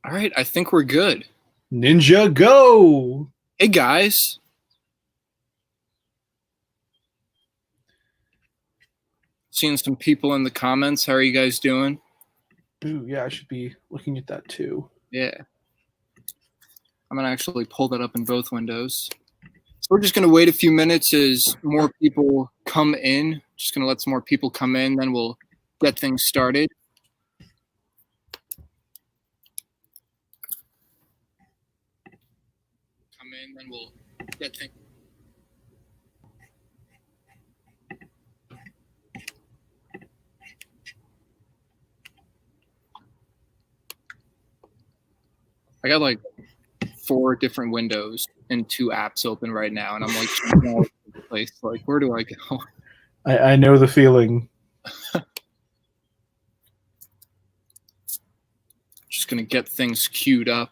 All right, I think we're good. Ninjago! Hey, guys. Seeing some people in the comments. How are you guys doing? Ooh, yeah, I should be looking at that too. Yeah. I'm going to actually pull that up in both windows. So we're just going to wait a few minutes as more people come in. Just going to let some more people come in, then we'll get things started. Come in, then we'll get things. I got like 4 different windows and 2 apps open right now, and I'm like, all over the place. Like, where do I go? I know the feeling. Just gonna get things queued up.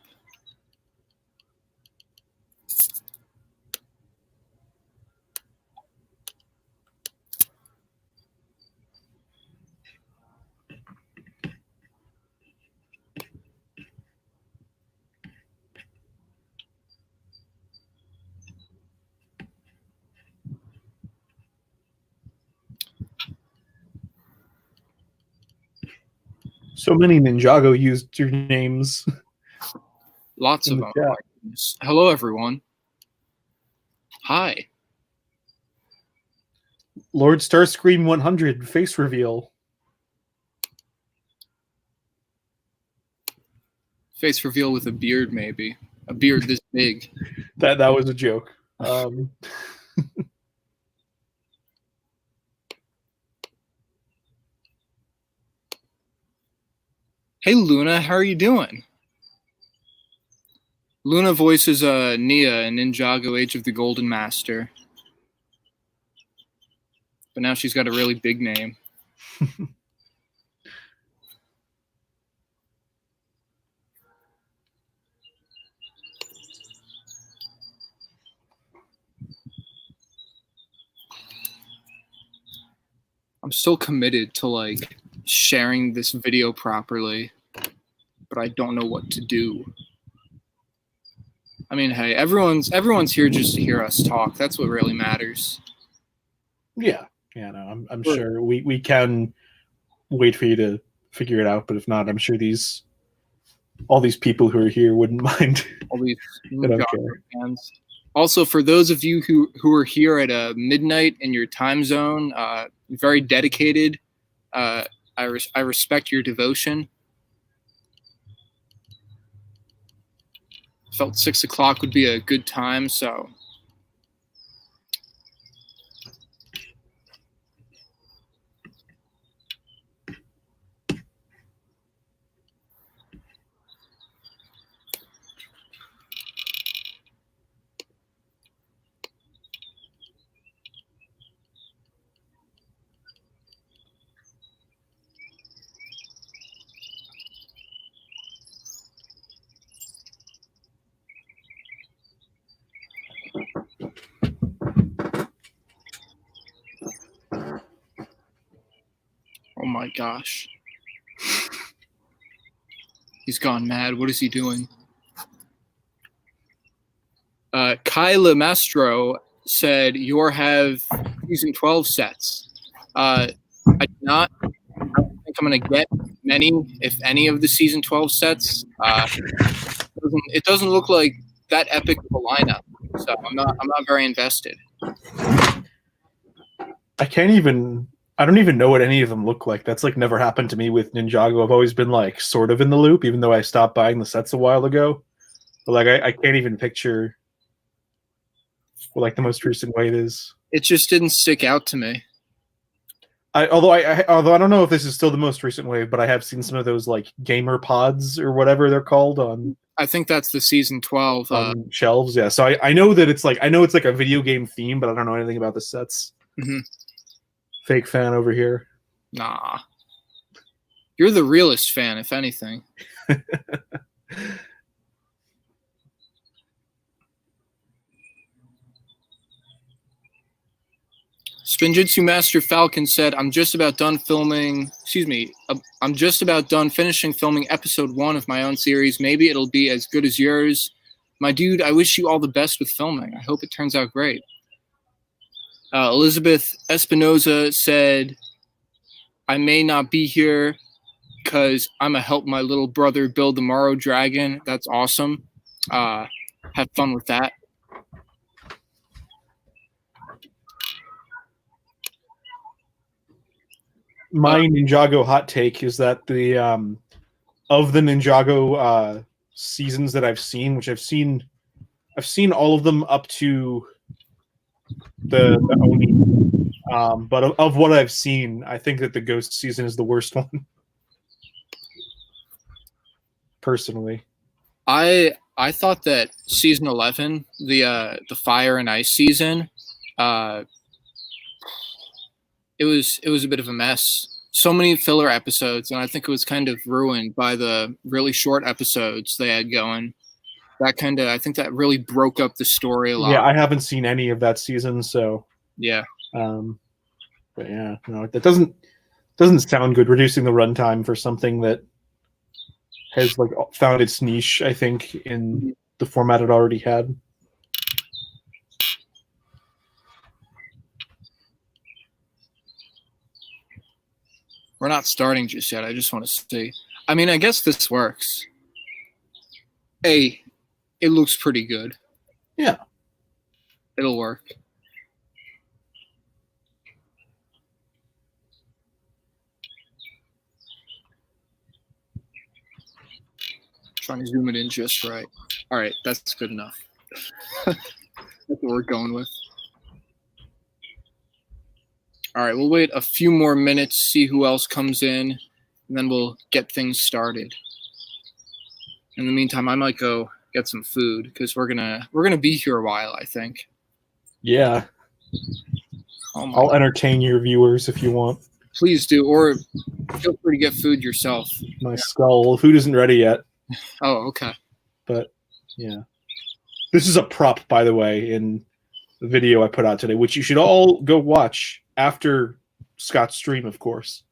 So many Ninjago usernames. Lots of them. Oh, hello, everyone. Hi. Lord Starscream 100 face reveal. Face reveal with a beard, maybe. A beard this big. That was a joke. Hey, Luna, how are you doing? Luna voices Nia in Ninjago Age of the Golden Master. But now she's got a really big name. I'm still committed to like sharing this video properly, but I don't know what to do. I mean, hey, everyone's here just to hear us talk. That's what really matters. Yeah, no, I'm sure we can wait for you to figure it out, but if not, I'm sure all these people who are here wouldn't mind. All these fans. Also, for those of you who are here at midnight in your time zone, very dedicated. I respect your devotion. Felt 6 o'clock would be a good time, so. Oh my gosh. He's gone mad. What is he doing? Kai Lemastro said you have using 12 sets. I do not. I don't think I'm going to get many, if any, of the season 12 sets. It doesn't look like that epic of a lineup, so I'm not very invested. I don't even know what any of them look like. That's like never happened to me with Ninjago. I've always been like sort of in the loop, even though I stopped buying the sets a while ago. But like I can't even picture what like the most recent wave is. It just didn't stick out to me. Although I don't know if this is still the most recent wave, but I have seen some of those like gamer pods or whatever they're called on. I think that's the season 12 on shelves. Yeah, so I know that it's like a video game theme, but I don't know anything about the sets. Mm-hmm. Fake fan over here. Nah, you're the realest fan, if anything. Spinjitzu Master Falcon said, I'm just about done finishing filming episode 1 of my own series. Maybe it'll be as good as yours. My dude, I wish you all the best with filming. I hope it turns out great. Elizabeth Espinoza said, I may not be here because I'm going to help my little brother build the Morrow Dragon. That's awesome. Have fun with that. My Ninjago hot take is that the of the Ninjago seasons that I've seen, which I've seen all of them up to the Oni. But of what I've seen, I think that the Ghost season is the worst one. Personally, I thought that season 11, the Fire and Ice season, it was a bit of a mess. So many filler episodes, and I think it was kind of ruined by the really short episodes they had going. I think that really broke up the story a lot. Yeah, I haven't seen any of that season, so yeah. But yeah, no, that doesn't sound good. Reducing the runtime for something that has like found its niche, I think, in the format it already had. We're not starting just yet. I just want to see. I mean, I guess this works. It looks pretty good. Yeah. It'll work. Trying to zoom it in just right. All right, that's good enough. That's what we're going with. All right, we'll wait a few more minutes, see who else comes in, and then we'll get things started. In the meantime, I might go get some food because we're gonna be here a while, I think. Yeah. I'll entertain your viewers if you want. Please do, or feel free to get food yourself. My skull. Food isn't ready yet. Oh, okay. But yeah, this is a prop, by the way, in the video I put out today, which you should all go watch after Scott's stream, of course.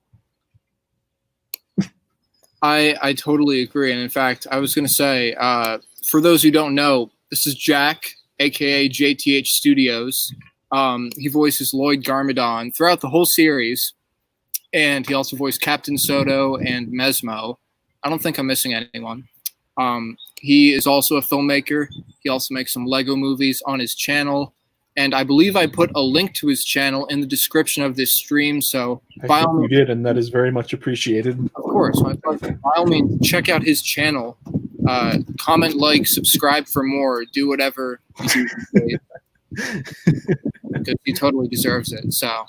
I totally agree, and in fact, I was going to say, for those who don't know, this is Jack, aka JTH Studios. He voices Lloyd Garmadon throughout the whole series, and he also voiced Captain Soto and Mesmo. I don't think I'm missing anyone. He is also a filmmaker. He also makes some Lego movies on his channel. And I believe I put a link to his channel in the description of this stream. So I think you did, and that is very much appreciated. Of course. My pleasure. By all means, check out his channel. Comment, like, subscribe for more. Do whatever because he totally deserves it. So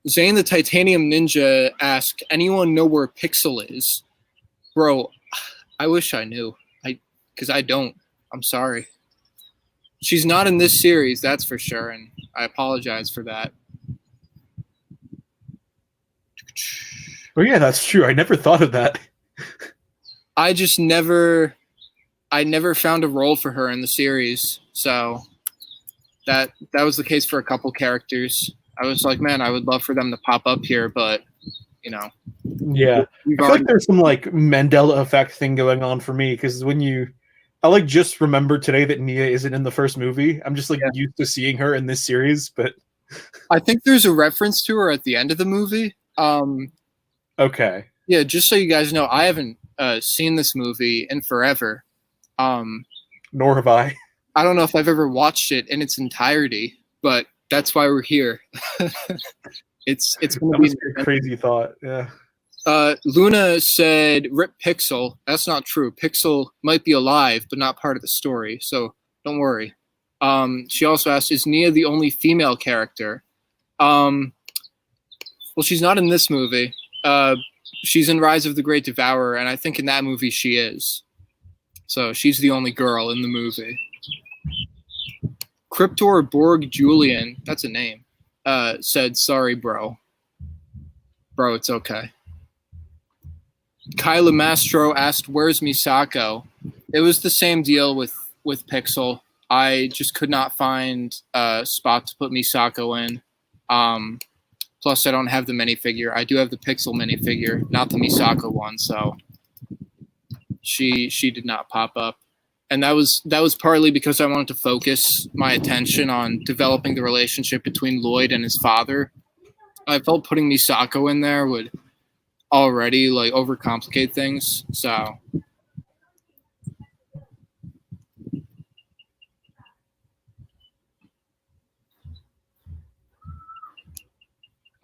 Zane the Titanium Ninja asked, anyone know where Pixel is? Bro, I wish I knew. Because I don't. I'm sorry. She's not in this series, that's for sure, and I apologize for that. Oh yeah, that's true. I never thought of that. I never found a role for her in the series, so that was the case for a couple characters. I was like, man, I would love for them to pop up here, but you know. Yeah, I feel like there's some like Mandela effect thing going on for me, because I like just remember today that Nia isn't in the first movie. I'm just like used to seeing her in this series, but I think there's a reference to her at the end of the movie. Okay. Yeah, just so you guys know, I haven't seen this movie in forever. Nor have I. I don't know if I've ever watched it in its entirety, but that's why we're here. It's gonna be a crazy thought. Yeah. Luna said, "Rip Pixel." That's not true. Pixel might be alive, but not part of the story, so don't worry. She also asked, "Is Nia the only female character?" Well, she's not in this movie. She's in Rise of the Great Devourer, and I think in that movie she is. So she's the only girl in the movie. Cryptor Borg Julian, that's a name, said, "Sorry, bro." Bro, it's okay. Kyla Mastro asked, "Where's Misako?" It was the same deal with Pixel. I just could not find a spot to put Misako in. Plus, I don't have the minifigure. I do have the Pixel minifigure, not the Misako one, so she did not pop up. And that was partly because I wanted to focus my attention on developing the relationship between Lloyd and his father. I felt putting Misako in there would already like overcomplicate things. So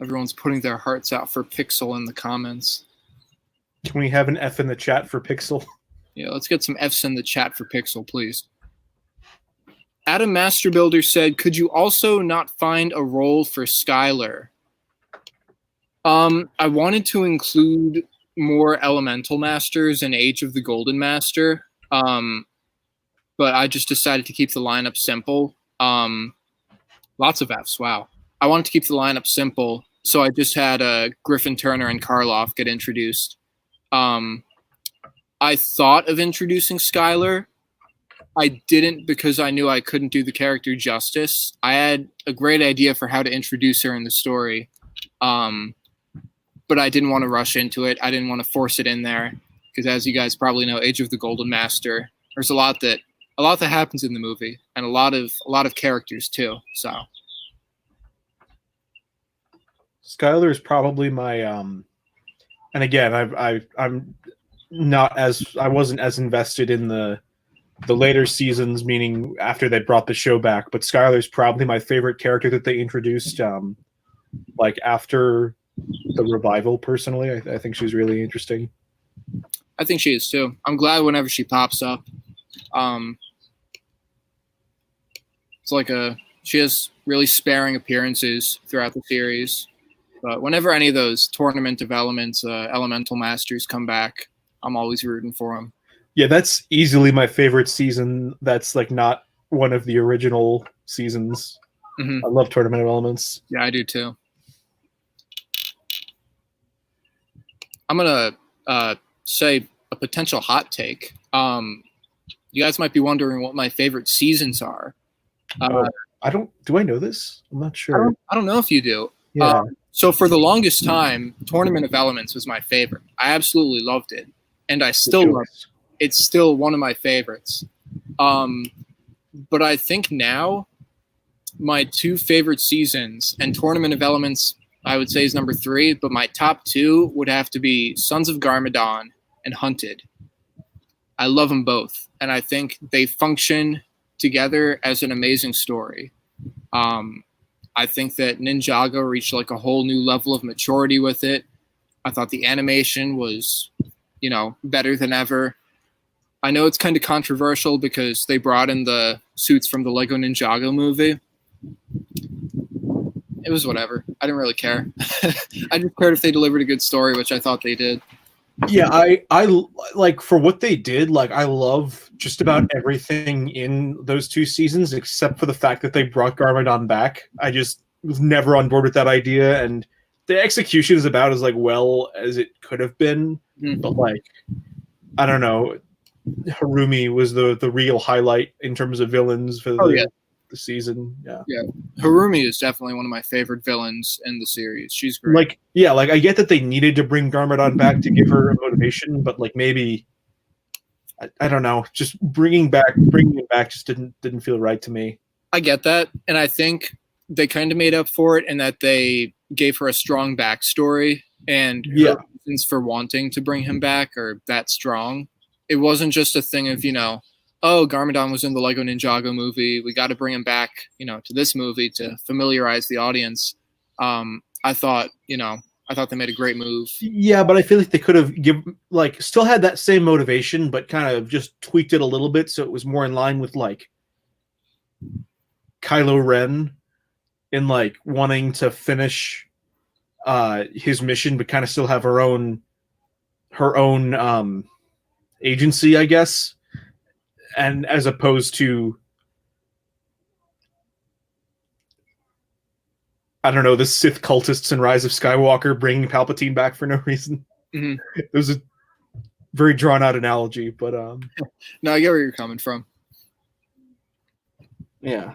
everyone's putting their hearts out for Pixel in the comments. Can we have an F in the chat for Pixel? Yeah, let's get some Fs in the chat for Pixel, please. Adam Masterbuilder said, could you also not find a role for Skylar? I wanted to include more Elemental Masters in Age of the Golden Master, but I just decided to keep the lineup simple. Lots of Fs, wow. I wanted to keep the lineup simple, so I just had Griffin Turner and Karloff get introduced. I thought of introducing Skylar. I didn't because I knew I couldn't do the character justice. I had a great idea for how to introduce her in the story, but I didn't want to rush into it. I didn't want to force it in there because, as you guys probably know, Age of the Golden Master, there's a lot that happens in the movie, and a lot of characters too. So Skylar is probably my and again, I'm not as I wasn't as invested in the later seasons, meaning after they brought the show back. But Skylar's probably my favorite character that they introduced, like after the revival. Personally, I think she's really interesting. I think she is too. I'm glad whenever she pops up. It's like she has really sparing appearances throughout the series, but whenever any of those tournament of elements, elemental masters come back, I'm always rooting for them. Yeah, that's easily my favorite season. That's like not one of the original seasons. Mm-hmm. I love Tournament of Elements. Yeah, I do too. I'm gonna say a potential hot take. You guys might be wondering what my favorite seasons are. I don't. Do I know this? I'm not sure. I don't know if you do. Yeah. So for the longest time, Tournament of Elements was my favorite. I absolutely loved it, and I still love it. It's still one of my favorites. But I think now my two favorite seasons, and Tournament of Elements, I would say is number 3, but my top 2 would have to be Sons of Garmadon and Hunted. I love them both, and I think they function together as an amazing story. I think that Ninjago reached like a whole new level of maturity with it. I thought the animation was, better than ever. I know it's kind of controversial because they brought in the suits from the Lego Ninjago movie. It was whatever. I didn't really care. I just cared if they delivered a good story, which I thought they did. Yeah, I like for what they did. Like, I love just about everything in those 2 seasons, except for the fact that they brought Garmadon back. I just was never on board with that idea, and the execution is about as like well as it could have been. Mm-hmm. But like, I don't know. Harumi was the real highlight in terms of villains for the season. Yeah. Harumi is definitely one of my favorite villains in the series. She's great. Like I get that they needed to bring Garmadon back to give her a motivation, but like maybe I don't know, just bringing it back just didn't feel right to me. I get that, and I think they kind of made up for it in that they gave her a strong backstory, and her reasons for wanting to bring him back are that strong. It wasn't just a thing of, Garmadon was in the Lego Ninjago movie. We got to bring him back, to this movie to familiarize the audience. I thought they made a great move. Yeah, but I feel like they could have still had that same motivation, but kind of just tweaked it a little bit so it was more in line with like Kylo Ren in like wanting to finish his mission, but kind of still have her own agency, I guess, and as opposed to, I don't know, the Sith cultists in Rise of Skywalker bringing Palpatine back for no reason. Mm-hmm. It was a very drawn out analogy, but no, I get where you're coming from. Yeah.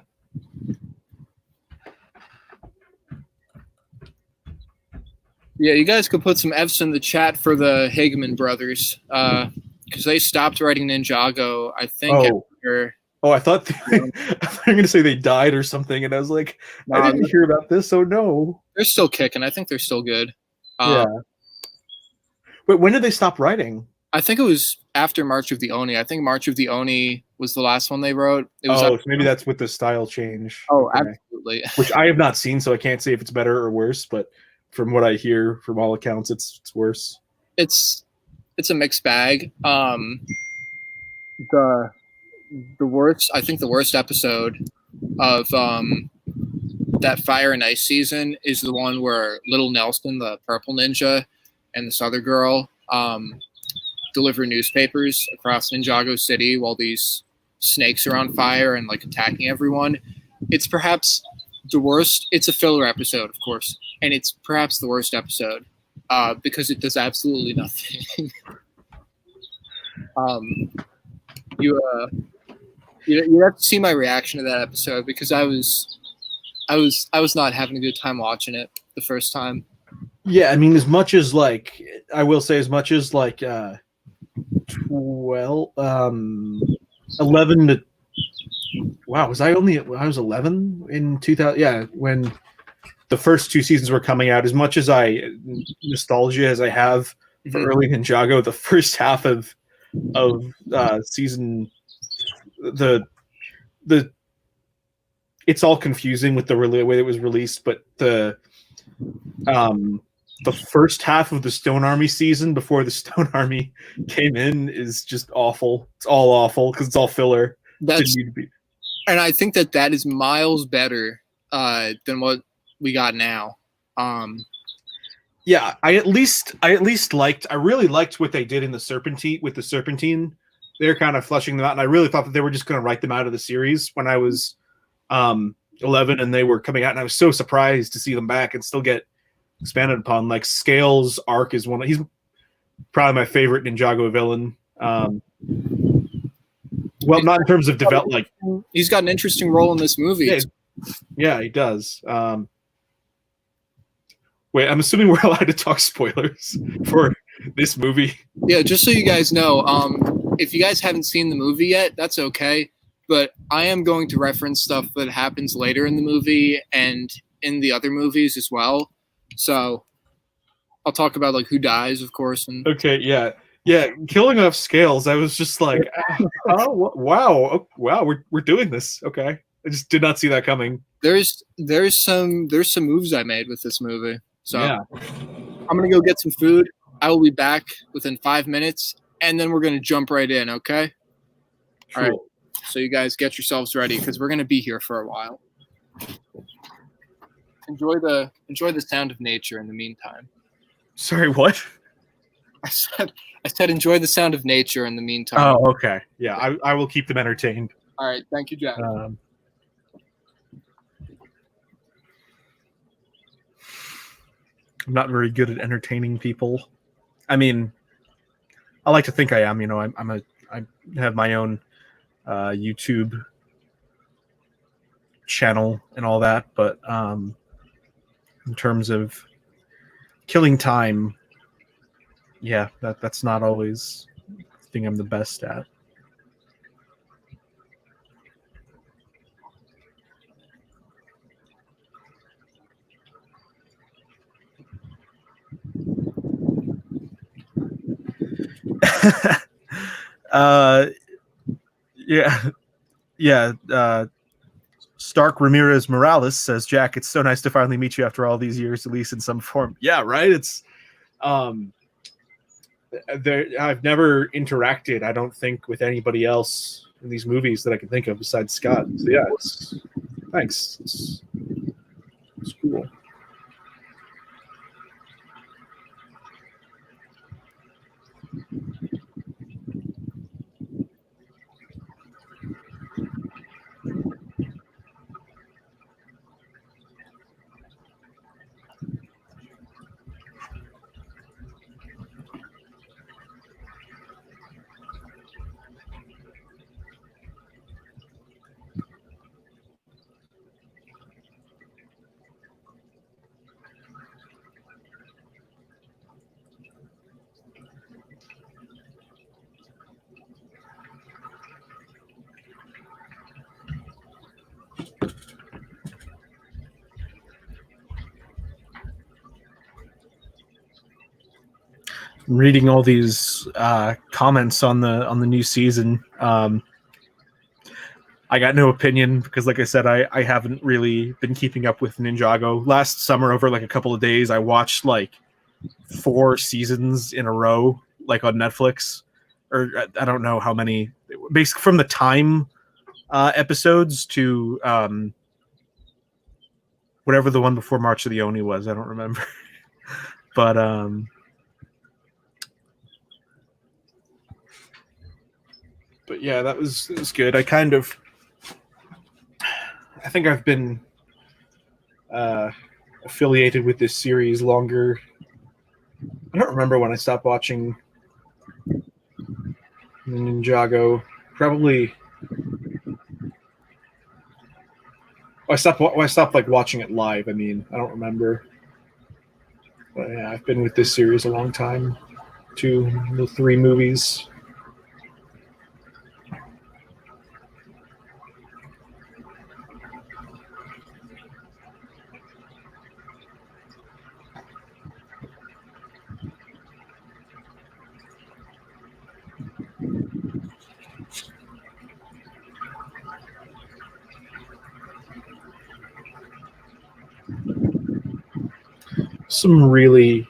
Yeah, you guys could put some Fs in the chat for the Hageman brothers, because they stopped writing Ninjago, I think, after. Oh, I thought they were going to say they died or something, and I was like, I didn't hear about this. Oh no, they're still kicking. I think they're still good. Yeah. But when did they stop writing? I think it was after March of the Oni. I think March of the Oni was the last one they wrote. It was so maybe that's with the style change. Oh, okay. Absolutely. Which I have not seen, so I can't say if it's better or worse. But from what I hear, from all accounts, it's worse. It's a mixed bag. The worst, I think, the worst episode of that Fire and Ice season is the one where Little Nelson, the purple ninja, and this other girl deliver newspapers across Ninjago City while these snakes are on fire and like attacking everyone. It's perhaps the worst. It's a filler episode, of course, and it's perhaps the worst episode because it does absolutely nothing. You have to see my reaction to that episode because I was not having a good time watching it the first time. Yeah, I mean, as much as like I will say, as much as like 11 to wow, was I was 11 in 2000? Yeah, when the first two seasons were coming out. As much as nostalgia as I have for early Ninjago, the first half of season the it's all confusing with the way it was released, but the first half of the Stone Army season before the Stone Army came in is just awful. It's all awful because it's all filler. And I think that is miles better than what we got now. Yeah, I really liked what they did in the Serpentine. They're kind of flushing them out, and I really thought that they were just going to write them out of the series when I was 11 and they were coming out, and I was so surprised to see them back and still get expanded upon. Like Scales' arc is he's probably my favorite Ninjago villain. Well, not in terms of develop. He's got an interesting role in this movie. Yeah, he does. Wait, I'm assuming we're allowed to talk spoilers for this movie. Yeah, just so you guys know, if you guys haven't seen the movie yet, that's okay. But I am going to reference stuff that happens later in the movie and in the other movies as well. So I'll talk about like who dies, of course. And okay, yeah. Killing off Scales, I was just like, oh wow, we're doing this. Okay, I just did not see that coming. There's some moves I made with this movie. So yeah. I'm gonna go get some food. I will be back within 5 minutes, and then we're gonna jump right in. Okay. Cool. All right. So you guys get yourselves ready because we're gonna be here for a while. Enjoy the sound of nature in the meantime. Sorry, what? I said enjoy the sound of nature in the meantime. Oh, okay. Yeah, I will keep them entertained. All right. Thank you, Jack. I'm not very good at entertaining people. I mean, I like to think I am. You know, I have my own YouTube channel and all that, but in terms of killing time, yeah, that's not always the thing I'm the best at. Stark Ramirez Morales says, Jack, it's so nice to finally meet you after all these years, at least in some form. Yeah, right. It's I've never interacted, I don't think, with anybody else in these movies that I can think of besides Scott. So yeah, thanks. It's cool. reading all these comments on the new season. I got no opinion because, like I said, I haven't really been keeping up with Ninjago. Last summer, over like a couple of days, I watched like 4 seasons in a row, like on Netflix, or I don't know how many. Basically, from the time episodes to whatever the one before March of the Oni was. I don't remember, but yeah, it was good. I think I've been affiliated with this series longer. I don't remember when I stopped watching Ninjago. Probably I stopped like watching it live. I mean, I don't remember. But yeah, I've been with this series a long time. 2, 3 movies. Some really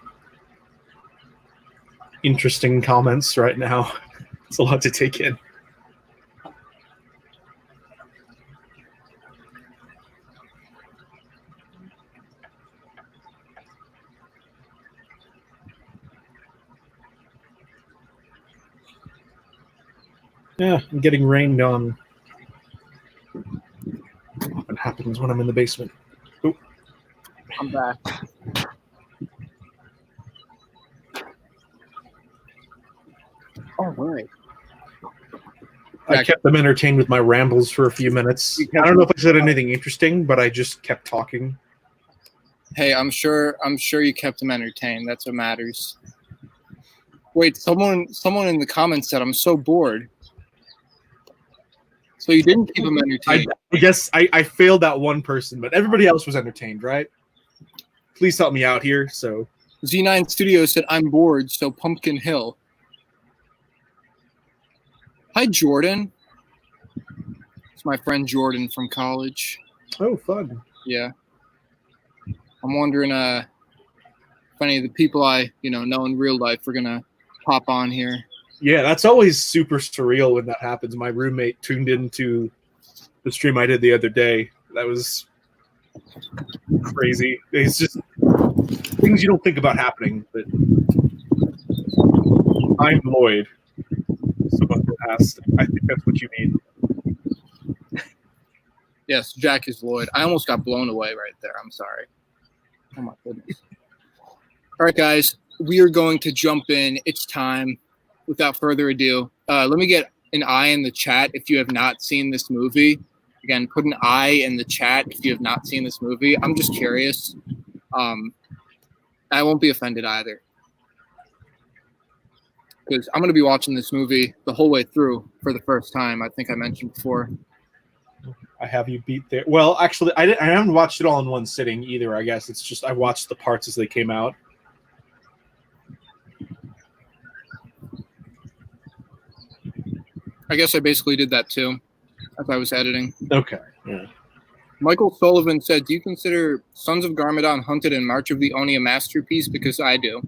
interesting comments right now. It's a lot to take in. Yeah, I'm getting rained on. What happens when I'm in the basement? Ooh. I'm back. All right. I kept them entertained with my rambles for a few minutes. I don't know if I said anything interesting, but I just kept talking. Hey, I'm sure you kept them entertained. That's what matters. Wait, someone in the comments said I'm so bored. So you didn't keep them entertained. I guess I failed that one person, but everybody else was entertained, right? Please help me out here. So Z9 Studios said I'm bored, so Pumpkin Hill. Hi, Jordan. It's my friend Jordan from college. Oh, fun. Yeah. I'm wondering if any of the people I know in real life are gonna pop on here. Yeah, that's always super surreal when that happens. My roommate tuned into the stream I did the other day. That was crazy. It's just things you don't think about happening. But I'm Lloyd. Someone asked. I think that's what you mean. Yes, Jack is Lloyd. I almost got blown away right there. I'm sorry. Oh my goodness. All right, guys, we are going to jump in. It's time. Without further ado, let me get an I in the chat if you have not seen this movie. Again, put an I in the chat if you have not seen this movie. I'm just curious. I won't be offended either, because I'm going to be watching this movie the whole way through for the first time. I think I mentioned before. I have you beat there. Well, actually, I haven't watched it all in one sitting either. I guess it's just I watched the parts as they came out. I guess I basically did that too, as I was editing. Okay. Yeah. Michael Sullivan said, "Do you consider Sons of Garmadon, Hunted, and March of the Oni a masterpiece?" Because I do.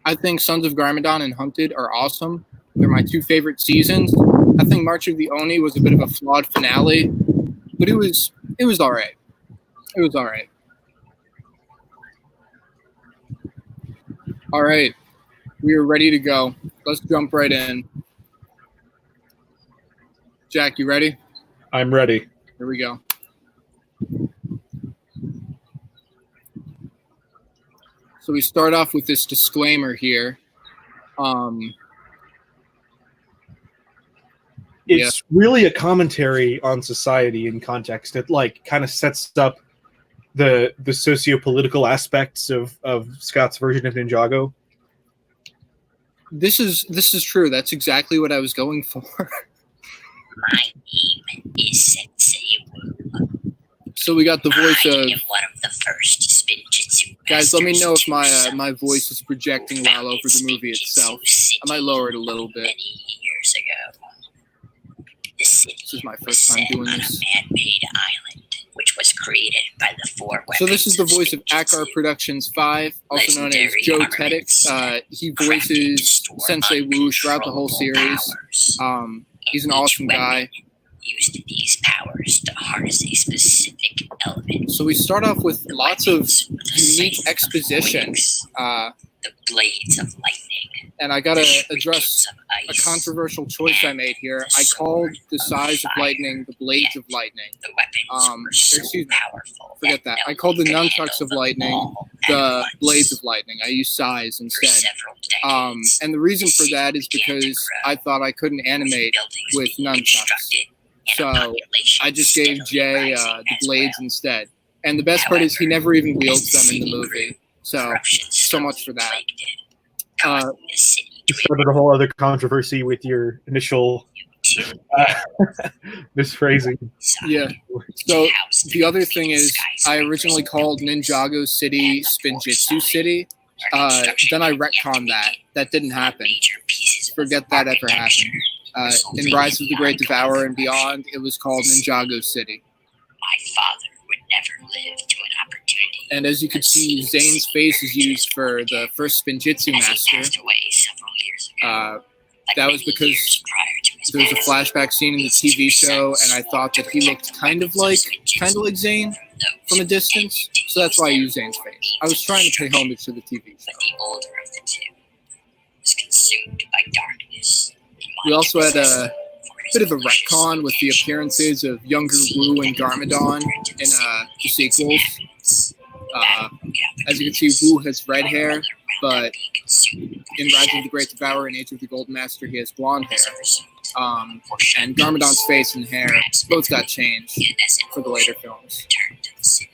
I think Sons of Garmadon and Hunted are awesome. They're my 2 favorite seasons. I think March of the Oni was a bit of a flawed finale, but it was all right. It was all right. All right. We are ready to go. Let's jump right in. Jack, you ready? I'm ready. Here we go. So we start off with this disclaimer here. It's really a commentary on society in context. It like kind of sets up the socio-political aspects of Scott's version of Ninjago. This is true. That's exactly what I was going for. My name is Sensei Wu. So we got the voice I of am one of the first spinjitzu Guys, let me know if my voice is projecting well over the movie itself. I might lower it a little bit. Many years ago, the city This is my first time doing on this. a man-made island, which was created by the four So this is the voice of Spinjitzu. Akar Productions 5, also known as Legendary Joe armaments Teddick. He crafted to voices store Sensei Wu throughout the whole uncontrollable series. powers. He's an Each awesome weapon guy. used these powers to harness a specific element. So we start off with The lots of weapons were the unique size of exposition. wings, Uh, the blades of lightning, and I gotta the address shurikens of a ice, controversial choice I made here. I called the size of lightning the blades of lightning. the weapons were so excuse me. powerful. Forget that. no I called the one could nunchucks handle of them lightning all at the once. blades of lightning. I used size For instead. several decades, And the reason for that is began to because grow, I thought I couldn't animate buildings with being nunchucks. constructed, and So a population I just gave steadily Jay rising the as blades well. instead. And the best part is he never even wields them in the City movie. grew. So Corruption so much for slowly that. plagued it, causing the city You to started a whole other controversy with your initial misphrasing. Yeah. So the other thing is, I originally called Ninjago City Spinjitzu City. Then I retconned that. That didn't happen. Forget that ever happened. In Rise of the Great Devourer and beyond, it was called Ninjago City. My father would never live to an opportunity. And as you can see, Zane's face is used for the first Spinjitzu As he master. passed away several years ago, like That was many because years prior to his there was a passing, flashback scene in the TV show, and I thought that he looked kind of like Zane from a distance, so that's why I used Zane's face. I was trying to pay homage to the TV show. But the older of the two was consumed by darkness. We also had a bit of a retcon with the appearances of younger Wu and Garmadon in the sequels. As you can see, Wu has red hair, but in Rise of the Great Devourer and Age of the Golden Master, he has blonde hair. And Garmadon's face and hair both got changed for the later films. Returned to the city,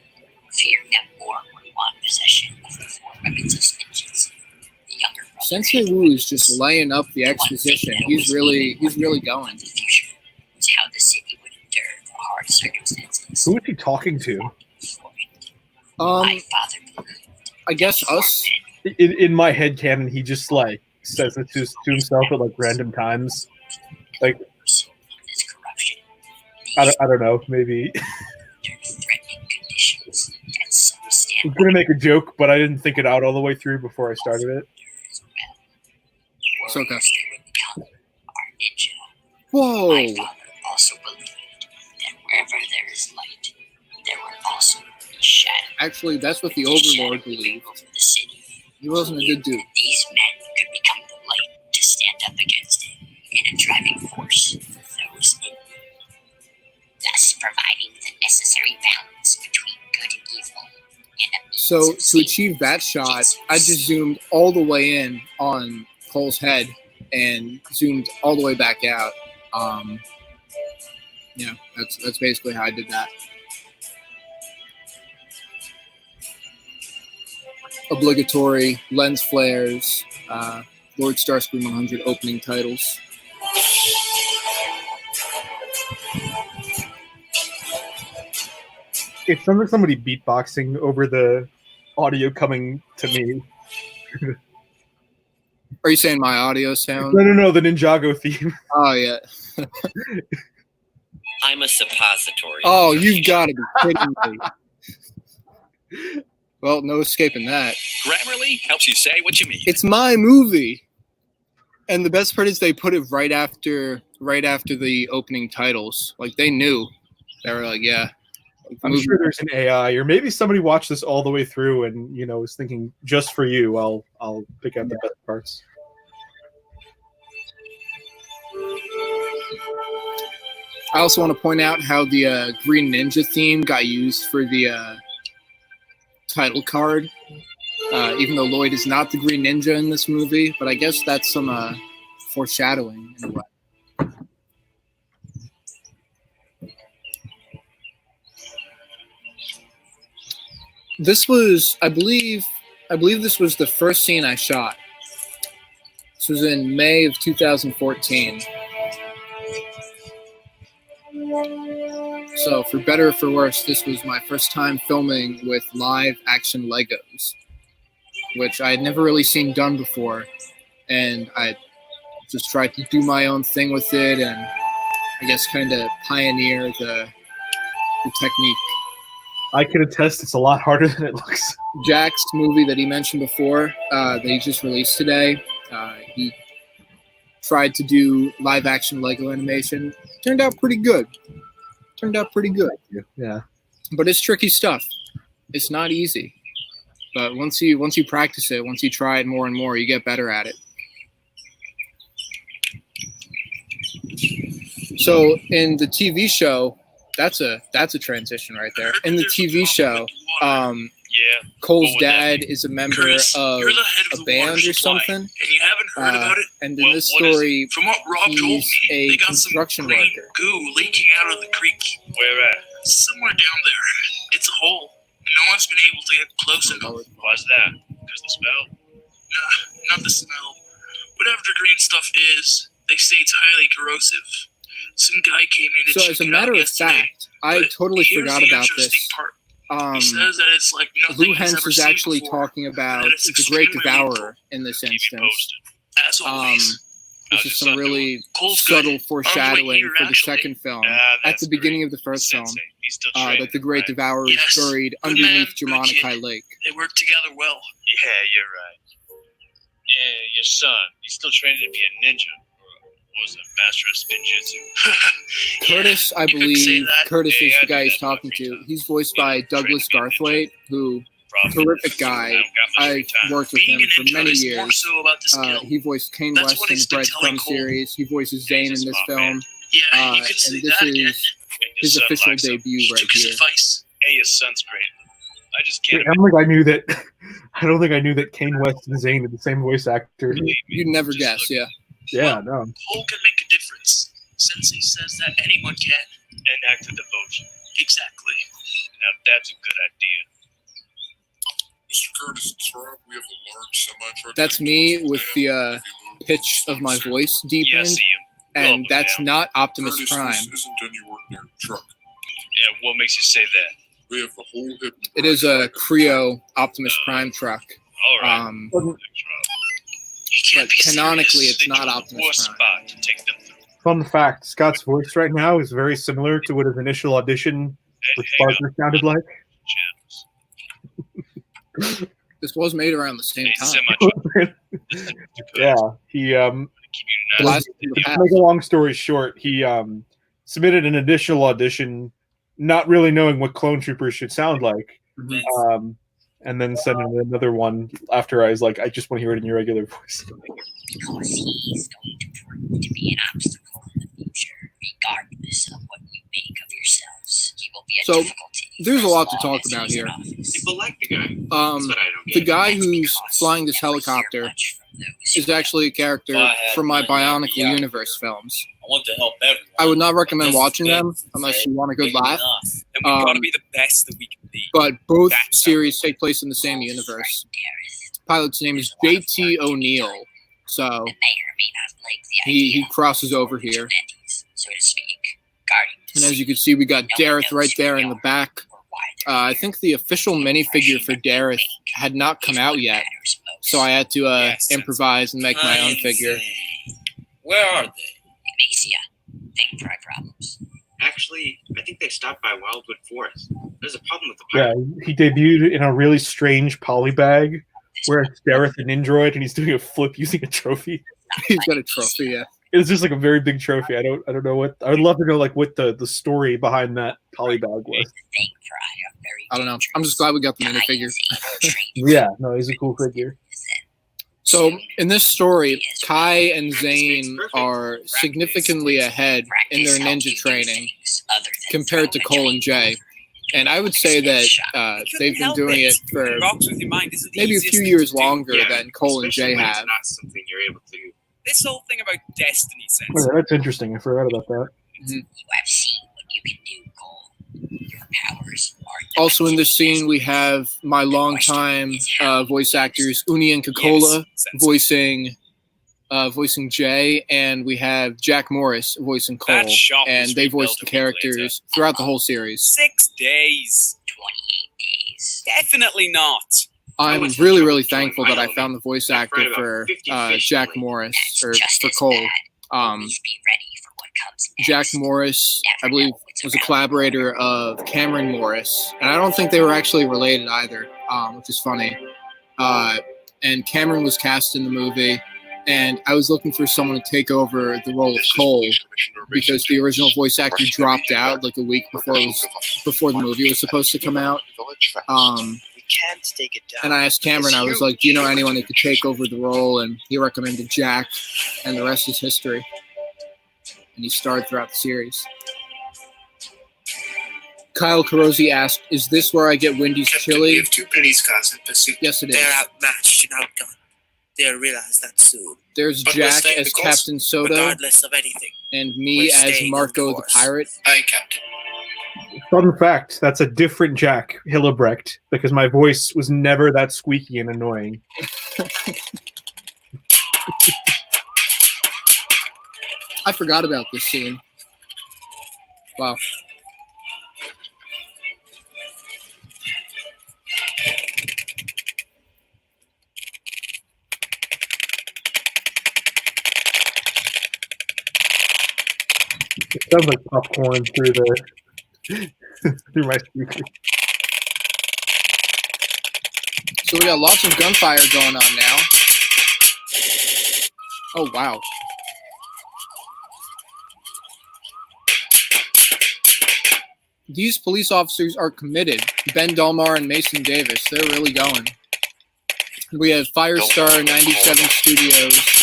fearing that more would want possession of the four weapons of Spinjitzu. The younger brother Sensei Wu is just laying up the exposition. He's really going. the future was how the city would endure the hard circumstances. Who is he talking to? My father believed I guess us. In my head canon, he just like says it to himself at like random times. Like this corruption. I don't know, maybe Under threatening conditions that some I was stand gonna make a joke, but I didn't think it out all the way through before I started it. as well. It's okay. Warriors they would become are ninja. Whoa! My father also believed that wherever there is light, there will also be shadow. Actually, that's what the The shadow Overlord would believed. over the city. He wasn't a good dude. These men could become the light to stand up against it and a driving force for those in need, thus providing the necessary balance between good and evil. And a means So of to saving achieve that shot, Spinjitzu. I just zoomed all the way in on Cole's head and zoomed all the way back out. Yeah, that's basically how I did that. Obligatory lens flares, Lord Starscream 100 opening titles. It sounds like somebody beatboxing over the audio coming to me. Are you saying my audio sound? No, the Ninjago theme. Oh yeah. I'm a suppository. Oh, you've got to be kidding me. Well, no escaping that. Grammarly helps you say what you mean. It's my movie. And the best part is they put it right after the opening titles. Like they knew. They were like, yeah. I'm sure there's an AI, or maybe somebody watched this all the way through and was thinking, just for you, I'll pick out the best parts. I also want to point out how the Green Ninja theme got used for the title card. Even though Lloyd is not the Green Ninja in this movie, but I guess that's some foreshadowing in a way. This was, I believe this was the first scene I shot. This was in May of 2014. So for better or for worse, this was my first time filming with live action Legos. which I had never really seen done before, and I just tried to do my own thing with it, and I guess kind of pioneer the technique. I can attest it's a lot harder than it looks. Jack's movie that he mentioned before, that he just released today, he tried to do live action Lego animation. Turned out pretty good. Yeah. But it's tricky stuff. It's not easy. But once you practice it, once you try it more and more, you get better at it. So in the TV show, that's a transition right there. In the TV show, Cole's dad is a member of a band or something. And you haven't heard about it? And in this story, From what Rob told me, he's a they got some construction green worker. goo leaking out of the creek. Where at? Somewhere down there. It's a hole. And no one's been able to get close enough. Why's that? Because the smell? Nah, not the smell. Whatever the green stuff is, they say it's highly corrosive. Some guy came in and So as a matter of fact, I totally forgot about this. He says that it's like nothing Lou he's Hens ever is seen actually before, talking about and it's the Great extremely Devourer in this Keep you instance. posted. As always. This How's is your some son really Cole's subtle good. foreshadowing here, for the actually. second film. Ah, At that's the beginning great. of the first film, Sensei, he's still training, that the Great right? Devourer is Yes. buried Good underneath man, good Germanikai kid. Lake. They work together well. Yeah, you're right. Yeah, your son, he's still training to be a ninja. Or was it master of spinjitzu? Curtis, I you could say believe, that. Curtis Yeah, is I the do guy that he's in my talking free to. time. He's voiced Yeah, by Douglas training to be a ninja. Garthwaite, who, Profit. terrific I guy. don't got much free I've time. worked with Being him an for intro many is more years. so about the skill. He voiced Kane That's West what in he's the been telling Breadcrumb Cole. series. He voices Zane in Jesus, this my film. man. Yeah, you could And say this that again. is Your his son official likes him. debut He right took his here. advice. Hey, your son's great. I just I can't don't think I knew that. I don't think I knew that Kane West and Zane are the same voice actor. believe me. You'd never Just guess, look. yeah. Yeah, no. Cole can make a difference. Sensei says that anyone can. And act of devotion. Exactly. Now that's a good idea. Mr. Curtis, sorry, we have a large semi-truck. That's me with the pitch of my voice Yeah, I deepened, see him. and that's not Optimus Curtis, Prime. this isn't any ordinary truck. Yeah, what makes you say that? We have the whole hip. It is a Creo Optimus Prime truck. All right. Um, You can't but be canonically, serious. it's not They chose the Optimus worst Prime. spot to take them through. Fun fact: Scott's voice right now is very similar to what his initial audition with Hang on. Sparker sounded like. Channels. This was made around the same Hey, time. semi-truck. Yeah, he Keep you The nice. last in the to past. make a long story short, he submitted an additional audition, not really knowing what clone troopers should sound like, Mhm. and then sent in another one after I was like, I just want to hear it in your regular voice. Because he's going to prove to be an obstacle in the future, regardless of what you make of yourselves. He will be a So, difficulty there's a as lot to long talk as about he's in here. office. People like the guy. Um, But I don't the get it. guy That's who's because flying this you never hear helicopter much from those who is actually a character If I had from my money, I'd Bionicle be out Universe films. I want to help everyone. I would not recommend This watching is them unless you want a good big laugh. enough. And we've got to Um, be the best that we can be. But both That's series take place in the same Cole's universe. friend, Gareth. Pilot's name is JT O'Neill, so That may or may not like the he idea crosses over of here. vigilantes, so to speak, guarding the And as you city. can see, we got No one Dareth knows right who there they in the are back. or why they're I here. think the official The minifigure impression for that they Dareth make had not come is out what yet, matters most. so I had to Yes, improvise and make my own Insane. figure. Where are they? Ignacia, thing fry problems. Actually, I think they stopped by Wildwood Forest. There's a problem with the Yeah, he debuted in a really strange poly bag where it's Dareth an android and he's doing a flip using a trophy. He's got a trophy, yeah. It's just like a very big trophy. I don't know what I would love to know like what the story behind that poly bag was. Thing fry are very I don't know. I'm just glad we got the minifigure. Yeah, no, he's a cool figure. So in this story, Kai and Zane are significantly ahead in their ninja training compared to Cole and Jay. And I would say that they've been doing it for Rocks with your mind isn't the maybe a easiest few thing years to do. longer Yeah, than Cole and Jay especially when have. It's not something you're able to do. This whole thing about destiny Oh, sense. yeah, that's interesting. I forgot about that. You have seen what you can do, Cole. Your powers are Also in this scene, we have my longtime voice actors Uni and Kokola Yes, voicing Jay, and we have Jack Morris voicing Cole, That shot was and they voiced the rebuilt a week characters throughout the whole series. 6 days. 28 days. Definitely not. I'm really, really thankful that I found the voice actor for Jack Morris, or for Cole. Always be ready for what comes next. Jack Morris, I believe, was a collaborator of Cameron Morris, and I don't think they were actually related either, which is funny. And Cameron was cast in the movie, and I was looking for someone to take over the role of Cole because the original voice actor dropped out like a week before the movie was supposed to come out. Can't take it down. And I asked Cameron, I was like, do you know anyone who could take over the role? And he recommended Jack, and the rest is history. And he starred throughout the series. Kyle Carosi asked, is this where I get Wendy's Captain, chili? we have 2 pennies, cousin. Yes, it is. They're outmatched and outgunned. They'll realize that soon. There's But we'll Jack stay as the course, Captain Soda, Regardless of anything. and me we're as staying Marco on the course. Pirate. Aye, Captain. Fun fact, that's a different Jack Hillebrecht because my voice was never that squeaky and annoying. I forgot about this scene. Wow. It sounds like popcorn through the through my speaker. So we got lots of gunfire going on now. Oh, wow. These police officers are committed. Ben Delmar and Mason Davis, they're really going. We have Firestar 97 Studios.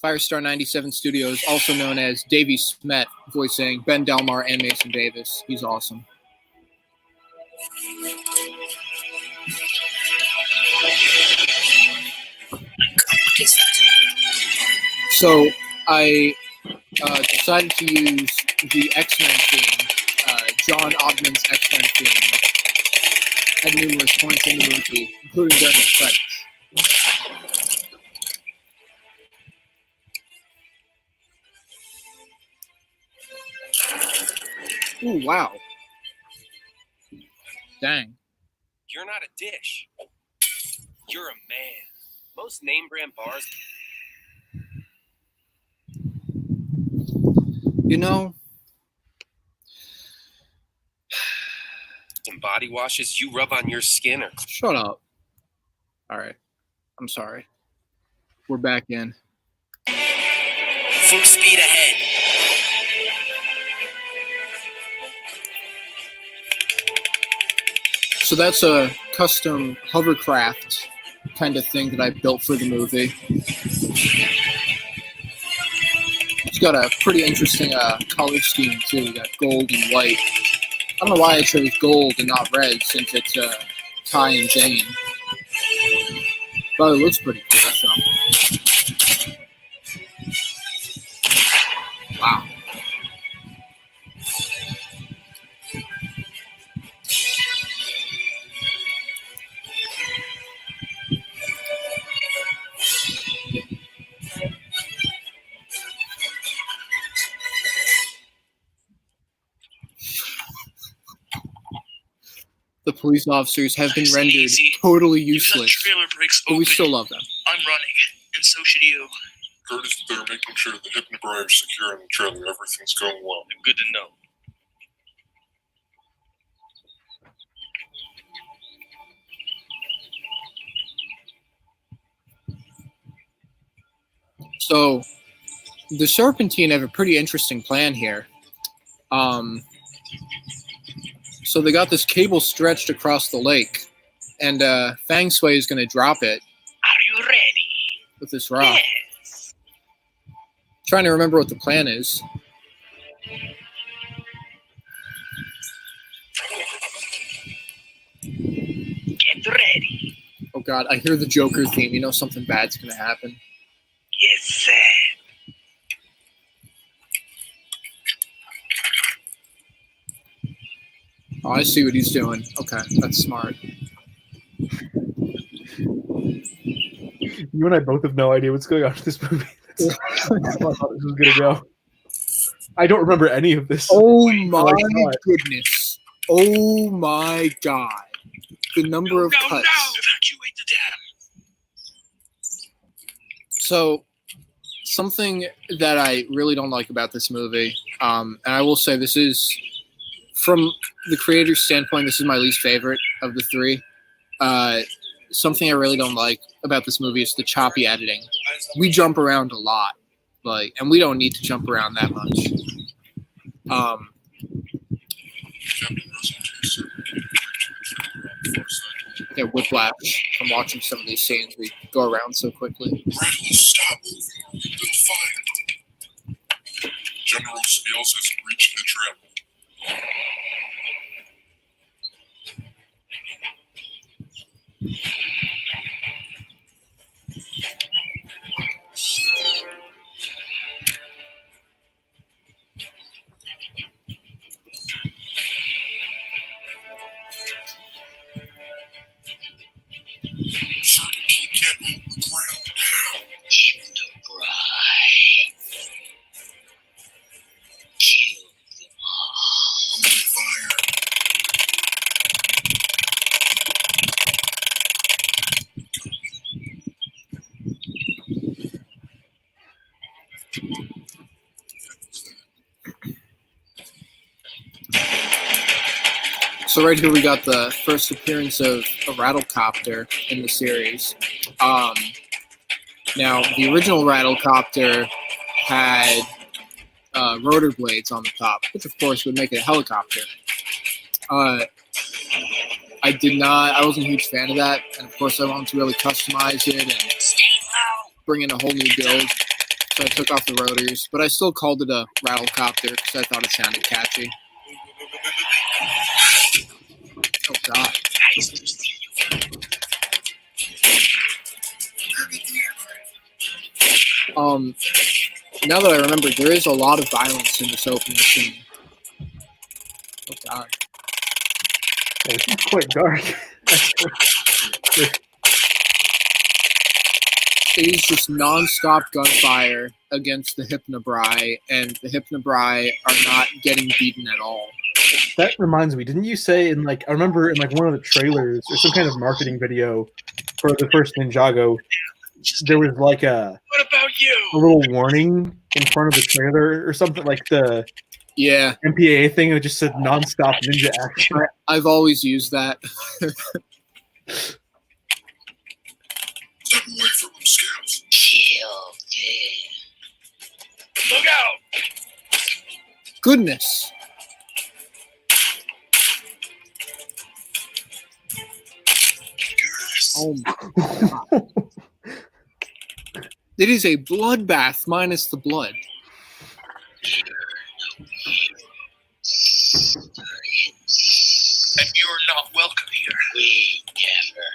Firestar 97 Studios, also known as Davey Smet, voicing Ben Delmar and Mason Davis. He's awesome. What is that? So I decided to use the X-Men theme, John Ottman's X-Men theme, at numerous points in the movie, including during the credits. Ooh, wow. Dang. You're not a dish. You're a man. Most name brand bars. You know, And body washes you rub on your skin are shut up. All right. I'm sorry. We're back in. Full speed ahead. So that's a custom hovercraft kind of thing that I built for the movie. It's got a pretty interesting color scheme too. We got gold and white. I don't know why I chose gold and not red since it's Ty and Jane. But it looks pretty cool. So. Wow. The police officers have been rendered Easy. totally If that useless, trailer breaks but open, we still love them. I'm running, and so should you. Curtis, they're making sure the hypnobray is secure in the trailer. Everything's going well. Good to know. So, the Serpentine have a pretty interesting plan here. So they got this cable stretched across the lake, and Fang Sui is going to drop it Are you ready? with this rock. Yes. Trying to remember what the plan is. Get ready. Oh god, I hear the Joker theme. You know something bad's going to happen. Yes, sir. Oh, I see what he's doing. Okay, that's smart. You and I both have no idea what's going on in this movie. That's how I thought this was gonna go. I don't remember any of this. Oh my God. goodness. Oh my god. The number of No, cuts. no. So, something that I really don't like about this movie, and I will say this is, from the creator's standpoint, this is my least favorite of the three. Something I really don't like about this movie is the choppy editing. We jump around a lot, and we don't need to jump around that much. I get whiplash from watching some of these scenes. We go around so quickly. Stop moving or we've been fired. General Spiels has reached the trap. So right here we got the first appearance of a rattlecopter in the series. Now, the original rattlecopter had rotor blades on the top, which of course would make it a helicopter. I wasn't a huge fan of that, and of course I wanted to really customize it and bring in a whole new build. So I took off the rotors, but I still called it a rattlecopter because I thought it sounded catchy. Oh god. Now that I remember, there is a lot of violence in this opening scene. Oh god. Yeah, it's quite dark. It is just non-stop gunfire against the Hypnobrai, and the Hypnobrai are not getting beaten at all. That reminds me, didn't you say I remember in one of the trailers or some kind of marketing video for the first Ninjago, there was What about you? a little warning in front of the trailer or something, like the MPAA thing that just said non-stop ninja action. I've always used that. Step away from them, scouts. Look out! Goodness. Oh my god. It is a bloodbath minus the blood. And you're not welcome here. We never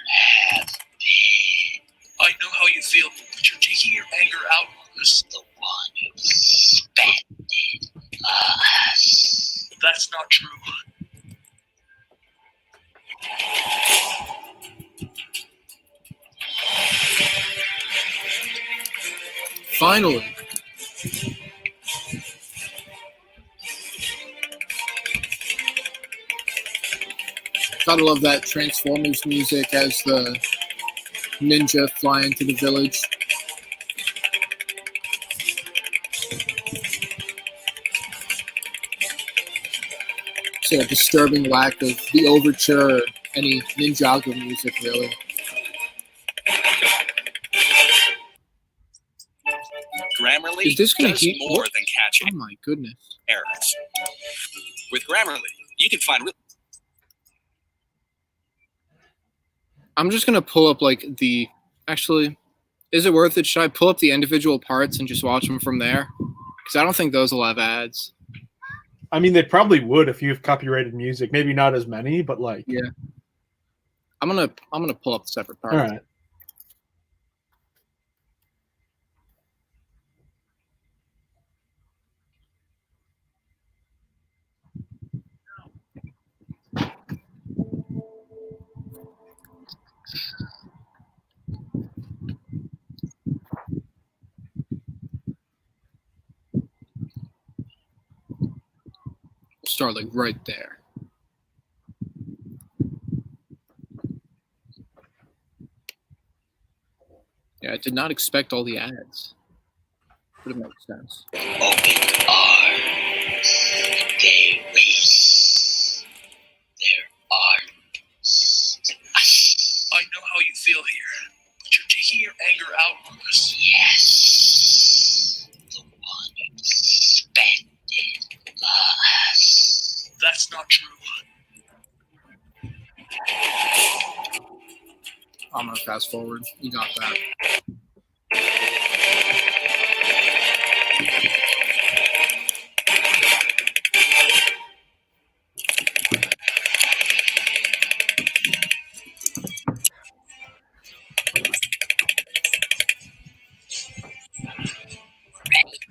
have been. I know how you feel, but you're taking your anger out on us. The one who suspended us. That's not true. Finally. Gotta love that Transformers music as the ninja fly into the village. It's a disturbing lack of the overture or any Ninjago music, really. Grammarly Is this gonna does heat- more what? than catching Oh my goodness. errors. With Grammarly, you can find I'm just gonna pull up actually, is it worth it? Should I pull up the individual parts and just watch them from there? Because I don't think those will have ads. I mean, they probably would if you have copyrighted music. Maybe not as many, but Yeah. I'm gonna pull up the separate parts. All right. Start right there. Yeah, I did not expect all the ads. But it makes sense. Open arms. They race their arms to us. I know how you feel here, but you're taking your anger out on us. Yes. The one who suspected us. That's not true. I'm gonna fast forward. You got that.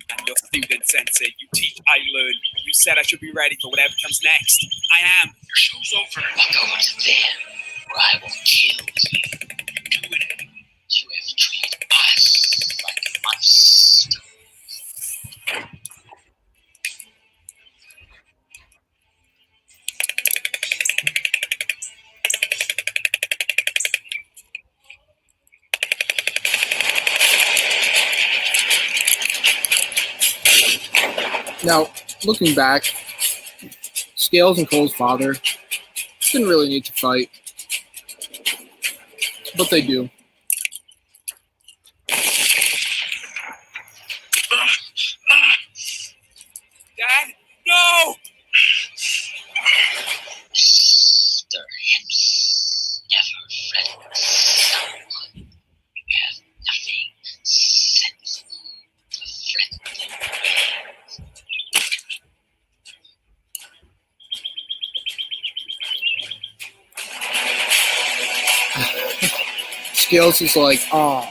I'm your student, Sensei. You teach, I learn. You said I should be ready for whatever comes next. I am. Your show's over. I'll go to them, or I will kill you. Do it. You have treated us like monsters. Now, looking back, Scales and Cole's father didn't really need to fight, but they do. Dad? No! Mr. Hips never friend someone who has nothing sensible to friend them. Scales is like, oh.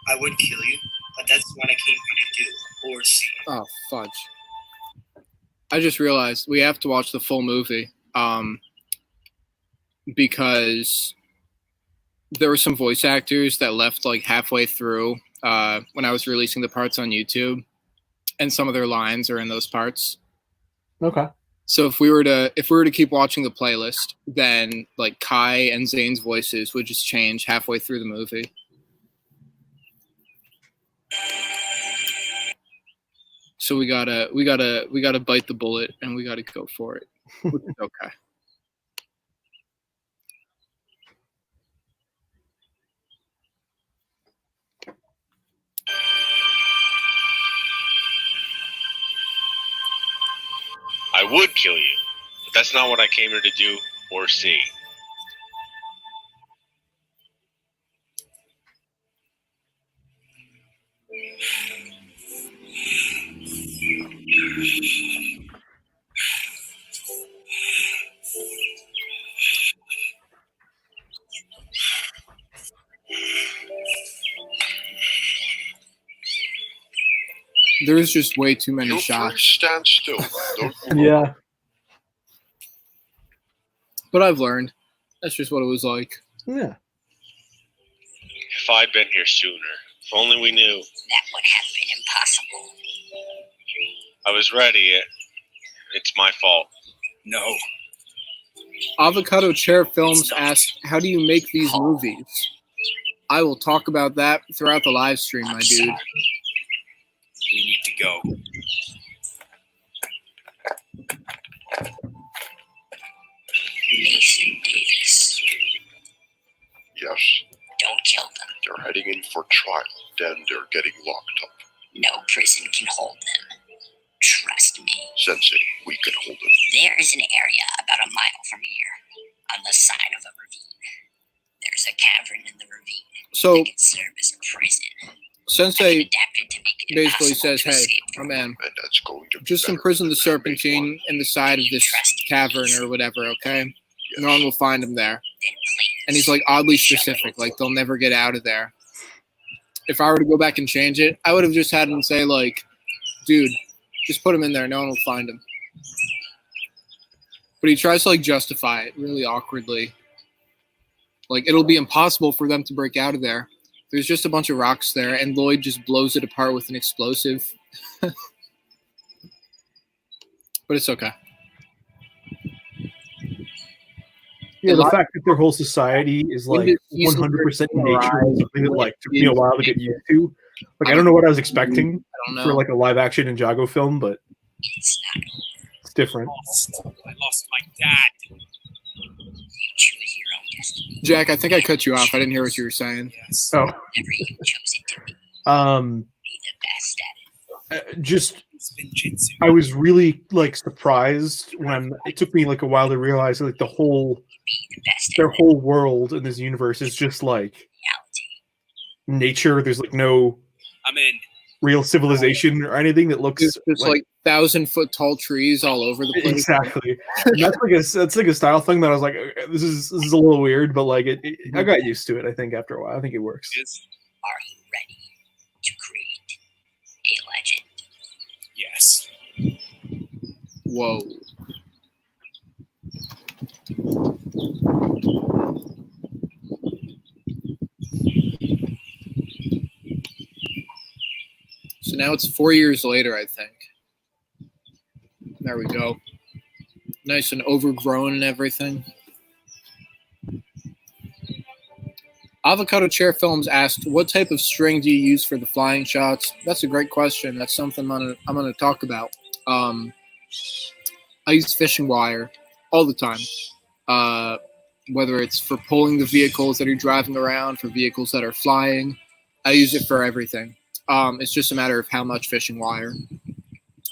I would kill you, but that's what I came here to do, or see. Oh, fudge. I just realized we have to watch the full movie because there were some voice actors that left like halfway through when I was releasing the parts on YouTube, and some of their lines are in those parts. Okay. So if we were to keep watching the playlist, then like Kai and Zane's voices would just change halfway through the movie. So we gotta bite the bullet and we gotta go for it. Which is okay. I would kill you, but that's not what I came here to do or see. There's just way too many You shots. first stand still. Don't move. Yeah. But I've learned. That's just what it was like. Yeah. If I'd been here sooner, if only we knew. That would have been impossible. I was ready. It's my fault. No. Avocado Chair Films asked, how do you make these movies? I will talk about that throughout the live stream, my dude. We need to go. Mason Davis. Yes, Don't kill them. they're heading in for trial. Then they're getting locked up. No prison can hold them. Trust me. Sensei, we can hold them. There is an area about a mile from here, on the side of a ravine. There's a cavern in the ravine So that can serve as a prison. Sensei Adapted to make it basically impossible says, to hey, escape my from. man, And that's going to be just better imprison the than having serpentine one. in the side of this cavern or whatever, okay? No one will find him there. Then please And he's like oddly show specific, it. like they'll never get out of there. If I were to go back and change it, I would have just had him say like, dude, just put him in there, no one will find him. But he tries to like justify it really awkwardly. Like it'll be impossible for them to break out of there. There's just a bunch of rocks there, and Lloyd just blows it apart with an explosive. but it's okay. Yeah, the fact that their whole society is like 100% nature is something that like took me a while to get used to. Like I don't know what I was expecting for like a live action Ninjago film, but it's different. I lost my dad. Jack, I think I cut you off. I didn't hear what you were saying. Yes. Oh. Just I was really like surprised when it took me like a while to realize like their whole world in this universe is just like nature. There's like no real civilization or anything that looks it's like 1,000-foot tall trees all over the place. Exactly. That's like a style thing that I was like, this is a little weird, but like I got used to it. I think after a while, I think it works. Are you ready to create a legend? Yes. Whoa. So now it's 4 years later, I think. There we go. Nice and overgrown and everything. Avocado Chair Films asked, what type of string do you use for the flying shots? That's a great question. That's something I'm gonna talk about. I use fishing wire all the time. Whether it's for pulling the vehicles that are driving around, for vehicles that are flying. I use it for everything. It's just a matter of how much fishing wire.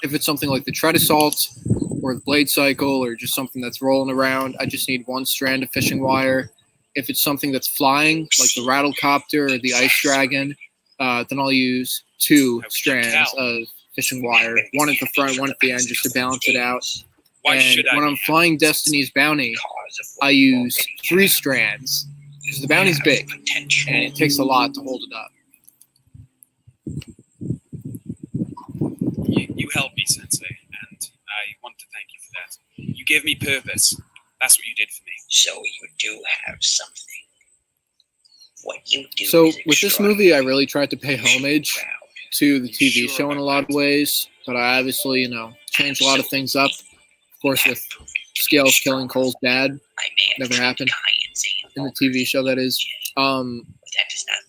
If it's something like the tread assault or the blade cycle or just something that's rolling around, I just need one strand of fishing wire. If it's something that's flying, like the rattlecopter or the ice dragon, then I'll use 2 strands of fishing wire, one at the front, one at the end, just to balance it out. And when I'm flying Destiny's Bounty, I use 3 strands because the bounty's big and it takes a lot to hold it up. You helped me, Sensei, and I want to thank you for that. You gave me purpose. That's what you did for me. So you do have something. What you do. So with this movie, I really tried to pay homage to the TV show in a lot of ways, but I obviously, changed a lot of things up. Of course, with Scales killing Cole's dad, never happened in the TV show. That is.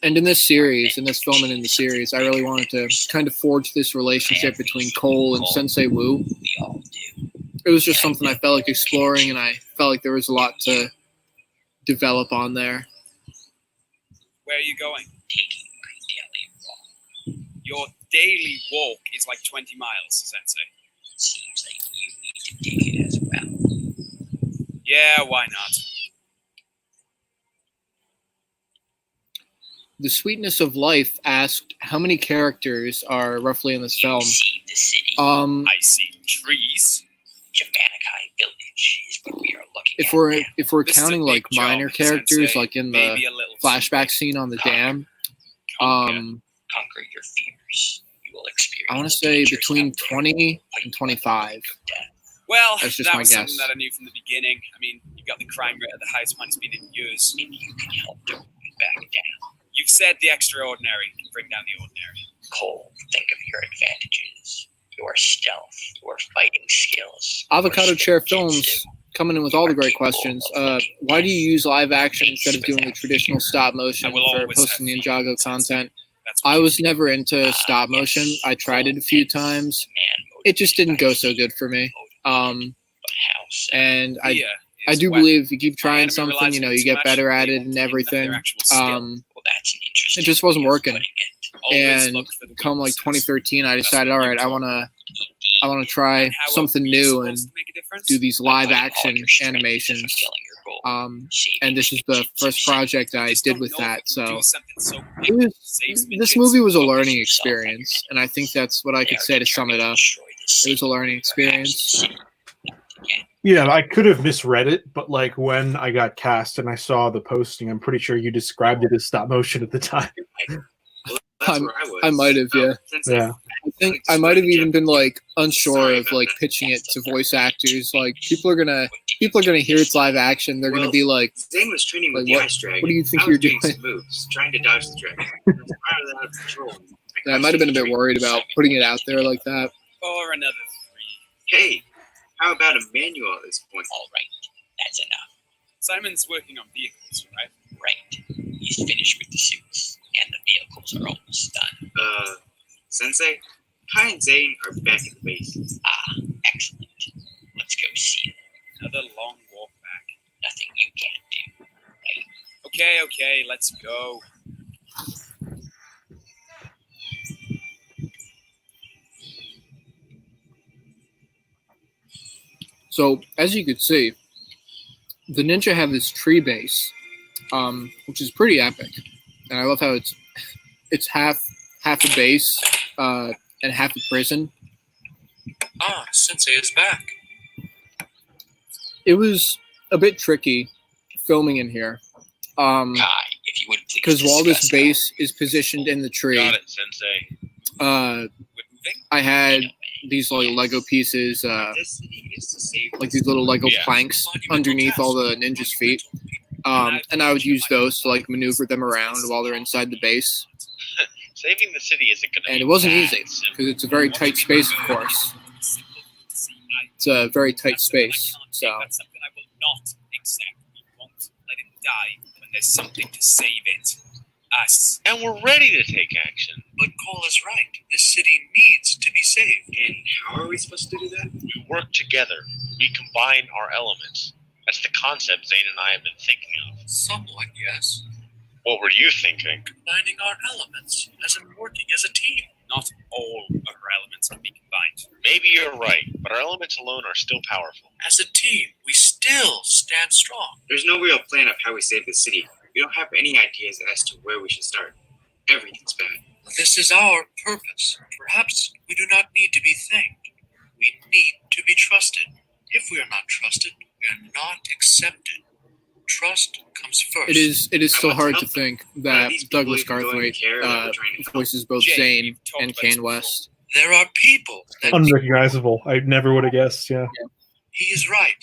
And in this series, in this film and in the series, I really wanted to kind of forge this relationship between Cole and Sensei Wu. It was just something I felt like exploring, and I felt like there was a lot to develop on there. Where are you going? Taking my daily walk. Your daily walk is like 20 miles, Sensei. Seems like you need to take it as well. Yeah, why not? The Sweetness of Life asked how many characters are roughly in this film. See the city. I see trees. Jamanikai village is what we are looking at. If we're counting like minor characters, like in the flashback scene on the dam, Conquer your fears. You will experience. I want to say between 20 and 25. Well, that's just that my was guess. Something that I knew from the beginning. I mean, you've got the crime rate at the highest point it's been in years. Maybe you can help to bring it back down. You've said the extraordinary can bring down the ordinary. Cole, think of your advantages. Your stealth, your fighting skills. Avocado Chair Films coming in with all the great questions. Why do you use live action instead of doing the traditional stop motion for posting Ninjago content? I was never into stop motion. I tried it a few times. It just didn't go so good for me. And I do believe if you keep trying something, you get better at it and everything. It just wasn't working. And come like 2013, I decided, all right, I want to try something new and do these live action animations. And this is the first project I did with that. So this movie was a learning experience, and I think that's what I could say to sum it up. It was a learning experience. Yeah, I could have misread it, but like when I got cast and I saw the posting, I'm pretty sure you described it as stop motion at the time. I might have, yeah. Yeah. I think I might have even been like unsure of like pitching it to voice actors. Like people are gonna hear it's live action. They're gonna be like, Zane was training with like, the what- ice dragon. what do you think I you're was doing doing? some moves, trying to dodge the dragon. I was out of control. I might have been a bit worried about putting it out there like that. Or another 3. Hey, How about a manual at this point? All right, that's enough. Simon's working on vehicles, right? Right. He's finished with the suits, and the vehicles are almost done. Sensei, Kai and Zane are back at the base. Ah, excellent. Let's go see them. Another long walk back. Nothing you can't do, right? Okay, let's go. So, as you could see, the ninja have this tree base, which is pretty epic. And I love how it's half a base and half a prison. Ah, Sensei is back. It was a bit tricky filming in here. Kai, if you would please Because while this discuss base is positioned in the tree, Got it, Sensei. I had these like Lego pieces, This city is to save like these little Lego Yeah. planks underneath all the ninjas' feet. And I would use those to like maneuver them around while they're inside the base. Saving the city isn't going to be And it wasn't that easy simple. because it's a very tight space, of course. It's a very tight space. So That's something I will not accept. We won't let it die when there's something to save it. Us. And we're ready to take action. But Cole is right. This city needs to be saved. And how are we supposed to do that? We work together. We combine our elements. That's the concept Zane and I have been thinking of. Somewhat, yes. What were you thinking? Combining our elements, as in working as a team. Not all of our elements can be combined. Maybe you're right, but our elements alone are still powerful. As a team, we still stand strong. There's no real plan of how we save the city. We don't have any ideas as to where we should start. Everything's bad. This is our purpose. Perhaps we do not need to be thanked. We need to be trusted. If we are not trusted, we are not accepted. Trust comes first. it is still I want to hard help to them. think But that these people Douglas even don't Garthwaite care that we're trying to help. voices both Jay, Zane you've talked and about Kane this West. There are people that Unrecognizable. I never would have guessed. Yeah. he is right.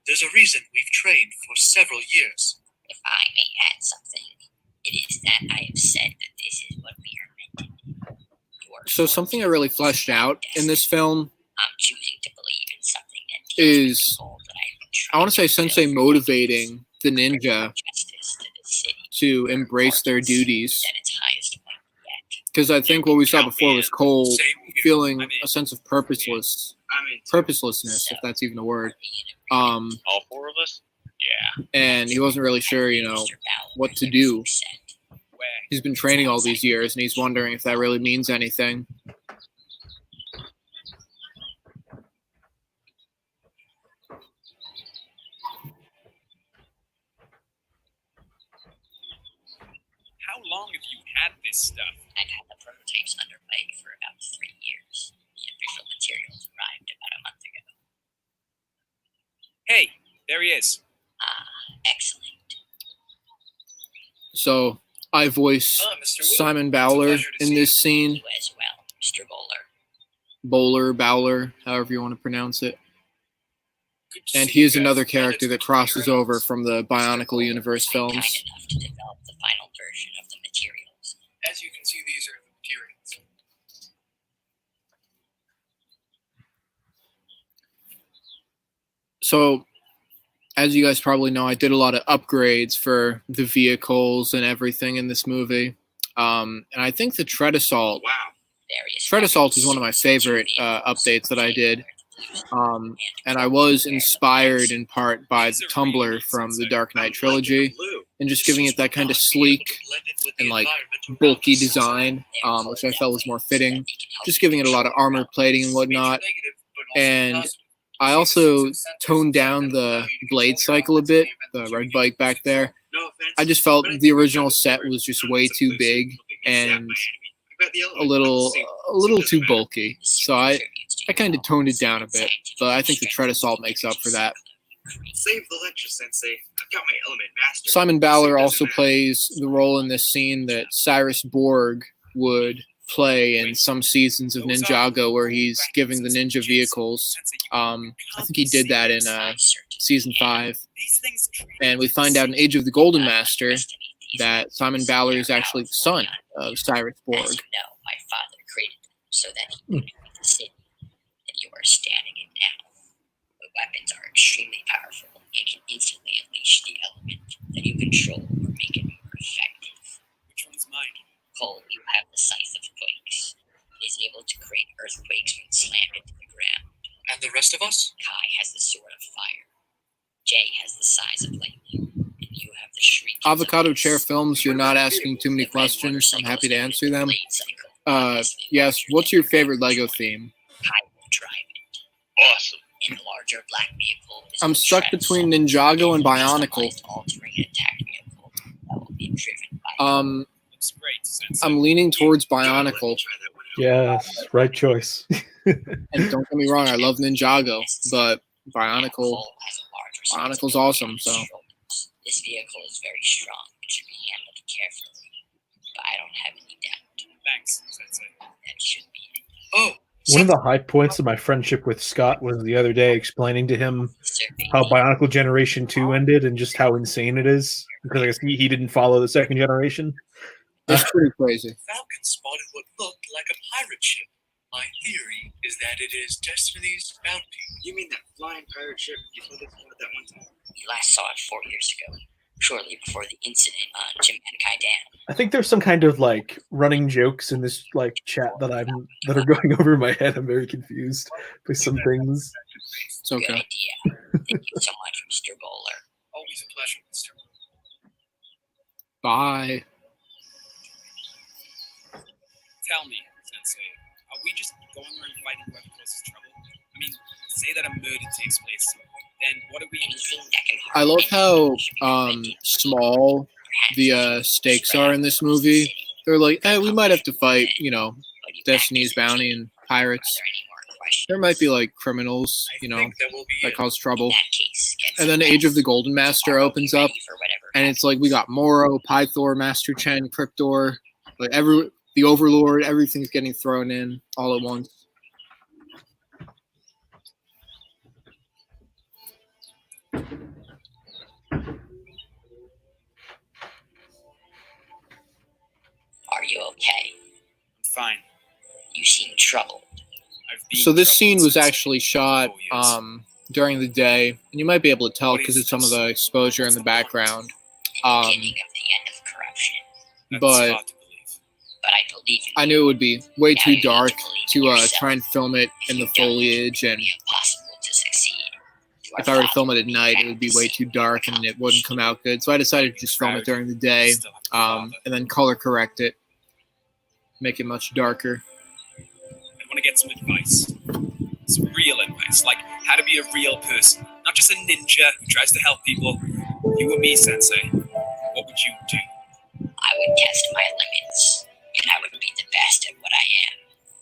There's a reason we've trained for several years. If I may add something, it is that I have said that this is what we are meant to do. You are So something I really fleshed out in this film I'm choosing to believe in something that deals with is, the goal that I've been I want to say, trying Sensei build. motivating the ninja Justice to the city. to embrace their duties. At its highest point yet. Because I think what we saw before was Cole Same here. feeling a sense of purposelessness, if that's even a word. All four of us? Yeah. And he wasn't really sure, what to do. He's been training all these years, and he's wondering if that really means anything. How long have you had this stuff? I've had the prototypes underway for about 3 years. The official materials arrived about a month ago. Hey, there he is. Ah, excellent. So I voice Mr. Wu. Simon Bowler It's a pleasure to in see this scene. You as well, Mr. Bowler. Bowler, however you want to pronounce it. Good to And see he you is guys. another Glad character it's that good to crosses hear. over from the Bionicle Universe I'm kind films. enough to develop the final version of the materials. As you can see, these are the materials. So, as you guys probably know, I did a lot of upgrades for the vehicles and everything in this movie. And I think the Tread Assault, Wow. Various Tread Assault is weapons, one of my suits, favorite vehicles, updates that I did. and And I was inspired in part by the Tumblr from the Dark Knight trilogy, and just giving it that kind of sleek and like bulky design, which I felt was more fitting. Just giving it a lot of armor plating and whatnot. And I also toned down the blade cycle a bit, the red bike back there. No offense, I just felt but the it's original not set fair. was just None way of us too are big looking exact and by enemy. I bet the a element little is the same. a little Doesn't too matter. bulky. So I kind of toned it down a bit, but I think the Tread Assault makes up for that. Save the lecture, Sensei. I've got my element mastered. Simon So Bowler it also doesn't matter. plays the role in this scene that Cyrus Borg would play in some seasons of Ninjago, where he's giving the ninja vehicles. I think he did that in season 5. And we find out in Age of the Golden Master that Simon Bowler is actually the son of Cyrus As Borg. you know, my father created them so that he could be the city that you are standing in now. But extremely powerful and can instantly unleash the element that you control or make it more effective. Which one's mine? Cole, you have the Scythe of Quakes. It is able to create earthquakes when slammed into the ground. And the rest of us? Kai has the Sword of Fire. Jay has the Size of Lightning. And you have the Shriek. Avocado Chair Films, you're not asking too many questions. I'm happy to answer them. Yes, what's your favorite Lego theme? Kai will drive it. Awesome. In a larger black vehicle. I'm stuck between Ninjago and Bionicle. All-terrain attack vehicle that will be driven by Looks great, Sensei. I'm leaning towards Bionicle. Yes, right choice. And don't get me wrong, I love Ninjago, but Bionicle's Cole has a large Bionicle's awesome. So this vehicle is very strong and should be handled carefully. But I don't have any doubt Thanks, Sensei. that should be it. Oh, One of the high points of my friendship with Scott was the other day explaining to him how Bionicle Generation 2 ended and just how insane it is. Because I guess he didn't follow the second generation. it's pretty crazy. Falcon spotted what looked like a pirate ship. My theory is that it is Destiny's bounty. You mean that flying pirate ship you told us about that one time? We last saw it 4 years ago, shortly before the incident on Jim-Kai Dam. I think there's some kind of like running jokes in this like chat that are going over my head. I'm very confused by some things. It's Good okay. idea. Thank you so much, Mr. Bowler. Always a pleasure, Mr. Bye. Tell me, Sensei, are we just going around fighting whoever causes trouble? I mean, say that a murder takes place, then what are we Anything that can harm I love anyone how should be prevented. small Perhaps the you stakes spread are out in this across the movie. city. They're like, we might have to fight, But you Destiny's practice Bounty it. and Are pirates. there any more questions? There might be like criminals, I think that will be that it. cause In trouble. that case, get And then some Age of the rest. Golden Master Tomorrow, opens be up, ready for whatever and it's like we got Moro, Pythor, Master Chen, Cryptor, like the Overlord, everything's getting thrown in all at once. Are you okay? I'm fine. You seem troubled. I've been So this scene troubled was since actually shot 4 years. during the day, and you might be able to tell What because is it's some of this? the exposure in the background. The Um, beginning of the end of corruption. That's but hard to believe. But I believe in I you. knew it would be way Now too you need dark believe in to yourself. try and film it If in the you don't, foliage, it will and be impossible to succeed. You if are I were to film following it at the night, it would be way too dark and it wouldn't come out good. So I decided to just film it during the day, Still have to father. and then color correct it, make it much darker. I want to get some advice. Some real advice, like how to be a real person, not just a ninja who tries to help people. You and me, Sensei. What would you do? I would test my limits, and I would be the best at what I am.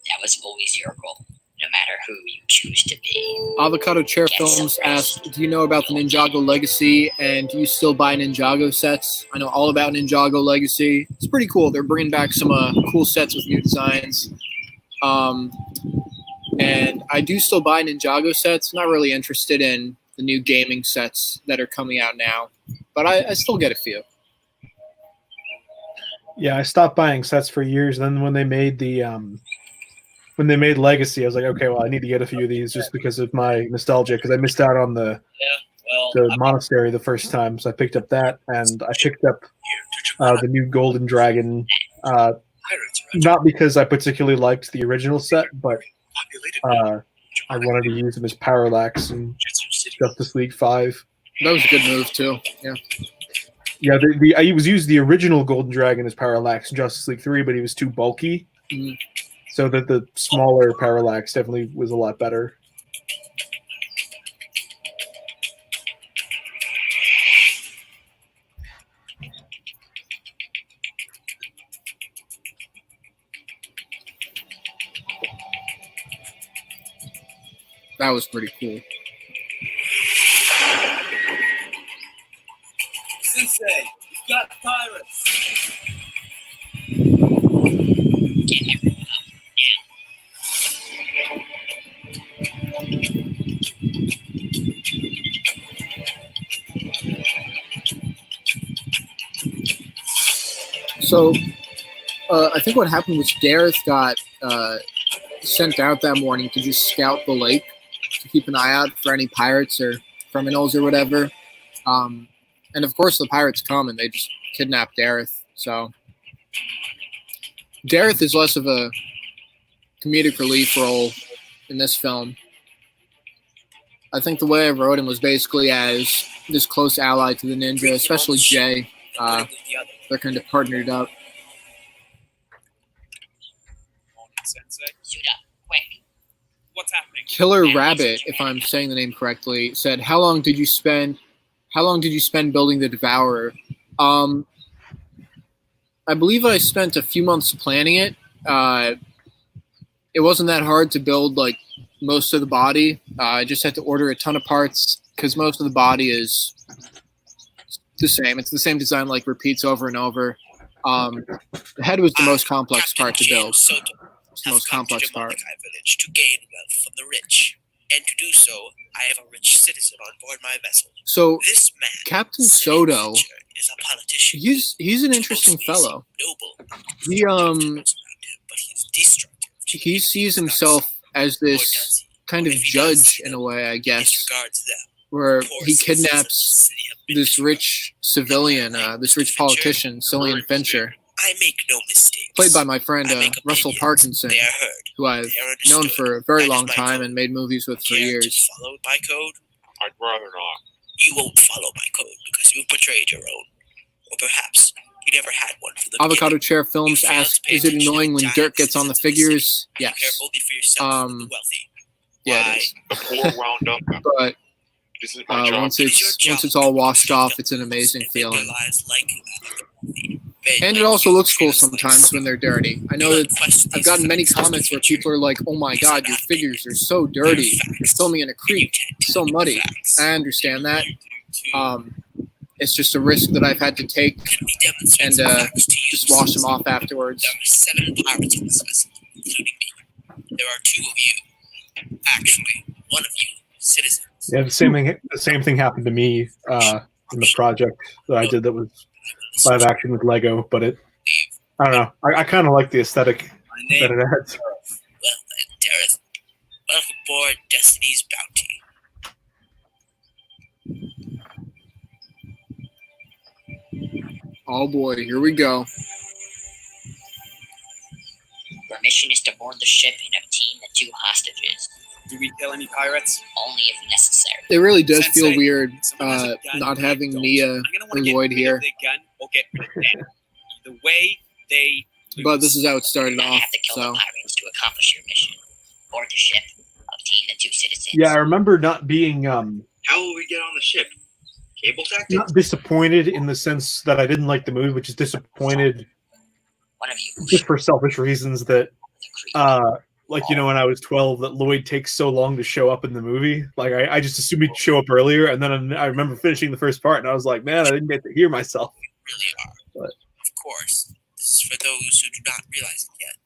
That was always your goal, no matter who you choose to be. Avocado Chair Get Films some asked, rest. do you know about the Ninjago Legacy, and do you still buy Ninjago sets? I know all about Ninjago Legacy. It's pretty cool. They're bringing back some cool sets with new designs. And I do still buy Ninjago sets. Not really interested in the new gaming sets that are coming out now, but I still get a few. Yeah, I stopped buying sets for years. Then when they made Legacy, I was like, okay, well, I need to get a few of these just because of my nostalgia. Because I missed out on the monastery the first time, so I picked up that, and I picked up the new Golden Dragon. Not because I particularly liked the original set, but I wanted to use them as Parallax in Justice League 5. That was a good move too. Yeah. Yeah, I was used the original Golden Dragon as Parallax in Justice League 3, but he was too bulky. Mhm. So that the smaller Parallax definitely was a lot better. That was pretty cool. Sensei, you've got pirates. Get everyone up So I think what happened was Gareth got sent out that morning to just scout the lake, to keep an eye out for any pirates or criminals or whatever. And of course the pirates come and they just kidnap Dareth. So Dareth is less of a comedic relief role in this film. I think the way I wrote him was basically as this close ally to the ninja, especially Jay. They're kind of partnered up. Sensei. Suit up, quick. What's happening? Killer Rabbit, if I'm saying the name correctly, said, "How long did you spend building the Devourer?" I believe I spent a few months planning it. It wasn't that hard to build like most of the body. I just had to order a ton of parts because most of the body is the same. It's the same design, like repeats over and over. The head was the most complex part to build. It's the most complex part. Village to gain wealth from the rich, and to do so, I have a rich citizen on board my vessel. So This man, Captain Soto, is a politician. he's an interesting fellow. Noble. He But he's destructive. he sees himself as this kind of judge in a way, I guess, Disregards them. where Poor he citizens of the kidnaps city have been this rich civilian, this rich politician, Cillian Fincher, I make no mistakes. played by my friend I make Russell opinions. Parkinson, They are heard. who I've They are known understood. for a very That is long my time code. and made movies with for Care years. to follow my code? I'd rather not. You won't follow my code because you've betrayed your own. Or perhaps you never had one for the Avocado beginning. Chair Films You failed asks, to pay "Is it attention annoying to when the dirt gets on the giants of the figures?" city. You care Yes. only for yourself and the wealthy. Yeah, Why? it is. The poor wound up. But This is my job. once it's all washed off, it's an amazing Live their feeling. lives like the wealthy. And it also looks cool sometimes when they're dirty. I know that I've gotten many comments where people are like, "Oh my god, your figures are so dirty. You're filming in a creek. It's so muddy." I understand that. It's just a risk that I've had to take and just wash them off afterwards. There are 7 pirates on this vessel, including me. There are 2 of you. Actually, 1 of you, citizens. Yeah, the same thing happened to me in the project that I did that was live action with Lego, but I don't know. I kind of like the aesthetic My name. that it adds. Well then, Dareth, welcome aboard Destiny's Bounty. Oh boy, here we go. Your mission is to board the ship and obtain the 2 hostages, Do we kill any pirates? only if necessary. It really does Sensei, feel weird someone has a gun, not I having don't. Nia I'm gonna or wanna get Lloyd rid here, of their gun or get rid of them. Either way, they lose. but this is how it started You're gonna off. have to kill So the pirates to accomplish your mission. Board the ship, obtain the 2 citizens. Yeah, I remember not being How will we get on the ship? Cable tactics? not disappointed in the sense that I didn't like the movie, but just disappointed One of you just for selfish reasons that the creek. like, you know, when I was 12, that Lloyd takes so long to show up in the movie. Like, I just assumed he'd show up earlier, and then I remember finishing the first part, and I was like, man, I didn't get to hear myself. Really are. But- Of course, this is for those who do not realize it yet.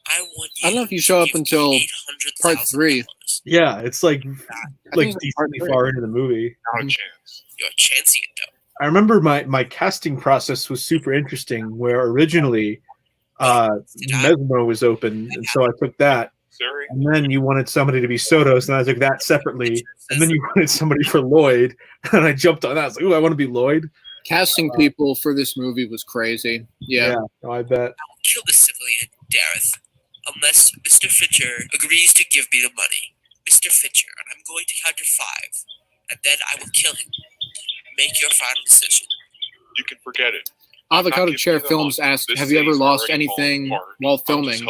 I want you I don't know if you to show up give me until part $800,000. 3. Yeah, it's like I think it's part decently 3. far into the movie. Not a chance. You're chancing it though. I remember my casting process was super interesting, where originally Mesmo was open, and so I took that. Sorry. And then you wanted somebody to be Sotos, and I took that separately. And then you wanted somebody for Lloyd, and I jumped on that. I was like, ooh, I want to be Lloyd. Casting people for this movie was crazy. Yeah. No, I bet. I will kill the civilian, Dareth, unless Mr. Fincher agrees to give me the money. Mr. Fincher, and I'm going to count to 5, and then I will kill him. Make your final decision. You can forget it. Avocado Chair Films asked, "Have you ever lost anything while filming?"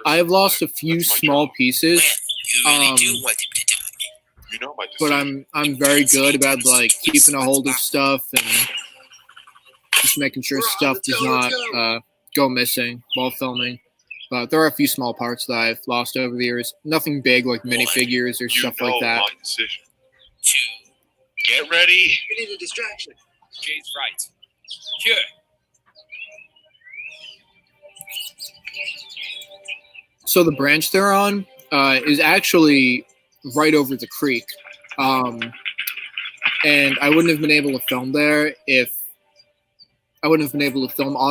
I have lost a few small pieces, Well, you really do want him to die. You know my but decision. I'm very good about like keeping a hold of stuff and just making sure stuff does not go missing while filming. But there are a few small parts that I've lost over the years. Nothing big like minifigures or You stuff know like that. my decision. 2. Get ready. We need a distraction. Jay's right. Sure. So the branch they're on is actually right over the creek. And I wouldn't have been able to film there if on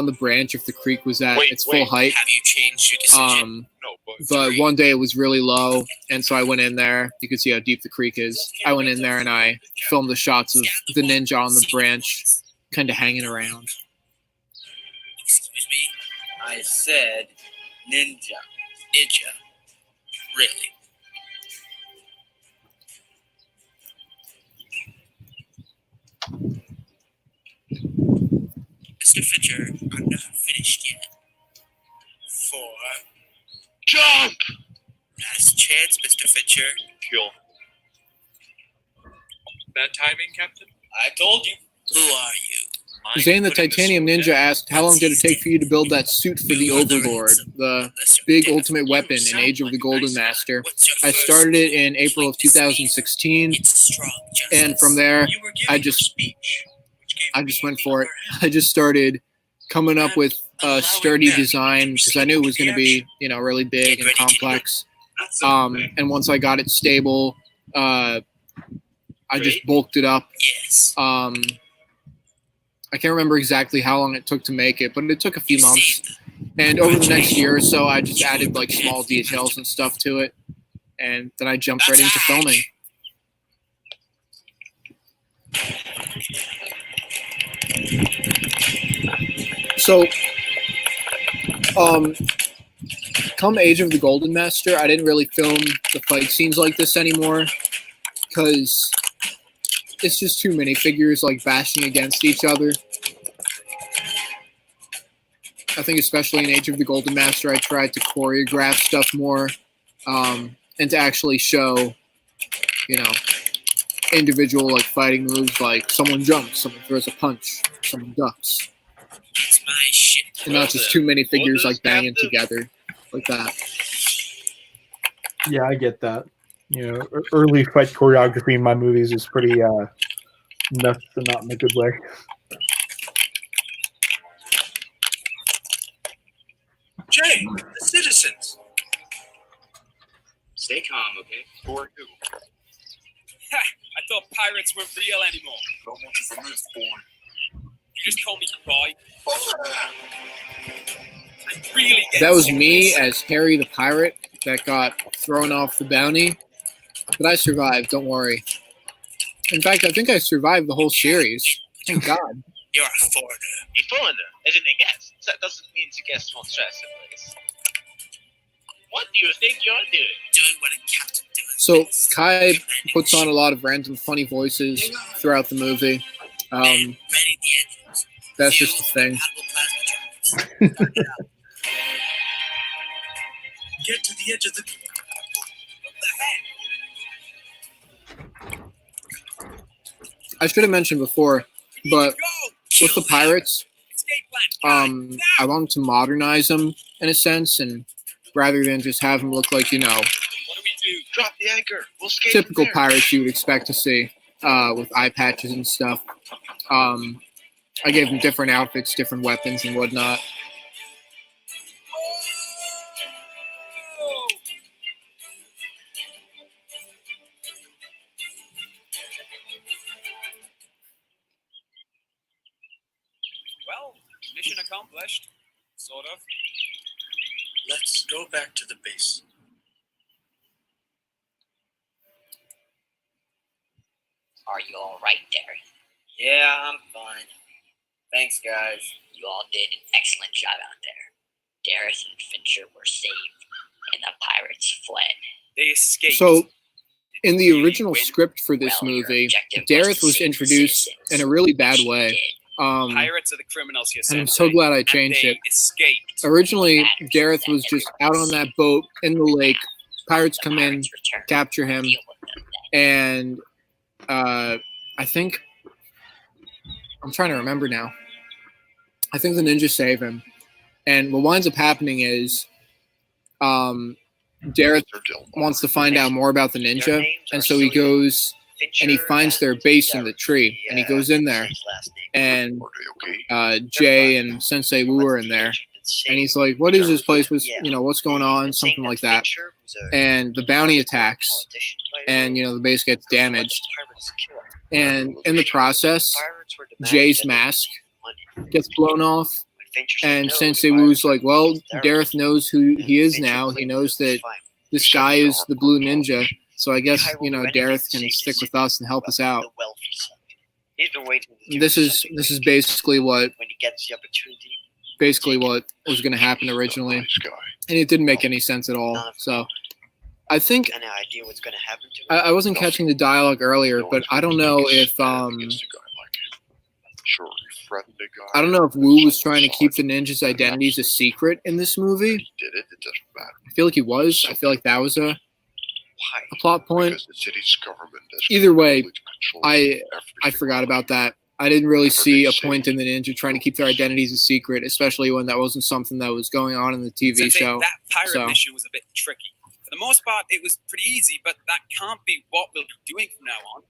the branch if the creek was at its full height. Have you changed your decision? No, but one day it was really low, and so I went in there. You could see how deep the creek is. I went in there and I filmed the shots of the ninja on the branch, kind of hanging around. Excuse me? I said ninja. Ninja. Really? Mr. Fincher, I'm not finished yet. 4. Jump! Last chance, Mr. Fincher. Kill. Bad timing, Captain? I told you. Who are you? Zane the Titanium Ninja asked, how long did it take for you to build that suit for the Overlord, the big ultimate weapon in Age of the Golden Master? I started it in April of 2016, and from there, I just went for it. I just started coming up with a sturdy design because I knew it was going to be, really big and complex. And once I got it stable, I just bulked it up. Yes. I can't remember exactly how long it took to make it, but it took a few months. And over the next year or so, I just added like small details and stuff to it. And then I jumped right into filming. So, come Age of the Golden Master, I didn't really film the fight scenes like this anymore because it's just too many figures like bashing against each other. I think especially in Age of the Golden Master, I tried to choreograph stuff more and to actually show, individual like fighting moves, like someone jumps, someone throws a punch, someone ducks. It's my shit. And not just too many figures like banging together like that. Yeah, I get that. Early fight choreography in my movies is pretty nuts and not in a good way. Jay, the citizens. Stay calm, okay? For who? I thought pirates weren't real anymore. Don't want you from this, boy. You just call me boy. I really get That was sick of me this. as Harry the pirate that got thrown off the bounty. But I survived, don't worry. In fact, I think I survived the whole series. Thank God. You're a foreigner. A foreigner, isn't a guest. That doesn't mean the guest won't stress the place. What do you think you're doing? Doing what a captain does. So Kai puts on a lot of random funny voices throughout the movie. Ready the engines. That's just the thing. Compatible plasma drives. Get to the edge of the... I should have mentioned before, but with the pirates, I wanted to modernize them in a sense, and rather than just have them look like, What do we do? Drop the anchor. We'll skate typical there. pirates you would expect to see with eye patches and stuff. I gave them different outfits, different weapons and whatnot. Well, mission accomplished. Sort of. Let's go back to the base. Are you all right, Derek? Yeah, I'm fine. Thanks, guys. You all did an excellent job out there. Dareth and Fincher were saved, and the pirates fled. They escaped. So, in the Really original win. script for this Well, your movie, objective Dareth to was save the introduced citizens, in a really bad which you way. did. Pirates are the criminals here, And I'm Sensei. so glad I And changed they it. escaped. Originally, Dareth was just out on that boat in the lake. Pirates The come in, pirates returned. capture him, Deal with them then. and I think I'm trying to remember now. I think the ninjas save him, and what winds up happening is, Dareth wants to find out more about the ninja, and so he goes and he finds their base in the tree, and he goes in there, and Jay and Sensei Wu are in there, and he's like, "What is this place? What's going on?" Something like that. And the bounty attacks, and the base gets damaged. And in the process, Jay's mask gets blown off, And Sensei Wu's like, well, Dareth knows who he is now. He knows that this guy is the Blue Ninja. So I guess, you know, Dareth can stick with us and help us out. This is basically what was going to happen originally, and it didn't make any sense at all. So I think I wasn't catching the dialogue earlier, but I don't know if Wu was trying to keep the ninjas' identities a secret in this movie. I feel like he was. I feel like that was a plot point. Either way, I forgot about that. I didn't really see a point in the ninja trying to keep their identities a secret, especially when that wasn't something that was going on in the TV show. That pirate mission was a bit tricky. For the most part, it was pretty easy, but that can't be what we'll be doing from now on.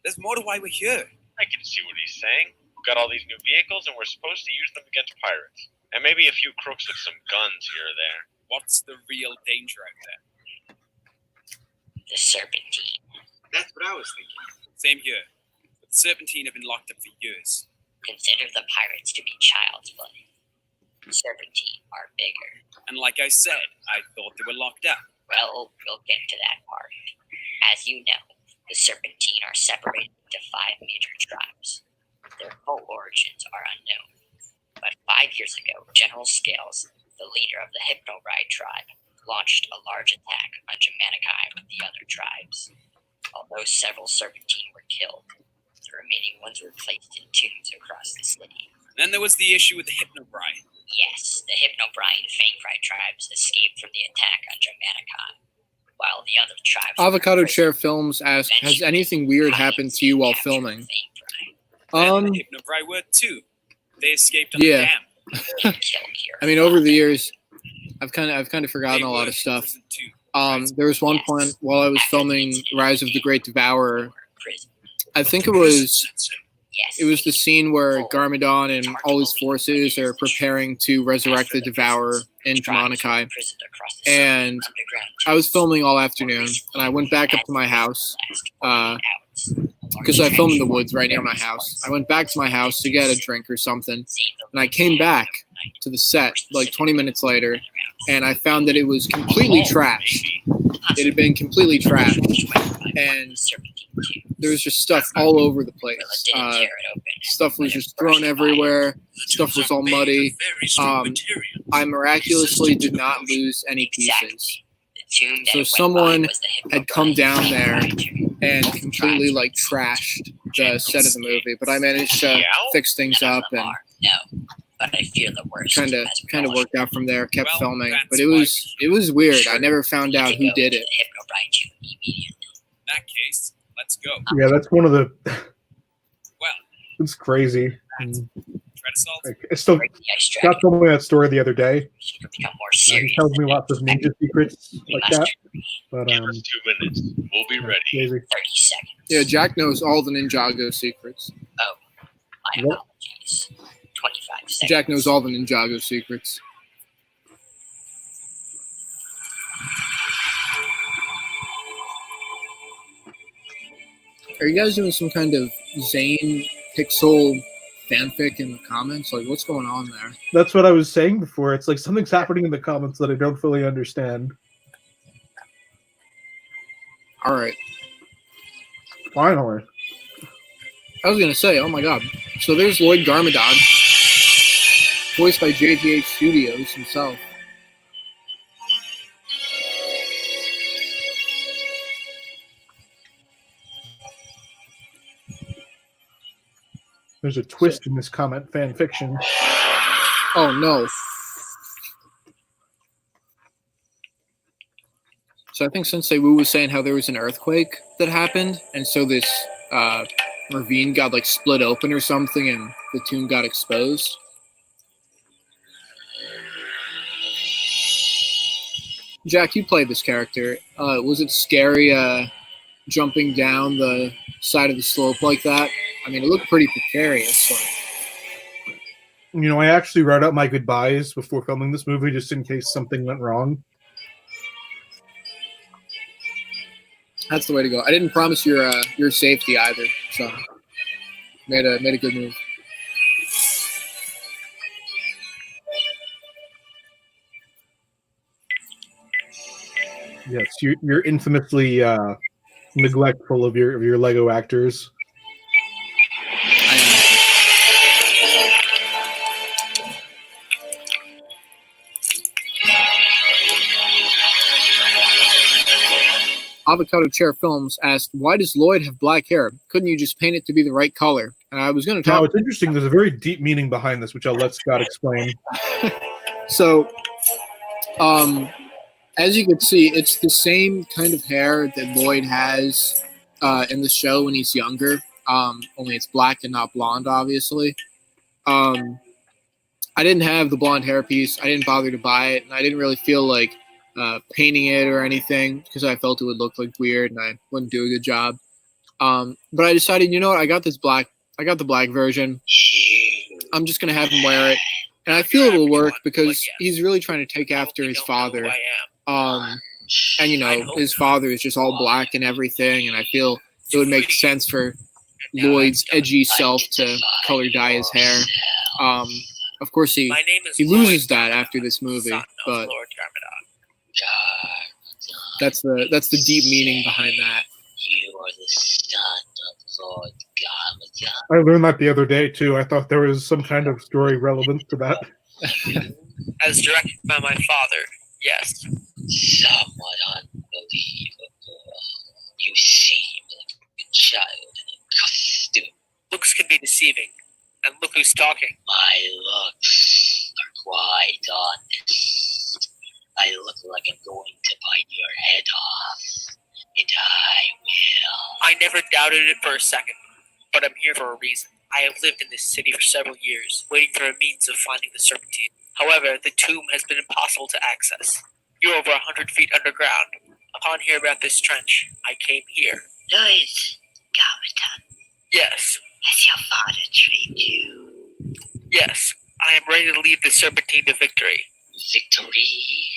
There's more to why we're here. I can see what he's saying. We've got all these new vehicles, and we're supposed to use them against pirates. And maybe a few crooks with some guns here or there. What's the real danger out there? The Serpentine. That's what I was thinking. Same here. But the Serpentine have been locked up for years. Consider the pirates to be child's play. The Serpentine are bigger. And like I said, I thought they were locked up. Well, we'll get to that part. As you know, the Serpentine are separated into 5 major tribes. Their full origins are unknown. But 5 years ago, General Scales, the leader of the Hypno-Ride tribe, launched a large attack on Jamanikai with the other tribes. Although several Serpentine were killed, the remaining ones were placed in tombs across the city. Then there was the issue with the Hypno-Bride. Yes, the Hypno-Bride and Fang-Bride tribes escaped from the attack on Jamanikai, while the other tribes... Avocado Chair Films asks, has anything weird happened to you while filming? And the Hypno-Bride were too. They escaped on the dam. I mean, over the years, I've kind of forgotten a lot of stuff. There was one point while I was filming Rise of the Great Devourer. I think it was the scene where Garmadon and all his forces are preparing to resurrect the Devourer in Jamanikai. And I was filming all afternoon, and I went back up to my house because I filmed in the woods right near my house. I went back to my house to get a drink or something, and I came back to the set like 20 minutes later, and I found that it was completely trashed. It had been completely trashed, and there was just stuff all over the place. Stuff was just thrown everywhere. Stuff was all muddy. I miraculously did not lose any pieces. So someone had come down there and completely like trashed the set of the movie, but I managed to fix things up and but I fear the worst. Kind of worked out from there. Kept filming, but it was weird. I never found out who did it. In that case, let's go. Yeah, that's one of the. Well, it's crazy. Try to solve it. I still got told me that story the other day. He tells me lots of ninja secrets like that. But Give us 2 minutes. We'll be ready. Crazy. 30 seconds. Yeah, Jack knows all the Ninjago secrets. Oh, my apologies. 25 seconds. Jack knows all the Ninjago secrets. Are you guys doing some kind of Zane Pixel fanfic in the comments? Like, what's going on there? That's what I was saying before. It's like something's happening in the comments that I don't fully understand. All right. Finally. I was going to say, oh my god. So there's Lloyd Garmadon, voiced by JTH Studios himself. There's a twist in this comment fan fiction. Oh no. So I think Sensei Wu was saying how there was an earthquake that happened, and so this ravine got like split open or something, and the tomb got exposed. Jack, you played this character. Was it scary jumping down the side of the slope like that? I mean, it looked pretty precarious. You know, I actually wrote out my goodbyes before filming this movie just in case something went wrong. That's the way to go. I didn't promise your safety either, so made a good move. Yes, you're infamously neglectful of your Lego actors. Avocado Chair Films asked, "Why does Lloyd have black hair? Couldn't you just paint it to be the right color?" And I was going to talk. Now it's interesting. There's a very deep meaning behind this, which I'll let Scott explain. So, as you can see, it's the same kind of hair that Lloyd has in the show when he's younger. Only it's black and not blonde, obviously. I didn't have the blonde hair piece. I didn't bother to buy it, and I didn't really feel like painting it or anything because I felt it would look like weird and I wouldn't do a good job. But I decided, you know what? I got the black version. I'm just gonna have him wear it, and I feel it'll work because he's really trying to take after his father. And you know, his father is just all black and everything, and I feel it would make sense for Lloyd's edgy self to color dye his hair. Of course, he loses that after this movie, but that's the deep meaning behind that. You are the son of Lord Garmadon. I learned that the other day too. I thought there was some kind of story relevant to that. As directed by my father, yes. Somewhat unbelievable. You seem like a child in a costume. Looks can be deceiving. And look who's talking. My looks are quite honest. I look like I'm going to bite your head off. And I will. I never doubted it for a second, but I'm here for a reason. I have lived in this city for several years, waiting for a means of finding the serpentine. However, the tomb has been impossible to access. You're over 100 feet underground. Upon hearing about this trench, I came here. Lloyd Garmadon. Yes. Has your father trained you? Yes. I am ready to lead the serpentine to victory. Victory?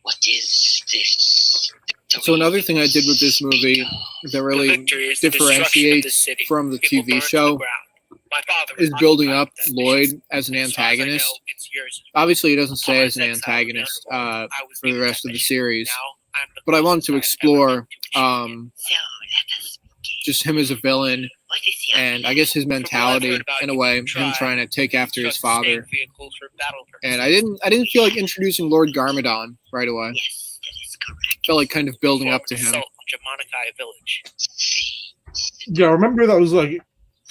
What is this? So another thing I did with this movie that really differentiates from the TV show is building up Lloyd as an antagonist. Obviously, he doesn't stay as an antagonist for the rest of the series, but I wanted to explore just him as a villain, and I guess his mentality in a way, him trying to take after his father. And I didn't feel like introducing Lloyd Garmadon right away. Felt like kind of building up to him. Yeah, I remember that was like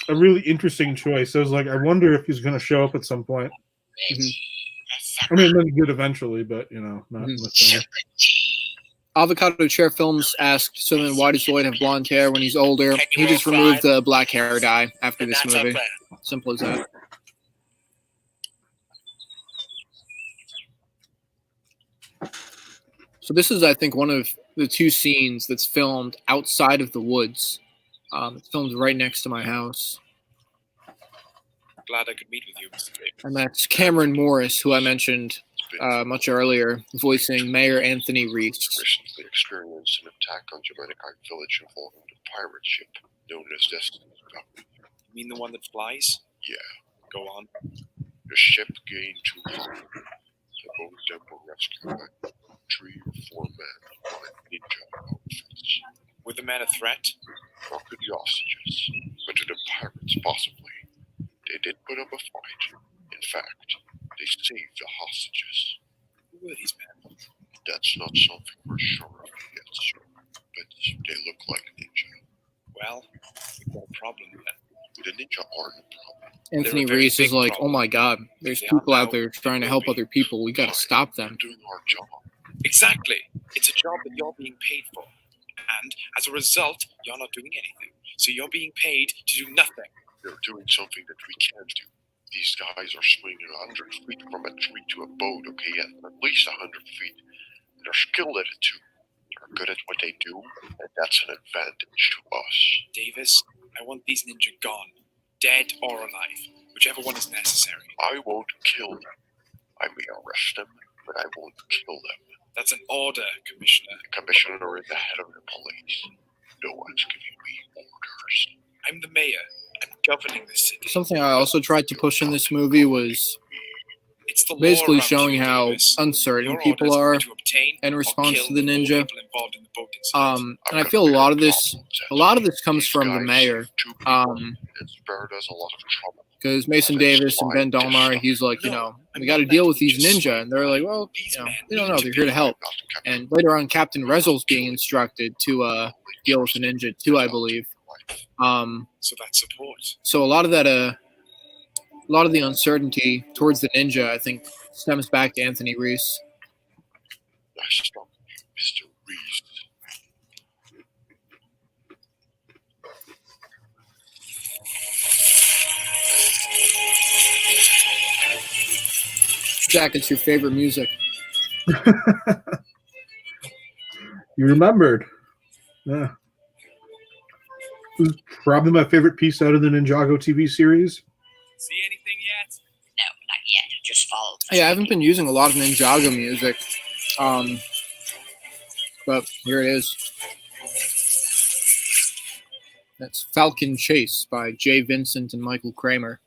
a really interesting choice. I was like, I wonder if he's going to show up at some point. I mean, maybe good eventually, but you know, not necessarily. Avocado Chair Films asked, "So then, why does Lloyd have blonde hair when he's older?" He just removed the black hair dye after this movie. Simple as that. So this is, I think, one of the two scenes that's filmed outside of the woods. It's filmed right next to my house. Glad I could meet with you, Mr. Davis. And that's Cameron Morris, who I mentioned much earlier, voicing Mayor Anthony Reese. Recently experienced an attack on Germanic village involving a pirate ship known as Destiny's Cup. You mean the one that flies? Yeah. Go on. The ship gained 2 men. The boat then were rescued by 3 or 4 men on ninja outfits. Were the men a threat? Not to the hostages, but to the pirates possibly. They did put up a fight. In fact, they saved the hostages. Who were these men? That's not something we're sure of yet, sir. But they look like ninja. Well, we've got a problem then. The ninja aren't a problem. Anthony Reese is like, "Oh my God, there's people out there trying to help other people. We got to stop them." Doing our job. Exactly. It's a job that you're being paid for. And as a result, you're not doing anything. So you're being paid to do nothing. They're doing something that we can't do. These guys are swinging 100 feet from a tree to a boat, okay, at least 100 feet. They're skilled at it too. They're good at what they do, and that's an advantage to us. Davis, I want these ninja gone. Dead or alive. Whichever one is necessary. I won't kill them. I may arrest them, but I won't kill them. That's an order, Commissioner. The Commissioner is the head of the police. No one's giving me orders. I'm the mayor. I'm governing this city. Something I also tried to push in this movie was It's the law basically around showing here, how Davis. uncertain Your people orders are to obtain in or response kill to the all ninja. people involved in the boat incident. And I feel a lot of this comes from the mayor. It spared us a lot of trouble. Because Mason Davis and Ben Dalmar, he's like, we got to deal with these ninja. And they're like, well, we don't know. They're here to help. And later on, Captain Rezel's being instructed to deal with the ninja too, I believe. So that's support. So a lot of that, a lot of the uncertainty towards the ninja, I think, stems back to Anthony Reese. Nice talking to you, Mr. Reese. Jack, it's your favorite music. You remembered. Yeah. This is probably my favorite piece out of the Ninjago TV series. See anything yet? No, not yet. Just follow. Yeah, I haven't been using a lot of Ninjago music. But here it is. That's Falcon Chase by Jay Vincent and Michael Kramer.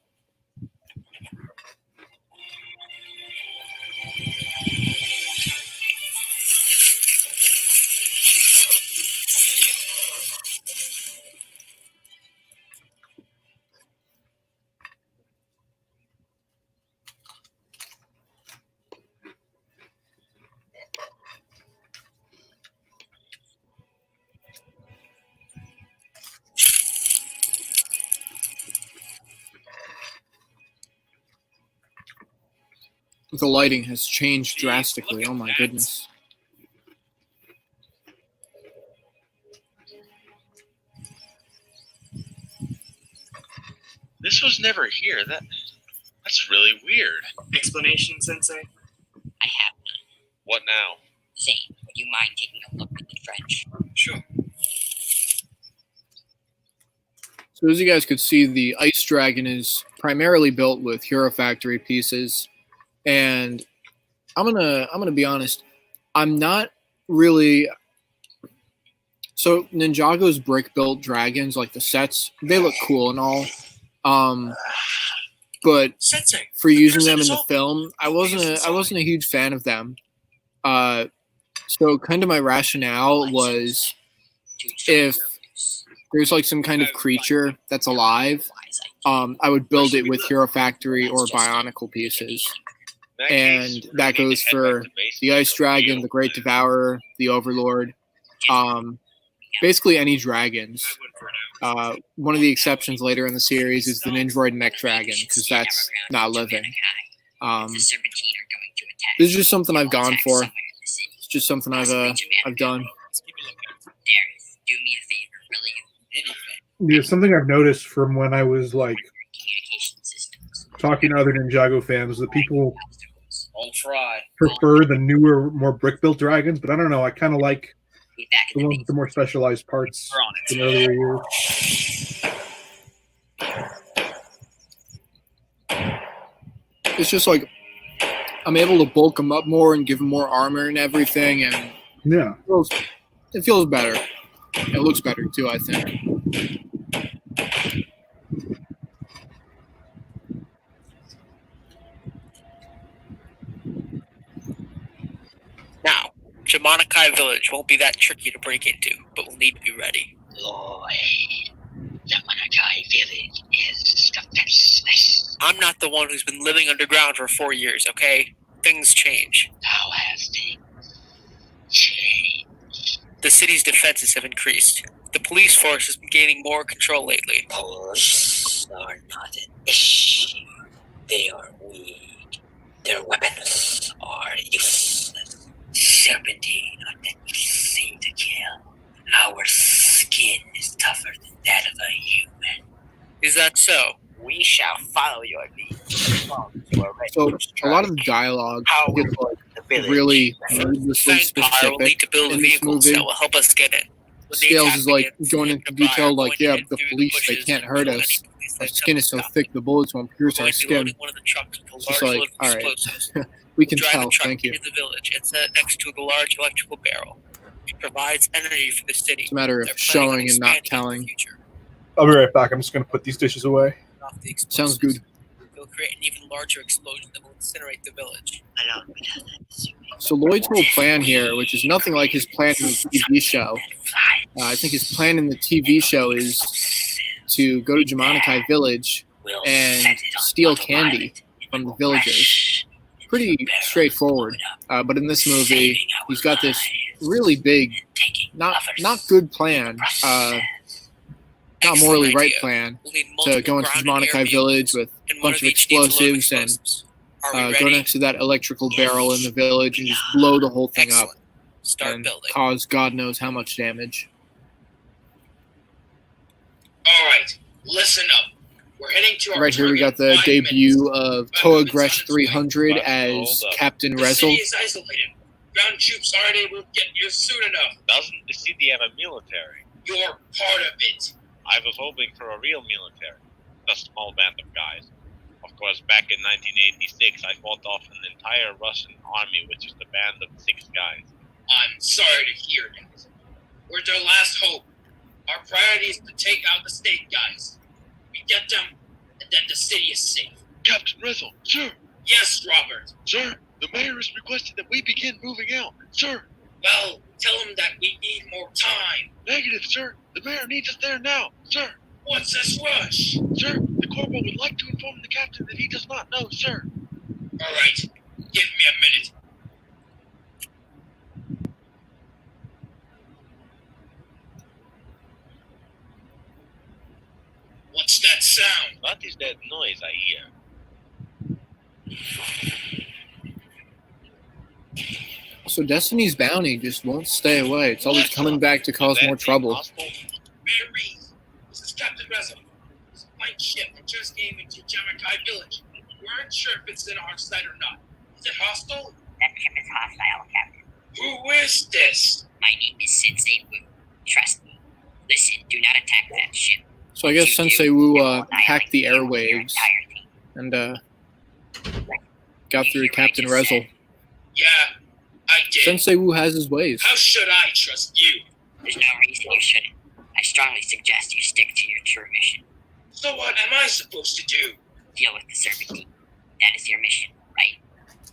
The lighting has changed drastically. Oh my goodness. This was never here. That's really weird. Explanation, Sensei? I have none. What now? Zane, would you mind taking a look at the French? Sure. So as you guys could see, the Ice Dragon is primarily built with Hero Factory pieces. And I'm gonna be honest, I'm not really. So Ninjago's brick built dragons, like the sets, they look cool and all. But Sensei, for using them in the film, I wasn't a huge fan of them. So kind of my rationale was, if there's like some kind of creature that's alive, I would build it with Hero Factory or Bionicle pieces. And that goes for the Ice Dragon, the Great Devourer, the Overlord, basically any dragons. One of the exceptions later in the series is the Ninjroid Mech Dragon, because that's not living. This is just something I've gone for. It's just something I've done. Do me a favor, will you? Yeah, something I've noticed from when I was like talking to other Ninjago fans, that people I'll try. prefer the newer, more brick-built dragons, but I don't know. I kind of like the ones with the more specialized parts in earlier years. It's just like I'm able to bulk them up more and give them more armor and everything, and Yeah. it feels better. It looks better too, I think. Now, Jamanakai Village won't be that tricky to break into, but we'll need to be ready. Lloyd, the Manakai village is the fastest. I'm not the one who's been living underground for 4 years, okay? Things change. How has things changed? The city's defenses have increased. The police force has been gaining more control lately. Police are not an issue. They are weak. Their weapons are useless. Serpentine are that easy to kill. Our skin is tougher than that of a human. Is that so? We shall follow your lead. So a lot of the dialogue gets like really needlessly Vampire will need specific to build in this vehicles movie. that will help us get in. When they Scales attack is like against going the into Vampire, detail, like, going yeah, in the through police, they bushes, can't hurt killing us. any police Our that skin is so stop. thick, the bullets won't pierce We're our going to be skin. loading one of the trucks with a It's just large like, load of all right, explosives. we can Drive tell, the truck thank you. into the village and set it next to the large electrical barrel. It provides energy for the city. It's a matter of They're planning on showing and not expanding in the telling. future. I'll be right back. I'm just going to put these dishes away. Off the Sounds explosives. good. Feel create an even larger explosion that will incinerate the village. So Lloyd's whole plan here, which is nothing like his plan in the TV show, I think his plan in the TV show is to go to Jamanikai Village and steal candy from the villagers. Pretty straightforward. But in this movie, he's got this really big, not good plan, not morally right plan to go into Jamanikai Village with a bunch of explosives and go next to that electrical barrel in the village and just blow the whole thing up and cause God knows how much damage. Alright, listen up. We're heading to our Right here we got the debut of Toa Gresh 300 as Captain The city Rezel. is isolated. Ground troops aren't able to get here soon enough. Doesn't the city have a military? You're part of it. I was hoping for a real military. A small band of guys. Of course, back in 1986, I fought off an entire Russian army, which is the band of 6 guys. I'm sorry to hear that. We're their last hope. Our priority is to take out the state guys. We get them, and then the city is safe. Captain Rezel, sir. Yes, Robert. Sir, the mayor has requested that we begin moving out. Sir. Well, tell him that we need more time. Negative, sir. The mayor needs us there now. Sir. What's this rush? Sir, the corporal would like to inform the captain that he does not know, sir. All right. Give me a minute. What's that sound? What is that noise I hear? So Destiny's bounty just won't stay away. It's always coming back to cause more trouble. Mayor Reese, this is Captain Rezel. This flight ship that just came into Jamaikai Village. We aren't sure if it's in our sight or not. Is it hostile? That ship is hostile, Captain. Who is this? My name is Sensei Wu. Trust me. Listen, do not attack that ship. So I guess Sensei Wu hacked the airwaves and got through to Captain Rezel. Yeah, I did. Sensei Wu has his ways. How should I trust you? There's no reason you shouldn't. I strongly suggest you stick to your true mission. So what am I supposed to do? Deal with the serpentine. That is your mission, right?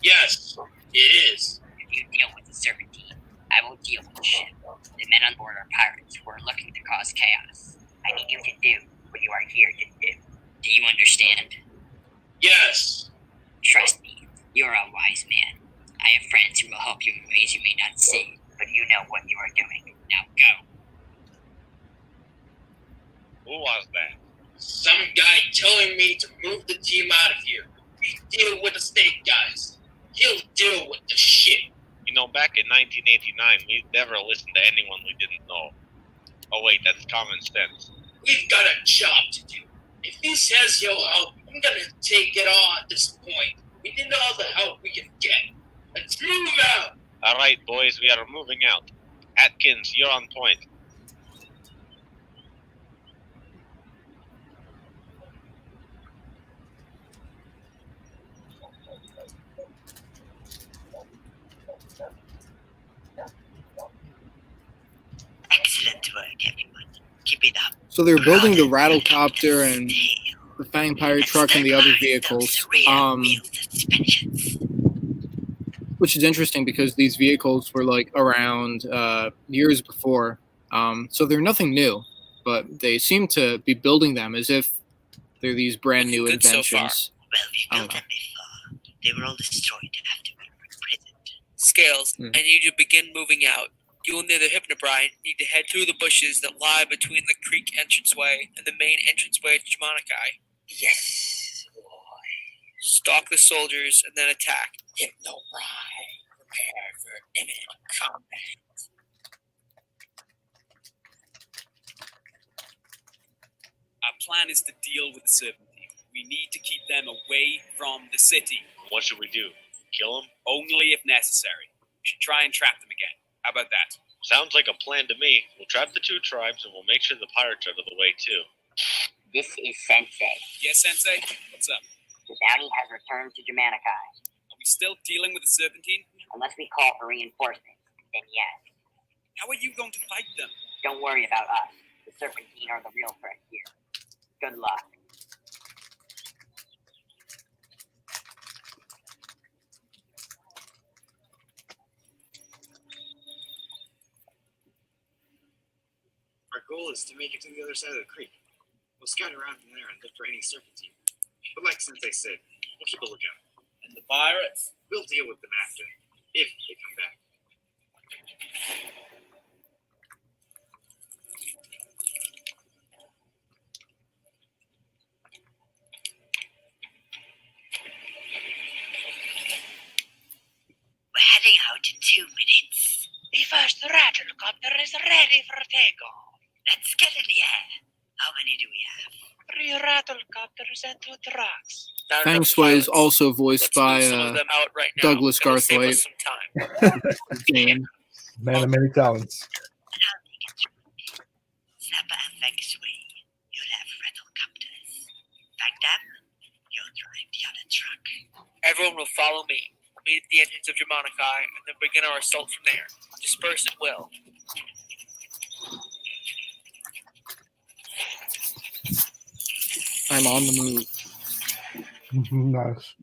Yes, it is. If you deal with the serpentine, I will deal with the ship. The men on board are pirates who are looking to cause chaos. I need you to do what you are here to do. Do you understand? Yes. Trust me, you are a wise man. I have friends who will help you in ways you may not see, but you know what you are doing. Now go. Who was that? Some guy telling me to move the team out of here. We deal with the state guys. He'll deal with the shit. You know, back in 1989, we never listened to anyone we didn't know. Oh wait, that's common sense. We've got a job to do. If he says he'll help, I'm gonna take it all at this point. We need all the help we can get. Let's move out. All right, boys, we are moving out. Atkins, you're on point. Excellent work, everyone. Keep it up. So they're building the Rattlecopter and the Fang Pirate Truck and the other vehicles. Which is interesting because these vehicles were like around years before. So they're nothing new, but they seem to be building them as if they're these brand new inventions. Well, we built them before. They were all destroyed after we were imprisoned. Scales, I need you to begin moving out. You and the other Hypnobrine need to head through the bushes that lie between the creek entranceway and the main entranceway to Jamanikai. Yes, boy. Stalk the soldiers and then attack. Hypnobrine, prepare for imminent combat. Our plan is to deal with the serpentine. We need to keep them away from the city. What should we do? Kill them? Only if necessary. We should try and trap them again. How about that? Sounds like a plan to me. We'll trap the 2 tribes and we'll make sure the pirates are out of the way too. This is Sensei. Yes, Sensei? What's up? The bounty has returned to Jamanikai. Are we still dealing with the serpentine? Unless we call for reinforcements, then yes. How are you going to fight them? Don't worry about us. The serpentine are the real threat here. Good luck. Our goal is to make it to the other side of the creek. We'll scout around from there and look for any serpentine. But like Sensei said, we'll keep a lookout. And the pirates? We'll deal with them after, if they come back. We're heading out in 2 minutes. The first rattlecopter is ready for takeoff. Let's get in the air. How many do we have? 3 rattlecopters and 2 trucks. Fang Shui is also voiced by Douglas It'll save Garthwaite. us some time. Game. Man of many talents. Zappa and Feng Shui, you'll have rattlecopters. Fang Dam, you'll drive the other truck. Everyone will follow me. Meet at the entrance of Germanikai, and then begin our assault from there. Disperse at will. I'm on the move. Nice.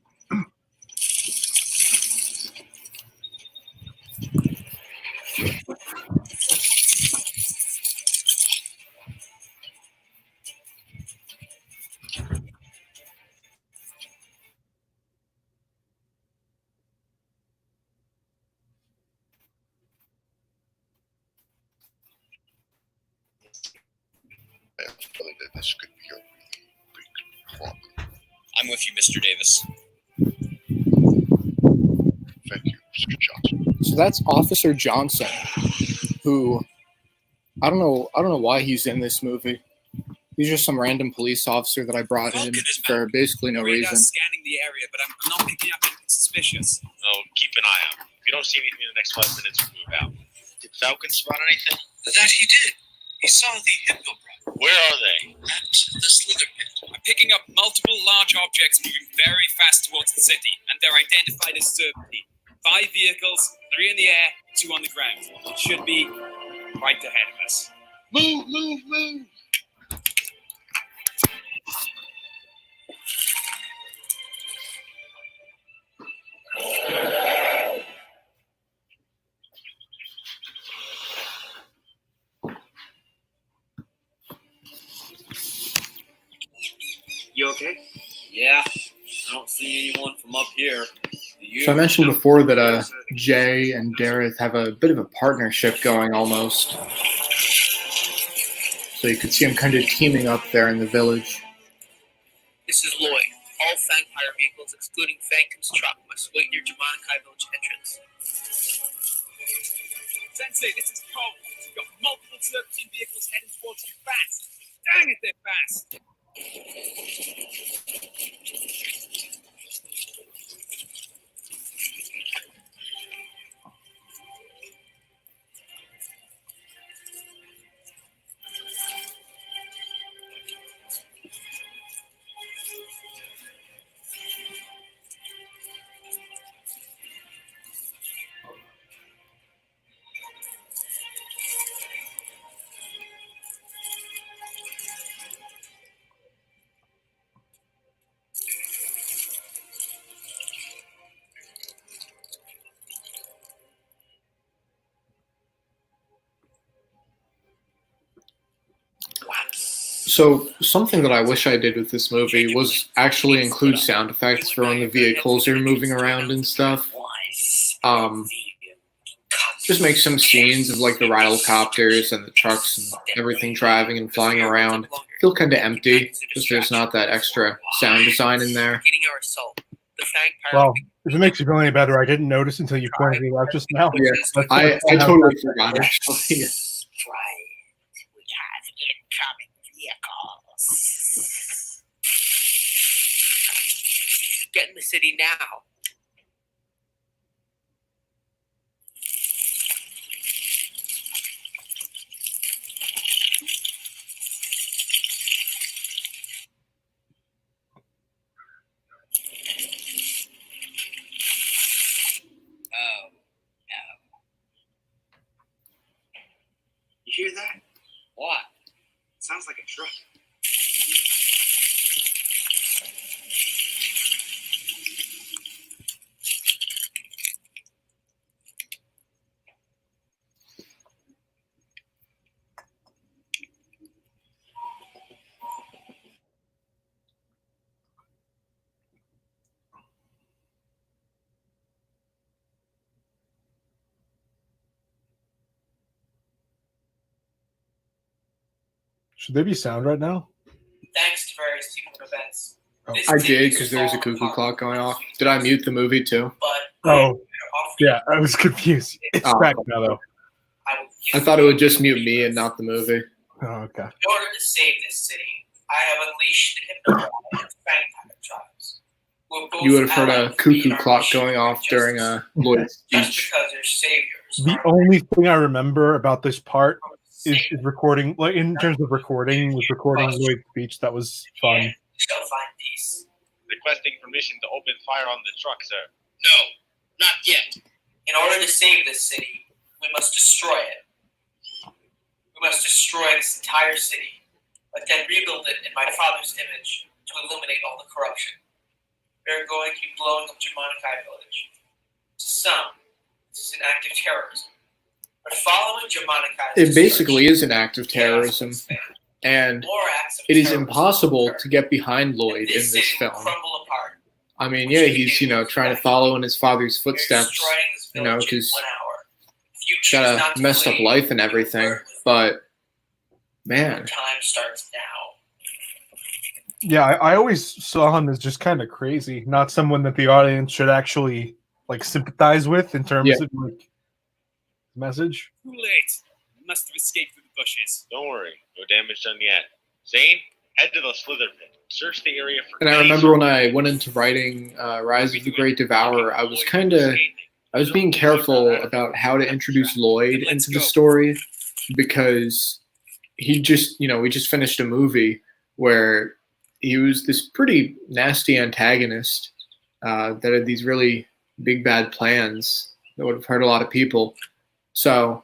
I have a feeling that this could be a really big problem. I'm with you, Mr. Davis. Thank you, Mr. Johnson. So that's Officer Johnson, who I don't know why he's in this movie. He's just some random police officer that I brought in for basically no reason. Scanning the area, but I'm not picking up anything suspicious. Oh, keep an eye out. If you don't see anything in the next 5 minutes, we move out. Did Falcon spot anything? That he did. He saw the Hypno-Brother Where are they? at the Slither Pit. I'm picking up multiple large objects moving very fast towards the city, and they're identified as serpentine. 5 vehicles, 3 in the air, 2 on the ground. It should be right ahead of us. Move, move, move! You okay? Yeah, I don't see anyone from up here. So I mentioned before that Jay and Dareth have a bit of a partnership going almost. So you could see them kind of teaming up there in the village. This is Lloyd. All Fangfire vehicles, excluding Phantom's truck, must wait near Germanikai village entrance. Sensei, this is Cole. We've got multiple serpentine vehicles heading towards you fast. Dang it, they're fast. So something that I wish I did with this movie was actually include sound effects for when the vehicles are moving around and stuff. Just make some scenes of like the rattlecopters and the trucks and everything driving and flying around feel kind of empty because there's not that extra sound design in there. Beginning our assault. The Fangfire Well, if it makes you feel any better, I didn't notice until you pointed it out just now. Yeah, I totally forgot actually. Right. We have incoming vehicles. Get in the city now. Oh, no. You hear that? What? Sounds like a truck. Should there be sound right now? Thanks to various team events. Oh. This I team did is because there was a falling cuckoo apart clock going as off. we Did I speak. mute the movie too? But Oh, offer yeah, I was confused. It's Oh. back now, though. I will I give thought it you would just mute three me and months. not the movie. Oh, okay. In order to save this city, I have unleashed the Hypnotribe and Fang tribes. We're both You would have heard a allied cuckoo in our clock mission going for off during justice. Lloyd's Just speech. because they're saviors. The aren't only thing I remember about this part is saviors. recording, like in terms of recording, was recording Lloyd's speech. That was fun. We shall find peace. Requesting permission to open fire on the truck, sir. No, not yet. In order to save this city, we must destroy it. We must destroy this entire city, but then rebuild it in my father's image to eliminate all the corruption. We are going to be blowing up Germanikai village. To some, this is an act of terrorism. But following Germanicai's It basically destruction, is an act of chaos will terrorism, expand. and More acts of it is terrorism impossible occur. to get behind And Lloyd in this this city will film. crumble apart. I mean, yeah, he's trying to follow in his father's We're footsteps, destroying this you know, village in because 1 hour. If you choose got not a to messed up leave, life and you will everything. burn with me. But Your man, time starts now. Yeah, I always saw him as just kind of crazy, not someone that the audience should actually like sympathize with in terms Yeah. of like message. Too late. You must have escaped through the bushes. Don't worry, no damage done yet. Zane, head to the Slither Pit. Search the area for. and I any remember when sort I went into writing Rise of the Great Devourer, I was being careful about how to introduce Lloyd into the story, because he just, we just finished a movie where he was this pretty nasty antagonist that had these really big bad plans that would have hurt a lot of people. So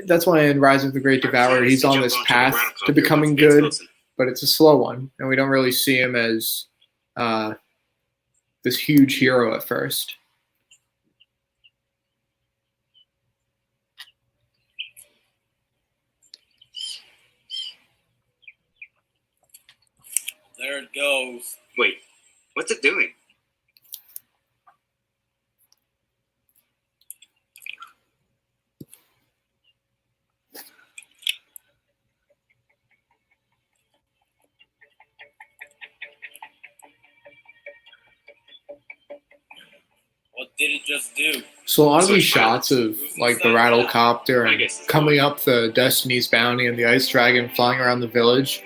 that's why in Rise of the Great Devourer, he's on this path to becoming good, but it's a slow one, and we don't really see him as this huge hero at first. There it goes. Wait, what's it doing? What did it just do? So a lot of these shots of like the rattlecopter I and guess it's coming up the Destiny's Bounty and the Ice Dragon flying around the village,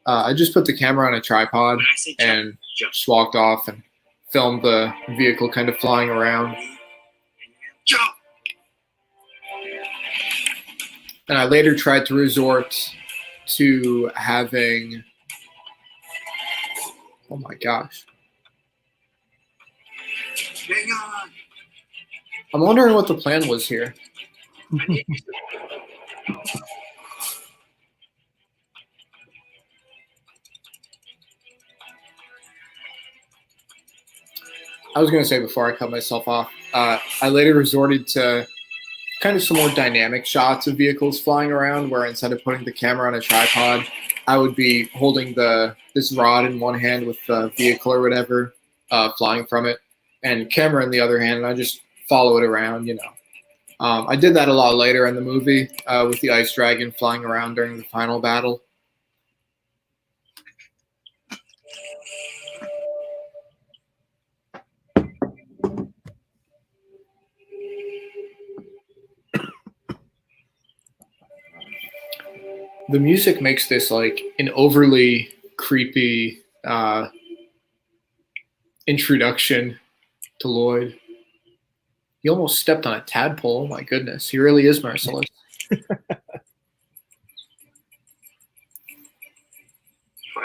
I just put the camera on a tripod When I say jump, and jump. just walked off and filmed the vehicle kind of flying around. Jump! And I later tried to resort to having, oh my gosh, Hang on! I'm wondering what the plan was here. I was going to say before I cut myself off, I later resorted to kind of some more dynamic shots of vehicles flying around, where instead of putting the camera on a tripod, I would be holding this rod in one hand with the vehicle or whatever flying from it, and camera in the other hand, and I just follow it around, I did that a lot later in the movie with the Ice Dragon flying around during the final battle. The music makes this like an overly creepy introduction to Lloyd. He almost stepped on a tadpole. Oh my goodness, he really is merciless. What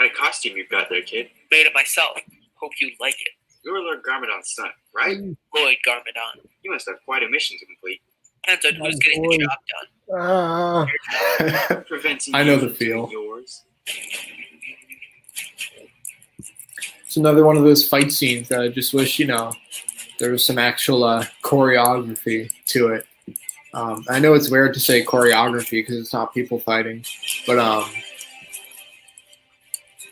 a costume you've got there, kid. Made it myself. Hope you like it. You're Lloyd Garmadon's son, right? Lloyd Garmadon. You must have quite a mission to complete. Depends on who's getting the job done. Preventing I know you the from feel. doing yours. It's another one of those fight scenes that I just wish, there was some actual choreography to it. I know it's weird to say choreography because it's not people fighting, but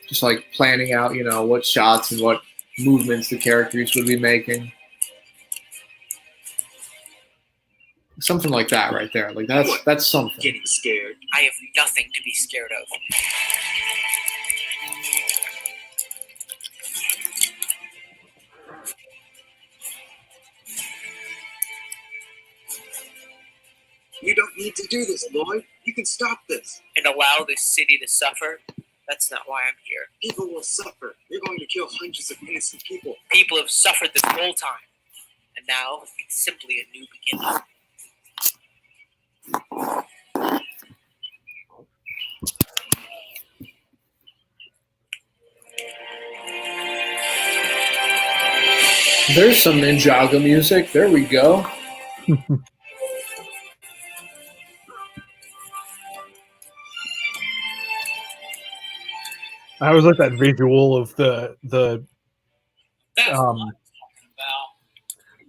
just like planning out, what shots and what movements the characters would be making. Something like that right there. Like that's something. Getting scared. I have nothing to be scared of. You don't need to do this, Lloyd. You can stop this. And allow this city to suffer? That's not why I'm here. People will suffer. You're going to kill hundreds of innocent people. People have suffered this whole time. And now it's simply a new beginning. There's some Ninjago music. There we go. I always like that visual of the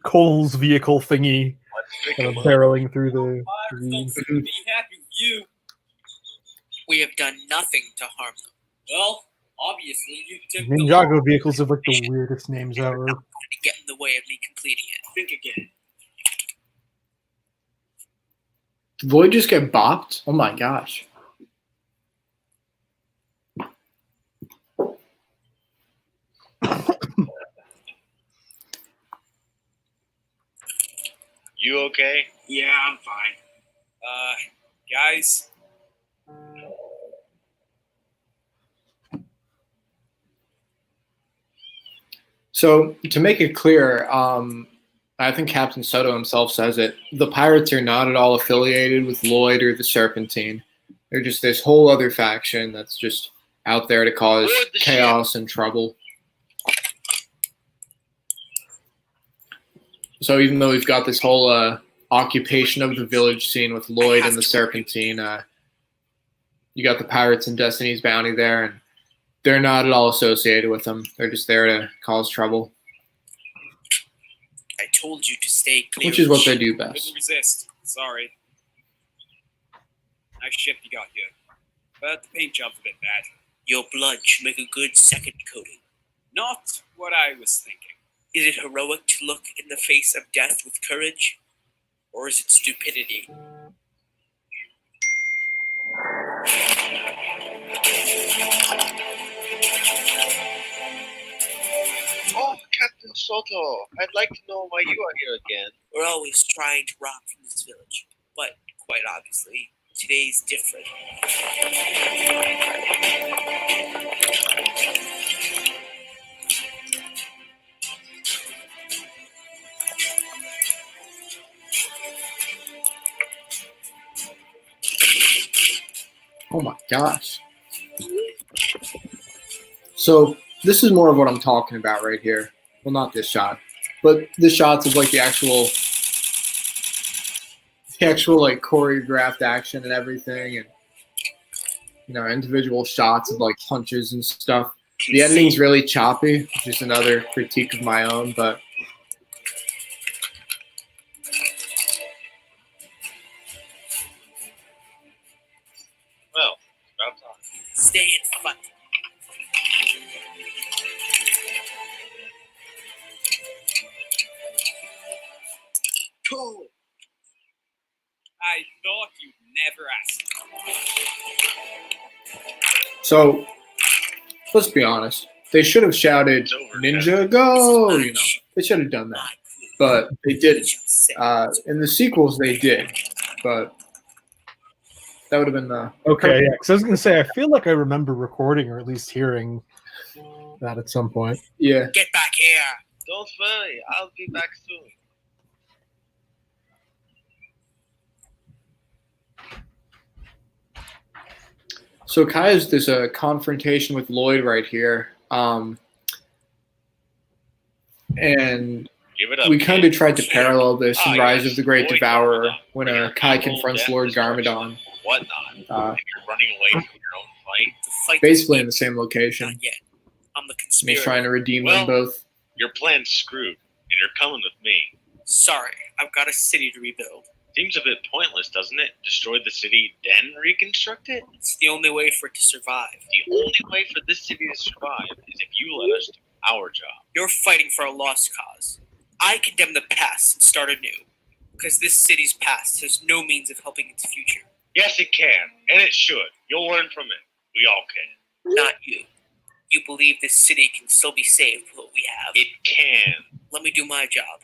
Cole's vehicle thingy kind of barreling through the weeds. Be happy with you. We have done nothing to harm them. Well, obviously you took Ninjago vehicles have like the weirdest names ever. Not going to get in the way of me completing it. Think again. Did Lloyd just get bopped? Oh my gosh. You okay? Yeah, I'm fine. Guys. So to make it clear, I think Captain Soto himself says it. The pirates are not at all affiliated with Lloyd or the Serpentine. They're just this whole other faction that's just out there to cause chaos and trouble. So even though we've got this whole occupation of the village scene with Lloyd and the Serpentine, you got the pirates and Destiny's Bounty there, and they're not at all associated with them. They're just there to cause trouble. I told you to stay clear. Which is what they do Couldn't best. resist. Sorry. Nice ship you got here. But the paint job's a bit bad. Your blood should make a good second coating. Not what I was thinking. Is it heroic to look in the face of death with courage? Or is it stupidity? Oh, Captain Soto, I'd like to know why you are here again. We're always trying to rob from this village. But, quite obviously, today's different. Oh my gosh. So this is more of what I'm talking about right here. Well, not this shot, but the shots of like the actual like choreographed action and everything, and you know, individual shots of like punches and stuff. The editing's really choppy, which is another critique of my own, but Well, about time. Stay in front. Cool. I thought you'd never ask. so let's be honest. They should have shouted "Ninjago!" You know, they should have done that, but they didn't. In the sequels, they did, but that would have been the Okay, yeah, because I was going to say, I feel like I remember recording or at least hearing that at some point. Yeah. Get back here. Don't worry, I'll be back soon. So Kaya's this confrontation with Lloyd right here, and Give it up. we kind of tried to parallel this in Ah, Rise yes, of the Great Lloyd Devourer Garmadon. when Your Kai evil confronts death Lord destruction, Garmadon, Whatnot. If you're running away from your own fight, The fight basically in the same location. Not yet. I'm the And he's conspirator. trying to redeem Well- them both. your plan's screwed, and you're coming with me. Sorry, I've got a city to rebuild. Seems a bit pointless, doesn't it? Destroy the city, then reconstruct it? It's the only way for it to survive. The only way for this city to survive is if you let us do our job. You're fighting for a lost cause. I condemn the past and start anew. Because this city's past has no means of helping its future. Yes, it can, and it should. You'll learn from it. We all can. Not you. You believe this city can still be saved with what we have. It can. Let me do my job.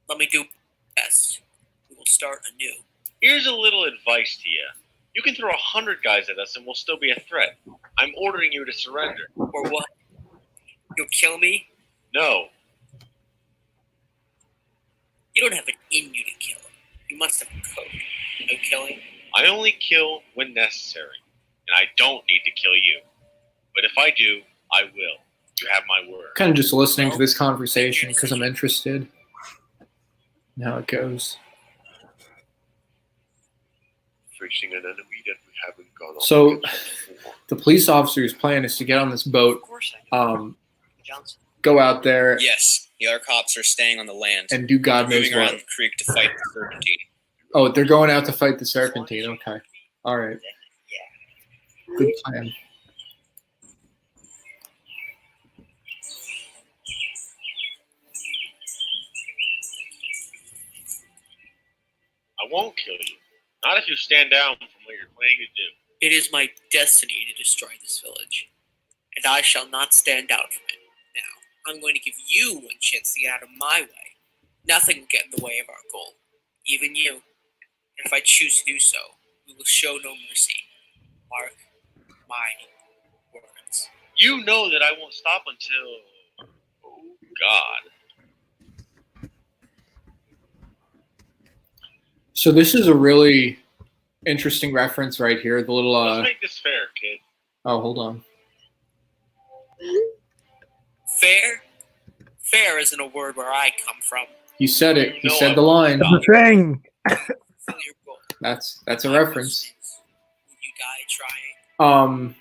Let me do my best. We will start anew. Here's a little advice to you. You can throw 100 guys at us and we'll still be a threat. I'm ordering you to surrender. Or what? You'll kill me? No. You don't have it in you to kill. You must have a code. No killing? I only kill when necessary, and I don't need to kill you. But if I do, I will. You have my word. Kind of just listening to this conversation because I'm interested in how it goes. Facing an enemy that we haven't gone up So against before. the police officer's plan is to get on this boat, go out there Yes, the other cops are staying on the land. and do God knows moving around what. the creek to fight the serpentine. Oh, they're going out to fight the Serpentine. Okay. All right. Good plan. I won't kill you. Not if you stand down from what you're planning to do. It is my destiny to destroy this village, and I shall not stand down from it. Now, I'm going to give you one chance to get out of my way. Nothing will get in the way of our goal, even you. And if I choose to do so, we will show no mercy. Mark my words. You know that I won't stop until... Oh, God. So this is a really interesting reference right here. The little Let's make this fair, kid. oh, hold on. Fair? Fair isn't a word where I come from. You said it. You No, said I the line. The thing. Fulfill your goal. That's a reference. Will you die trying?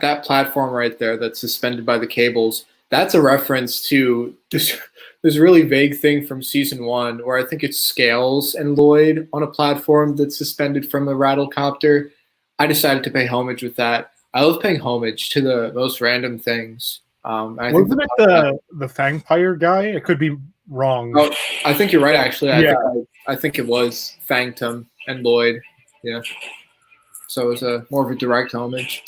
That platform right there that's suspended by the cables, that's a reference to this really vague thing from season 1 where I think it's Scales and Lloyd on a platform that's suspended from a rattlecopter. I decided to pay homage with that. I love paying homage to the most random things. I think Wasn't it the Fangpire guy? I could be wrong. Oh, I think you're right, actually. Yeah. I think it was Fangtum and Lloyd. Yeah. So it was a more of a direct homage.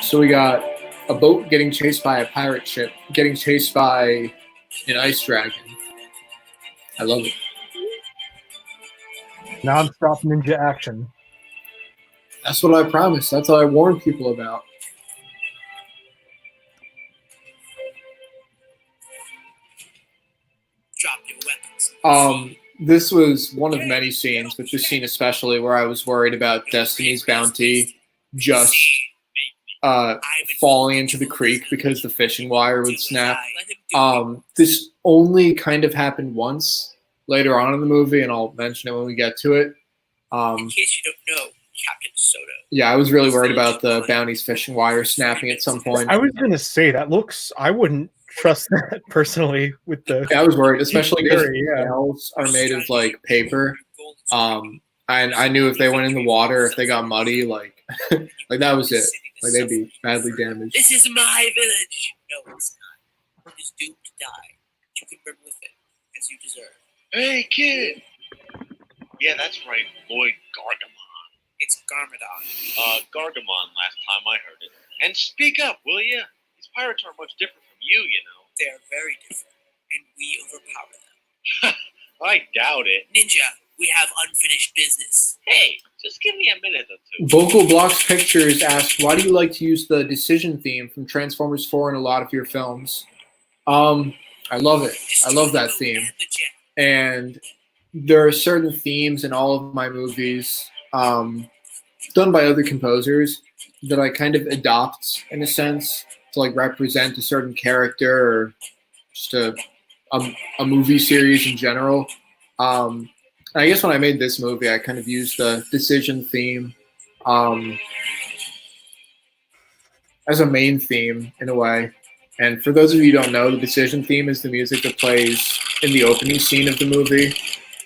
So we got a boat getting chased by a pirate ship, getting chased by an ice dragon. I love it. Non-stop ninja action. That's what I promised. That's what I warned people about. Drop your weapons. This was one of many scenes, but this scene especially, where I was worried about Destiny's bounty just falling into the creek because the fishing wire would snap. This only kind of happened once later on in the movie, and I'll mention it when we get to it. In case you don't know, Captain Soto. Yeah, I was really worried about the bounty's fishing wire snapping at some point. I was going to say that looks. I wouldn't trust that personally with the. Yeah, I was worried, especially because Theory, the yeah. nails are made of like paper. I knew if they went in the water, if they got muddy, like like that was it. Like they'd be badly damaged. This is my village. No, it's not. It is doomed to die. You can burn with it, as you deserve. Hey, kid! Yeah, that's right. Lloyd Garmadon. It's Garmadon. Gargamon last time I heard it. And speak up, will ya? These pirates are much different from you, you know. They are very different, and we overpower them. I doubt it. Ninja, we have unfinished business. Hey, just give me a minute or two. Vocal Blocks Pictures asked, why do you like to use the decision theme from Transformers 4 in a lot of your films? I love it. I love that theme. And there are certain themes in all of my movies done by other composers that I kind of adopt in a sense to like represent a certain character or just a movie series in general. I guess when I made this movie, I kind of used the decision theme as a main theme in a way. And for those of you who don't know, the decision theme is the music that plays in the opening scene of the movie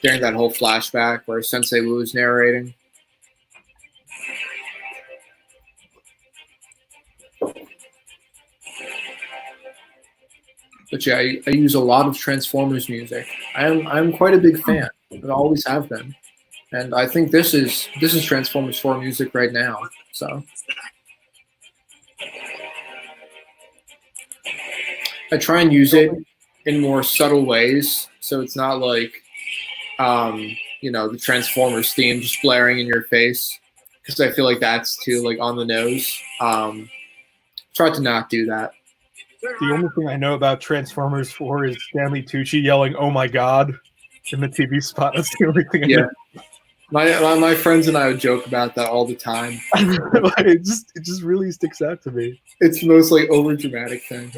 during that whole flashback where Sensei Wu is narrating. But yeah, I use a lot of Transformers music. I'm quite a big fan. I always have been. And I think this is Transformers 4 music right now. So I try and use it in more subtle ways, so it's not like the Transformers theme just blaring in your face, because I feel like that's too like on the nose. Try to not do that. The only thing I know about Transformers 4 is Stanley Tucci yelling "Oh my God" in the TV spot. That's the only thing I know. My friends and I would joke about that all the time. it just really sticks out to me. It's the most like over dramatic thing.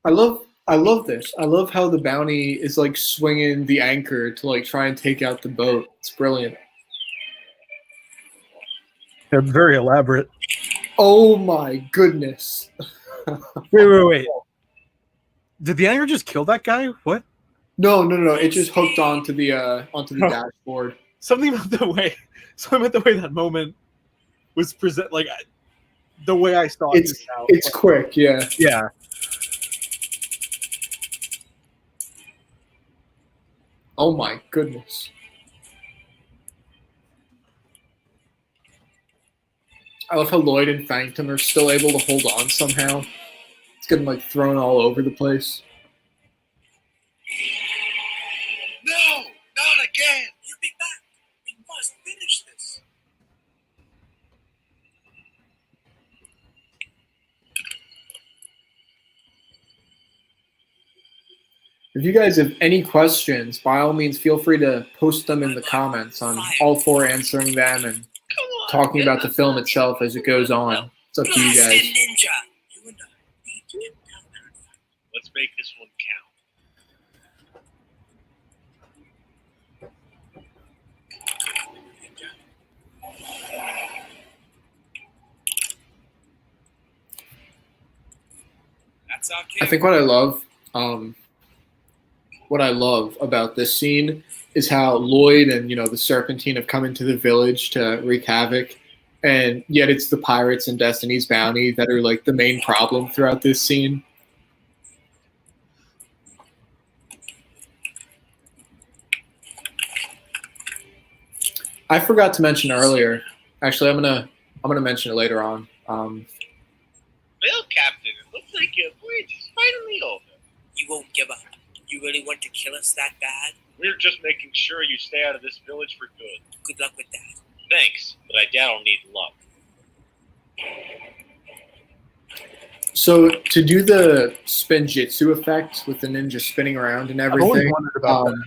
I love this. I love how the bounty is like swinging the anchor to like try and take out the boat. It's brilliant. It's very elaborate. Oh my goodness. Wait. Did the anchor just kill that guy? What? No. It just hooked onto the dashboard. Something about the way that moment was present, like the way I saw it. It's quick, yeah. Yeah. Oh my goodness. I love how Lloyd and Phantom are still able to hold on somehow. It's getting like thrown all over the place. No, not again. You be back. We must finish this. If you guys have any questions, by all means, feel free to post them in the comments. I'm all for answering them and talking about the film itself as it goes on. It's up to you guys. Let's make this one count. That's our I think what I love about this scene is how Lloyd and the Serpentine have come into the village to wreak havoc, and yet it's the pirates and Destiny's Bounty that are like the main problem throughout this scene. I forgot to mention earlier. Actually, I'm gonna mention it later on. Well, Captain, it looks like your voyage is finally over. You won't give up. You really want to kill us that bad? We're just making sure you stay out of this village for good. Good luck with that. Thanks, but I doubt I'll need luck. So to do the spinjitzu effect with the ninja spinning around and I've always everything, wondered about that.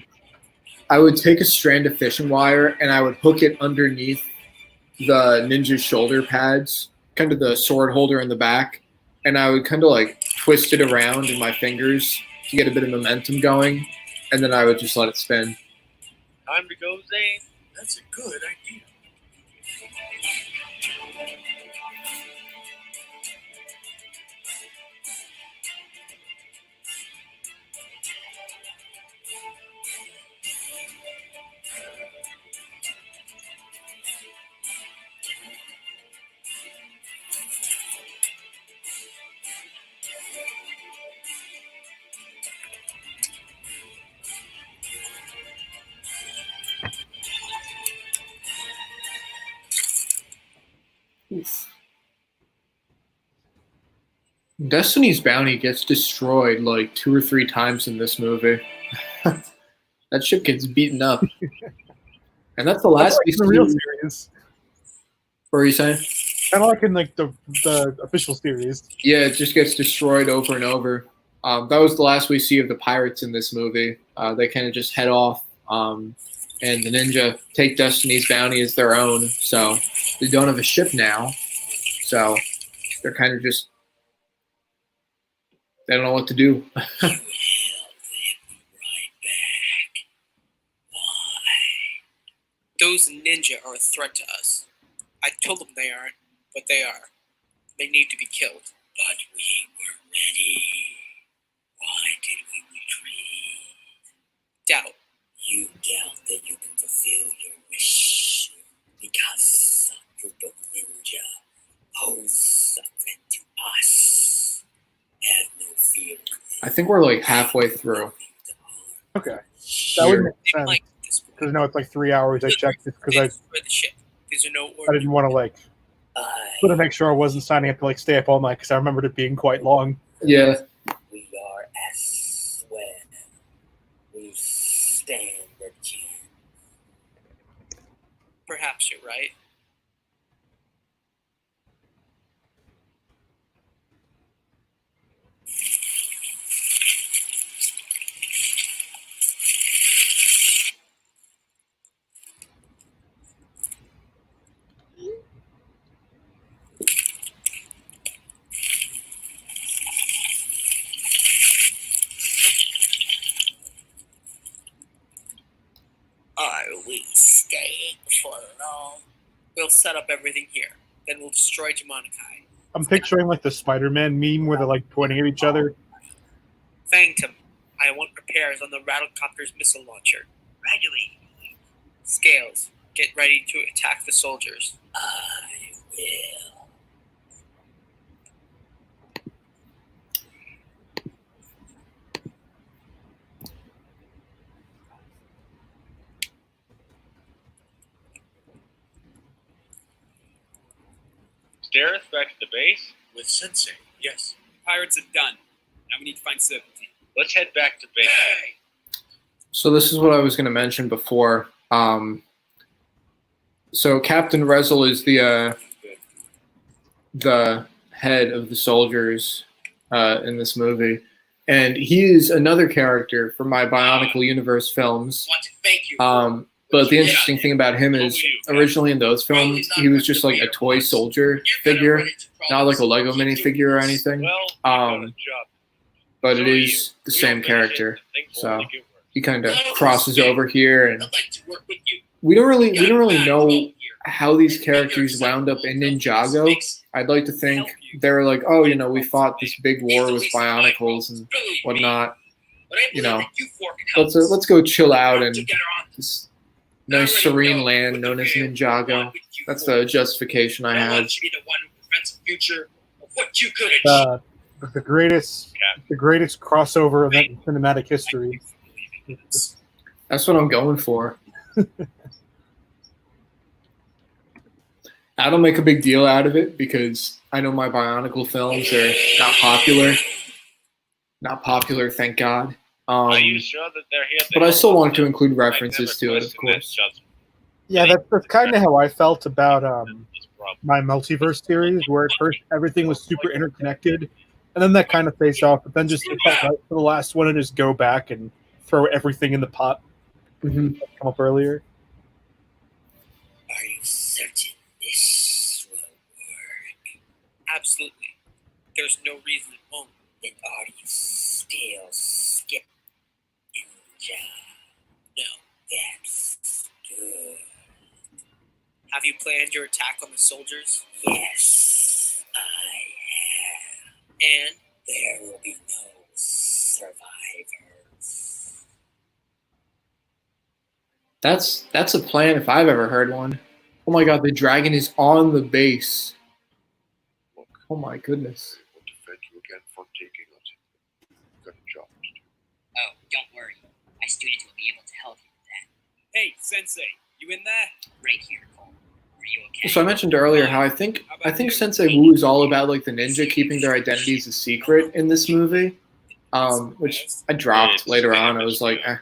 I would take a strand of fishing wire and I would hook it underneath the ninja's shoulder pads, kind of the sword holder in the back, and I would kind of like twist it around in my fingers to get a bit of momentum going, and then I would just let it spin. Time to go, Zane. That's a good idea. Oof. Destiny's Bounty gets destroyed like 2 or 3 times in this movie. That ship gets beaten up. And that's the last That's like the real series. What are you saying? Kind of like in like the official series. Yeah, it just gets destroyed over and over. That was the last we see of the pirates in this movie. They kind of just head off, and the ninja take Destiny's Bounty as their own. So they don't have a ship now. So they're kind of just, they don't know what to do. Those ninja are a threat to us. I told them they aren't, but they are. They need to be killed. But we were ready. Why did we retreat? Doubt. You doubt that you can fulfill your wish because a group of ninja pose a threat to us. Have no fear. I think we're like halfway through. Okay. That would make sense. Because now it's like 3 hours. I checked it because I didn't want to like make sure I wasn't signing up to like stay up all night because I remembered it being quite long. Yeah. We are as when we stand a chance. Perhaps you're right. Are we staying for long? We'll set up everything here. Then we'll destroy Jamonikai. I'm picturing like the Spider-Man meme where they're like pointing at each other. Phantom, I want repairs on the Rattlecopter's missile launcher. Gradually. Scales, get ready to attack the soldiers. I will. Dareth back at the base? With Sensei, yes. Pirates are done. Now we need to find certainty. Let's head back to base. So this is what I was going to mention before. So Captain Rezel is the head of the soldiers in this movie, and he is another character from my Bionicle Universe films. But the interesting thing about him is originally in those films, he was just like a toy soldier figure, not like a Lego minifigure or anything. But it is the same character, so he kind of crosses over here, and we don't really know how these characters wound up in Ninjago. I'd like to think they're like, oh, we fought this big war with Bionicles and whatnot. Let's go chill out in this nice serene land known as Ninjago. That's the justification I have. The greatest crossover event in cinematic history. That's what I'm going for. I don't make a big deal out of it because I know my Bionicle films are not popular. Not popular, thank God. Are you sure that they're here? But I still want to include references to it, of course. Yeah, that's kind of how I felt about my multiverse series, where at first everything was super interconnected, and then that kind of faced off, but then just right for the last one and just go back and throw everything in the pot. Mm-hmm. Come up earlier. Are you certain this will work? Absolutely. There's no reason it won't. Then are you still skip ninja? No, that's good. Have you planned your attack on the soldiers? Yes, I have. And there will be no survivors. That's a plan if I've ever heard one. Oh my God, the dragon is on the base. Oh my goodness. I want to thank you again for taking us. Good job. Oh, don't worry. My students will be able to help you with that. Hey, Sensei, you in there? Right here, Cole. Are you okay? So I mentioned earlier how I think Sensei Wu is all about like the ninja keeping their identities a secret in this movie, which I dropped later on. I was like, eh.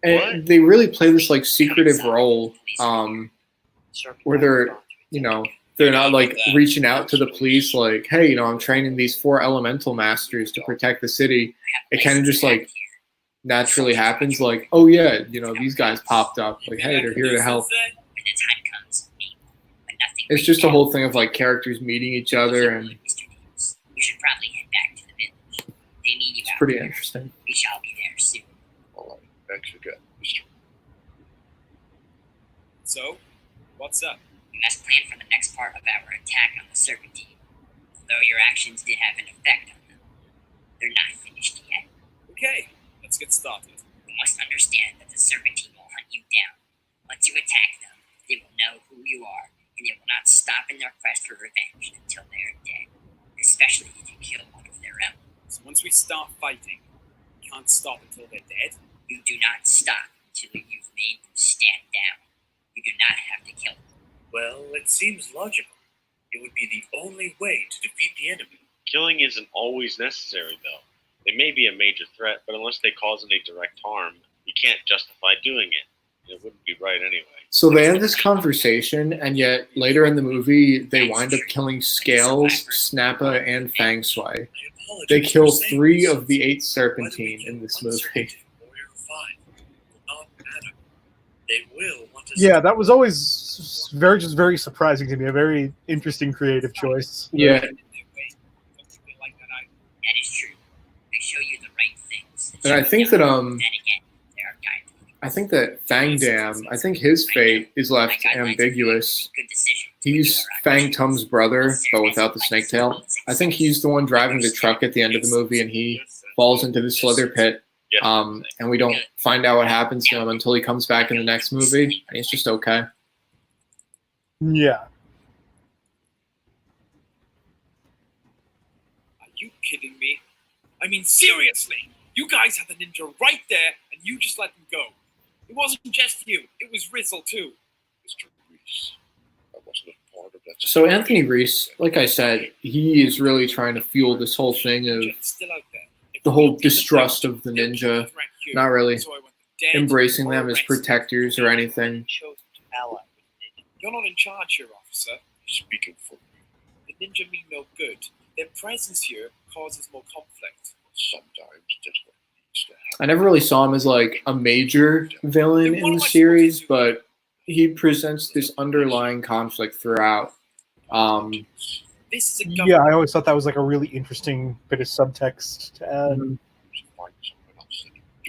And they really play this like secretive role, where they're not like reaching out to the police like, hey, I'm training these 4 elemental masters to protect the city. It kind of just like naturally happens, like, oh yeah, these guys popped up, like, hey, they're here to help. It's just a whole thing of like characters meeting each other, and You should probably head back to the village. They need you it's out pretty there. interesting. We shall be there soon. All right. Thanks again, Mr. So, what's up? We must plan for the next part of our attack on the Serpentine. Although your actions did have an effect on them, they're not finished yet. Okay, let's get started. You must understand that the Serpentine will hunt you down. Once you attack them, they will know who you are, and they will not stop in their quest for revenge until they are dead, especially if you kill one of their own. So once we start fighting, we can't stop until they're dead? You do not stop until you've made them stand down. You do not have to kill them. Well, it seems logical. It would be the only way to defeat the enemy. Killing isn't always necessary, though. They may be a major threat, but unless they cause any direct harm, we can't justify doing it. It wouldn't be right anyway. So they have this conversation, and yet later in the movie, they wind up killing Scales, Snappa, and Fang Shui. They kill 3 of the 8 Serpentine in this movie. Yeah, that was always very surprising to me. A very interesting creative choice. Yeah. That is true. They show you the right things. And I think that Then again, there are guidelines. I think that Fang Dam, I think his fate is left ambiguous. Good decision. He's Fang Tum's brother, but without the snake tail. I think he's the one driving the truck at the end of the movie, and he falls into the slither pit. And we don't find out what happens to him until he comes back in the next movie, and he's just okay. Yeah. Are you kidding me? I mean, seriously. You guys had the ninja right there, and you just let them go. It wasn't just you. It was Rizzle, too. Mr. Reese, I wasn't a part of that. So Anthony Reese, like I said, he is really trying to fuel this whole thing of Still out there. the whole distrust of the ninja, not really embracing them as protectors or anything. You're not in charge here, officer. Speaking for me, The ninja mean no good. Their presence here causes more conflict. sometimes that's what needs to happen. I never really saw him as like a major villain in the series, but he presents this underlying conflict throughout. This is a Yeah, I always thought that was like a really interesting bit of subtext to add.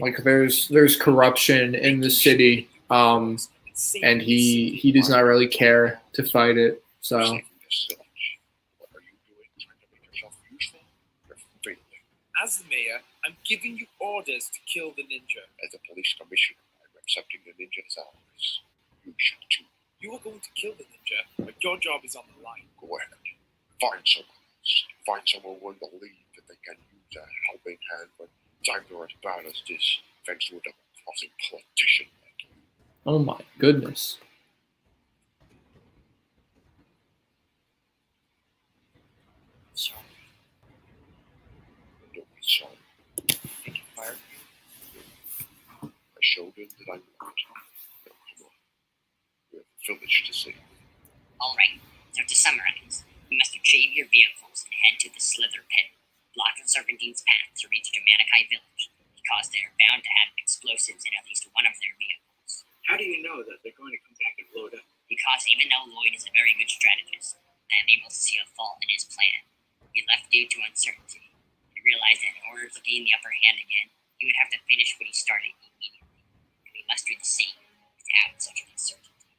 Like there's corruption in the city, and he does not really care to fight it. So What are you doing? Trying to make yourself useful? You're failing. As the mayor, I'm giving you orders to kill the ninja. As a police commissioner, I'm accepting the ninja as allies. You should too. You are going to kill the ninja, but your job is on the line. Go ahead. Find someone else. Find someone willing to believe that they can use a helping hand when times are as bad as this, thanks to a double-crossing politician like you. oh my goodness. Sorry. Don't be sorry. Think you fired me? I showed him that I would. Now, come on. We have a village to see. All right, so to summarize, you must retrieve your vehicles and head to the Slither Pit, block the Serpentine's path to reach Germanici Village, because they are bound to have explosives in at least one of their vehicles. How do you know that they're going to come back and load up? Because even though Lloyd is a very good strategist, I am able to see a flaw in his plan. He left due to uncertainty. He realized that in order to gain the upper hand again, he would have to finish what he started immediately. And we must do the same without such uncertainty.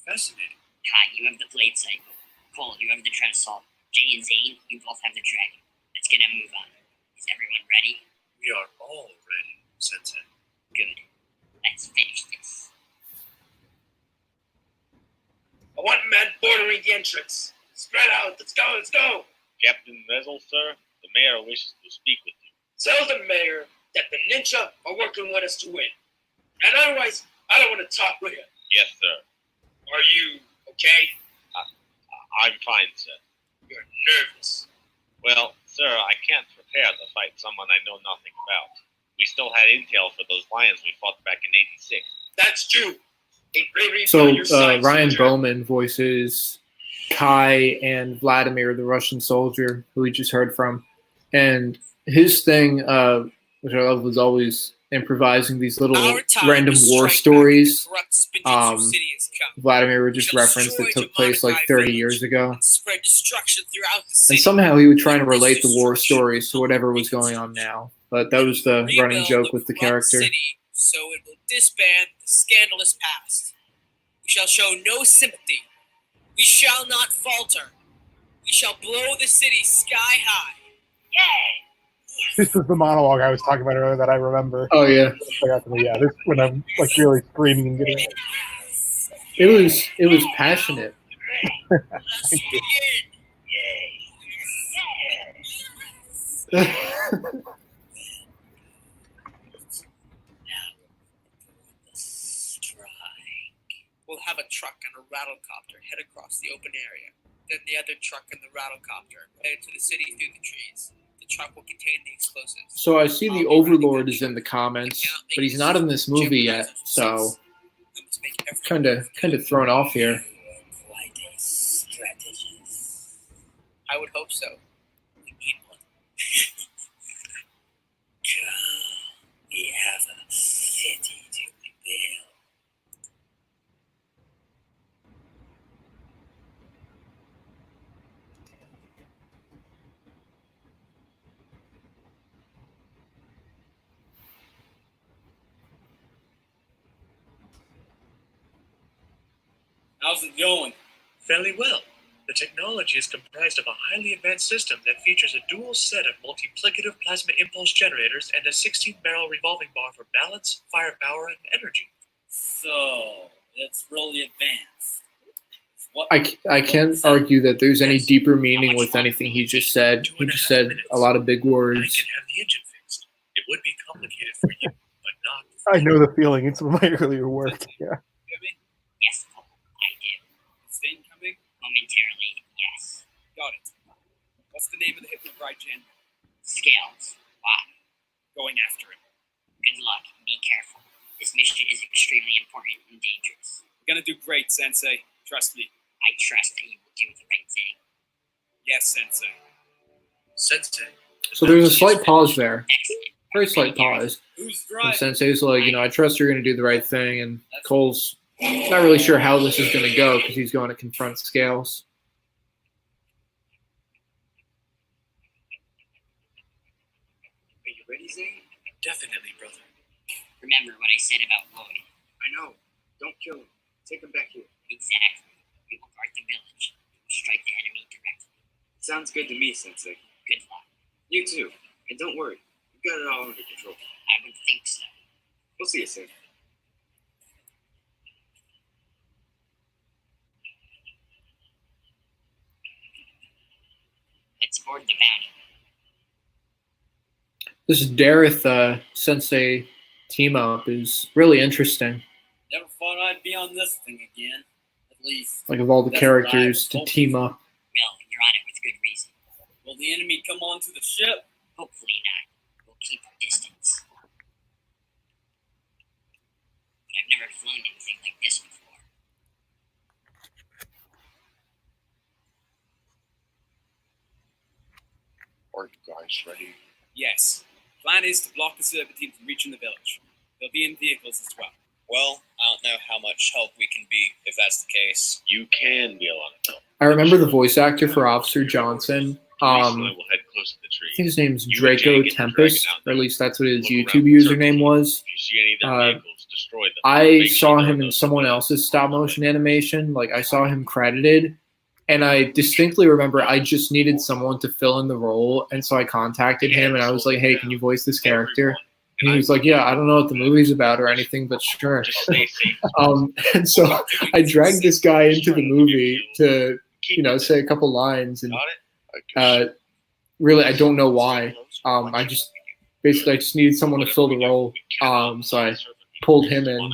Fascinating. Kai, you have the blade cycle. Cole, you have the tread assault. Jay and Zane, you both have the dragon. Let's get a move on. Is everyone ready? We are all ready, Sensei. Good. Let's finish this. I want men bordering the entrance. Spread out. Let's go. Let's go. Captain Vezel, sir, the mayor wishes to speak with you. Tell the mayor that the ninja are working with us to win. And otherwise, I don't want to talk with you. Yes, sir. Are you okay? I'm fine, sir. You're nervous. Well, sir, I can't prepare to fight someone I know nothing about. We still had intel for those lions we fought back in '86. That's true. A bravery So on your side, Ryan soldier. Bowman voices Kai and Vladimir, the Russian soldier who we just heard from, and his thing, which I love, was always improvising these little random war stories. Vladimir would just reference that took place like 30 years ago. Spread destruction throughout the And city. somehow he would try to relate the war stories to whatever was going on now. But that was the running joke with the character. City, so it will disband the scandalous past. We shall show no sympathy. We shall not falter. We shall blow the city sky high. Yay! This is the monologue I was talking about earlier that I remember. Oh yeah, Yeah, this when I'm like really screaming and getting. it was passionate. We'll have a truck and a rattlecopter head across the open area. Then the other truck and the rattlecopter head to the city through the trees. The truck will contain the explosives. So I see the Overlord is in the comments, but he's not in this movie yet, so kind of thrown off here. Quite a strategist. I would hope so. We need one. We have a city to rebuild. How's it going? Fairly well. The technology is comprised of a highly advanced system that features a dual set of multiplicative plasma impulse generators and a 16-barrel revolving bar for balance, firepower, and energy. So, it's really advanced. I can't argue that there's any deeper meaning with anything he just said. He just said a lot of big words. I can have the engine fixed. It would be complicated for you, but not. I know the feeling. It's my earlier work. Yeah. Yes, Cole, I do. Is Zane coming? Momentarily, yes. Got it. What's the name of the Hypnobride Gen? Scales. Why? Going after him. Good luck. Be careful. This mission is extremely important and dangerous. You're gonna do great, Sensei. Trust me. I trust that you will do the right thing. Yes, Sensei. Sensei. So there's a slight pause there. Very slight pause. Who's And driving? Sensei's like, I trust you're going to do the right thing. And Cole's not really sure how this is going to go because he's going to confront Scales. Are you ready, Zane? Definitely, brother. Remember what I said about Lloyd. I know. Don't kill him. Take him back here. Exactly. We will guard the village. We will strike the enemy directly. Sounds good to me, Sensei. Good luck. You too. And don't worry. We've got it all under control. I would think so. We'll see you soon. Let's board the bounty. This Dareth Sensei team up is really interesting. Never thought I'd be on this thing again. At least. Like of all the that's characters what I to team up. Well, you're on it with good reason. Will the enemy come onto the ship? Hopefully not. We'll keep our distance. But I've never flown anything like this before. Are you guys ready? Yes. Plan is to block the Serpentine from reaching the village. They'll be in vehicles as well. Well, I don't know how much help we can be if that's the case. You can be a lot of help. I remember the voice actor for Officer Johnson. We'll head close to the tree. I think his name's You Draco and Jay get the Tempest, dragon out or at least that's what his Look YouTube around the username was. If you see any of their vehicles, destroy them. I Make sure saw none him of in those someone else's stop motion animation. Like I saw him credited, and I distinctly remember I just needed someone to fill in the role, and so I contacted him and I was like, "Hey, can you voice this character?" And he was like, "Yeah, I don't know what the movie's about or anything, but sure." Just stay safe. And so I dragged this guy into the movie to, say a couple lines, and really, I don't know why. I just needed someone to fill the role, so I pulled him in.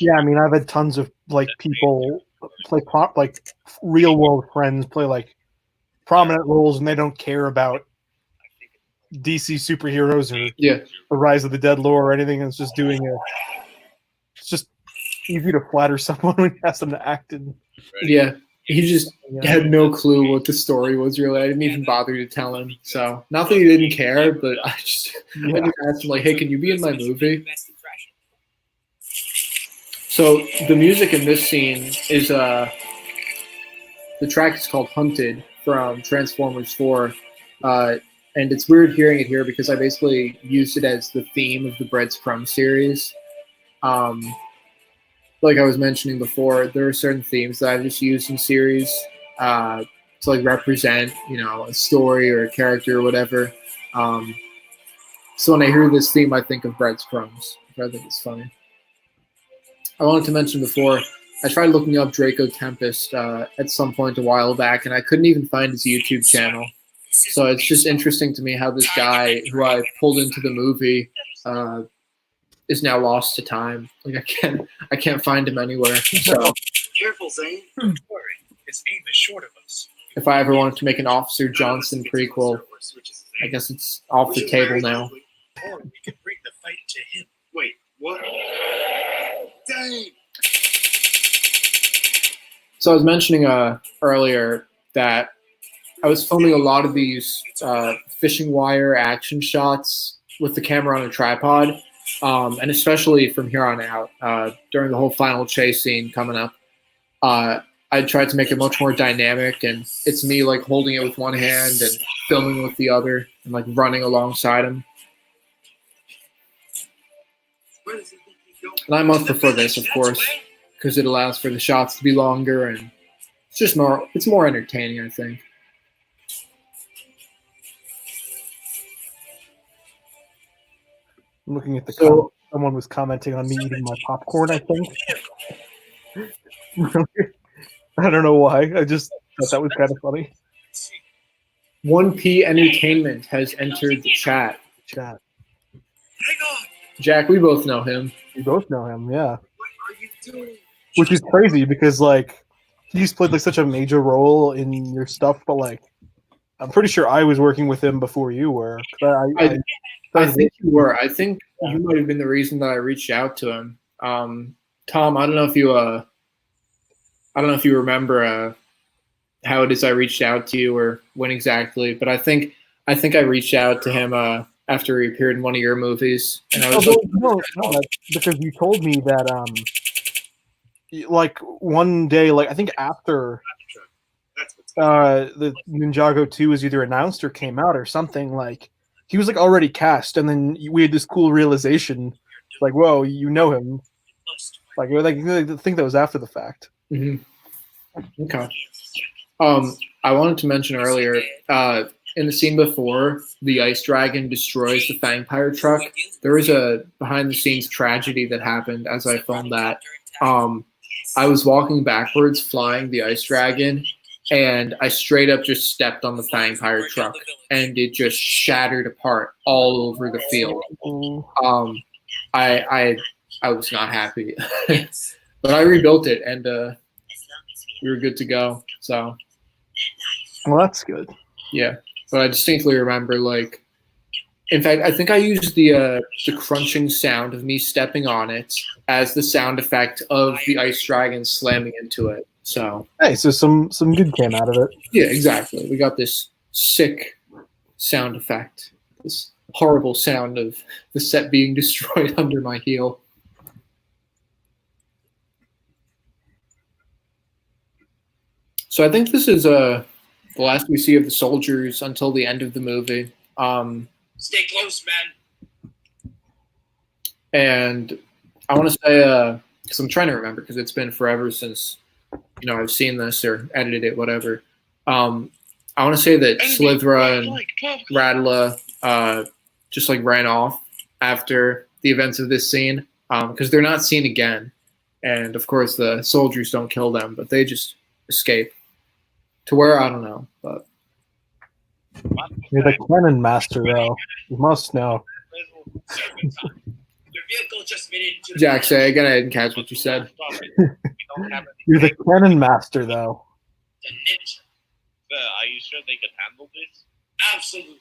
Yeah, I mean, I've had tons of people play real world friends play prominent roles, and they don't care about DC superheroes or the Rise of the Dead lore or anything. It's just it's just easy to flatter someone when you ask them to act in. Yeah, he just had no clue what the story was really. I didn't even bother to tell him. So not that he didn't care, but I just asked him like, "Hey, can you be in my movie?" So the music in this scene is the track is called "Hunted" from Transformers 4. And it's weird hearing it here because I basically used it as the theme of the Bread's Crumb series. like I was mentioning before, there are certain themes that I've just used in series to like represent, a story or a character or whatever. So when I hear this theme, I think of breadcrumbs. I think it's funny. I wanted to mention before, I tried looking up Draco Tempest at some point a while back, and I couldn't even find his YouTube channel. So it's just interesting to me how this guy who I pulled into the movie is now lost to time. Like I can't find him anywhere. So Careful, Zane. Don't worry, his aim is short of us. if I ever wanted to make an Officer Johnson prequel, I guess it's off the table now. Or we can bring the fight to him. Wait, what? Dang! So I was mentioning earlier that I was filming a lot of these fishing wire action shots with the camera on a tripod, and especially from here on out, during the whole final chase scene coming up, I tried to make it much more dynamic, and it's me like holding it with one hand and filming with the other, and like running alongside him. And I much prefer this, of course, because it allows for the shots to be longer, and it's more entertaining, I think. I'm looking at the comments. Someone was commenting on me eating my popcorn, I think. I don't know why. I just thought that was kind of funny. 1P Entertainment has entered the chat. Hang on. Jack, we both know him. We both know him, yeah. Which is crazy because like he's played like such a major role in your stuff, but like I'm pretty sure I was working with him before you were. I think you were. I think you might have been the reason that I reached out to him. Tom, I don't know if you remember how it is I reached out to you or when exactly, but I think I reached out to him after he appeared in one of your movies, and I was no, because you told me that like one day, like I think after the Ninjago 2 was either announced or came out or something, like he was like already cast, and then we had this cool realization, like, whoa, you know him. Like I think that was after the fact. Mm-hmm. Okay. I wanted to mention earlier, in the scene before the ice dragon destroys the Fangpire truck, there was a behind-the-scenes tragedy that happened as I filmed that. I was walking backwards, flying the ice dragon, and I straight up just stepped on the Fangpire truck, and it just shattered apart all over the field. I was not happy, but I rebuilt it, and we were good to go. So, well, that's good. Yeah, but I distinctly remember, like, in fact, I think I used the crunching sound of me stepping on it as the sound effect of the ice dragon slamming into it. So hey, so some good came out of it. Yeah, exactly. We got this sick sound effect, this horrible sound of the set being destroyed under my heel. So I think this is the last we see of the soldiers until the end of the movie. Stay close, man. And I want to say, because I'm trying to remember, because it's been forever since I've seen this or edited it, whatever. I want to say that Slithra and Radla just like ran off after the events of this scene, because they're not seen again, and of course the soldiers don't kill them, but they just escape to where I don't know. But you're the cannon master, though. You must know. Jack, say again. I didn't catch what you said. You're the cannon master, though. Are you sure they could handle this? Absolutely.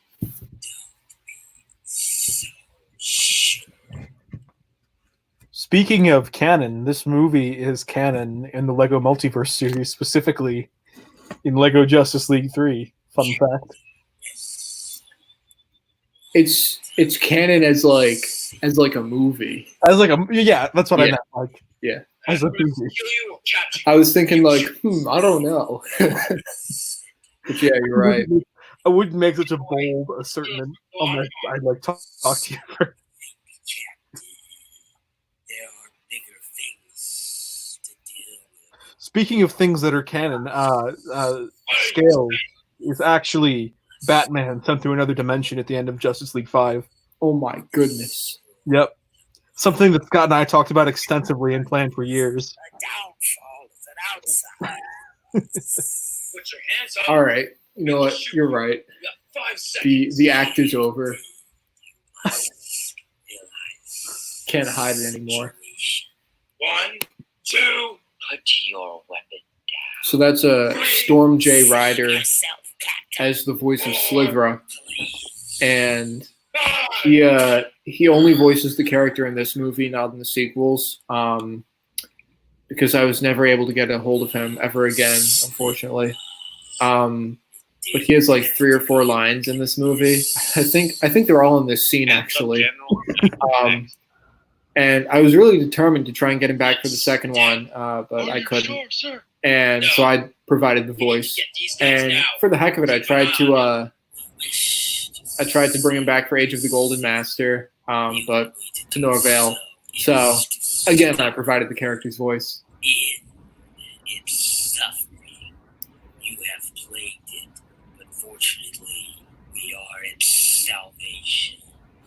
Speaking of canon, this movie is canon in the Lego Multiverse series, specifically in Lego Justice League 3. Fun fact. It's canon as like a movie. As like yeah, that's what I meant. Like yeah, as a movie. I was thinking like, I don't know. But yeah, you're right. I wouldn't make such a bold assertion unless I'd like talk to you. There are bigger things. Speaking of things that are canon, Scale is actually Batman sent through another dimension at the end of Justice League 5. Oh my goodness. Yep. Something that Scott and I talked about extensively and planned for years. Downfall is an outside. Put your hands up. All right. You know what? You're right. You got 5 seconds. The act is over. Can't hide it anymore. 1, 2. Put your weapon down. So that's a Storm J. Ryder as the voice of Slithra, and he only voices the character in this movie, not in the sequels, because I was never able to get a hold of him ever again, unfortunately. But he has like 3 or 4 lines in this movie. I think they're all in this scene actually. And I was really determined to try and get him back for the second one, but I couldn't. And so I provided the voice. And for the heck of it, I tried to bring him back for Age of the Golden Master, but to no avail. So again, I provided the character's voice. In suffering, you have plagued it, but fortunately, we are in salvation.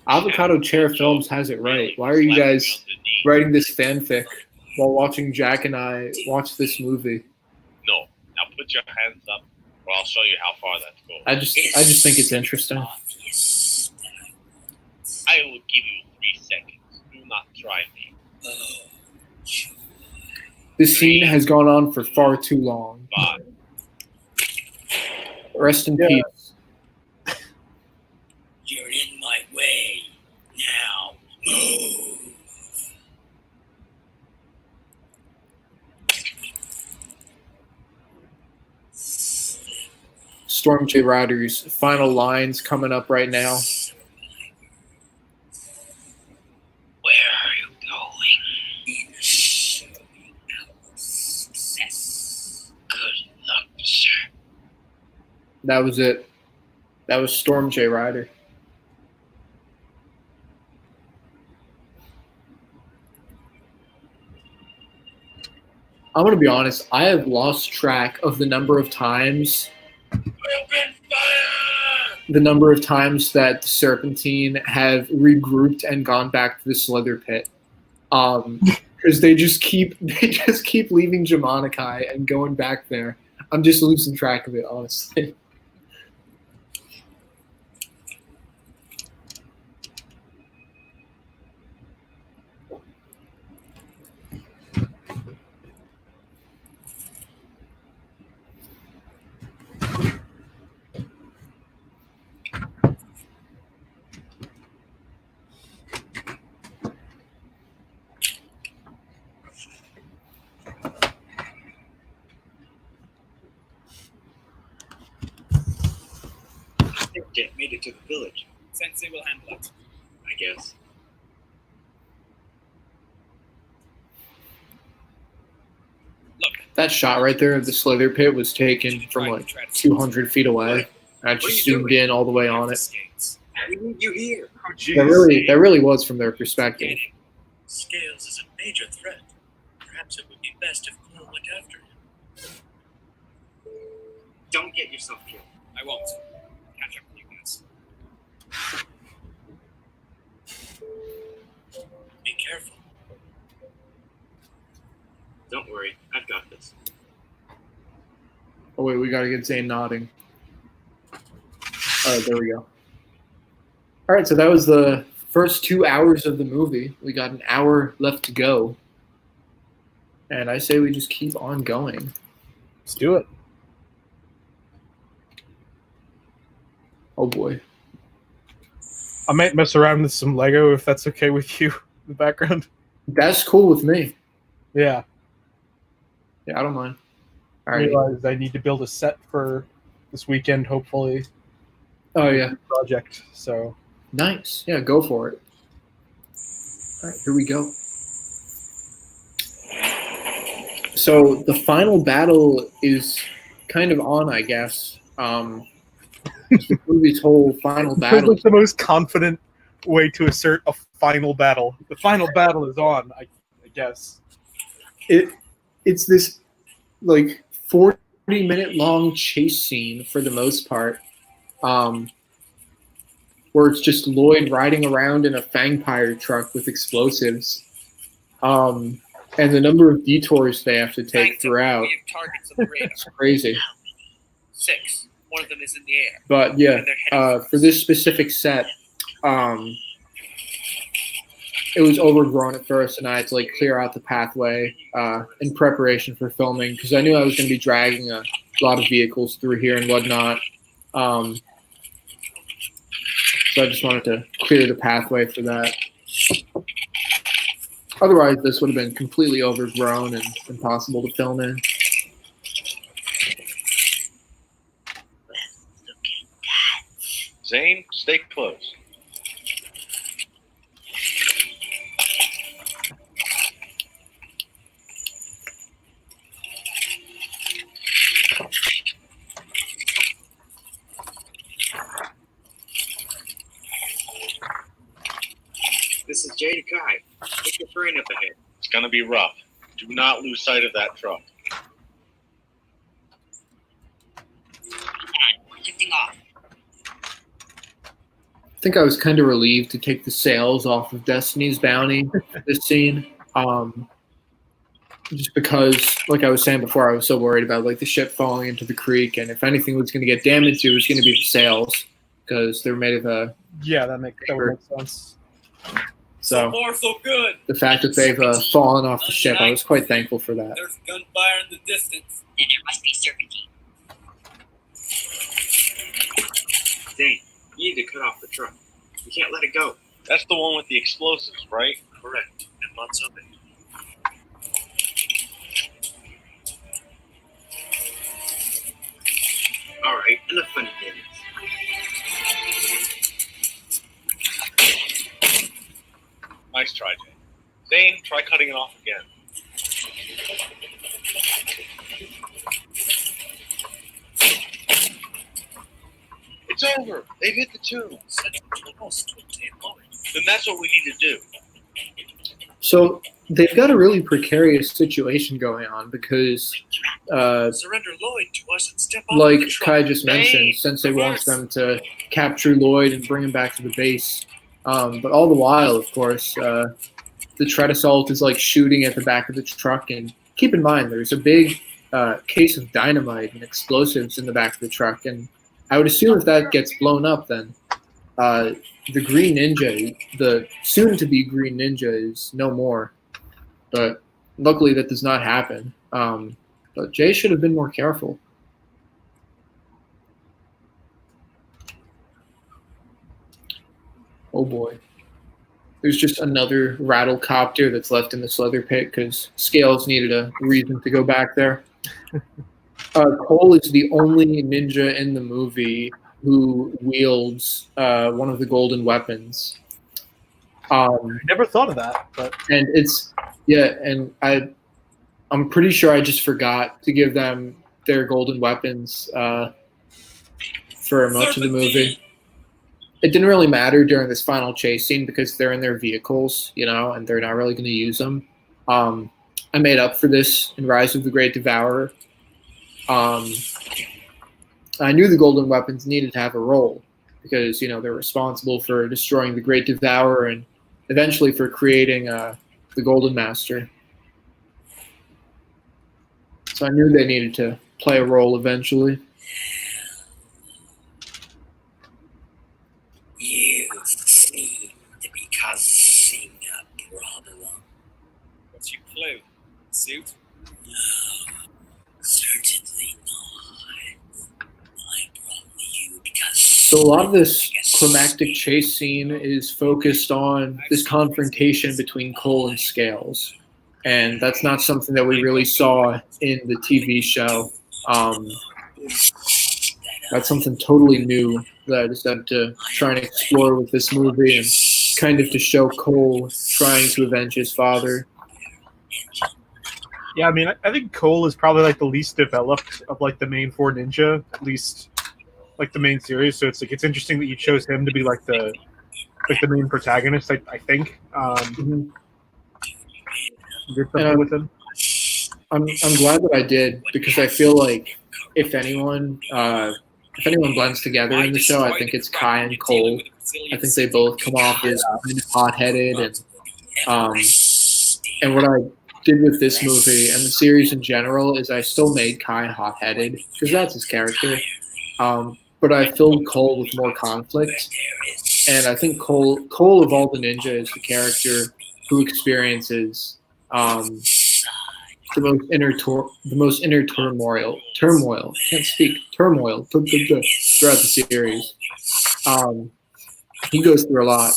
Avocado Chair Films has it right. Why are you guys writing this fanfic while watching Jack and I watch this movie? No. Now put your hands up, or I'll show you how far that's going. I just think it's interesting. I will give you 3 seconds. Do not try me. This scene has gone on for far too long. 5. Rest in peace. You're in my way. Now, move. Storm J. Ryder's final lines coming up right now. Where are you going? In showing our success. Good luck, sir. That was it. That was Storm J. Ryder. I'm going to be honest. I have lost track of the number of times that the Serpentine have regrouped and gone back to the Slither Pit. Because they just keep leaving Jamonikai and going back there. I'm just losing track of it, honestly. Get made it to the village, Sensei will handle it. I guess. That shot right there of the Slither Pit was taken from like 200 feet away. I just zoomed in all the way on it. We need you here. That really was from their perspective. Scales is a major threat. Perhaps it would be best if Quill went after him. Don't get yourself killed. I won't. Catch up with you guys. Be careful. Don't worry, I've got this. Oh wait, we gotta get Zane nodding. Alright, there we go. Alright, so that was the first 2 hours of the movie. We got an hour left to go. And I say we just keep on going. Let's do it. Oh boy. I might mess around with some Lego if that's okay with you in the background. That's cool with me. Yeah. Yeah, I don't mind. I realized I need to build a set for this weekend, hopefully. Oh, yeah. Project, so. Nice. Yeah, go for it. All right, here we go. So the final battle is kind of on, I guess. The movie's whole final battle. It's like the most confident way to assert a final battle. The final battle is on, I guess. It's this like 40-minute long chase scene for the most part, where it's just Lloyd riding around in a Fangpire truck with explosives. And the number of detours they have to take throughout. We have targets on the radar. It's crazy. 6. One of them is in the air. But yeah, for this specific set, it was overgrown at first, and I had to like clear out the pathway in preparation for filming because I knew I was going to be dragging a lot of vehicles through here and whatnot. So I just wanted to clear the pathway for that. Otherwise, this would have been completely overgrown and impossible to film in. Zane, stay close. This is JTH. Take your train up ahead. It's gonna be rough. Do not lose sight of that truck. Lifting off. I think I was kind of relieved to take the sails off of Destiny's Bounty this scene. Just because, like I was saying before, I was so worried about like the ship falling into the creek, and if anything was going to get damaged, it was going to be the sails because they're made of a that would make sense. So far, so good. The fact that they've fallen off the ship, I was quite thankful for that. There's gunfire in the distance. Then there must be serpentine. Dane, you need to cut off the truck. You can't let it go. That's the one with the explosives, right? Correct. And lots of it. Alright, enough funny games. Nice try, Jane. Zane, try cutting it off again. It's over. They've hit the tube. Then that's what we need to do. So they've got a really precarious situation going on because, Surrender Lloyd to us and step off like the truck. Kai just mentioned, Sensei wants them to capture Lloyd and bring him back to the base. But all the while, of course, the Tread Assault is like shooting at the back of the truck. And keep in mind, there's a big case of dynamite and explosives in the back of the truck. And I would assume if that gets blown up, then the Green Ninja, the soon-to-be Green Ninja, is no more. But luckily, that does not happen. But Jay should have been more careful. Oh boy. There's just another rattlecopter that's left in the leather pit because Scales needed a reason to go back there. Cole is the only ninja in the movie who wields one of the golden weapons. I never thought of that, but and I'm pretty sure I just forgot to give them their golden weapons for much of the movie. It didn't really matter during this final chase scene because they're in their vehicles, and they're not really going to use them. I made up for this in Rise of the Great Devourer. I knew the golden weapons needed to have a role because, they're responsible for destroying the Great Devourer and eventually for creating the Golden Master. So I knew they needed to play a role eventually. You seem to be causing a problem. What's your clue? Suit? No, certainly not. I brought you because. So a lot of this climactic chase scene is focused on this confrontation between Cole and Scales. And that's not something that we really saw in the TV show. That's something totally new that I decided to try and explore with this movie and kind of to show Cole trying to avenge his father. Yeah, I mean, I think Cole is probably like the least developed of like the main four ninja, at least like the main series. So it's like it's interesting that you chose him to be like the main protagonist. I think. Did something with him. I'm glad that I did, because I feel like if anyone blends together in the show, I think it's Kai and Cole. I think they both come off as kind of hot-headed, and what I did with this movie and the series in general is I still made Kai hot-headed because that's his character, but I filled Cole with more conflict, and I think Cole of all the ninja is the character who experiences the most inner turmoil. Can't speak. Turmoil throughout the series. He goes through a lot,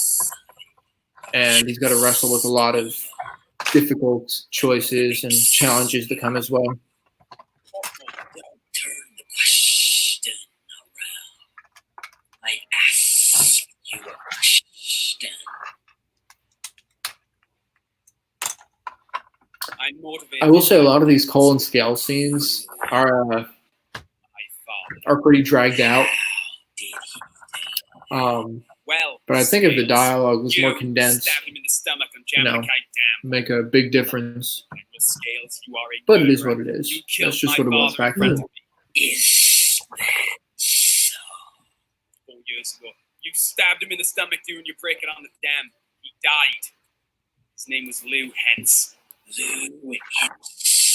and he's got to wrestle with a lot of difficult choices and challenges that come as well. I will say a lot of these Cole and Scale scenes are pretty dragged out. But I think if the dialogue was more condensed, make a big difference. But it is what it is. That's just what it was back then. 4 years ago, you stabbed him in the stomach during your break it on the dam. He died. His name was Lou Hentz. Lou Hentz.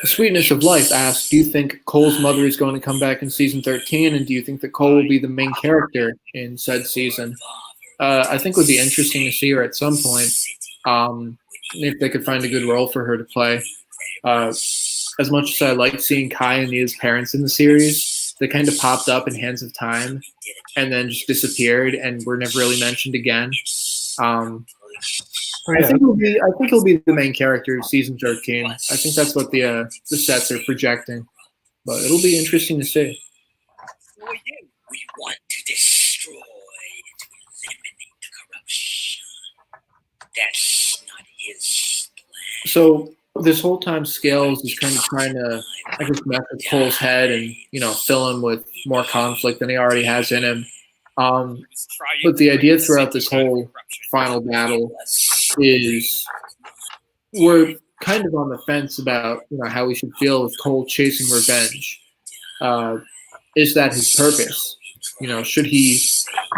The Sweetness of Life asks, do you think Cole's mother is going to come back in season 13, and do you think that Cole will be the main character in said season? I think it would be interesting to see her at some point, if they could find a good role for her to play. As much as I like seeing Kai and Nia's parents in the series, they kind of popped up in Hands of Time and then just disappeared and were never really mentioned again. I think he'll be the main character of season 13. I think that's what the sets are projecting, but it'll be interesting to see. We want to destroy and to eliminate corruption. That's not his plan. So this whole time, Scales is kind of trying to, I guess, mess with Cole's head and fill him with more conflict than he already has in him. But the idea throughout this whole final battle is we're kind of on the fence about how we should feel with Cole chasing revenge. Is that his purpose? Should he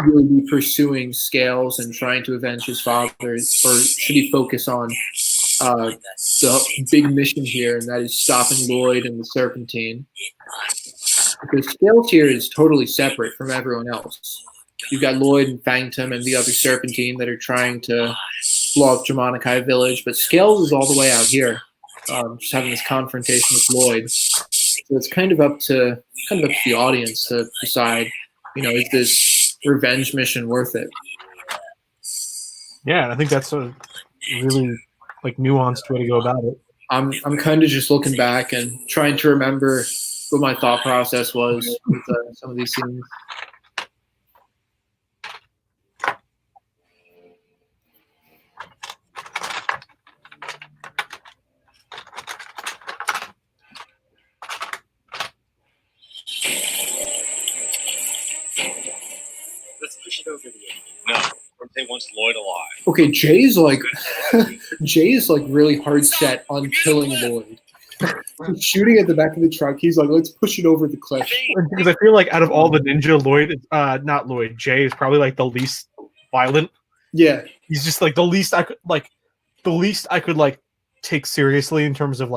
really be pursuing Scales and trying to avenge his father, or should he focus on the big mission here, and that is stopping Lloyd and the Serpentine? Because Scales here is totally separate from everyone else. You've got Lloyd and Fangtum and the other Serpentine that are trying to blow up Jamonikai Village, but Scales is all the way out here, just having this confrontation with Lloyd. So it's kind of up to the audience to decide, is this revenge mission worth it? Yeah, and I think that's a really nuanced way to go about it. I'm kind of just looking back and trying to remember what my thought process was with some of these scenes. Let's push it over the end. No, they wants Lloyd alive. Okay, Jay's really hard set on killing Lloyd. He's shooting at the back of the truck. He's like, let's push it over the cliff. Because I feel like out of all the ninja, Jay is probably the least violent. Yeah, he's just the least I could take seriously in terms of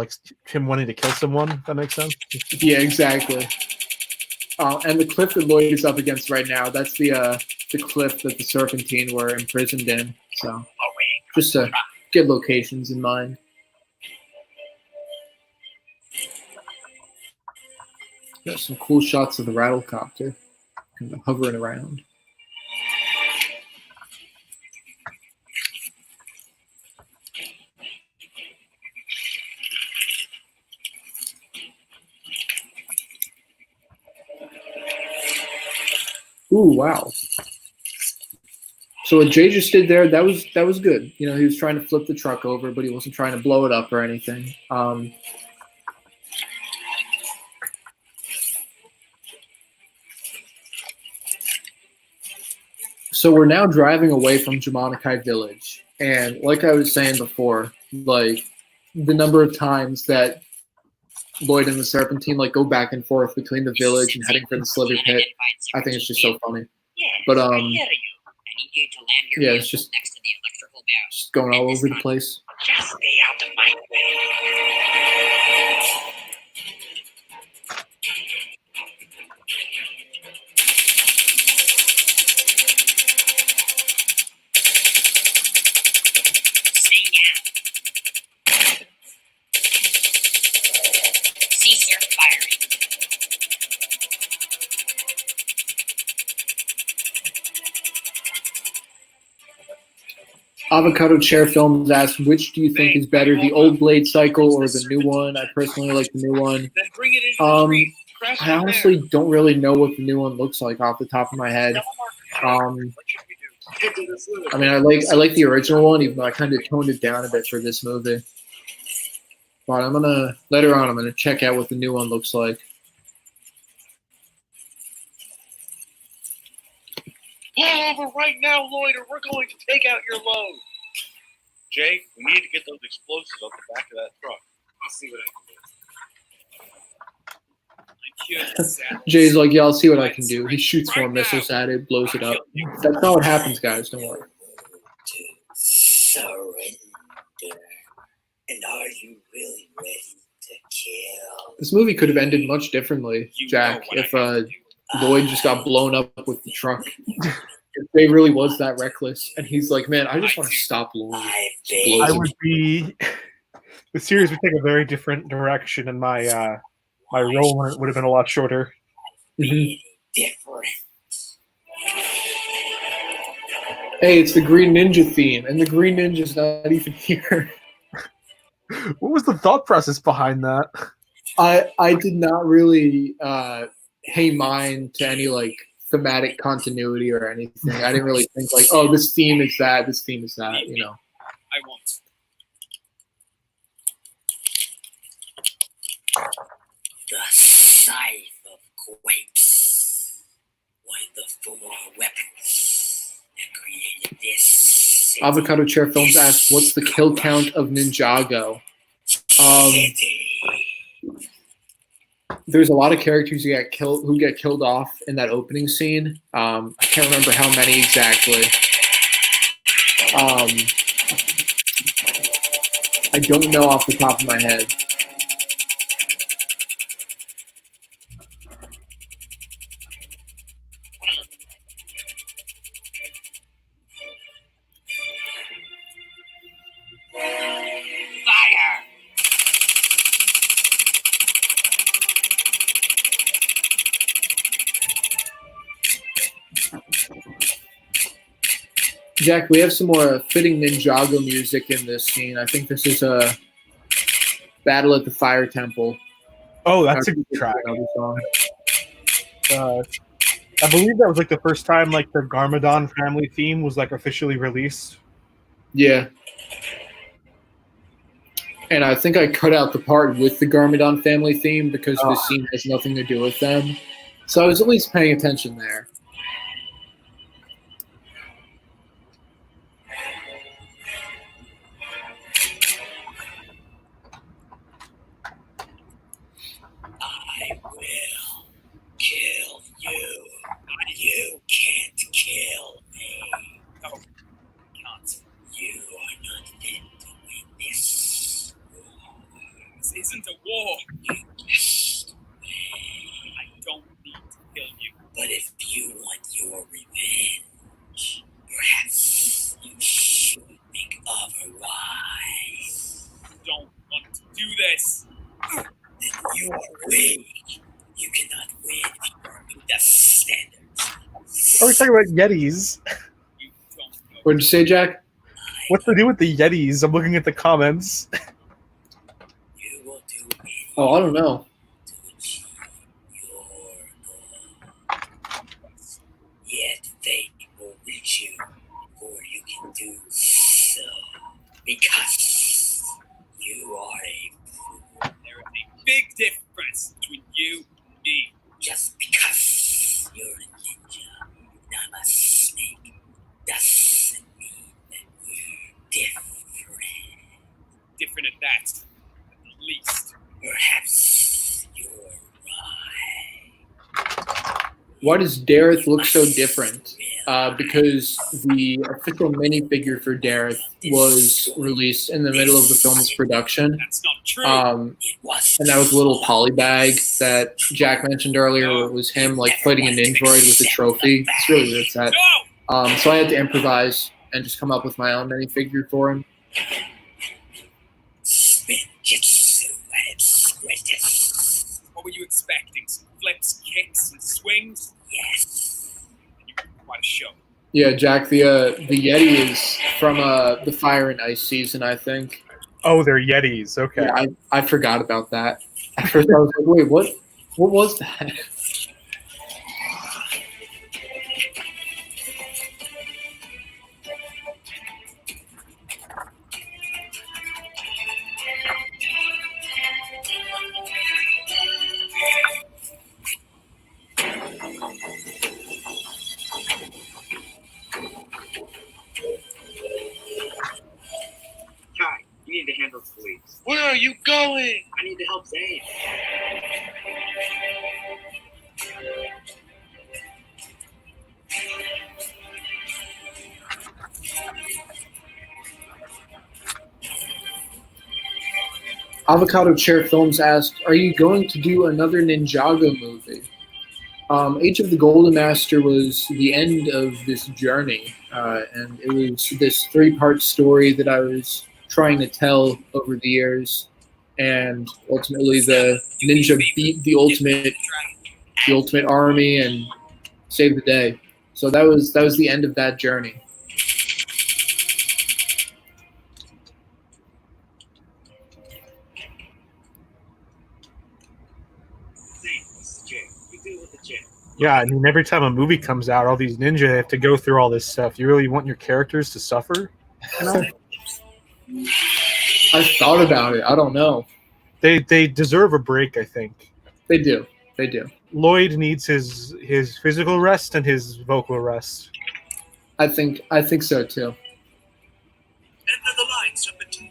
him wanting to kill someone. If that makes sense. Yeah, exactly. And the cliff that Lloyd is up against right now, that's the cliff that the Serpentine were imprisoned in. So just to get locations in mind. Got some cool shots of the Rattlecopter kind of hovering around. Ooh, wow. So what Jay just did there, that was good. He was trying to flip the truck over, but he wasn't trying to blow it up or anything. So we're now driving away from Jamonikai Village, and like I was saying before, like the number of times that Lloyd and the Serpentine like go back and forth between the village and heading for the Sliver Pit, I think it's just so funny. But I hear you. I need you to land your yeah, vehicle it's just next to the electrical barrel. just going all over the place. Just stay out of my way. Stay down. Cease your firing. Avocado Chair Films asks, which do you think is better, the old Blade cycle or the new one? I personally like the new one. I honestly don't really know what the new one looks like off the top of my head. I mean, I like the original one, even though I kind of toned it down a bit for this movie. But I'm gonna later on. I'm gonna check out what the new one looks like. Pull over right now, Lloyd, or we're going to take out your load. Jay, we need to get those explosives off the back of that truck. I'll see what I can do. Jay's like, yeah, I'll see what I can do. He shoots more missiles at it, blows it up. That's not what happens, guys. Don't worry. Surrender. And are you really ready to kill? This movie could have ended much differently, Jack, if Lloyd just got blown up with the truck. If Jay really was that reckless, and he's like, man, I just want to stop Lloyd. I would be. The series would take a very different direction, and my my role would have been a lot shorter. Hey, it's the Green Ninja theme, and the Green Ninja's not even here. What was the thought process behind that? I did not really pay mind to any like thematic continuity or anything. I didn't really think like, oh, this theme is that, this theme is that, you know. I won't. The scythe of grapes. One of the 4 weapons that created this. Avocado Chair Films asks, what's the kill count of Ninjago? There's a lot of characters who get killed off in that opening scene. I can't remember how many exactly. I don't know off the top of my head. Fire! Jack, we have some more fitting Ninjago music in this scene. I think this is a Battle at the Fire Temple. Oh, that's a good track. I believe that was like the first time like the Garmadon family theme was like officially released. Yeah. And I think I cut out the part with the Garmadon family theme because this scene has nothing to do with them. So I was at least paying attention there. I will kill you. You can't kill me. No, can't. You are not fit to win this war. This isn't a war. Yes. I don't need to kill you. But if you want your revenge, perhaps you should think otherwise. I don't want to do this. Then you are weak. You cannot win if you are meet the standards. Are we talking about Yetis? What did you say, Jack? What's to do with the Yetis? I'm looking at the comments. You will do Oh, I don't know. to achieve your goal. Yet fate will reach you before you can do so. Because you are a fool. There is a big difference between you and me. Just because you're a ninja, not a snake, doesn't mean that we're different. Different at that, at least. Perhaps you're right. Why does Dareth look so different? Because the official minifigure for Dareth was released in the middle of the film's production. That's not true. And that was a little poly bag that Jack mentioned earlier, where it was him like fighting an android with a trophy. It's really weird set. So I had to improvise and just come up with my own minifigure for him. What were you expecting? Some flips, kicks, and swings? Yes. You were quite a show. Yeah, Jack, the Yeti is from the Fire and Ice season, I think. Oh, they're Yetis. Okay. Yeah, I forgot about that. At first I was like, wait, what was that? Kai, you need to handle the police. Where are you going? I need to help Zane. Avocado Chair Films asked, are you going to do another Ninjago movie? Age of the Golden Master was the end of this journey, and it was this 3-part story that I was trying to tell over the years, and ultimately the ninja beat the ultimate army and saved the day. So that was the end of that journey. Zane, this is Jay. We deal with the Jay. Yeah, I mean, every time a movie comes out, all these ninja have to go through all this stuff. You really want your characters to suffer? You know? I've thought about it. I don't know. They deserve a break, I think. They do. They do. Lloyd needs his physical rest and his vocal rest. I think so too. End of the line, Serpentine.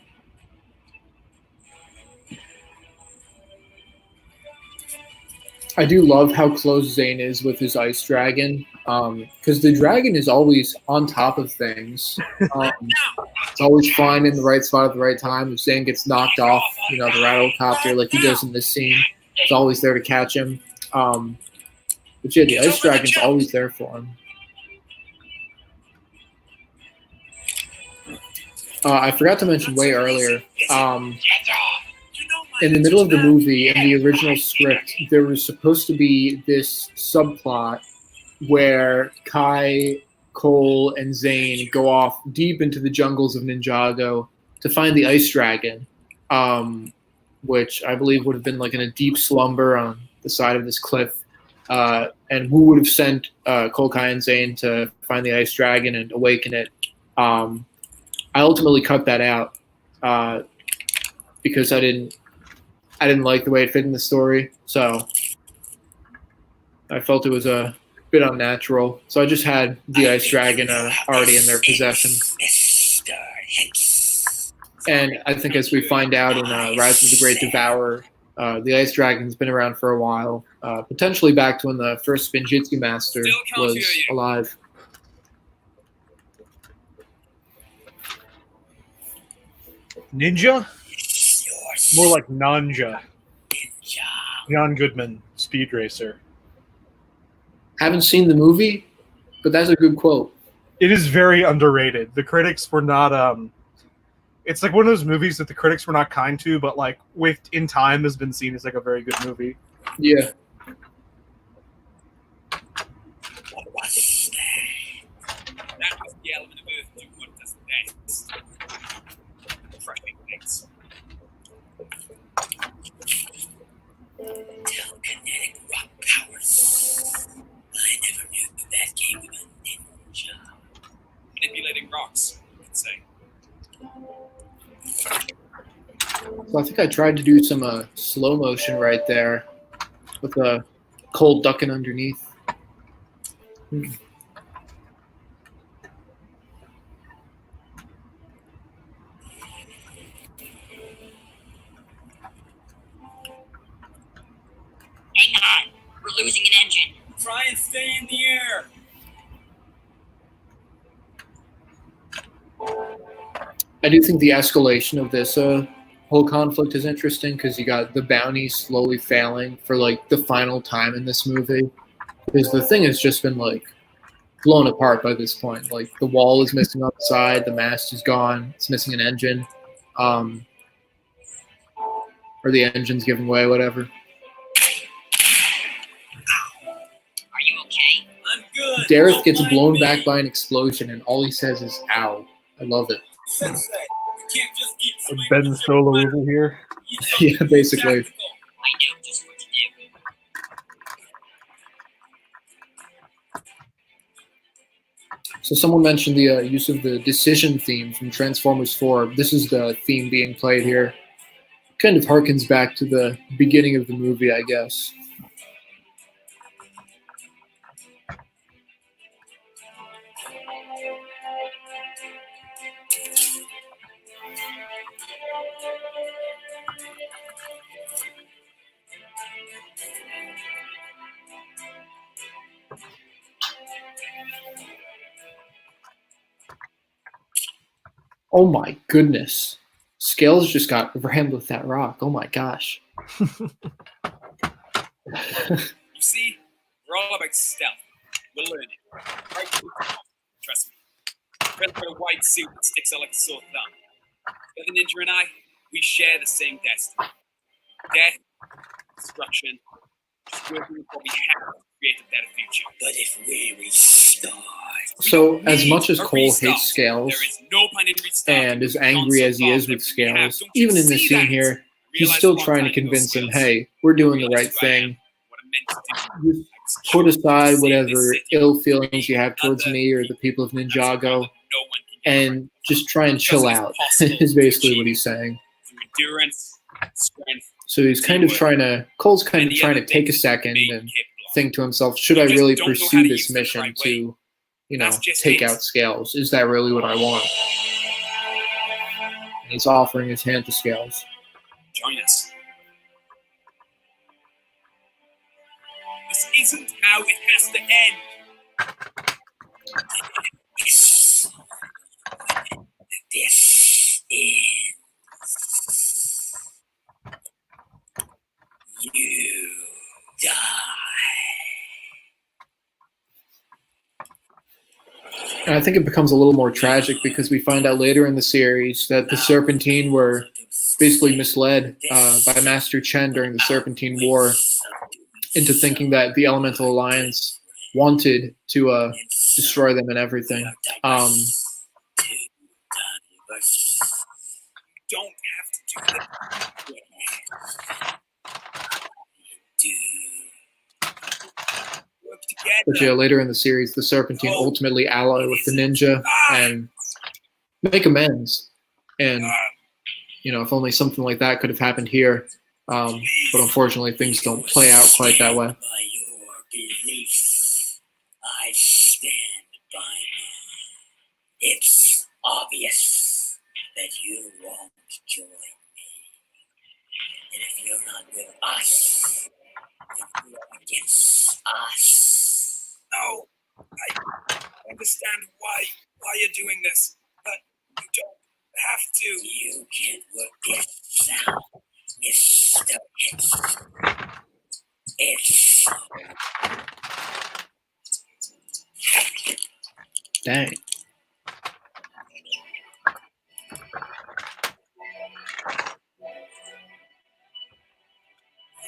I do love how close Zane is with his ice dragon, because the dragon is always on top of things. It's always flying in the right spot at the right time. If Zane gets knocked off, the rattlecopter like he does in this scene, it's always there to catch him. But yeah, the ice dragon's always there for him. I forgot to mention way earlier. In the middle of the movie, in the original script, there was supposed to be this subplot where Kai, Cole, and Zane go off deep into the jungles of Ninjago to find the ice dragon, which I believe would have been like in a deep slumber on the side of this cliff. And Wu would have sent Cole, Kai, and Zane to find the ice dragon and awaken it. I ultimately cut that out because I didn't like the way it fit in the story, so I felt it was a bit unnatural. So I just had the ice dragon already in their possession. And I think as we find out in Rise of the Great Devourer, the ice dragon's been around for a while, potentially back to when the first Spinjitzu Master was alive. Ninja? More like Nanja. John Goodman, Speed Racer. Haven't seen the movie, but that's a good quote. It is very underrated. The critics were not. It's like one of those movies that the critics were not kind to, but like in time has been seen as like a very good movie. Yeah. What was that? That was the element of Earth doing what it does next. Crushing things. Telekinetic rock powers. I never knew that came from a ninja. Manipulating rocks, you could say. So I think I tried to do some slow motion right there with Cole ducking underneath. losing an engine. Try and stay in the air. I do think the escalation of this whole conflict is interesting because you got the bounty slowly failing for like the final time in this movie. Because the thing has just been like blown apart by this point. Like the wall is missing on the side, the mast is gone, it's missing an engine, or the engine's giving way, whatever. Are you okay? I'm good. Dareth gets blown back by an explosion, and all he says is "ow." I love it. Sensei, you can't just keep swinging Ben the Solo over here. Yeah, basically. I know just what to do. So someone mentioned the use of the decision theme from Transformers 4. This is the theme being played here. Kind of harkens back to the beginning of the movie, I guess. Oh my goodness. Scales just got rammed with that rock. Oh my gosh. You see, we're all about stealth. We'll learn it. Right? Trust me. Red for a white suit that sticks out like a sore thumb. The other ninja and I, we share the same destiny. Death, destruction, just working with what we have to create a better future. But if we restart... So, as much as Cole hates Scales No point in restarting. and as angry as he is with Scales, even in this scene here, he's still trying to convince him, hey, we're doing the right thing. Just put aside whatever ill feelings you have towards me or the people of Ninjago and just try and chill out, is basically what he's saying. Endurance, strength. So he's kind of trying to, Cole's kind of trying to take a second and think to himself, should I really pursue this mission to, you know, take out Scales? Is that really what I want? And he's offering his hand to Scales. Join us. This isn't how it has to end. This is... You die. And I think it becomes a little more tragic because we find out later in the series that the Serpentine were basically misled by Master Chen during the Serpentine War into thinking that the Elemental Alliance wanted to destroy them and everything. Don't have to do that. Work together. But yeah, later in the series, the Serpentine ultimately ally with the Ninja and make amends. And, you know, if only something like that could have happened here. But unfortunately, things don't play out quite that way. By your beliefs, I stand by them. It's obvious that you won't join me. And if you're not with us, then you are against us. No, I understand why you're doing this, but you don't have to. You can work this out, Mr. It's Dang.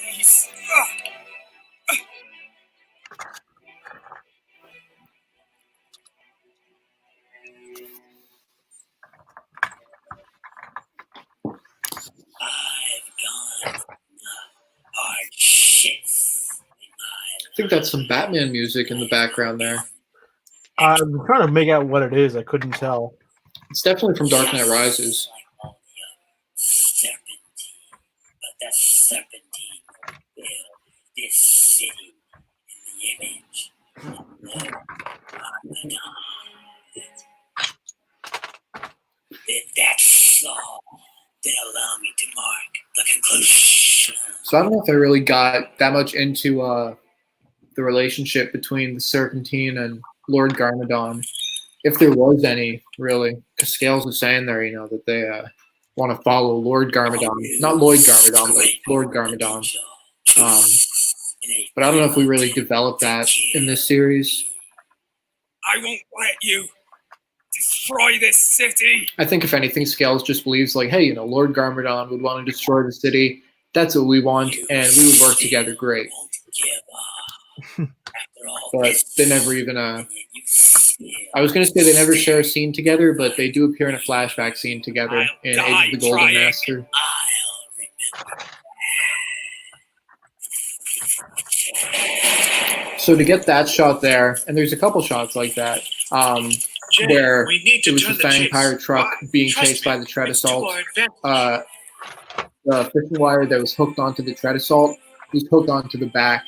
Please. I think that's some Batman music in the background there. I'm trying to make out what it is. I couldn't tell. It's definitely from Dark Knight Rises. Serpentine, but the Serpentine will build this city in the image of Lloyd Garmadon. That's all that allow me to mark the conclusion. So I don't know if I really got that much into the relationship between the Serpentine and Lord Garmadon, if there was any, really, because Scales was saying there, that they want to follow Lord Garmadon, not Lloyd Garmadon, but Lord Garmadon. But I don't know if we really developed that in this series. I won't let you destroy this city. I think if anything, Scales just believes like, hey, Lord Garmadon would want to destroy the city. That's what we want, and we would work together great. But they never even. I was going to say they never share a scene together, but they do appear in a flashback scene together in Age of the Golden Master. So to get that shot there, and there's a couple shots like that, where it was the Fang Pirate truck being chased by the Tread Assault. The fishing wire that was hooked onto the Tread Assault was hooked onto the back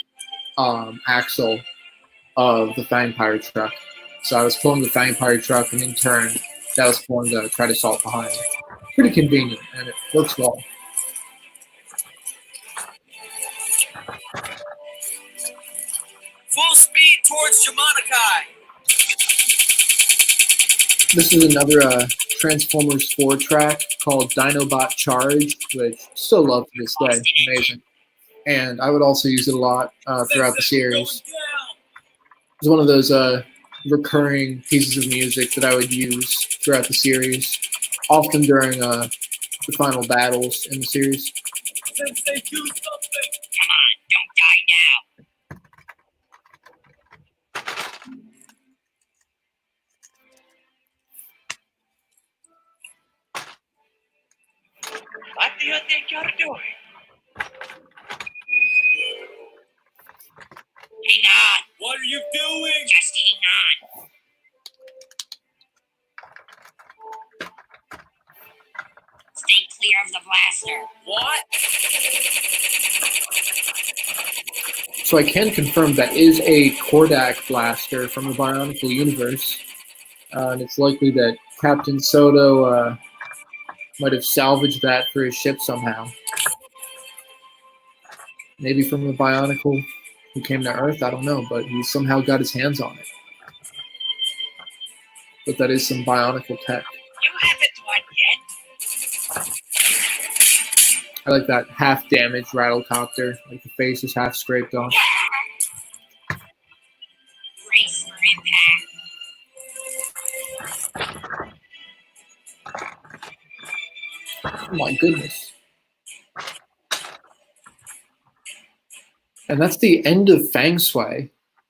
axle of the Fang Pirate truck. So I was pulling the Fang Pirate truck, and in turn, that was pulling the Tread Assault behind. Pretty convenient, and it works well. Full speed towards Jamanakai. This is another Transformers 4 track called Dinobot Charge, which I still love to this day. Amazing. And I would also use it a lot throughout the series. It's one of those recurring pieces of music that I would use throughout the series, often during the final battles in the series. Sensei, do something. Come on, don't die now. What do you think you're doing? Hang on. What are you doing? Just hang on. Stay clear of the blaster. What? So I can confirm that is a Kordak blaster from the Bionicle universe. And it's likely that Captain Soto might have salvaged that for his ship somehow. Maybe from a Bionicle who came to Earth, I don't know, but he somehow got his hands on it. But that is some Bionicle tech. You haven't won yet. I like that half-damaged Rattlecopter, like the face is half scraped off. Brace for impact. Oh my goodness. And that's the end of Fang Shui.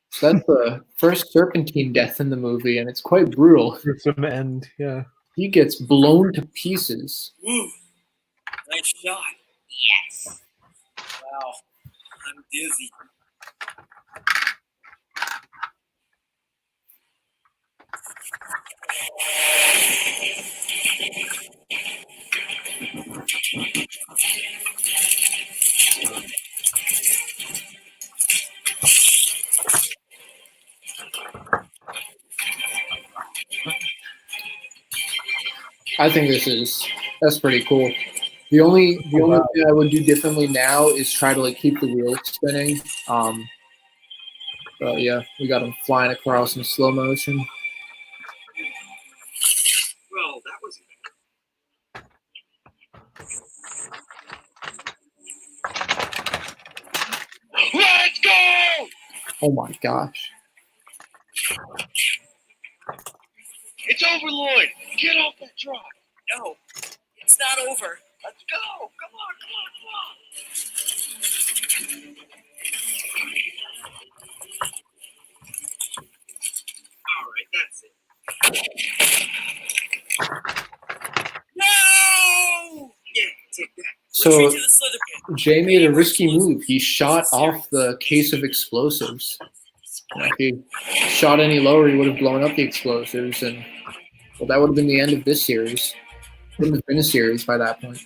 So that's the first Serpentine death in the movie, and it's quite brutal. It's an end, yeah. He gets blown to pieces. Ooh, nice shot. Yes. Wow, I'm dizzy. I think that's pretty cool. The only thing I would do differently now is try to keep the wheels spinning. But yeah, we got him flying across in slow motion. Well, that was Let's go! Oh my gosh. It's over, Lloyd. Get off that truck. No, it's not over. Let's go. Come on, come on, come on. all right. That's it. No! Yeah, take that. So Retreat to the slither pit. Jay made a risky move. He shot off the case of explosives. If he shot any lower, he would have blown up the explosives, and well, that would have been the end of this series. Wouldn't have been a series by that point.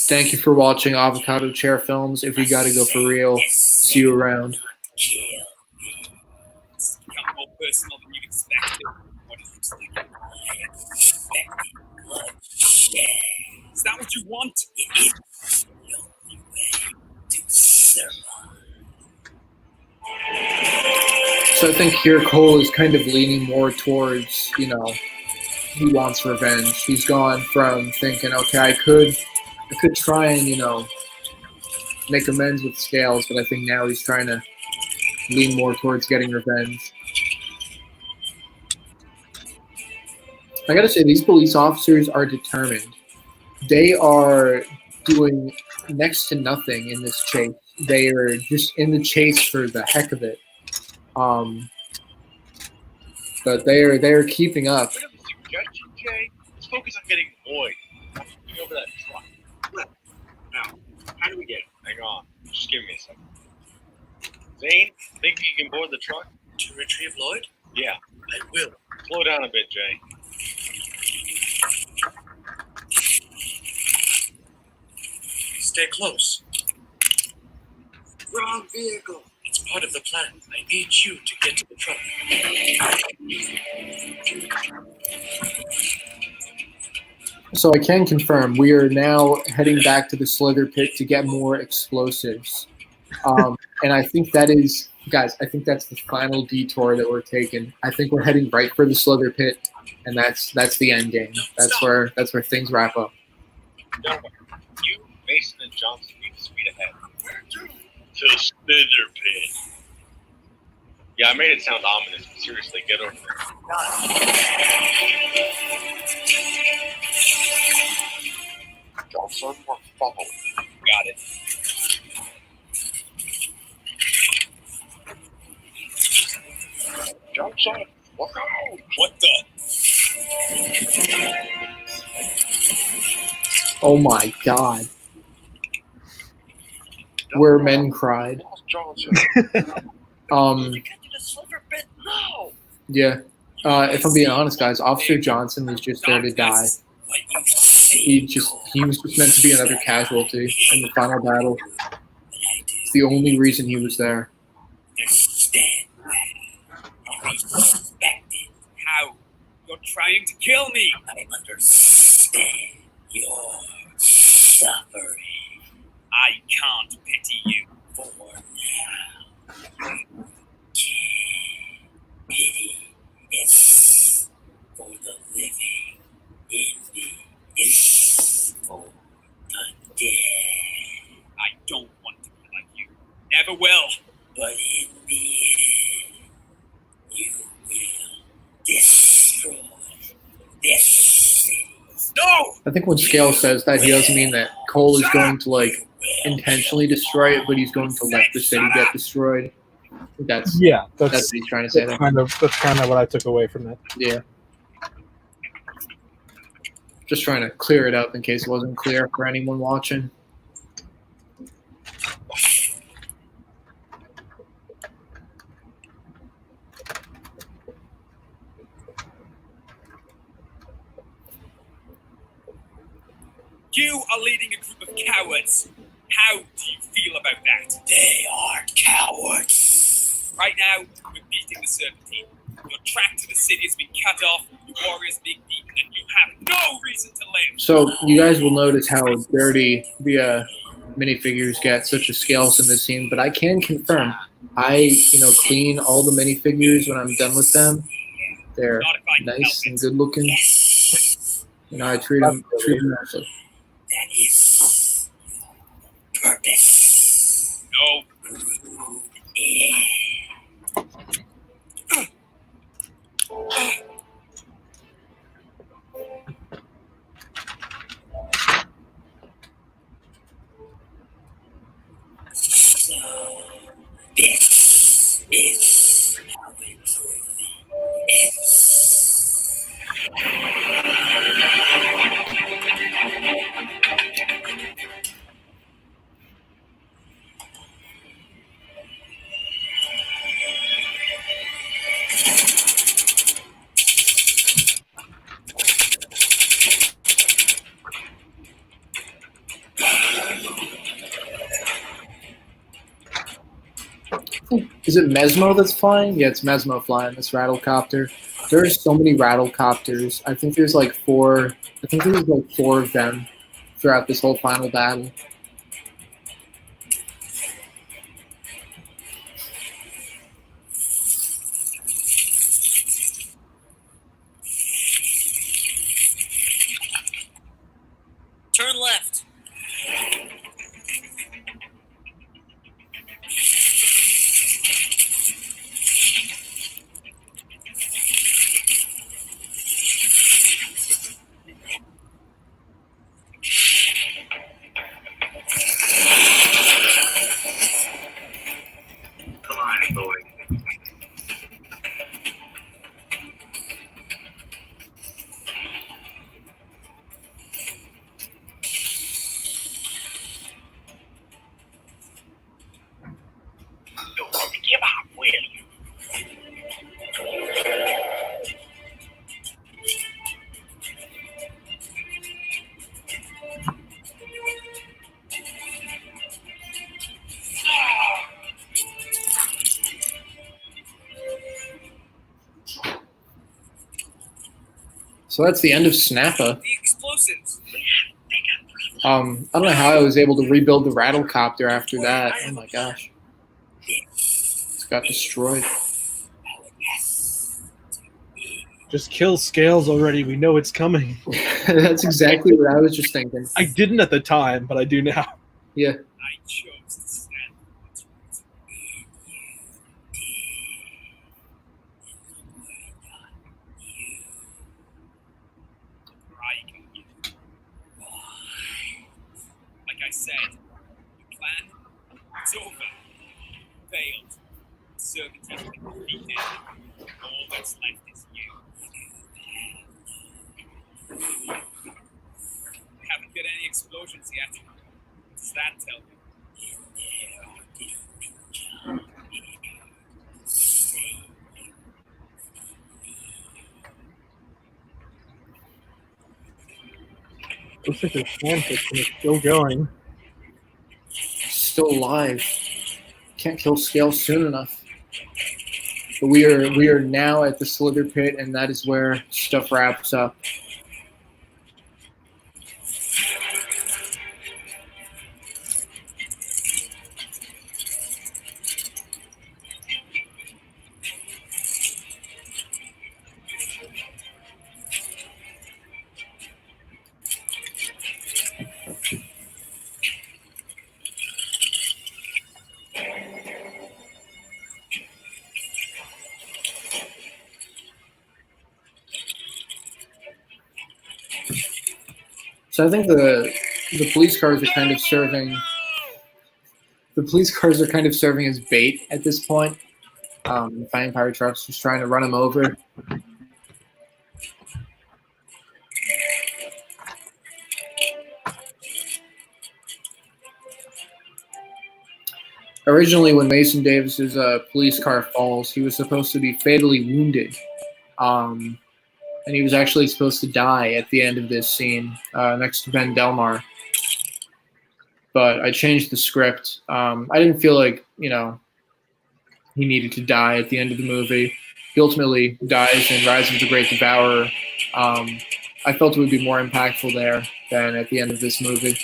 Thank you for watching Avocado Chair Films. If we gotta go for real, see you around. kill. It's become more personal than you'd expected. What it looks like. I expected bloodshed. Is that what you want? It is the only way to survive. So I think here Cole is kind of leaning more towards, you know, he wants revenge. He's gone from thinking, okay, I could try and, you know, make amends with Scales, but I think now he's trying to lean more towards getting revenge. I gotta say, these police officers are determined. They are doing next to nothing in this chase. They are just in the chase for the heck of it. But they're keeping up. Bit of a suggestion, Jay. Let's focus on getting Lloyd. Moving over that truck. Now, how do we get it? Hang on. Just give me a second. Zane, think you can board the truck? To retrieve Lloyd? Yeah. I will. Slow down a bit, Jay. Stay close. Wrong vehicle. It's part of the plan. I need you to get to the truck. So I can confirm we are now heading back to the Slither Pit to get more explosives. And I think that is, guys, I think that's the final detour that we're taking. I think we're heading right for the Slither Pit, and that's the end game. That's where things wrap up. No, you, Mason, and Johnson need to speed ahead. To the Slither Pit. Yeah, I made it sound ominous, but seriously, get over there. Johnson, we're following. Got it. Johnson, look out! What the? Oh my God. Where men cried. Johnson. Yeah. If I'm being honest, guys, Officer Johnson was just there to die. He was just meant to be another casualty in the final battle. It's the only reason he was there. How? You're trying to kill me. I understand your suffering. I can't pity you. For now, pity is for the living. Envy is for the dead. I don't want to be like you. Never will. But in the end, you will destroy this city. No! I think when Scale says that, he doesn't mean that Cole is going to, like, intentionally destroy it, but he's going to let the city get destroyed. I think that's what he's trying to say there. That's kind of what I took away from that. Yeah. Just trying to clear it up in case it wasn't clear for anyone watching. You are leading a group of cowards. How do you feel about that? They aren't cowards. Right now, we're beating the Serpentine. Your track to the city has been cut off, your warriors being beaten, and you have no reason to live. So you guys will notice how dirty the minifigures get, such as Scales in this scene, but I can confirm, I clean all the minifigures when I'm done with them. They're nice and good looking. I treat them nicely. That is purpose. No. So, this is how it truly is. Is it Mesmo that's flying? Yeah, it's Mesmo flying this rattlecopter. There are so many rattlecopters. I think there's like four. I think there's like four of them throughout this whole final battle. Turn left. Come on, boy. Don't want to give up, will you? So that's the end of Snappa. The explosives. I don't know how I was able to rebuild the rattlecopter after that. Oh my gosh. It's got destroyed. Just kill Scales already. We know it's coming. That's exactly what I was just thinking. I didn't at the time, but I do now. Yeah. I chose to stand for what's right. Right. Like I said, the plan, it's over. Failed. Certainty has been defeated. All that's left is you. We haven't got any explosions yet. What does that tell you? Looks like there's fanfiction is still going. Still alive. Can't kill Scale soon enough. But we are now at the Slither Pit, and that is where stuff wraps up. So I think the police cars are kind of serving. The police cars are kind of serving as bait at this point. The Fighting Pirate truck's just trying to run them over. Originally, when Mason Davis's police car falls, he was supposed to be fatally wounded. And he was actually supposed to die at the end of this scene next to Ben Delmar. But I changed the script. I didn't feel like, he needed to die at the end of the movie. He ultimately dies in Rise of the Great Devourer. I felt it would be more impactful there than at the end of this movie.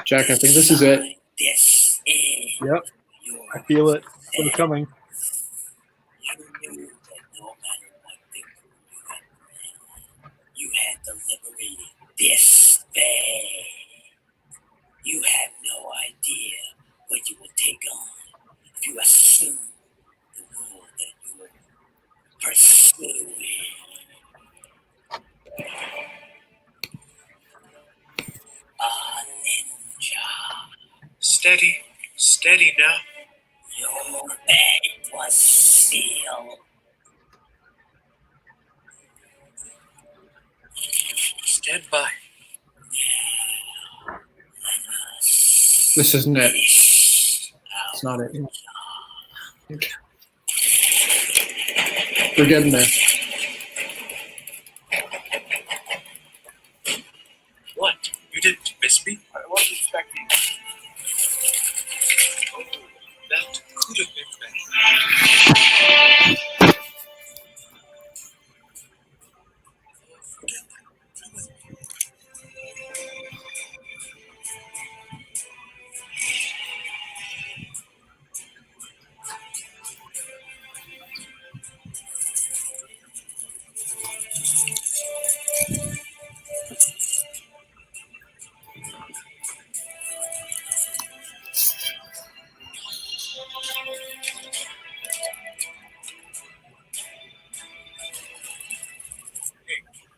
Jack, I think this is it. Yep. I feel it. It's coming. this day. You have no idea what you will take on if you assume the role that you are pursuing. A ninja. Steady now. Your fate was sealed. Stand by. This isn't it. It's not it. We're getting there. What? You didn't miss me? I wasn't expecting. Oh, that could have been better.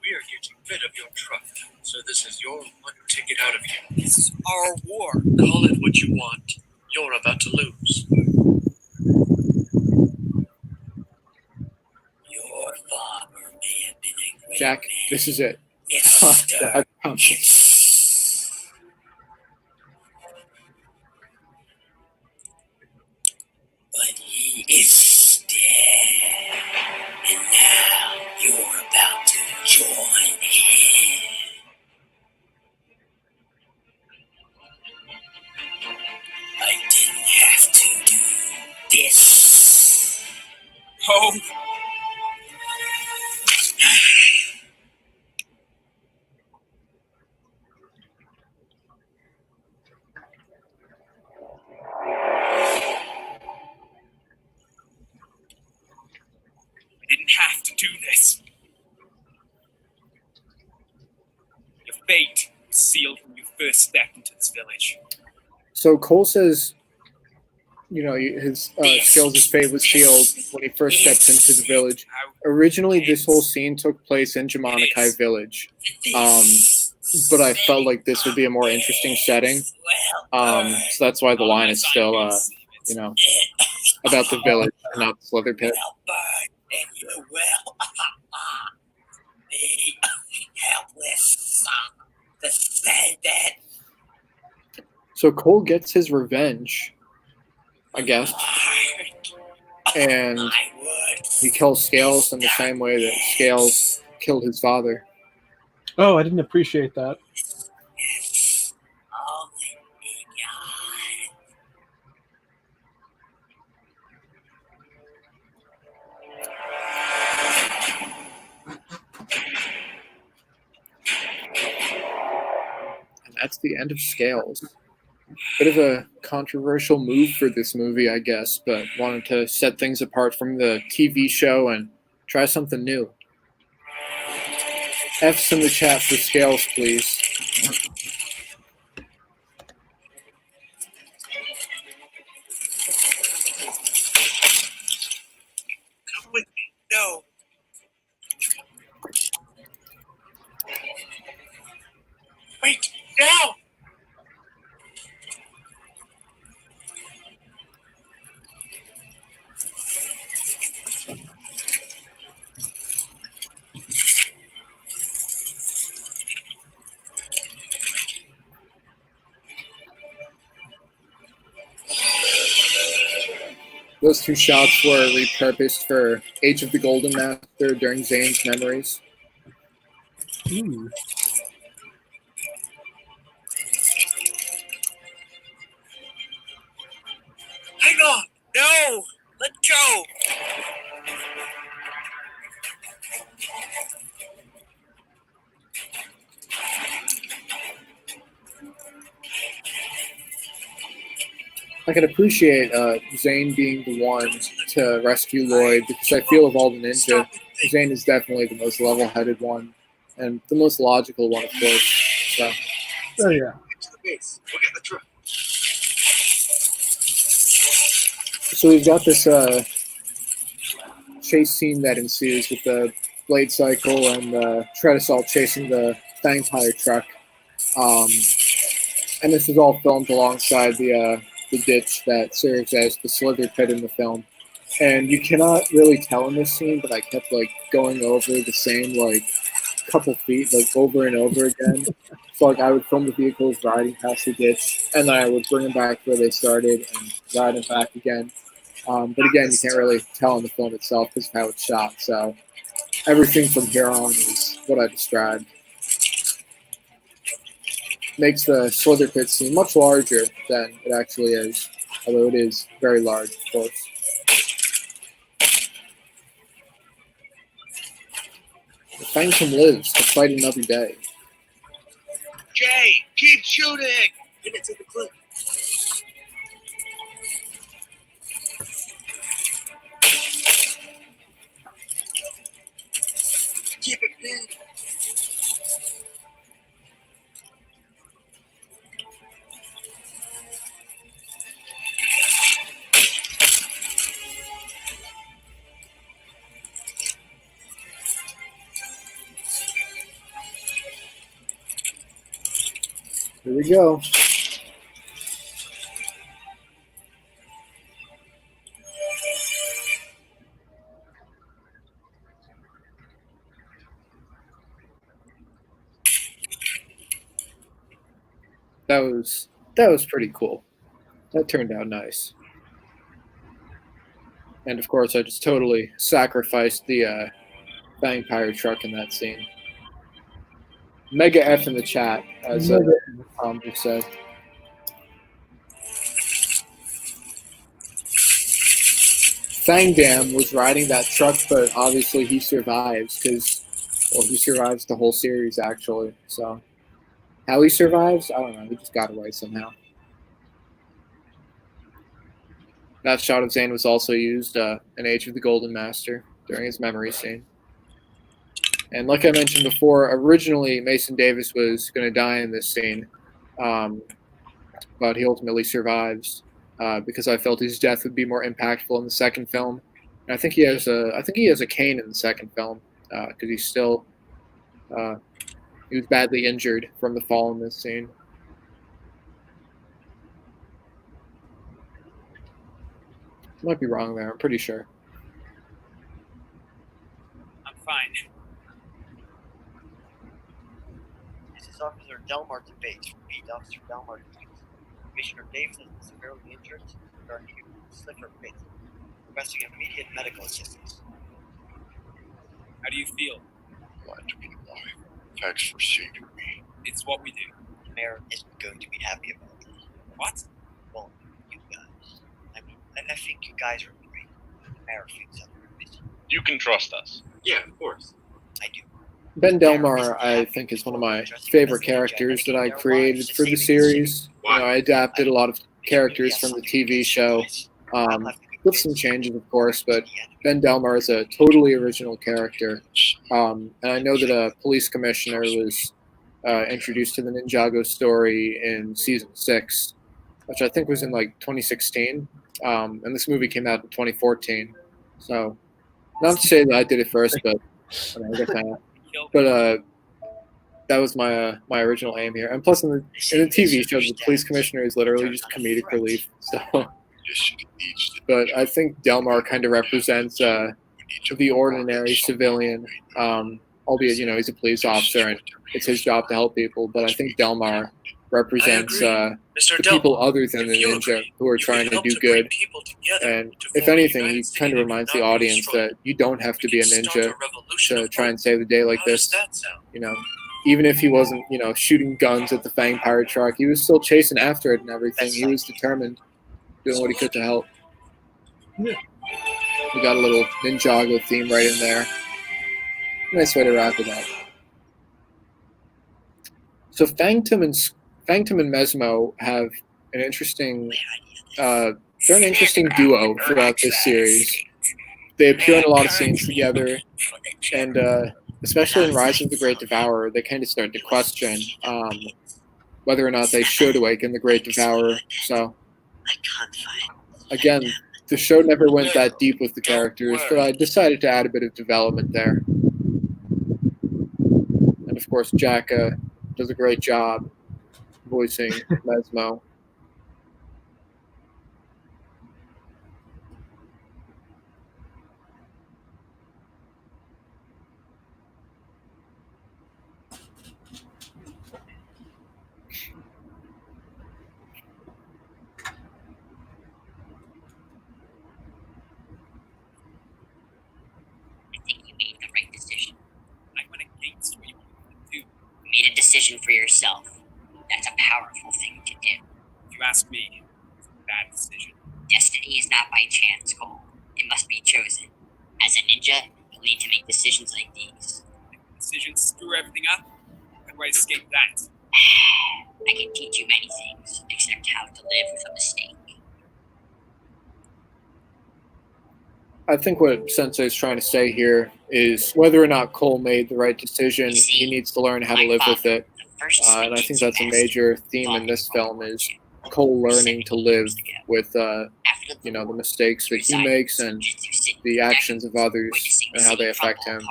We are getting rid of your truck, so this is your one ticket out of here. This is our war. Call it what you want. You're about to lose. Your father may have been a great Jack, this is it. Mr. But he is dead. And now you're about to join him. I didn't have to do this. Oh. I didn't have to do this. Your fate was sealed when you first stepped into this village. So Cole says, you know, his skills, his fate was sealed when he first stepped into the village. Originally, this whole scene took place in Jamanakai Village, but I felt like this would be a more interesting setting. So that's why the line is still, you know, about the village, not the Slither Pit. And you will be helpless to say that. So Cole gets his revenge, I guess, and he kills Scales in the same way that Scales killed his father. Oh, I didn't appreciate that. And that's the end of Scales. Bit of a controversial move for this movie, I guess, but wanted to set things apart from the TV show and try something new. F's in the chat for Scales, please. Come with me. No. Wait, now! Those two shots were repurposed for Age of the Golden Master during Zane's memories. Ooh. Hang on! No! Let go! I can appreciate Zane being the one to rescue Lloyd because I feel of all the ninja, Zane is definitely the most level-headed one. and the most logical one, of course. So, Oh yeah. To the base. We'll get the truck. so we've got this chase scene that ensues with the Blade Cycle and Treadassault chasing the Vampire truck. And this is all filmed alongside the ditch that serves as the Slither Pit in the film. And you cannot really tell in this scene, but I kept like going over the same like couple feet like over and over again. So like I would film the vehicles riding past the ditch, and then I would bring them back where they started and ride them back again. But again, you can't really tell in the film itself because of how it's shot. So everything from here on is what I described. Makes the Slither Pit seem much larger than it actually is, although it is very large, of course. The Phantom lives to fight another day. Jay, keep shooting! Get it to the clip. Keep it big. Here we go. That was pretty cool. That turned out nice. And of course, I just totally sacrificed the Vampire truck in that scene. Mega F in the chat, as Tom just said. Fangdam was riding that truck, but obviously he survives because, well, he survives the whole series actually. So how he survives, I don't know. He just got away somehow. That shot of Zane was also used in Age of the Golden Master during his memory scene. And like I mentioned before, originally Mason Davis was going to die in this scene, but he ultimately survives because I felt his death would be more impactful in the second film. And I think he has a cane in the second film because he's still he was badly injured from the fall in this scene. Might be wrong there. I'm pretty sure. I'm fine. This is Officer Delmar to base. Repeat, Officer Delmar to base. Commissioner Davis is severely injured. We are near the Slipper Pit. Requesting immediate medical assistance. How do you feel? Glad to be alive. Thanks for saving me. It's what we do. The mayor isn't going to be happy about it. What? Well, you guys. I mean, I think you guys are great. The mayor thinks I'm busy. You can trust us. Yeah, of course. I do. Ben Delmar, I think, is one of my favorite characters that I created for the series. You know, I adapted a lot of characters from the TV show, with some changes, of course, but Ben Delmar is a totally original character. And I know that a police commissioner was introduced to the Ninjago story in season 6, which I think was in like 2016. And this movie came out in 2014. So, not to say that I did it first, but I guess I. But that was my my original aim here. And plus, in the TV show, the police commissioner is literally just comedic relief. So, but I think Delmar kind of represents the ordinary civilian. Albeit, you know, he's a police officer and it's his job to help people. But I think Delmar represents the people other than the ninja who are trying to do good. And if anything, he kind of reminds the audience that you don't have to be a ninja to try and save the day like this. You know, even if he wasn't, you know, shooting guns at the Vampire truck, he was still chasing after it and everything. He was determined, doing what he could to help. We got a little Ninjago theme right in there. Nice way to wrap it up. So Phantom and Mesmo have an interesting, they're an interesting duo throughout this series. They appear in a lot of scenes together, and especially in Rise of the Great Devourer, they kind of start to question whether or not they should awaken the Great Devourer. So, again, the show never went that deep with the characters, but I decided to add a bit of development there. And of course, Jack does a great job voicing Mesmo. I think you made the right decision. I went against what you wanted to do. You made a decision for yourself. That's a powerful thing to do. If you ask me, it's a bad decision. Destiny is not by chance, Cole. It must be chosen. As a ninja, you'll need to make decisions like these. Decisions screw everything up. How do I escape that? I can teach you many things, except how to live with a mistake. I think what Sensei's trying to say here is whether or not Cole made the right decision, he needs to learn how to live with it. And I think that's a major theme in this film is Cole learning to live with, the mistakes that he makes and the actions of others and how they affect him.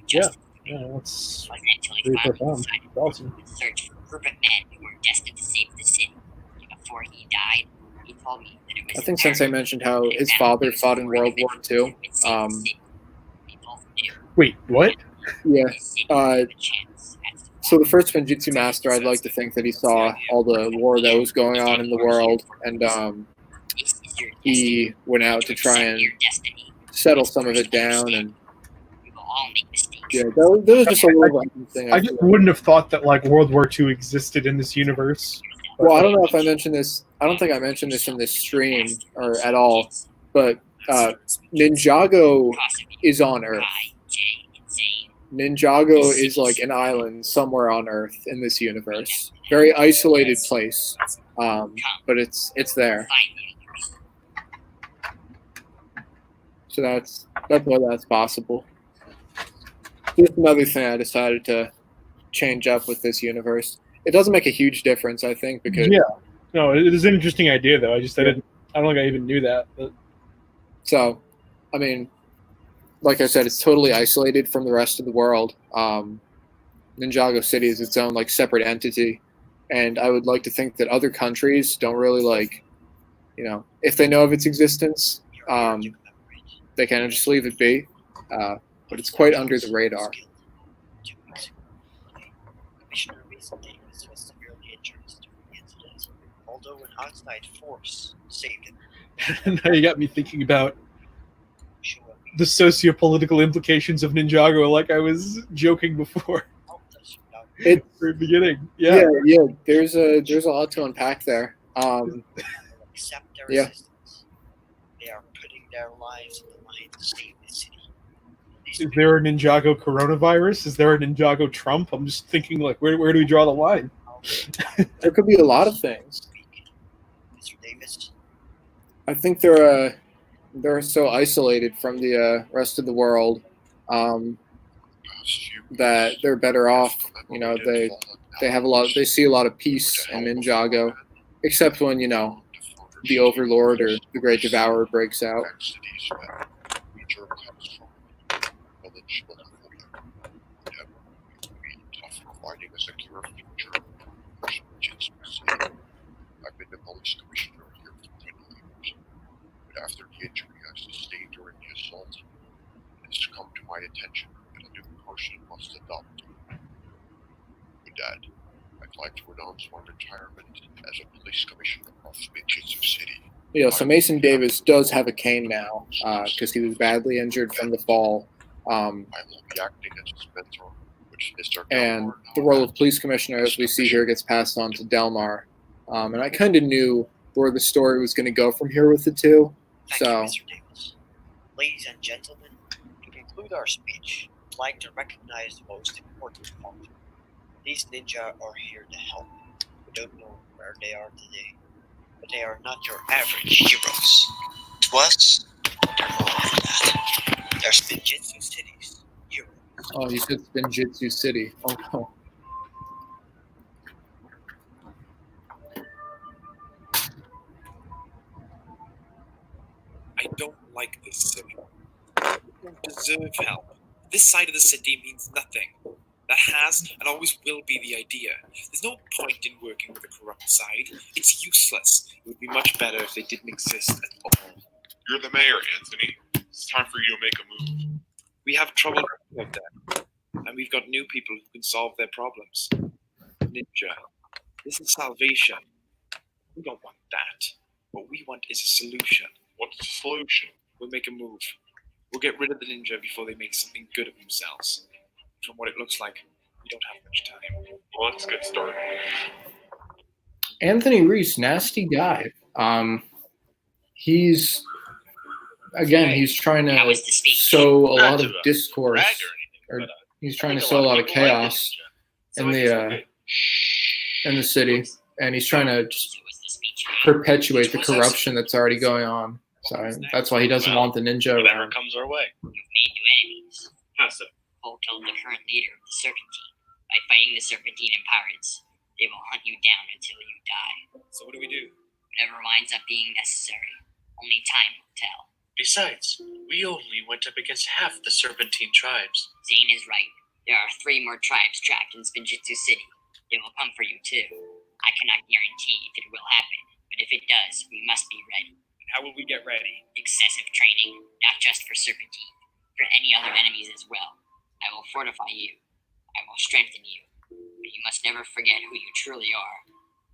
Yeah, that's pretty profound. Awesome. Search for a group of men who were destined to save the city. Before he died, he told me that it was. I think Sensei mentioned how his father fought in World War II. Wait, what? Yeah. So the first Ninjutsu master, I'd like to think that he saw all the war that was going on in the world, and he went out to try and settle some of it down. And yeah, that was just a little random thing. I just wouldn't have thought that like World War II existed in this universe. Well, I don't know if I mentioned this. I don't think I mentioned this in this stream or at all. But Ninjago is on Earth. Ninjago is like an island somewhere on Earth in this universe. Very isolated place, but it's there. So that's why that's possible. Just another thing I decided to change up with this universe. It doesn't make a huge difference, I think, because no, it is an interesting idea though. I don't think I even knew that. But. So, I mean, like I said, it's totally isolated from the rest of the world. Ninjago City is its own like separate entity, and I would like to think that other countries don't really like, if they know of its existence, they kind of just leave it be. But it's quite under the radar. Commissioner Mason Davis was severely injured during the incident, although an outside force saved him. Now you got me thinking about the socio-political implications of Ninjago, like I was joking before. At the beginning, yeah. There's a lot to unpack there. Accept their resistance. They are putting their lives on the line to save the city. Is there a Ninjago coronavirus? Is there a Ninjago Trump? I'm just thinking, like, where do we draw the line? There could be a lot of things. Mr. Davis. I think they're so isolated from the rest of the world that they're better off. They have they see a lot of peace in Ninjago, except when the Overlord or the Great Devourer breaks out. Providing a secure future for Ninjutsu. I've been the police commissioner here for 10 years, but after the injury I sustained during the assault, it has come to my attention that a new person must adopt. With that, I'd like to announce my retirement as a police commissioner of Ninjutsu City. Yeah, so Mason Davis does have a cane now because he was badly injured from the fall. I will be acting as his mentor. And the role of police commissioner, as we see here, gets passed on to Delmar. And I kind of knew where the story was going to go from here with the two. Thank you, Mr. Davis. Ladies and gentlemen, to conclude our speech, I'd like to recognize the most important part. These ninja are here to help. We don't know where they are today, but they are not your average heroes. To us, they're more than that. They're Ninjutsu City's heroes. Oh, you said Spinjitzu City. Oh, no. I don't like this city. We don't deserve help. This side of the city means nothing. That has and always will be the idea. There's no point in working with the corrupt side. It's useless. It would be much better if they didn't exist at all. You're the mayor, Anthony. It's time for you to make a move. We have trouble with that. And we've got new people who can solve their problems. Ninja. This is salvation. We don't want that. What we want is a solution. What's the solution? We'll make a move. We'll get rid of the ninja before they make something good of themselves. From what it looks like, we don't have much time. Well, let's get started. Anthony Reese, nasty guy. He's trying to sow a lot of discourse, or he's trying to sow a lot of chaos in the city, and he's trying to just perpetuate the corruption that's already going on. So that's why he doesn't want the ninja Whatever around. comes our way. You've made new enemies. How so? Cole killed the current leader of the Serpentine. By fighting the Serpentine and pirates, they will hunt you down until you die. So what do we do? Whatever winds up being necessary. Only time will tell. Besides, we only went up against half the Serpentine tribes. Zane is right. There are 3 more tribes trapped in Spinjitzu City. They will come for you too. I cannot guarantee if it will happen, but if it does, we must be ready. How will we get ready? Excessive training, not just for Serpentine, for any other enemies as well. I will fortify you. I will strengthen you. But you must never forget who you truly are.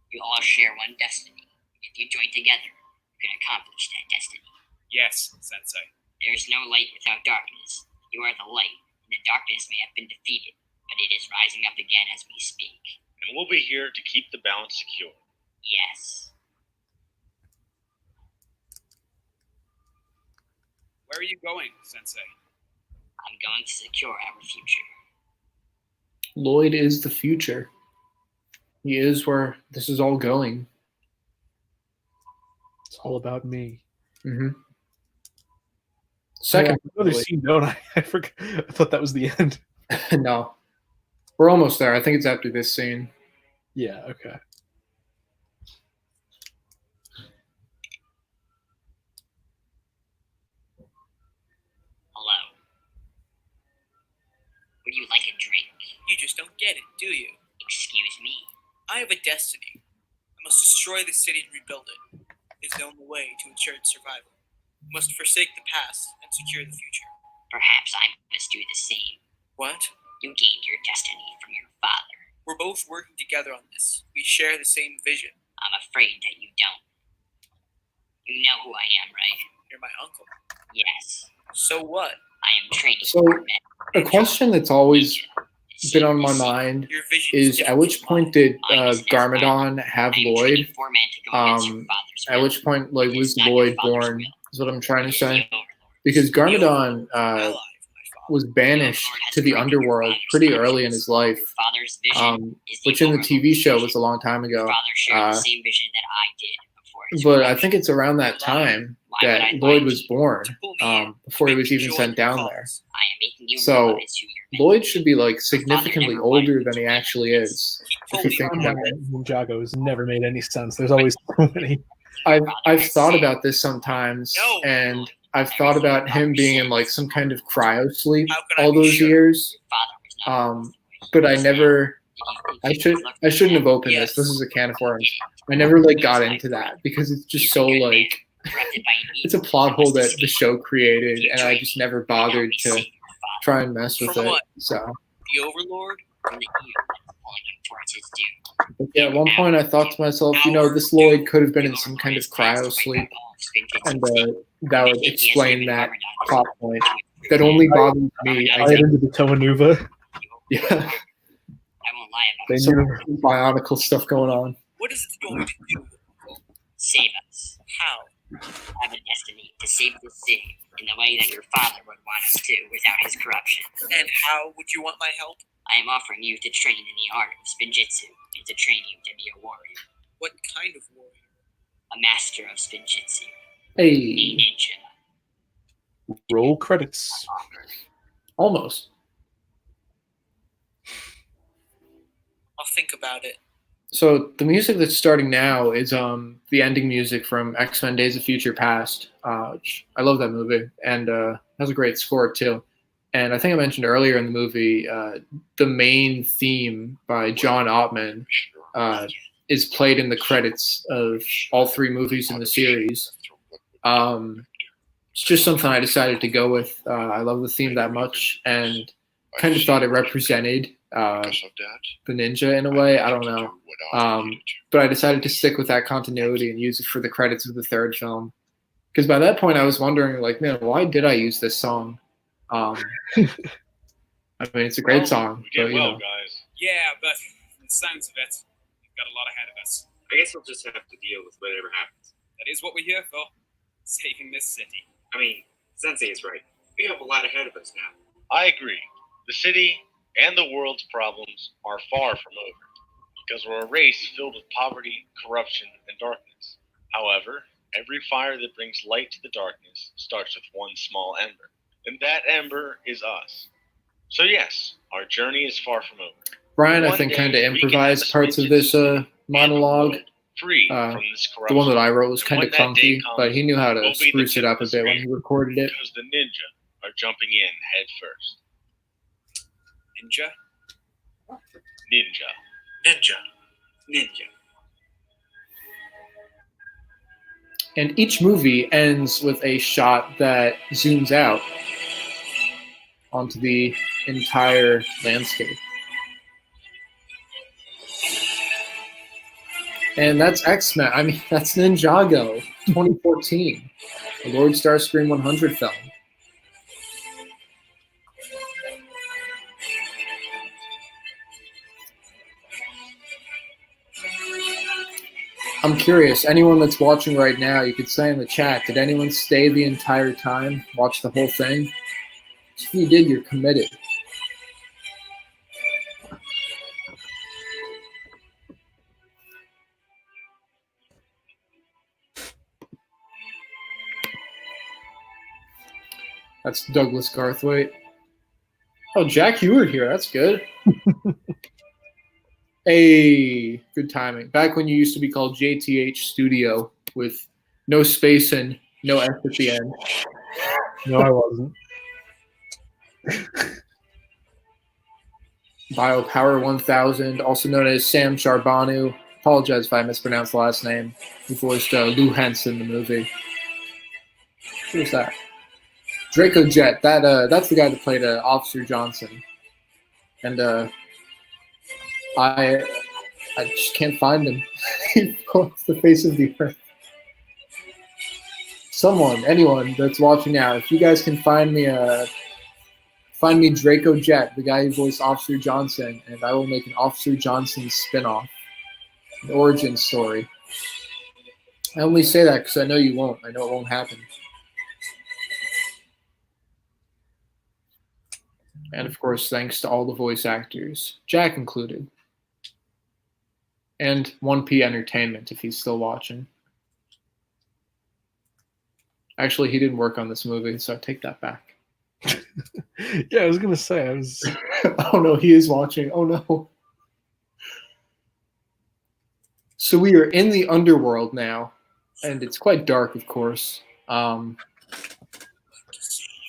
You all share one destiny. If you join together, you can accomplish that destiny. Yes, Sensei. There is no light without darkness. You are the light, and the darkness may have been defeated, but it is rising up again as we speak. And we'll be here to keep the balance secure. Yes. Where are you going, Sensei? I'm going to secure our future. Lloyd is the future. He is where this is all going. It's all about me. Mm-hmm. Second, another scene, don't I? I forgot. I thought that was the end. No, we're almost there. I think it's after this scene. Yeah. Okay. Hello. Would you like a drink? You just don't get it, do you? Excuse me. I have a destiny. I must destroy the city and rebuild it. It is the only way to ensure its survival. I must forsake the past and secure the future. Perhaps I must do the same. What? You gained your destiny from your father. We're both working together on this. We share the same vision. I'm afraid that you don't. You know who I am, right? You're my uncle. Yes. So what? I am training So, for men. a question that's always been on my mind is: at which point did Garmadon have Lloyd? At which point, like, was Lloyd born? Is what I'm trying to say. Because Garmadon was banished to the underworld pretty early in his life, which in the TV show was a long time ago. But I think it's around that time that Lloyd was born, before he was even sent down there. So Lloyd should be like significantly older than he actually is. If you think about it. Ninjago has never made any sense. There's always so many. I've thought about this sometimes, and I've thought about him being in like some kind of cryo sleep all those years. But I never. I shouldn't have opened this. This is a can of worms. I never like got into that because it's just so like it's a plot hole that the show created, and I just never bothered to try and mess with it. So The Overlord? but yeah, at one point I thought to myself, you know, this Lloyd could have been in some kind of cryo sleep, and that would explain that plot point that only bothers me. I Right think. into the Tomanuva. Yeah. They Some knew. bionicle stuff going on. What is it going to do? Save us. How? I have a destiny to save this city in the way that your father would want us to without his corruption. And how would you want my help? I am offering you to train in the art of Spinjitzu and to train you to be a warrior. What kind of warrior? A master of Spinjitzu. A Hey, ninja. Roll credits. almost. I'll think about it. So the music that's starting now is the ending music from X-Men: Days of Future Past. Which I love that movie, and has a great score too. And I think I mentioned earlier in the movie, the main theme by John Ottman is played in the credits of all 3 movies in the series. It's just something I decided to go with. I love the theme that much, and kind of thought it represented the ninja in a way. I don't know. But I decided to stick with that continuity and use it for the credits of the 3rd film. Because by that point, I was wondering, like, man, why did I use this song? I mean, it's a great song. We did but, well, guys. Yeah, but from the sounds of it, we've got a lot ahead of us. I guess we'll just have to deal with whatever happens. That is what we're here for. Saving this city. I mean, Sensei is right. We have a lot ahead of us now. I agree. The city and the world's problems are far from over, because we're a race filled with poverty, corruption, and darkness. However, every fire that brings light to the darkness starts with one small ember, and that ember is us. So yes, our journey is far from over. Brian, I think, kind of improvised parts of this monologue. Free from this The corruption. one that I wrote was kind of when that day clunky, comes, but he knew how to we'll be spruce the it up a tip of bit when the he recorded it. Because the ninja are jumping in head first. Ninja? Ninja. Ninja. Ninja. And each movie ends with a shot that zooms out onto the entire landscape. And that's X-Men. I mean, that's Ninjago, 2014, a Lloyd Starscream 100 film. I'm curious, anyone that's watching right now, you could say in the chat, did anyone stay the entire time, watch the whole thing? If you did, you're committed. That's Douglas Garthwaite. Oh, Jack, you were here. That's good. Hey, good timing. Back when you used to be called JTH Studio with no space and no S at the end. No, I wasn't. Biopower 1000, also known as Sam Charbanu. Apologize if I mispronounced the last name. He voiced Lou Hentz in the movie. Who's that? Draco Jet. That's the guy that played Officer Johnson. And I just can't find him. He's off the face of the earth. Someone, anyone that's watching now, if you guys can find me Draco Jet, the guy who voiced Officer Johnson, and I will make an Officer Johnson spinoff, an origin story. I only say that because I know you won't. I know it won't happen. And of course, thanks to all the voice actors, Jack included. And 1P Entertainment, if he's still watching. Actually, he didn't work on this movie, so I take that back. Yeah, I was going to say, I was... Oh no, he is watching. Oh no. So we are in the underworld now, and it's quite dark, of course. And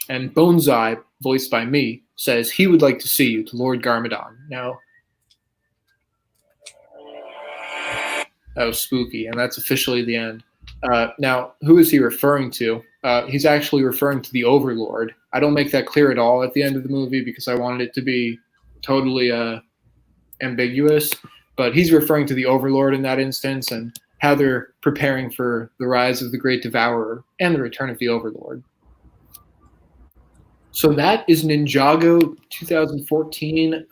Boneseye, voiced by me, says he would like to see you to Lloyd Garmadon. Now, that was spooky, and that's officially the end. Now, who is he referring to? He's actually referring to the Overlord. I don't make that clear at all at the end of the movie because I wanted it to be totally ambiguous. But he's referring to the Overlord in that instance and how they're preparing for the rise of the Great Devourer and the return of the Overlord. So that is Ninjago 2014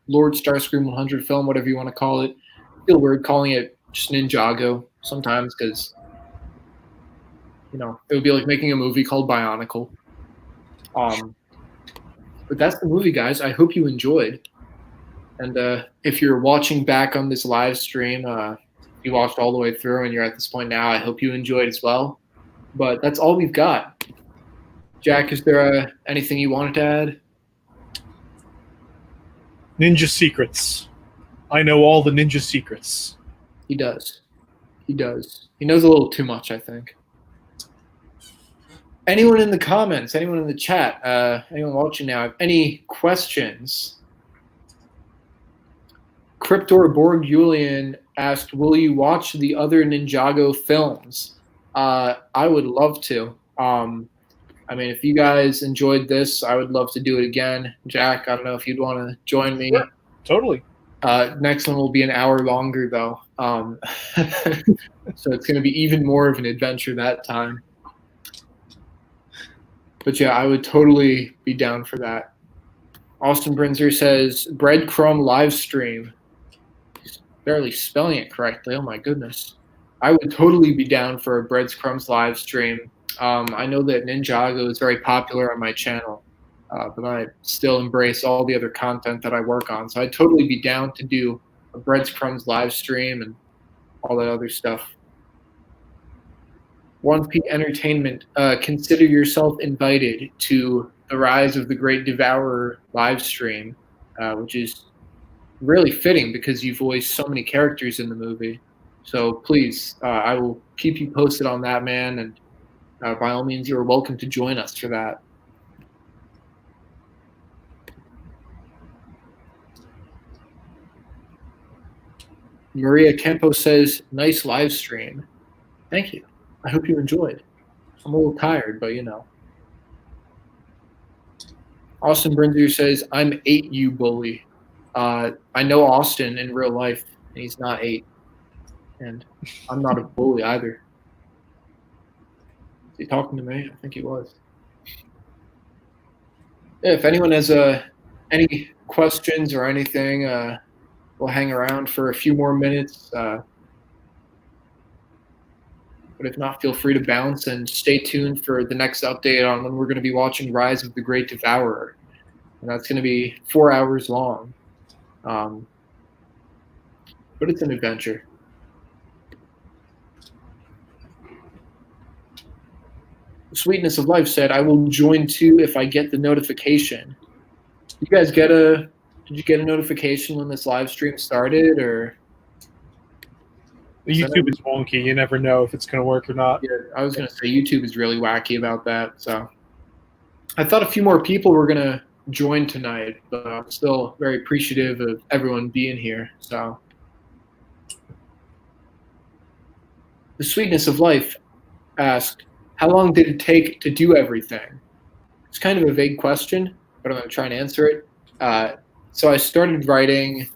Lord Starscream 100 film, whatever you want to call it. I feel weird calling it just Ninjago sometimes because, you know, it would be like making a movie called Bionicle. But that's the movie, guys. I hope you enjoyed. And if you're watching back on this live stream, you watched all the way through and you're at this point now, I hope you enjoyed as well. But that's all we've got. Jack, is there anything you wanted to add? Ninja Secrets. I know all the ninja secrets. He does. He does. He knows a little too much, I think. Anyone in the comments, anyone in the chat, anyone watching now, have any questions? Cryptor Borg Julian asked, will you watch the other Ninjago films? I would love to. I mean, if you guys enjoyed this, I would love to do it again. Jack, I don't know if you'd want to join me. Sure, totally. Next one will be an hour longer, though. So it's going to be even more of an adventure that time. But yeah, I would totally be down for that. Austin Brinzer says, breadcrumb live stream. He's barely spelling it correctly. Oh my goodness. I would totally be down for a breadcrumbs live stream. I know that Ninjago is very popular on my channel, but I still embrace all the other content that I work on. So I'd totally be down to do a breadcrumbs live stream and all that other stuff. 1P Entertainment, consider yourself invited to the Rise of the Great Devourer live stream, which is really fitting because you've voiced so many characters in the movie. So please, I will keep you posted on that, man, and by all means, you're welcome to join us for that. Maria Kempo says, nice live stream. Thank you. I hope you enjoyed. I'm a little tired, but you know. Austin Brinzer says, I'm 8, you bully. I know Austin in real life, and he's not 8. And I'm not a bully either. Is he talking to me? I think he was. Yeah, if anyone has any questions or anything, we'll hang around for a few more minutes. But if not, feel free to bounce and stay tuned for the next update on when we're going to be watching Rise of the Great Devourer. And that's going to be 4 hours long. But it's an adventure. The Sweetness of Life said, I will join too if I get the notification. Did you guys get a notification when this live stream started, or? YouTube is wonky. You never know if it's going to work or not. Yeah, I was going to say YouTube is really wacky about that. So I thought a few more people were going to join tonight, but I'm still very appreciative of everyone being here. So The Sweetness of Life asked, how long did it take to do everything? It's kind of a vague question, but I'm going to try and answer it. So I started writing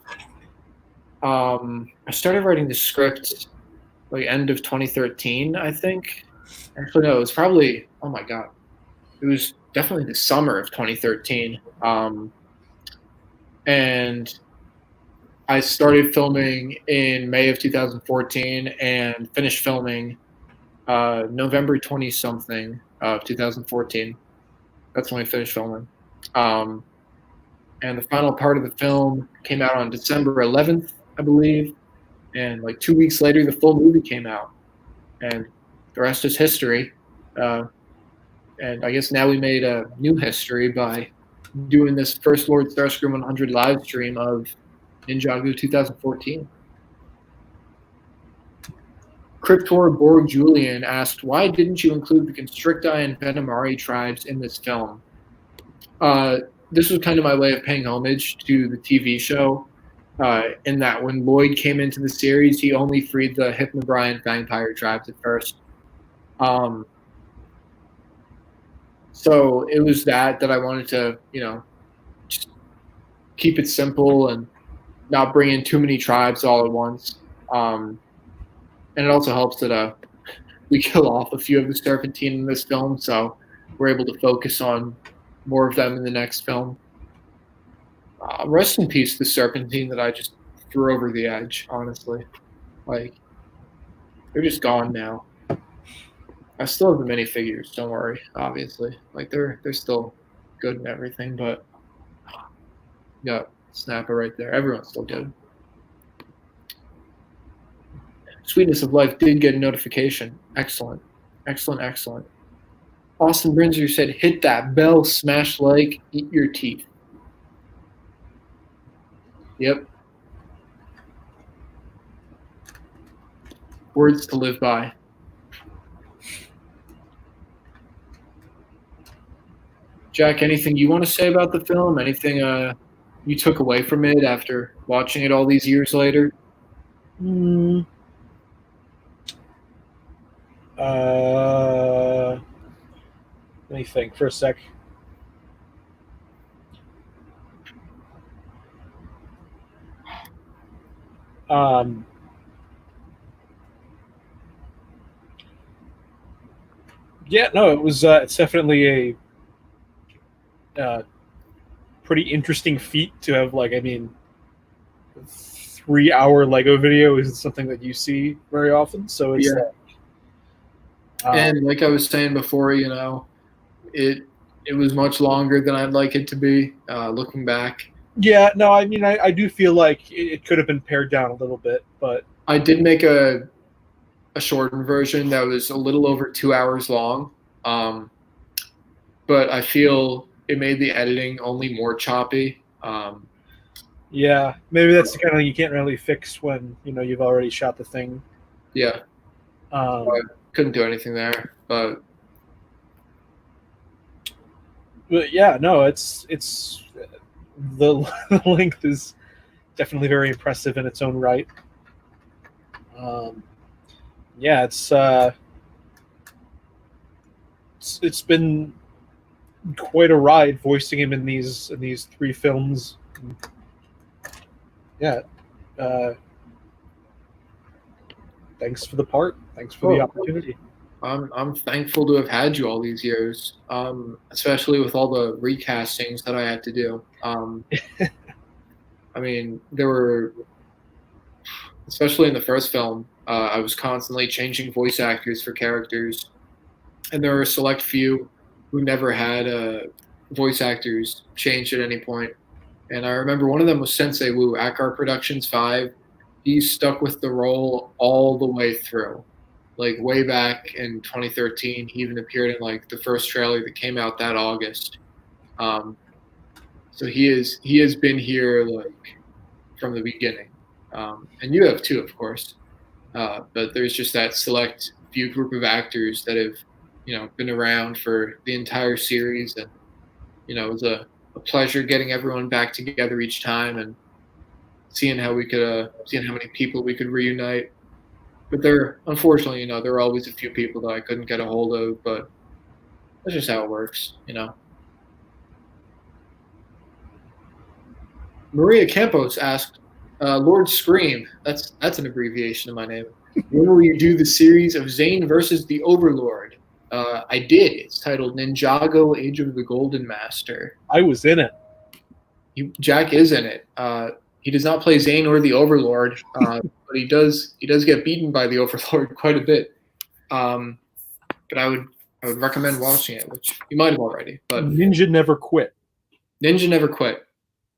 the script like end of 2013, I think. Actually, no, it was probably, oh my God. It was definitely the summer of 2013. And I started filming in May of 2014 and finished filming November 20-something of 2014. That's when we finished filming. And the final part of the film came out on December 11th, I believe. And like 2 weeks later, the full movie came out. And the rest is history. And I guess now we made a new history by doing this first Lord Starscream 100 live stream of Ninjago 2014. Cryptor Borg Julian asked, why didn't you include the Constricti and Venomari tribes in this film? This was kind of my way of paying homage to the TV show, in that when Lloyd came into the series, he only freed the Hypnobrian vampire tribes at first. So it was that I wanted to, just keep it simple and not bring in too many tribes all at once. And it also helps that we kill off a few of the Serpentine in this film, so we're able to focus on more of them in the next film. Rest in peace, the Serpentine that I just threw over the edge, honestly. Like, they're just gone now. I still have the minifigures, don't worry, obviously. Like, they're still good and everything, but yeah, Snapper right there. Everyone's still good. Sweetness of Life did get a notification. Excellent. Excellent, excellent. Austin Brinzer said, hit that bell, smash like, eat your teeth. Yep. Words to live by. Jack, anything you want to say about the film? Anything you took away from it after watching it all these years later? Let me think for a sec. Yeah, no, it was. It's definitely a pretty interesting feat to have. Like, I mean, 3-hour Lego video isn't something that you see very often. So it's and like I was saying before, you know, it was much longer than I'd like it to be. Looking back. Yeah, no, I mean, I do feel like it could have been pared down a little bit, but I did make a shortened version that was a little over 2 hours long, but I feel it made the editing only more choppy. Yeah, maybe that's the kind of thing you can't really fix when you've already shot the thing. Yeah, I couldn't do anything there, but yeah, no, it's the length is definitely very impressive in its own right. Yeah, it's been quite a ride voicing him in these 3 films. Yeah, thanks for the part. Thanks for the opportunity. I'm thankful to have had you all these years, especially with all the recastings that I had to do. I mean, there were, especially in the first film, I was constantly changing voice actors for characters, and there were a select few who never had voice actors changed at any point. And I remember one of them was Sensei Wu, Akar Productions 5. He stuck with the role all the way through. Like way back in 2013, he even appeared in like the first trailer that came out that August. So he has been here like from the beginning, and you have too, of course. But there's just that select few group of actors that have been around for the entire series, and it was a pleasure getting everyone back together each time and seeing how we could seeing how many people we could reunite. But unfortunately, there are always a few people that I couldn't get a hold of, but that's just how it works, Maria Campos asked, Lord Scream, that's an abbreviation of my name. When will you do the series of Zane versus the Overlord? I did. It's titled Ninjago: Age of the Golden Master. I was in it. Jack is in it. He does not play Zane or the Overlord, but he does get beaten by the Overlord quite a bit. But I would recommend watching it, which you might have already. But Ninja never quit. Ninja never quit.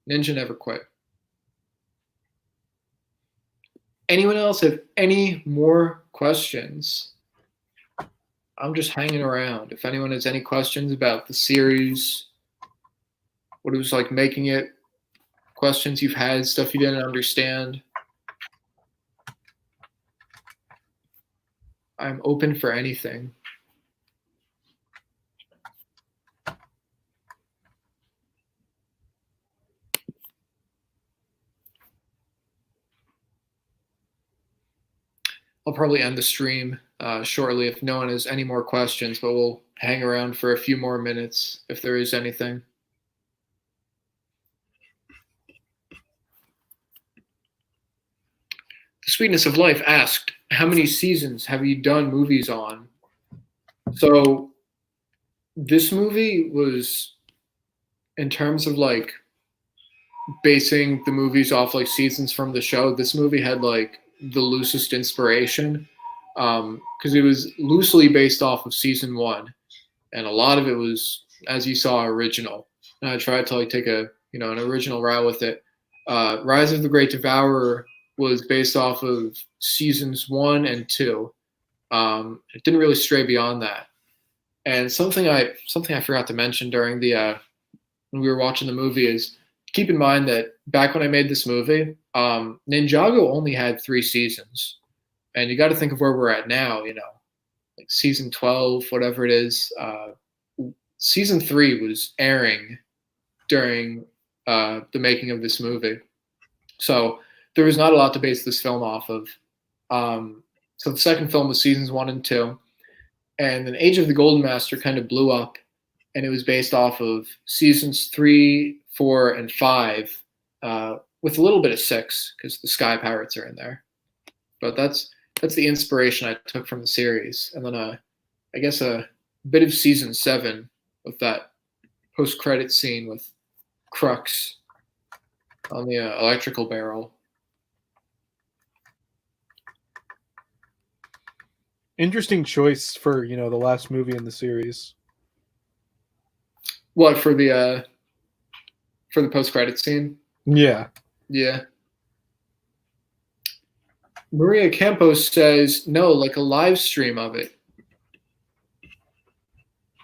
Ninja never quit. Anyone else have any more questions? I'm just hanging around. If anyone has any questions about the series, what it was like making it, questions you've had, stuff you didn't understand, I'm open for anything. I'll probably end the stream shortly if no one has any more questions, but we'll hang around for a few more minutes if there is anything. The Sweetness of Life asked, how many seasons have you done movies on? So this movie was, in terms of like basing the movies off like seasons from the show, this movie had like the loosest inspiration because it was loosely based off of season 1, and a lot of it was, as you saw, original. And I tried to like take an original route with it. Rise of the Great Devourer was based off of seasons 1 and 2. It didn't really stray beyond that. And something I forgot to mention during the when we were watching the movie is, keep in mind that back when I made this movie, Ninjago only had 3 seasons. And you got to think of where we're at now, like season 12, whatever it is. Season 3 was airing during the making of this movie. So there was not a lot to base this film off of. So the second film was seasons 1 and 2. And then Age of the Golden Master kind of blew up, and it was based off of seasons 3, 4, and 5, with a little bit of 6, because the Sky Pirates are in there. But that's the inspiration I took from the series. And then I guess a bit of season 7 with that post-credit scene with Crux on the electrical barrel. Interesting choice for, the last movie in the series. What, for the post-credit scene? Yeah. Yeah. Maria Campos says, no, like a live stream of it.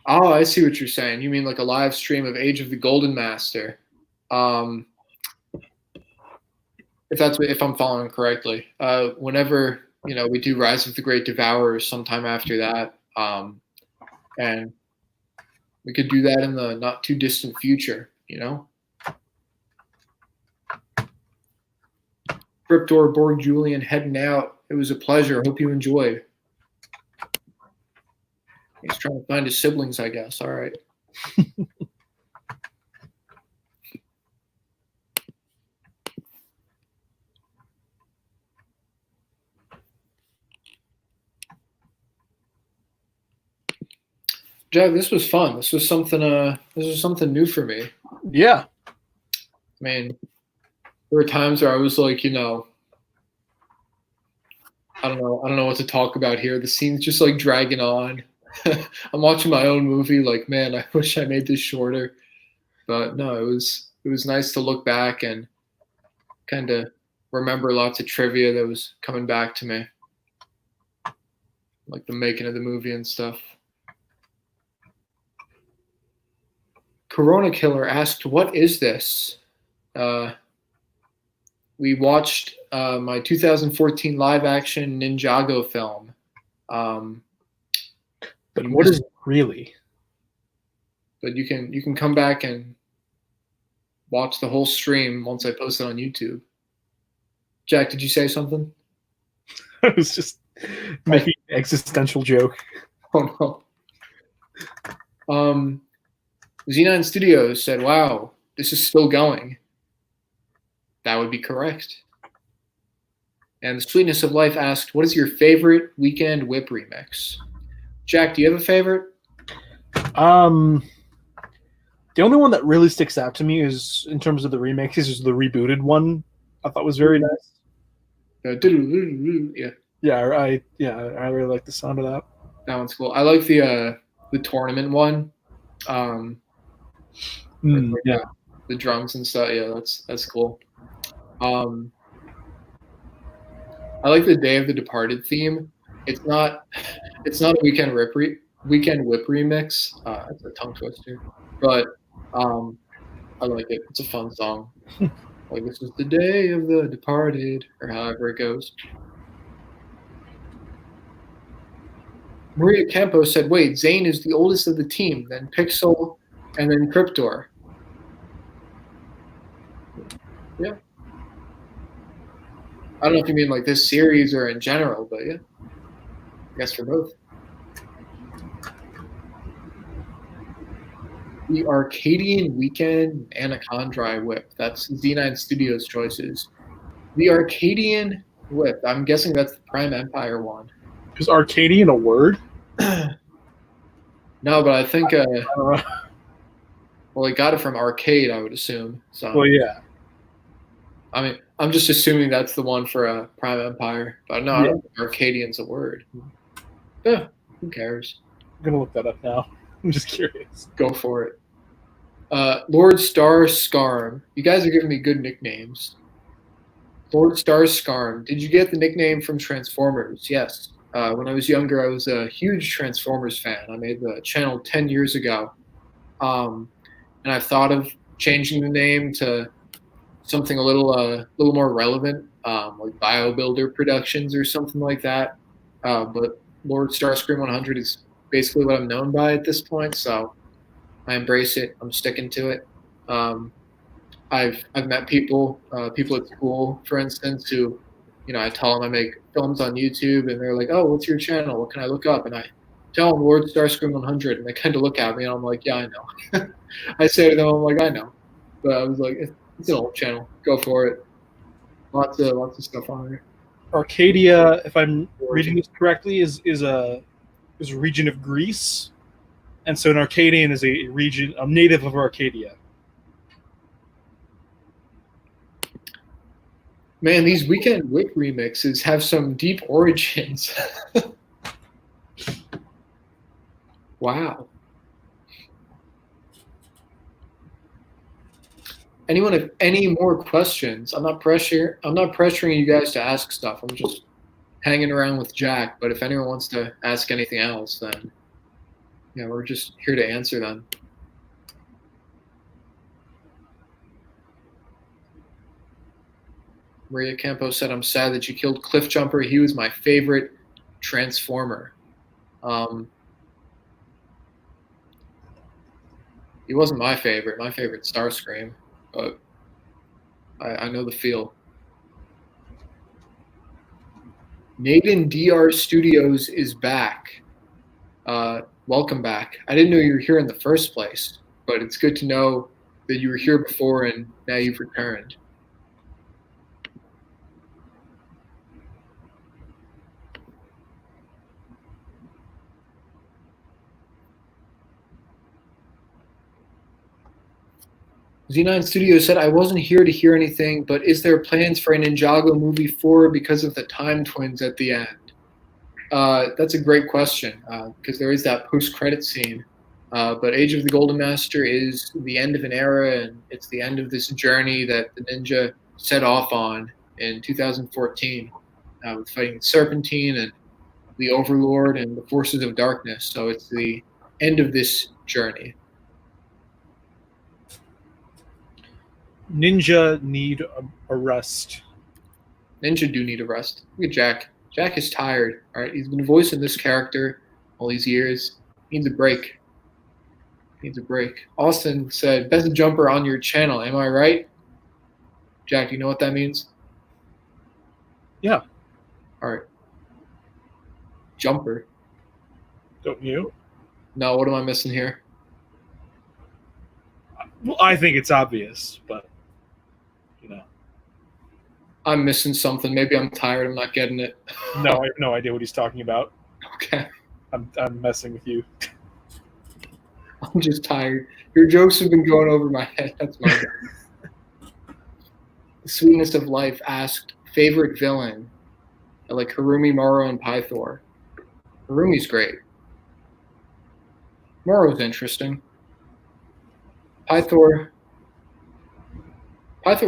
Oh, I see what you're saying. You mean like a live stream of Age of the Golden Master. If I'm following correctly. Whenever, we do Rise of the Great Devourer sometime after that. And we could do that in the not too distant future, Cryptor, Borg, Julian, heading out. It was a pleasure. Hope you enjoyed. He's trying to find his siblings, I guess. All right. Jack, this was fun. This was something new for me. Yeah. I mean, there were times where I was like, I don't know what to talk about here. The scene's just like dragging on. I'm watching my own movie, like, man, I wish I made this shorter. But no, it was nice to look back and kind of remember lots of trivia that was coming back to me. Like the making of the movie and stuff. Corona Killer asked, what is this? We watched my 2014 live action Ninjago film. But what is it really? But you can come back and watch the whole stream once I post it on YouTube. Jack, did you say something? I was just making an existential joke. Oh no. Z9 Studios said, wow, this is still going. That would be correct. And the Sweetness of Life asked, what is your favorite Weekend Whip remix? Jack, do you have a favorite? The only one that really sticks out to me is, in terms of the remixes, is the rebooted one. I thought was very nice. Yeah. I really like the sound of that. That one's cool. I like the tournament one. Yeah. The drums and stuff. Yeah, that's cool. I like the Day of the Departed theme. It's not a Weekend Whip remix. It's a tongue twister, but I like it. It's a fun song. Like, this is the day of the departed, or however it goes. Maria Campos said, wait, Zane is the oldest of the team, then Pixel, and then Cryptor. Yeah. I don't know if you mean like this series or in general, but yeah. I guess for both. The Arcadian Weekend Anaconda Whip. That's Z9 Studios choices. The Arcadian Whip. I'm guessing that's the Prime Empire one. Is Arcadian a word? No, but I think well, it got it from arcade, I would assume. So well, yeah. I mean, I'm just assuming that's the one for Prime Empire. But no, I don't think Arcadian's a word. Yeah, who cares? I'm gonna look that up now. I'm just curious. Go for it. Lord Star Scarm. You guys are giving me good nicknames. Lord Star Scarm. Did you get the nickname from Transformers? Yes. When I was younger, I was a huge Transformers fan. I made the channel 10 years ago. And I thought of changing the name to something a little more relevant like BioBuilder Productions or something like that. But Lord Starscream 100 is basically what I'm known by at this point, so I embrace it. I'm sticking to it. I've met people at school, for instance, who, I tell them I make films on YouTube, and they're like, "Oh, what's your channel? What can I look up?" And I tell them Lord Starscream 100, and they kind of look at me, and I'm like, "Yeah, I know." I say to them, I'm like, "I know," but I was like, "It's an old channel. Go for it." Lots of stuff on there. Arcadia, if I'm reading this correctly, is a region of Greece, and so an Arcadian is a native of Arcadia. Man, these Weekend Whip remixes have some deep origins. Wow. Anyone have any more questions? I'm not pressuring you guys to ask stuff. I'm just hanging around with Jack. But if anyone wants to ask anything else, then we're just here to answer them. Maria Campos said, "I'm sad that you killed Cliffjumper. He was my favorite Transformer." He wasn't my favorite. My favorite Starscream, but I know the feel. Naden DR Studios is back. Welcome back. I didn't know you were here in the first place, but it's good to know that you were here before and now you've returned. Z9 Studios said, "I wasn't here to hear anything, but is there plans for a Ninjago movie 4 because of the time twins at the end?" That's a great question, because there is that post-credit scene. But Age of the Golden Master is the end of an era, and it's the end of this journey that the ninja set off on in 2014 with fighting Serpentine and the Overlord and the forces of darkness. So it's the end of this journey. Ninja need a rest. Ninja do need a rest. Look at Jack. Jack is tired. All right, he's been voicing this character all these years. Needs a break. Needs a break. Austin said, "Best jumper on your channel." Am I right? Jack, do you know what that means? Yeah. All right. Jumper. Don't you? No, what am I missing here? Well, I think it's obvious, but I'm missing something. Maybe I'm tired. I'm not getting it. No, I have no idea what he's talking about. Okay. I'm messing with you. I'm just tired. Your jokes have been going over my head. That's my bad. The Sweetness of Life asked, "Favorite villain?" I like Harumi, Moro, and Pythor. Harumi's great. Moro's interesting. Pythor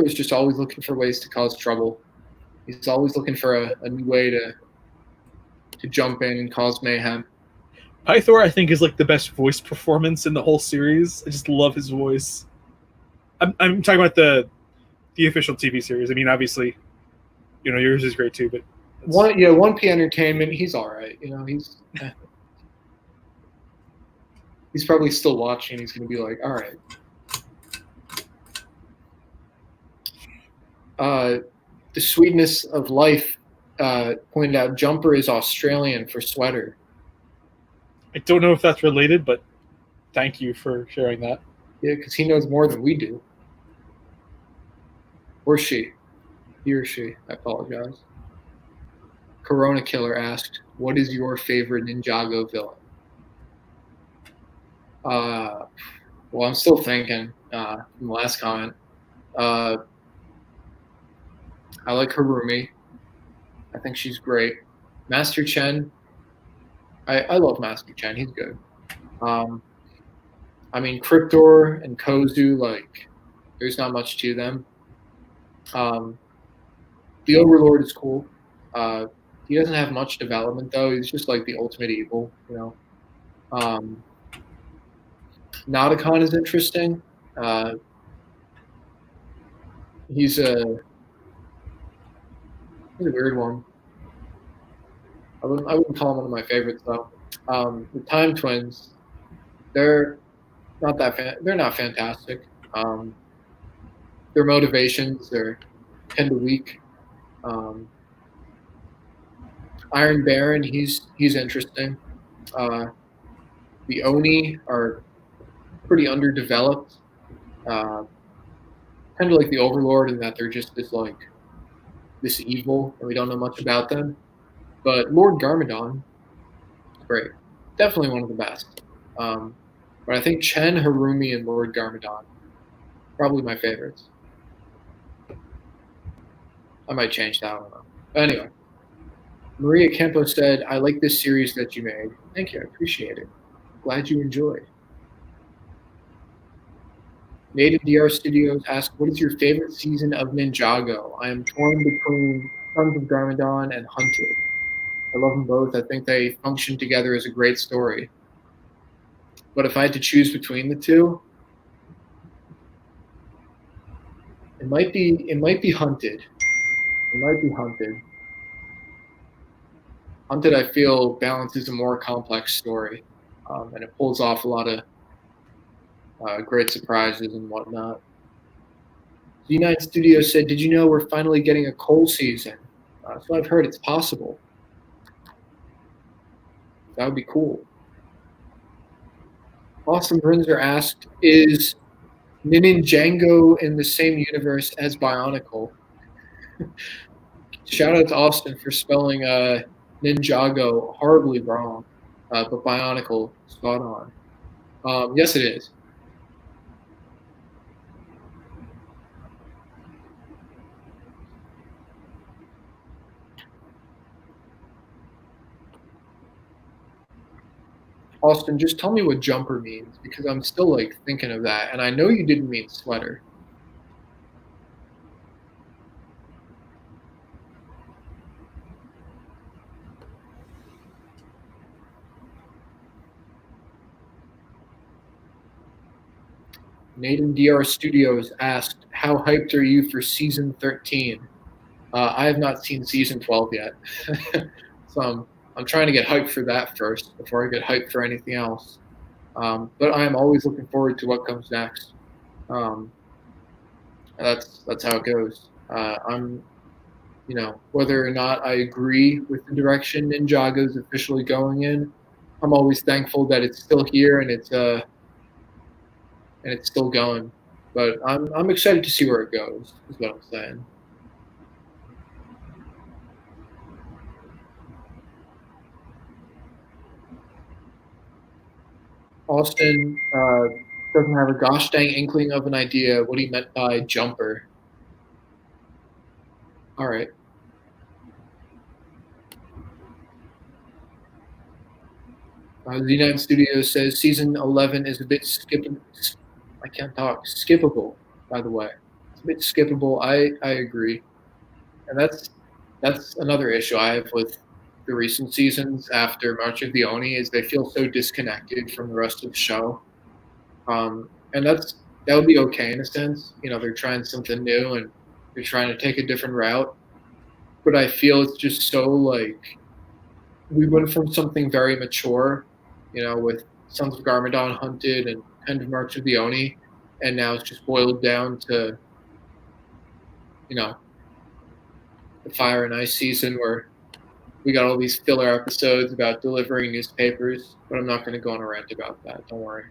is just always looking for ways to cause trouble. He's always looking for a new way to jump in and cause mayhem. Pythor, I think, is like the best voice performance in the whole series. I just love his voice. I'm talking about the official TV series. I mean, obviously, yours is great too. But 1P Entertainment, he's all right. He's probably still watching. He's going to be like, all right. The Sweetness of Life pointed out Jumper is Australian for sweater. I don't know if that's related, but thank you for sharing that. Yeah, because he knows more than we do. Or she. He or she. I apologize. Corona Killer asked, "What is your favorite Ninjago villain?" Well, I'm still thinking from the last comment. I like Harumi. I think she's great. Master Chen. I love Master Chen. He's good. I mean, Cryptor and Kozu, there's not much to them. The Overlord is cool. He doesn't have much development, though. He's just like the ultimate evil, Nauticon is interesting. It's a weird one. I wouldn't call them one of my favorites though. The Time Twins, they're not they're not fantastic. Their motivations are kind of weak. Iron Baron, he's interesting. The Oni are pretty underdeveloped. Kind of like the Overlord in that they're just this evil, and we don't know much about them. But Lord Garmadon, great, definitely one of the best. But I think Chen, Harumi, and Lord Garmadon, probably my favorites. I might change that. I don't know. But anyway, Maria Campos said, "I like this series that you made. Thank you. I appreciate it. Glad you enjoyed." Native DR Studios asked, "What is your favorite season of Ninjago? I am torn between Sons of Garmadon and Hunted. I love them both. I think they function together as a great story. But if I had to choose between the two, it might be Hunted. It might be Hunted. Hunted, I feel, balances a more complex story, and it pulls off a lot of great surprises and whatnot." Z9 Studios said, "Did you know we're finally getting a coal season?" So I've heard it's possible. That would be cool. Austin Brinzer asked, "Is Ninjago in the same universe as Bionicle?" Shout out to Austin for spelling Ninjago horribly wrong, but Bionicle spot on. Yes, it is. Austin, just tell me what jumper means, because I'm still thinking of that, and I know you didn't mean sweater. Nathan DR Studios asked, "How hyped are you for season 13? I have not seen season 12 yet, so I'm trying to get hyped for that first before I get hyped for anything else. But I am always looking forward to what comes next. That's how it goes. I'm, whether or not I agree with the direction Ninjago is officially going in, I'm always thankful that it's still here and it's still going. But I'm excited to see where it goes. Is what I'm saying." Austin doesn't have a gosh dang inkling of an idea what he meant by jumper. All right. Z9 Studios says season 11 is a bit skippable. I can't talk. Skippable, by the way. It's a bit skippable. I agree. And that's another issue I have with the recent seasons after March of the Oni is they feel so disconnected from the rest of the show. And that would be okay in a sense. They're trying something new and they're trying to take a different route. But I feel it's just so we went from something very mature, with Sons of Garmadon, Hunted, and End of March of the Oni, and now it's just boiled down to, the Fire and Ice season where we got all these filler episodes about delivering newspapers, but I'm not going to go on a rant about that. Don't worry.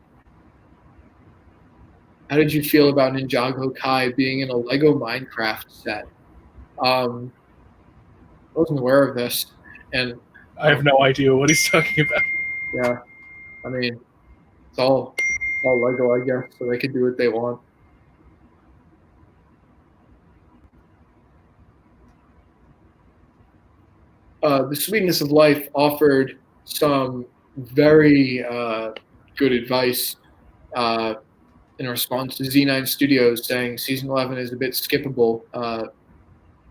How did you feel about Ninjago Kai being in a Lego Minecraft set? I wasn't aware of this, and I have no idea what he's talking about. Yeah, I mean, it's all Lego, I guess, so they can do what they want. The Sweetness of Life offered some very good advice in response to Z9 Studios saying season 11 is a bit skippable.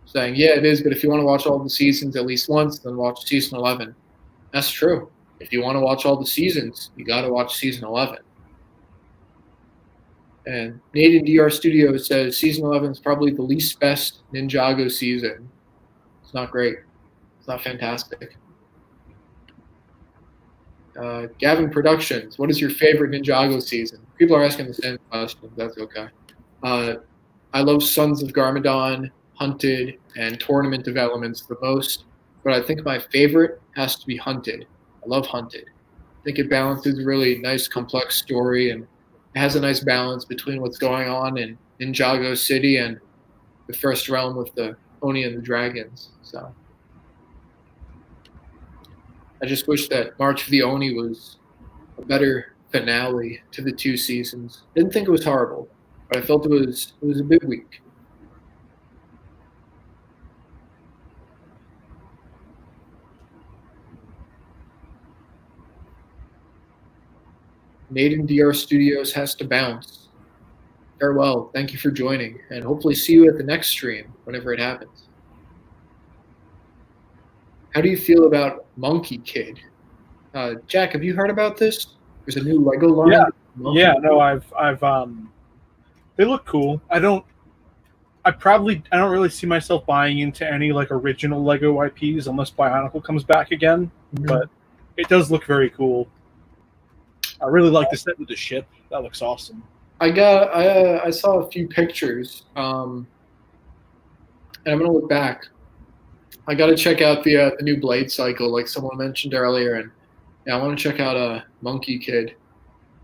Saying, yeah, it is, but if you want to watch all the seasons at least once, then watch season 11. That's true. If you want to watch all the seasons, you got to watch season 11. And Nathan DR Studios says season 11 is probably the least best Ninjago season. It's not great. It's not fantastic. Gavin Productions, what is your favorite Ninjago season? People are asking the same question. That's okay. I love Sons of Garmadon, Hunted, and Tournament of Elements the most, but I think my favorite has to be Hunted. I love Hunted. I think it balances a really nice, complex story, and it has a nice balance between what's going on in Ninjago City and the first realm with the Oni and the Dragons. So I just wish that March of the Oni was a better finale to the 2 seasons. Didn't think it was horrible, but I felt it was a bit weak. Naden DR Studios has to bounce. Farewell. Thank you for joining, and hopefully see you at the next stream whenever it happens. How do you feel about Monkey Kid? Jack, have you heard about this? There's a new Lego line. Yeah. No, I've they look cool. I don't really see myself buying into any like original Lego IPs unless Bionicle comes back again. Mm-hmm. But it does look very cool. I really like the set with the ship. That looks awesome. I saw a few pictures, and I'm gonna look back. I got to check out the new Blade cycle, like someone mentioned earlier, and yeah, I want to check out Monkey Kid,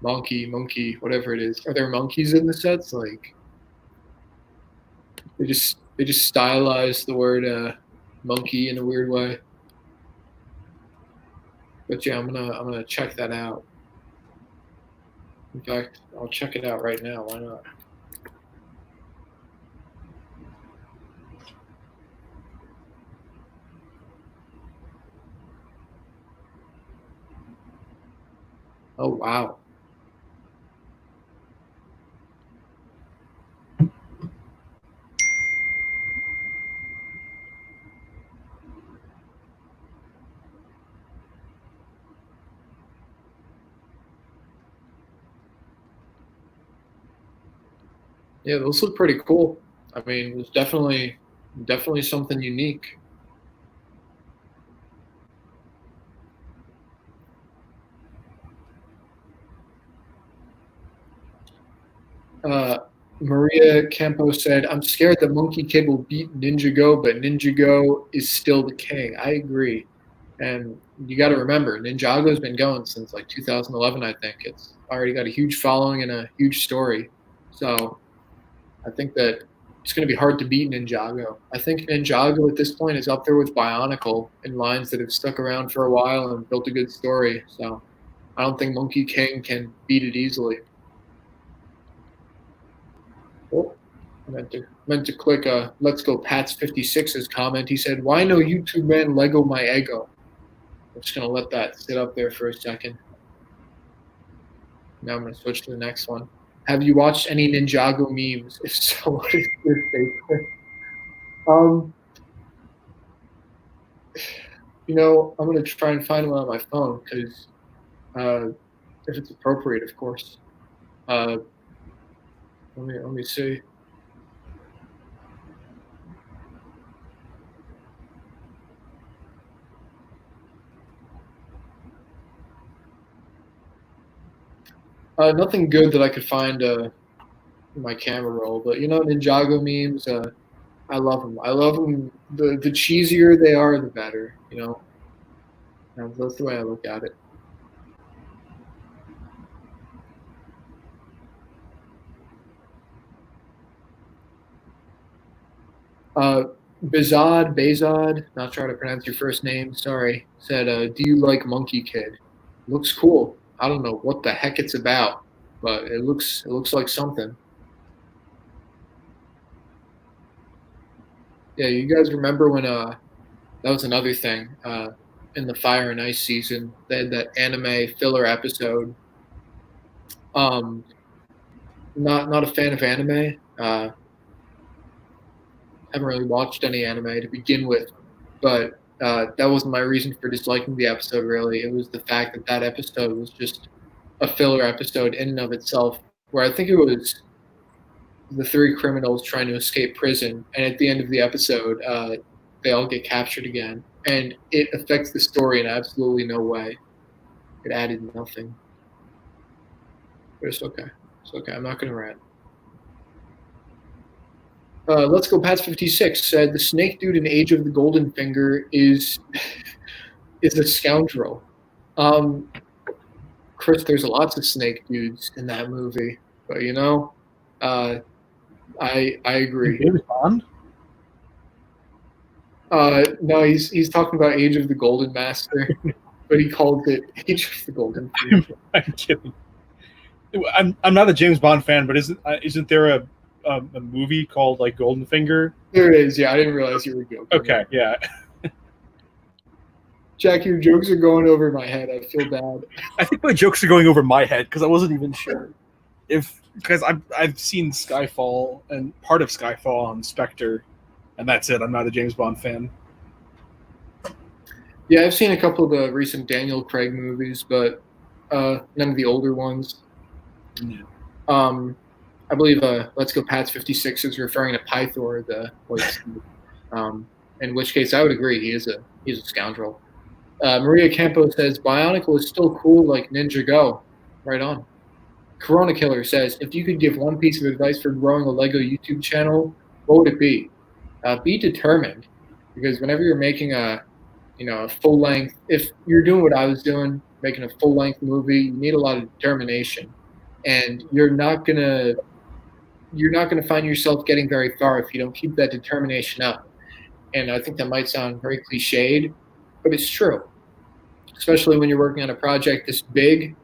Monkey, whatever it is. Are there monkeys in the sets? Like they just stylized the word monkey in a weird way. But yeah, I'm gonna check that out. In fact, I'll check it out right now. Why not? Oh, wow. Yeah, those look pretty cool. I mean, it's definitely something unique. Maria Campo said, I'm scared that Monkey Kid will beat Ninjago, but Ninjago is still the king. I agree. And you got to remember, Ninjago's been going since like 2011, I think. It's already got a huge following and a huge story. So I think that it's going to be hard to beat Ninjago. I think Ninjago at this point is up there with Bionicle in lines that have stuck around for a while and built a good story. So I don't think Monkey King can beat it easily. Oh, I meant to click Let's Go Pat's 56's comment. He said, why no YouTube man Lego my ego? I'm just going to let that sit up there for a second. Now I'm going to switch to the next one. Have you watched any Ninjago memes? If so, what is your favorite? You know, I'm going to try and find one on my phone because if it's appropriate, of course. Let me see. Nothing good that I could find in my camera roll, but you know, Ninjago memes. I love them. I love them. The cheesier they are, the better. You know, and that's the way I look at it. Bezod, not trying to pronounce your first name, sorry, said, do you like Monkey Kid? Looks cool. I don't know what the heck it's about, but it looks like something. Yeah, you guys remember when that was another thing in the Fire and Ice season. They had that anime filler episode. Not a fan of anime. Haven't really watched any anime to begin with, but that wasn't my reason for disliking the episode, really. It was the fact that that episode was just a filler episode in and of itself, where I think it was the three criminals trying to escape prison, and at the end of the episode, they all get captured again, and it affects the story in absolutely no way. It added nothing. But it's okay. It's okay. I'm not going to rant. Let's Go Pats 56 said the snake dude in Age of the Golden Finger is a scoundrel. Chris, there's lots of snake dudes in that movie, but I agree. James Bond? No, he's talking about Age of the Golden Master, but he called it Age of the Golden Finger. I'm kidding. I'm not a James Bond fan, but isn't there a movie called like Golden Finger? There is, yeah. I didn't realize you were joking. Okay, yeah. Jack, your jokes are going over my head. I feel bad. I think my jokes are going over my head because I wasn't even sure because I've seen Skyfall and part of Skyfall on Spectre, and that's it. I'm not a James Bond fan. Yeah, I've seen a couple of the recent Daniel Craig movies, but none of the older ones. Yeah. I believe Let's Go Pats 56 is referring to Pythor, the voice. In which case I would agree he's a scoundrel. Maria Campo says Bionicle is still cool like Ninjago. Right on. Corona Killer says if you could give one piece of advice for growing a Lego YouTube channel, what would it be? Be determined, because whenever you're making a full length, if you're doing what I was doing, making a full length movie, you need a lot of determination, and you're not gonna find yourself getting very far if you don't keep that determination up. And I think that might sound very cliched, but it's true. Especially when you're working on a project this big,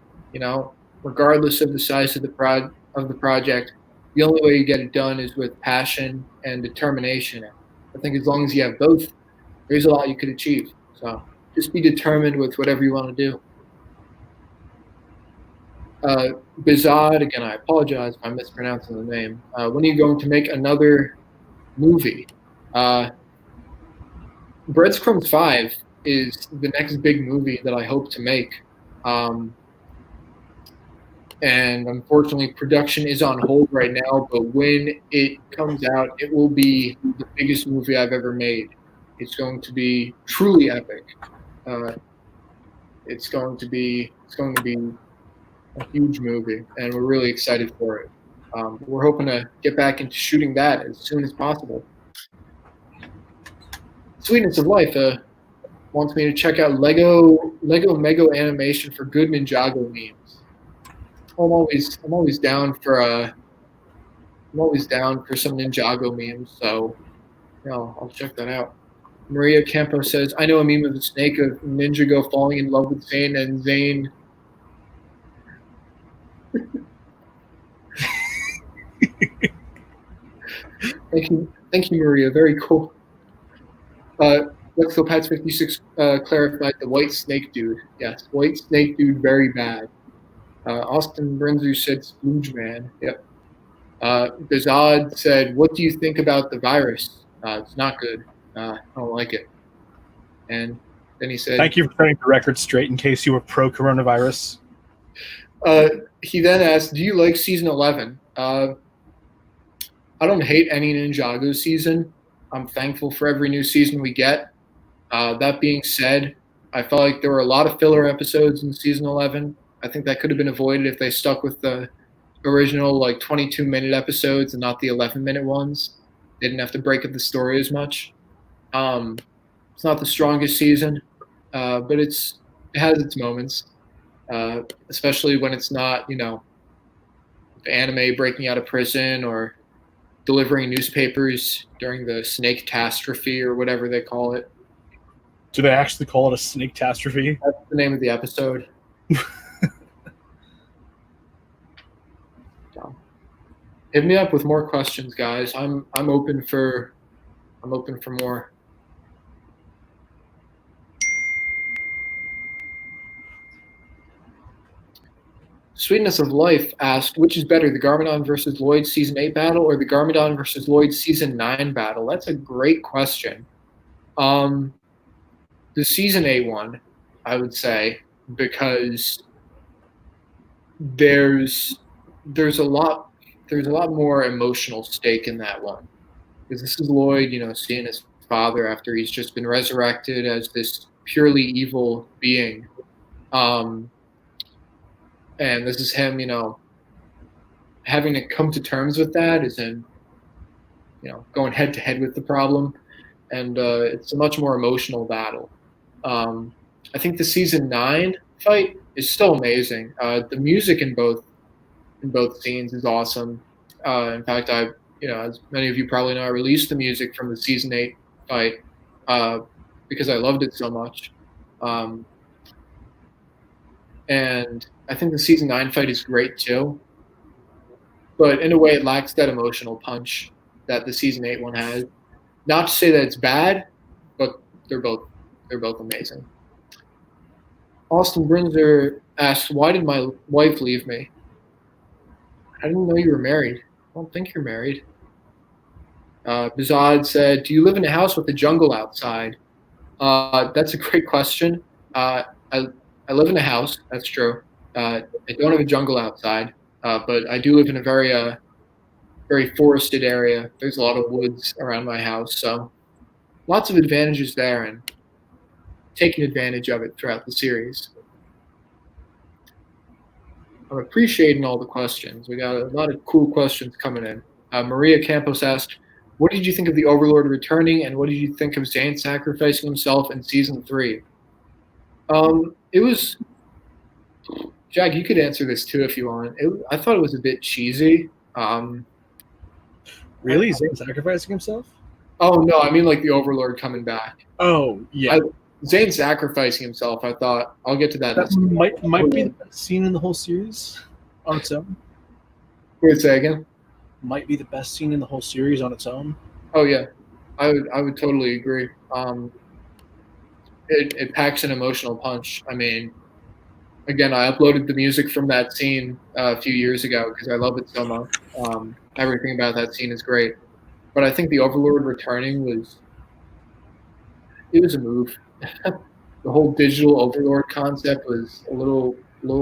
regardless of the size of the project, the only way you get it done is with passion and determination. I think as long as you have both, there's a lot you could achieve. So just be determined with whatever you want to do. Bizad, again, I apologize if I'm mispronouncing the name. When are you going to make another movie? Breadcrumbs 5 is the next big movie that I hope to make. And unfortunately, production is on hold right now, but when it comes out, it will be the biggest movie I've ever made. It's going to be truly epic. It's going to be a huge movie, and we're really excited for it. We're hoping to get back into shooting that as soon as possible. Sweetness of Life wants me to check out Lego Mego animation for good Ninjago memes. I'm always down for some Ninjago memes, so I'll check that out. Maria Campo says, I know a meme of the snake of Ninjago falling in love with Zane and Zane. Thank you, Maria. Very cool. Let's Go Pats 56 clarified the white snake dude. Yes, white snake dude, very bad. Austin Brenzu said Splooge Man. Yep. Bizad said, what do you think about the virus? It's not good. I don't like it. And then he said, thank you for setting the record straight in case you were pro-coronavirus. He then asked, do you like season 11? I don't hate any Ninjago season. I'm thankful for every new season we get. That being said, I felt like there were a lot of filler episodes in season 11. I think that could have been avoided if they stuck with the original 22-minute episodes and not the 11-minute ones. They didn't have to break up the story as much. It's not the strongest season, but it has its moments, especially when it's not, the anime breaking out of prison or delivering newspapers during the snake catastrophe or whatever they call it. Do they actually call it a snake catastrophe? That's the name of the episode. So, hit me up with more questions, guys. I'm open for more. Sweetness of Life asked, which is better, the Garmadon versus Lloyd Season 8 battle or the Garmadon versus Lloyd Season 9 battle? That's a great question. The Season 8 one, I would say, because there's a lot more emotional stake in that one. Because this is Lloyd, seeing his father after he's just been resurrected as this purely evil being. And this is him, having to come to terms with that, is him, going head to head with the problem. And it's a much more emotional battle. I think the season 9 fight is still amazing. The music in both scenes is awesome. In fact, as many of you probably know, I released the music from the season 8 fight because I loved it so much. And I think the season 9 fight is great too. But in a way, it lacks that emotional punch that the season 8 one has. Not to say that it's bad, but they're both amazing. Austin Brinzer asks, "Why did my wife leave me?" I didn't know you were married. I don't think you're married. Bizad said, "Do you live in a house with a jungle outside?" That's a great question. I live in a house. That's true. I don't have a jungle outside, but I do live in a very forested area. There's a lot of woods around my house, so lots of advantages there, and taking advantage of it throughout the series. I'm appreciating all the questions. We got a lot of cool questions coming in. Maria Campos asked, "What did you think of the Overlord returning, and what did you think of Zane sacrificing himself in season 3?" It was, Jack, you could answer this too if you want. I thought it was a bit cheesy. Really? Zane sacrificing himself? Oh no, I mean like the Overlord coming back. Oh yeah. Zane sacrificing himself. I thought I'll get to that. That might be the best scene in the whole series on its own. Wait, say again. Might be the best scene in the whole series on its own. Oh yeah, I would totally agree. It packs an emotional punch. I mean, again, I uploaded the music from that scene a few years ago because I love it so much. Everything about that scene is great. But I think the Overlord returning was a move. The whole digital Overlord concept was a little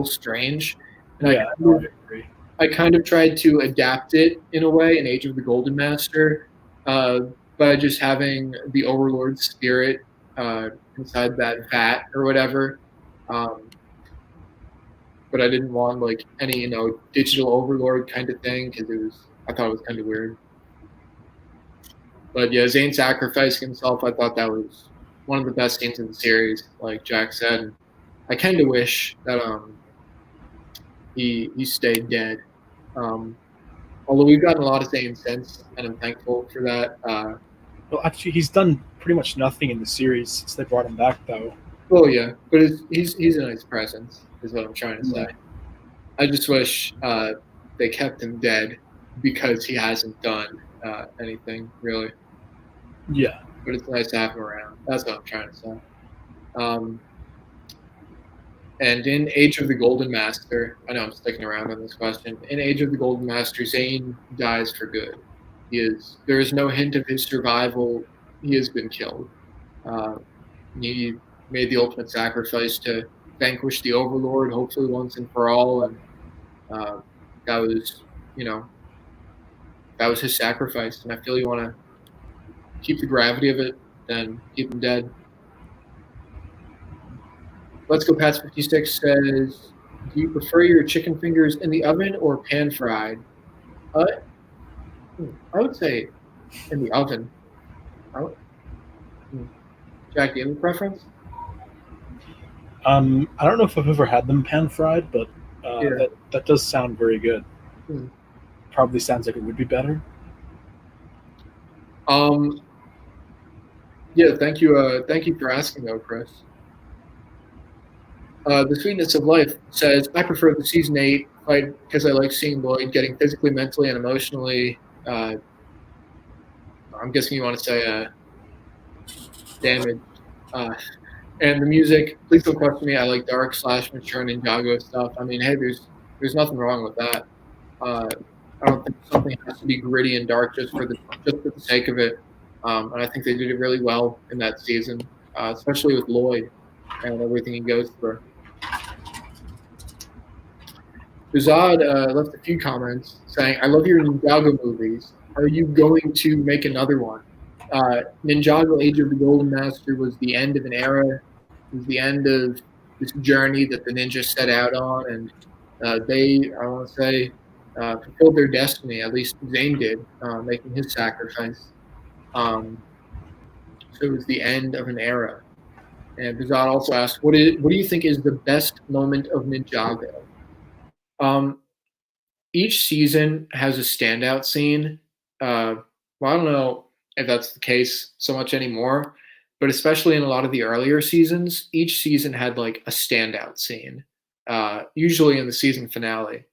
strange. And yeah, I agree. I kind of tried to adapt it in a way in Age of the Golden Master by just having the Overlord spirit inside that vat or whatever. But I didn't want like any digital Overlord kind of thing because I thought it was kind of weird. But yeah, Zane sacrificing himself, I thought that was one of the best scenes in the series, like Jack said. And I kind of wish that he stayed dead. Although we've gotten a lot of Zane since, and I'm thankful for that. Well, actually, he's done pretty much nothing in the series since they brought him back, though. Well, yeah, but he's a nice presence, is what I'm trying to say. I just wish they kept him dead because he hasn't done anything really. Yeah, but it's nice to have him around. That's what I'm trying to say. And in Age of the Golden Master, I know I'm sticking around on this question. In Age of the Golden Master, Zane dies for good. There is no hint of his survival. He has been killed. He made the ultimate sacrifice to vanquish the Overlord, hopefully once and for all. And that was his sacrifice. And I feel you want to keep the gravity of it, then keep him dead. Let's Go Past 56 says, "Do you prefer your chicken fingers in the oven or pan fried?" I would say in the oven. Jack, do you have a preference? I don't know if I've ever had them pan fried, but that does sound very good. Probably sounds like it would be better. Yeah, thank you. Thank you for asking, though, Chris. The Sweetness of Life says, "I prefer the season 8 fight because I like seeing Lloyd getting physically, mentally, and emotionally." I'm guessing you want to say damaged. And the music, please don't question me. I like dark / mature Ninjago stuff. I mean, hey, there's nothing wrong with that. I don't think something has to be gritty and dark just for the sake of it. And I think they did it really well in that season, especially with Lloyd and everything he goes through. Bizad left a few comments saying, "I love your Ninjago movies. Are you going to make another one?" Ninjago Age of the Golden Master was the end of an era. It was the end of this journey that the ninja set out on, and they, I want to say, fulfilled their destiny. At least Zane did, making his sacrifice. So it was the end of an era. And Bizot also asked, what do you think is the best moment of Ninjago? Each season has a standout scene. Well, I don't know if that's the case so much anymore, but especially in a lot of the earlier seasons, each season had like a standout scene, usually in the season finale.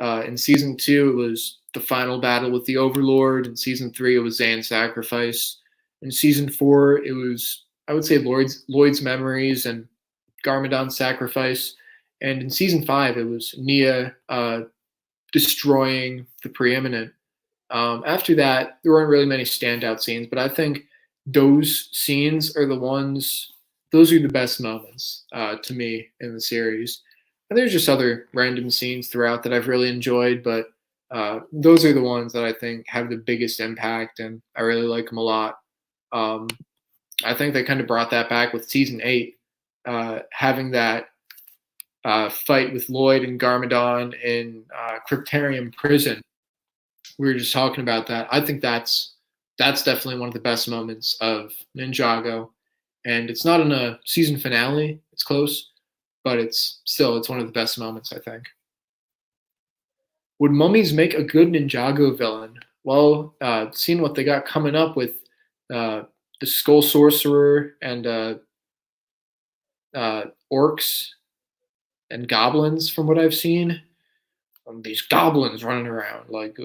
In season 2, it was the final battle with the Overlord. In season 3, it was Zane's sacrifice. In season 4, it was, I would say, Lloyd's memories and Garmadon's sacrifice. And in season 5, it was Nia destroying the Preeminent. After that, there weren't really many standout scenes, but I think those scenes are those are the best moments to me in the series. And there's just other random scenes throughout that I've really enjoyed, but those are the ones that I think have the biggest impact, and I really like them a lot. I think they kind of brought that back with season 8, having that fight with Lloyd and Garmadon in Cryptarium Prison. We were just talking about that. I think that's definitely one of the best moments of Ninjago, and it's not in a season finale. It's close, but it's one of the best moments, I think. Would mummies make a good Ninjago villain? Well, seeing what they got coming up with the Skull Sorcerer and orcs and goblins, from what I've seen, these goblins running around, like,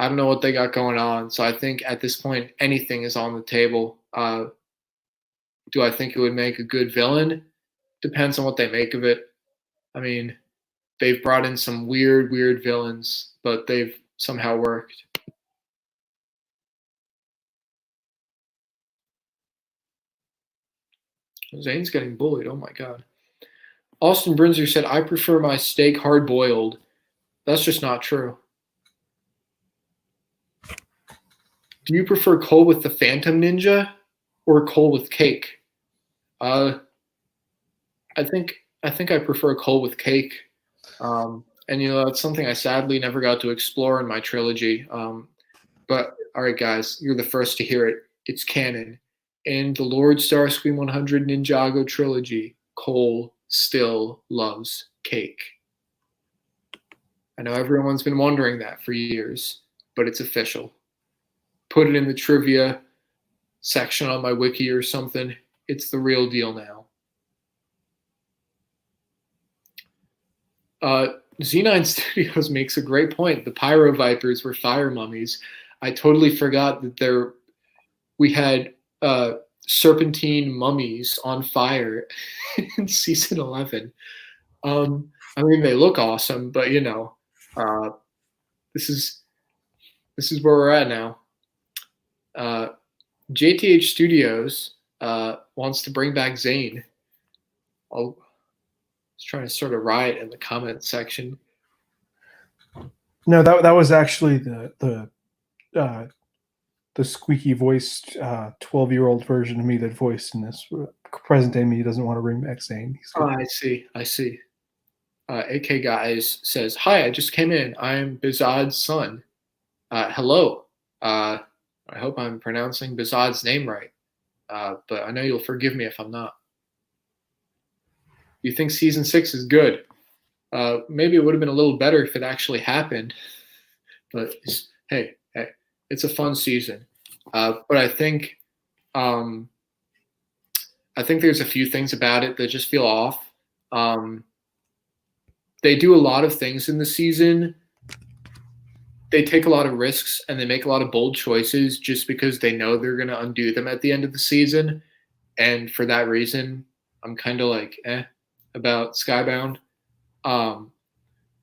I don't know what they got going on. So I think at this point, anything is on the table. Do I think it would make a good villain? Depends on what they make of it. I mean, they've brought in some weird villains, but they've somehow worked. Zane's getting bullied. Oh my god. Austin Brinzer said, I prefer my steak hard boiled. That's just not true. Do you prefer coal with the Phantom Ninja or coal with cake? I think I prefer coal with cake. And that's something I sadly never got to explore in my trilogy. But all right, guys, you're the first to hear it. It's canon. In the Lord Starscream 100 Ninjago trilogy, Cole still loves cake. I know everyone's been wondering that for years, but it's official. Put it in the trivia section on my wiki or something. It's the real deal now. Z9 Studios makes a great point. The Pyro Vipers were fire mummies. I totally forgot that we had serpentine mummies on fire in season 11. I mean, they look awesome, but this is where we're at now. JTH Studios wants to bring back Zane. I was trying to sort of riot in the comment section. No, that was actually the squeaky voiced 12-year-old version of me that voiced in this. Present day me doesn't want to bring back Zane. I see. AK Guys says, hi, I just came in. I'm Bizod's son. Hello. I hope I'm pronouncing Bizod's name right. But I know you'll forgive me if I'm not. You think season 6 is good? Maybe it would have been a little better if it actually happened. But hey, it's a fun season. But I think there's a few things about it that just feel off. They do a lot of things in the season. They take a lot of risks and they make a lot of bold choices just because they know they're going to undo them at the end of the season. And for that reason, I'm kind of like, about Skybound. The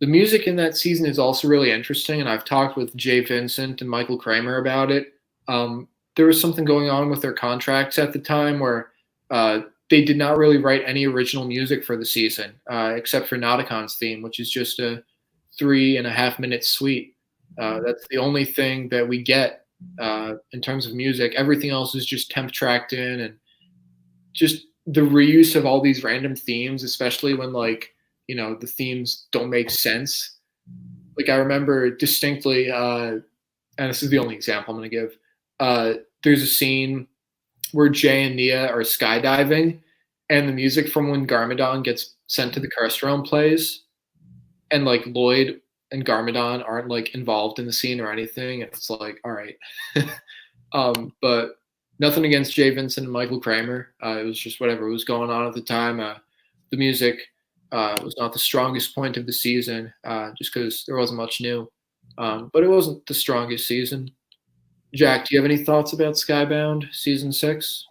music in that season is also really interesting, and I've talked with Jay Vincent and Michael Kramer about it. There was something going on with their contracts at the time where they did not really write any original music for the season, except for Nauticon's theme, which is just a 3.5-minute suite. That's the only thing that we get in terms of music. Everything else is just temp tracked in, and just the reuse of all these random themes, especially when like the themes don't make sense. Like I remember distinctly, and this is the only example I'm going to give. There's a scene where Jay and Nia are skydiving, and the music from when Garmadon gets sent to the curse realm plays, and like Lloyd and Garmadon aren't like involved in the scene or anything, and it's like, all right. But nothing against Jay Vincent and Michael Kramer. It was just whatever was going on at the time. The music was not the strongest point of the season, just because there wasn't much new. But it wasn't the strongest season. Jack, do you have any thoughts about Skybound season 6?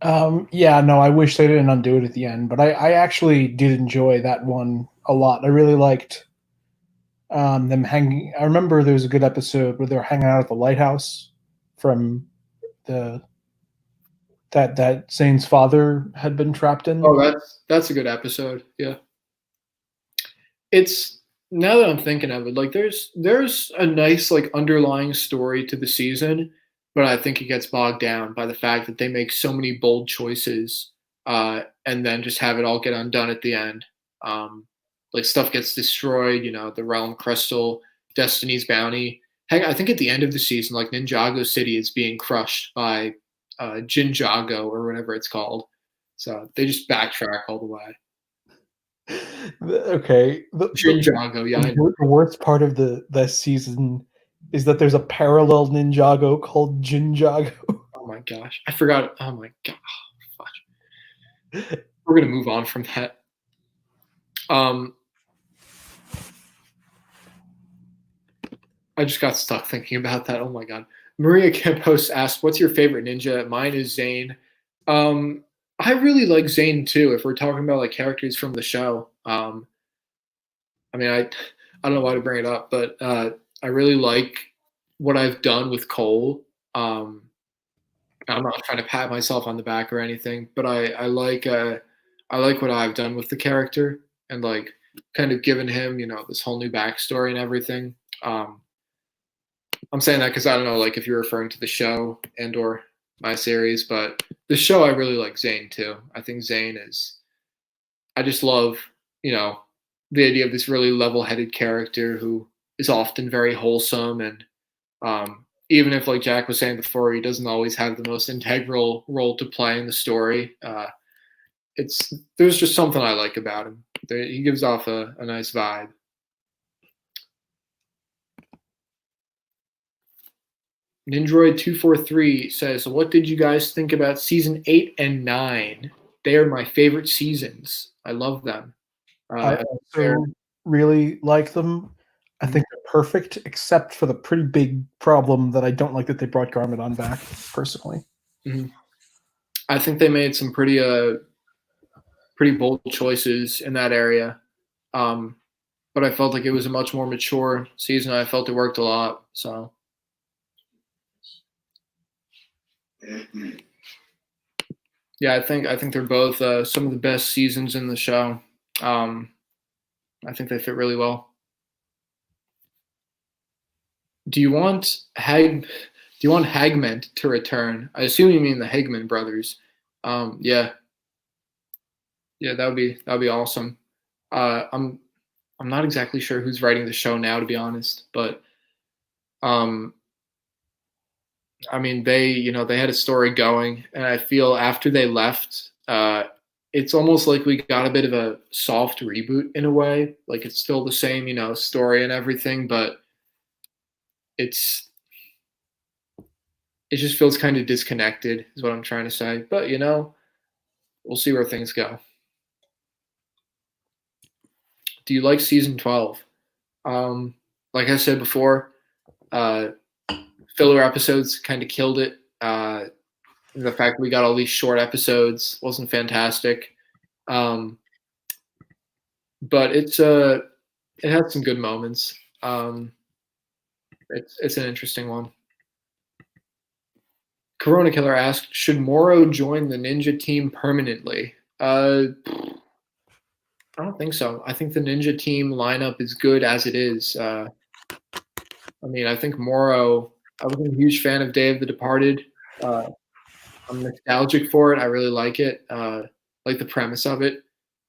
Yeah, no, I wish they didn't undo it at the end, but I actually did enjoy that one a lot. I really liked them hanging. I remember there was a good episode where they were hanging out at the lighthouse from that Zane's father had been trapped in. Oh, that's a good episode. Yeah. It's, now that I'm thinking of it, like there's a nice like underlying story to the season, but I think it gets bogged down by the fact that they make so many bold choices, and then just have it all get undone at the end. Like stuff gets destroyed, the Realm Crystal, Destiny's Bounty. Heck, I think at the end of the season, like Ninjago City is being crushed by Jinjago or whatever it's called. So they just backtrack all the way. Okay. Ninjago, yeah. The worst part of the season is that there's a parallel Ninjago called Jinjago. Oh my gosh. I forgot. Oh my god. Oh, fuck. We're gonna move on from that. I just got stuck thinking about that. Oh my god. Maria Campos asked, "What's your favorite ninja?" Mine is Zane. I really like Zane too. If we're talking about like characters from the show, I mean, I don't know why to bring it up, but I really like what I've done with Cole. I'm not trying to pat myself on the back or anything, but I like what I've done with the character, and like kind of given him, this whole new backstory and everything. I'm saying that because I don't know, like if you're referring to the show and or my series, but the show I really like Zane too. I think Zane is, I just love, the idea of this really level-headed character who is often very wholesome, and even if, like Jack was saying before, he doesn't always have the most integral role to play in the story, there's just something I like about him. He gives off a nice vibe. Nindroid243 says, "What did you guys think about season 8 and 9? They are my favorite seasons. I love them." I also really like them. I think they're perfect, except for the pretty big problem that I don't like that they brought Garmadon back, personally. Mm-hmm. I think they made some pretty bold choices in that area. But I felt like it was a much more mature season. I felt it worked a lot. So yeah, I think they're both some of the best seasons in the show. I think they fit really well. Do you want Hagment to return? I assume you mean the Hagman brothers. Yeah, that would be awesome. I'm not exactly sure who's writing the show now, to be honest, but I mean, they had a story going, and I feel after they left, it's almost like we got a bit of a soft reboot in a way. Like it's still the same, story and everything, but it just feels kind of disconnected, is what I'm trying to say. But we'll see where things go. Do you like season 12? Like I said before, filler episodes kind of killed it. The fact that we got all these short episodes wasn't fantastic. But it had some good moments. It's an interesting one. Corona Killer asked, "Should Moro join the ninja team permanently?" I don't think so. I think the ninja team lineup is good as it is. I mean, I think Moro I wasn't a huge fan of Day of the Departed. I'm nostalgic for it. I really like it. Like the premise of it.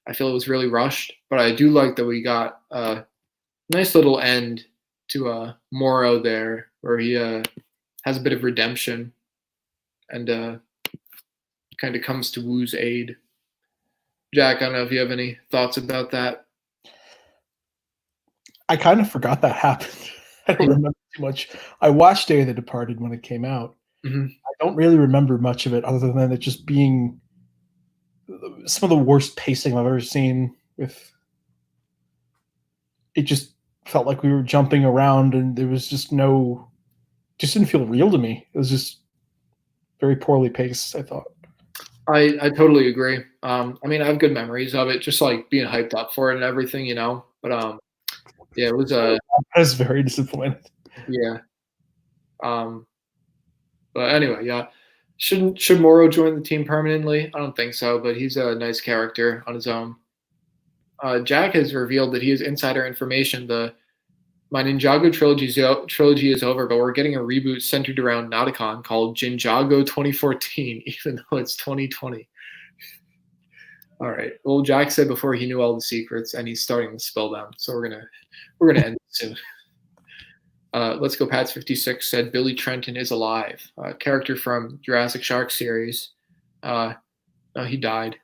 I feel it was really rushed, but I do like that we got a nice little end to Morrow there, where he has a bit of redemption and kind of comes to Wu's aid. Jack, I don't know if you have any thoughts about that. I kind of forgot that happened. I don't remember too much. I watched Day of the Departed when it came out. Mm-hmm. I don't really remember much of it other than it just being some of the worst pacing I've ever seen. With it just felt like we were jumping around and there was just didn't feel real to me. It was just very poorly paced, I thought. I totally agree. I mean, I have good memories of it, just like being hyped up for it and everything, But yeah, it was I was very disappointed. Yeah. But anyway, yeah. Should Morrow join the team permanently? I don't think so, but he's a nice character on his own. Jack has revealed that he has insider information. My Ninjago trilogy is over, but we're getting a reboot centered around Nauticon called Ninjago 2014, even though it's 2020. All right. Well, Jack said before he knew all the secrets, and he's starting to spill them. So we're gonna end it soon. Let's Go Pats 56 said Billy Trenton is alive. Character from Jurassic Shark series. No, he died.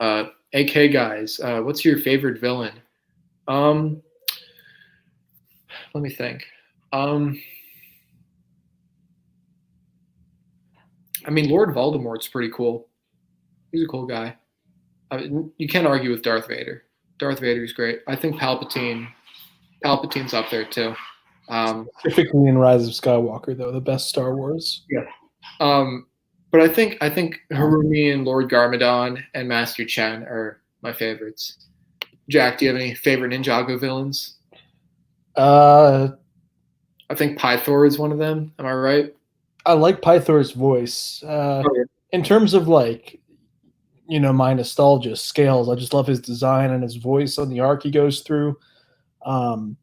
AK guys, what's your favorite villain? Let me think. I mean, Lord Voldemort's pretty cool. He's a cool guy. You can't argue with Darth Vader. Darth Vader's great. I think Palpatine's up there too. Specifically in Rise of Skywalker, though, the best Star Wars. Yeah. But I think Harumi and Lord Garmadon and Master Chen are my favorites. Jack, do you have any favorite Ninjago villains? I think Pythor is one of them. Am I right? I like Pythor's voice. In terms of my nostalgia scales, I just love his design and his voice on the arc he goes through. I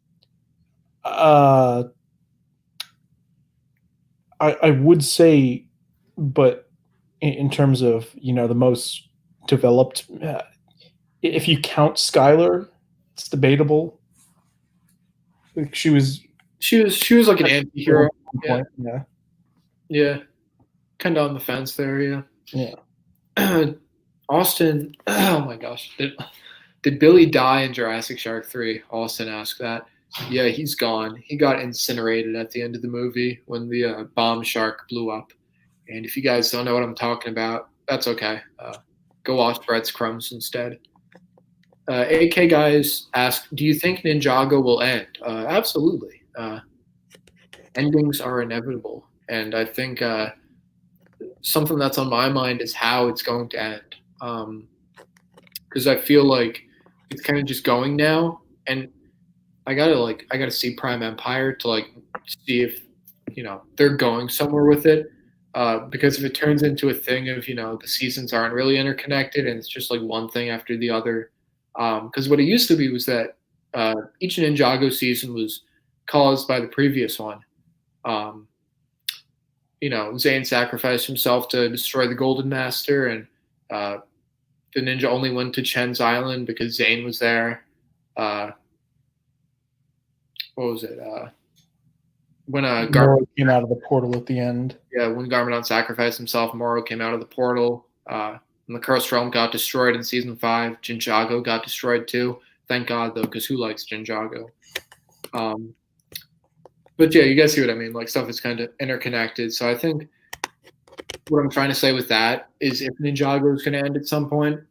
would say, but in terms of the most developed, if you count Skylar, it's debatable. She was like an anti-hero. Yeah, kind of on the fence there. Yeah. Austin, oh my gosh, did Billy die in Jurassic Shark 3? Austin asked that. Yeah, he's gone. He got incinerated at the end of the movie when the bomb shark blew up. And if you guys don't know what I'm talking about, that's okay. Go watch Breadcrumbs instead. AK guys ask, do you think Ninjago will end? Absolutely. Endings are inevitable. And I think something that's on my mind is how it's going to end. Because I feel like it's kind of just going now. And I gotta see Prime Empire to see if they're going somewhere with it. Because if it turns into a thing of the seasons aren't really interconnected and it's just like one thing after the other. Because what it used to be was that each Ninjago season was caused by the previous one. Zane sacrificed himself to destroy the Golden Master, and the ninja only went to Chen's Island because Zane was there. What was it? When Morrow came out of the portal at the end. Yeah, when Garmadon sacrificed himself, Morrow came out of the portal. And the Cursed Realm got destroyed in Season 5. Ninjago got destroyed too. Thank God, though, because who likes Ninjago? But yeah, you guys see what I mean. Stuff is kind of interconnected. So I think what I'm trying to say with that is if Ninjago is going to end at some point,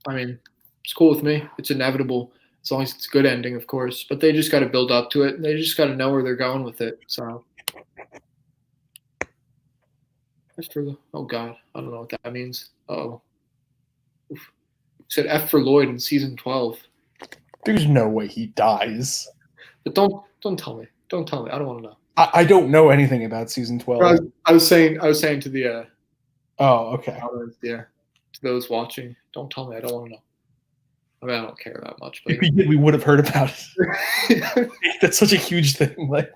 I mean, it's cool with me. It's inevitable. As long as it's a good ending, of course. But they just got to build up to it. And they just got to know where they're going with it. So, oh God, I don't know what that means. Oh, said F for Lloyd in Season 12. There's no way he dies. But don't tell me. Don't tell me. I don't want to know. I don't know anything about Season 12. I was saying to the. Oh, okay. Yeah, to those watching, don't tell me. I don't want to know. I mean, I don't care that much, but If we did, we would have heard about it. That's such a huge thing. Like,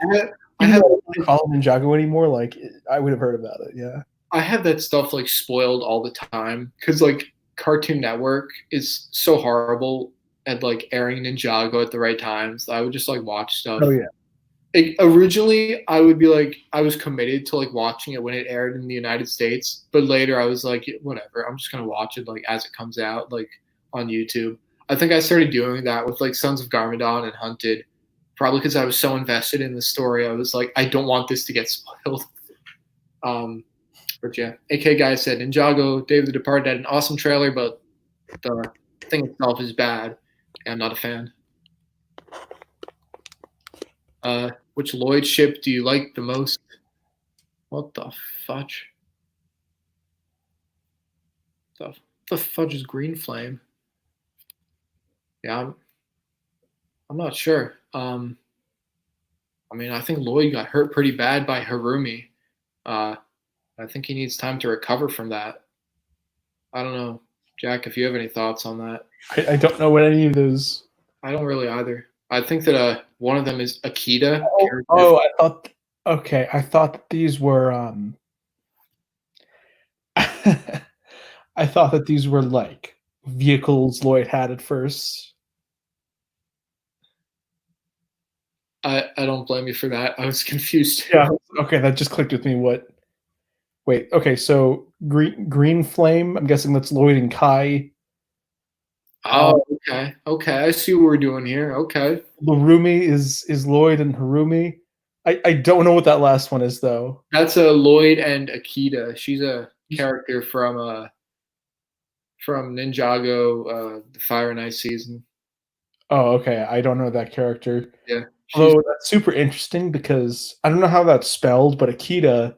I have don't follow Ninjago anymore. Like, I would have heard about it. Yeah. I have that stuff like spoiled all the time because like Cartoon Network is so horrible at like airing Ninjago at the right times. I would just like watch stuff. Oh yeah. Like, originally, I would be like, I was committed to like watching it when it aired in the United States, but later I was like, whatever, I'm just gonna watch it like as it comes out, like on YouTube. I think I started doing that with like Sons of Garmadon and Hunted, probably because I was so invested in the story. I was like, I don't want this to get spoiled. But yeah, AK Guy said Ninjago, Dave the Departed had an awesome trailer, but the thing itself is bad. I'm not a fan. Which Lloyd ship do you like the most? What the fudge? The fudge is Green Flame? Yeah, I'm not sure. I mean, I think Lloyd got hurt pretty bad by Harumi. I think he needs time to recover from that. I don't know, Jack, if you have any thoughts on that. I don't know what any of those. I don't really either. I think that one of them is Akita. Oh, I thought. Okay, I thought that these were. I thought that these were like vehicles Lloyd had at first. I don't blame you for that. I was confused. Yeah. Okay, that just clicked with me. What? Wait. Okay, so Green Flame. I'm guessing that's Lloyd and Kai. Oh, okay. Okay, I see what we're doing here. Okay. Harumi is Lloyd and Harumi. I don't know what that last one is though. That's a Lloyd and Akita. She's a character from Ninjago, the Fire and Ice season. Oh, okay. I don't know that character. Yeah. Although that's super interesting because I don't know how that's spelled, but Akita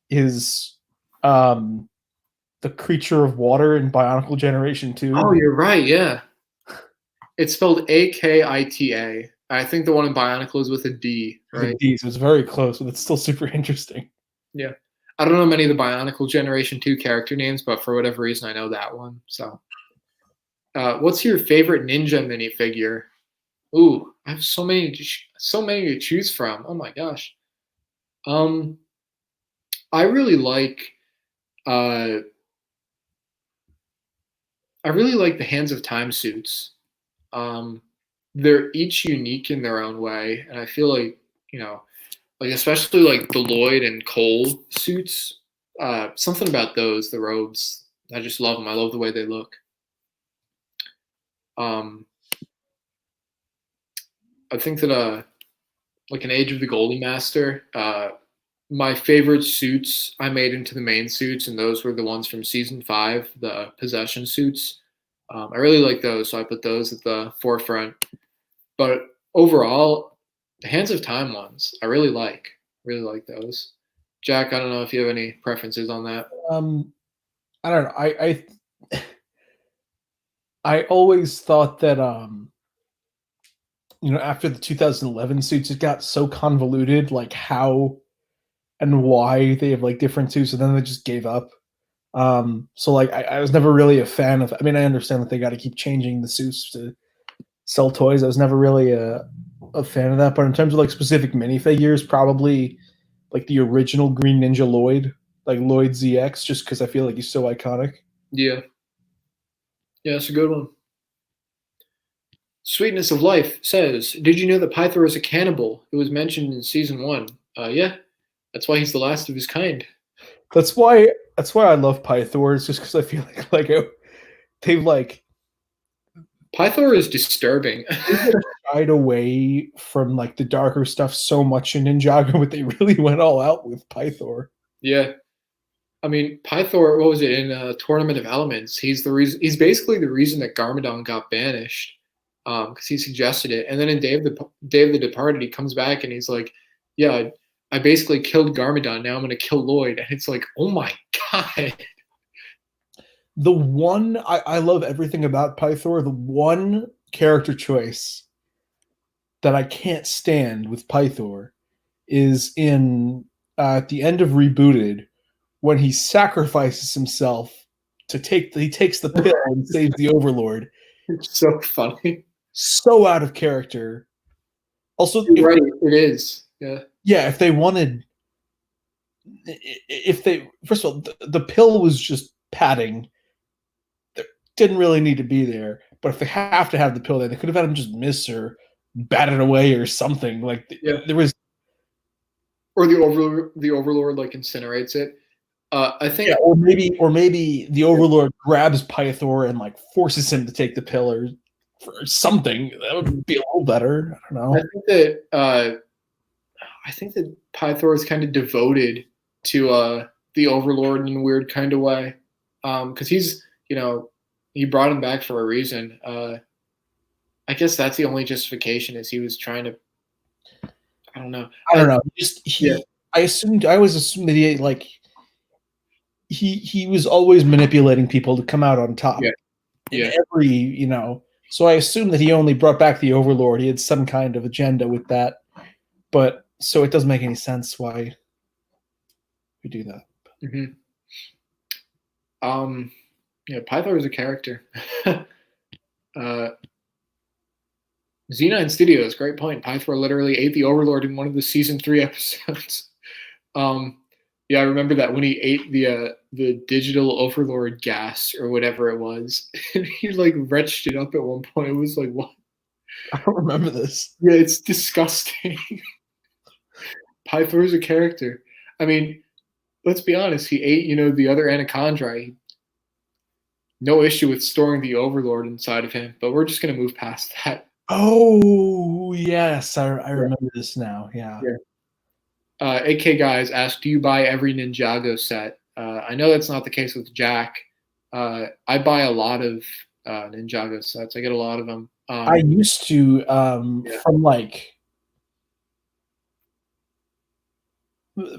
is the creature of water in Bionicle Generation 2. Oh, you're right. Yeah. It's spelled Akita. I think the one in Bionicle is with a D, right? A D, so it's very close, but it's still super interesting. Yeah. I don't know many of the Bionicle Generation 2 character names, but for whatever reason, I know that one. So, what's your favorite ninja minifigure? Ooh, I have so many to choose from. Oh my gosh. I really like the Hands of Time suits. They're each unique in their own way, and I feel like, like especially like the Lloyd and Cole suits, something about those, the robes, I just love them. I love the way they look. I think that like an Age of the Golden Master, my favorite suits I made into the main suits, and those were the ones from season 5, the possession suits. I really like those, so I put those at the forefront. But overall, the Hands of Time ones, I really like those. Jack, I don't know if you have any preferences on that. I don't know. I always thought that after the 2011 suits, it got so convoluted, like how and why they have like different suits, and then they just gave up. So like I was never really a fan of. I mean, I understand that they got to keep changing the suits to sell toys. I was never really a fan of that. But in terms of like specific minifigures, probably like the original Green Ninja Lloyd, like Lloyd ZX, just because I feel like he's so iconic. Yeah, it's a good one. Sweetness of Life says, "Did you know that Pythor is a cannibal? It was mentioned in season 1. Yeah, that's why he's the last of his kind. That's why I love Pythor. It's just because I feel like they've like Pythor is disturbing. They shied away from like the darker stuff so much in Ninjago, but they really went all out with Pythor. Yeah, I mean Pythor. What was it in Tournament of Elements? He's the reason. He's basically the reason that Garmadon got banished, because he suggested it. And then in Dave the Departed, he comes back and he's like, "Yeah, I basically killed Garmadon. Now I'm going to kill Lloyd." And it's like, oh my god. The one I love everything about Pythor. The one character choice that I can't stand with Pythor is in at the end of Rebooted, when he sacrifices himself he takes the pill and saves the Overlord. It's so funny. So out of character. Also, You're right. It is. Yeah. Yeah, if they wanted, first of all, the pill was just padding. That didn't really need to be there. But if they have to have the pill there, they could have had him just miss or bat it away or something. Like there was, or the overlord like incinerates it. I think, yeah, or maybe the overlord grabs Pythor and like forces him to take the pill or something. That would be a little better. I don't know. I think that Pythor is kind of devoted to the Overlord in a weird kind of way, because he's, he brought him back for a reason. I guess that's the only justification, is he was trying to. I don't know. I always assumed that he was always manipulating people to come out on top. Yeah. Every So I assumed that he only brought back the Overlord. He had some kind of agenda with that, but so it doesn't make any sense why we do that. Mm-hmm. Pythor is a character. Z9 Studios, great point. Pythor literally ate the Overlord in one of the season 3 episodes. Yeah, I remember that when he ate the digital Overlord gas or whatever it was, and he like retched it up at one point. It was like, what? I don't remember this. Yeah, it's disgusting. Pythor is a character. I mean, let's be honest. He ate, the other Anacondrae. No issue with storing the Overlord inside of him, but we're just gonna move past that. Oh yes, I remember this now. Yeah. AK Guys asked, do you buy every Ninjago set? I know that's not the case with Jack. I buy a lot of Ninjago sets. I get a lot of them. I used to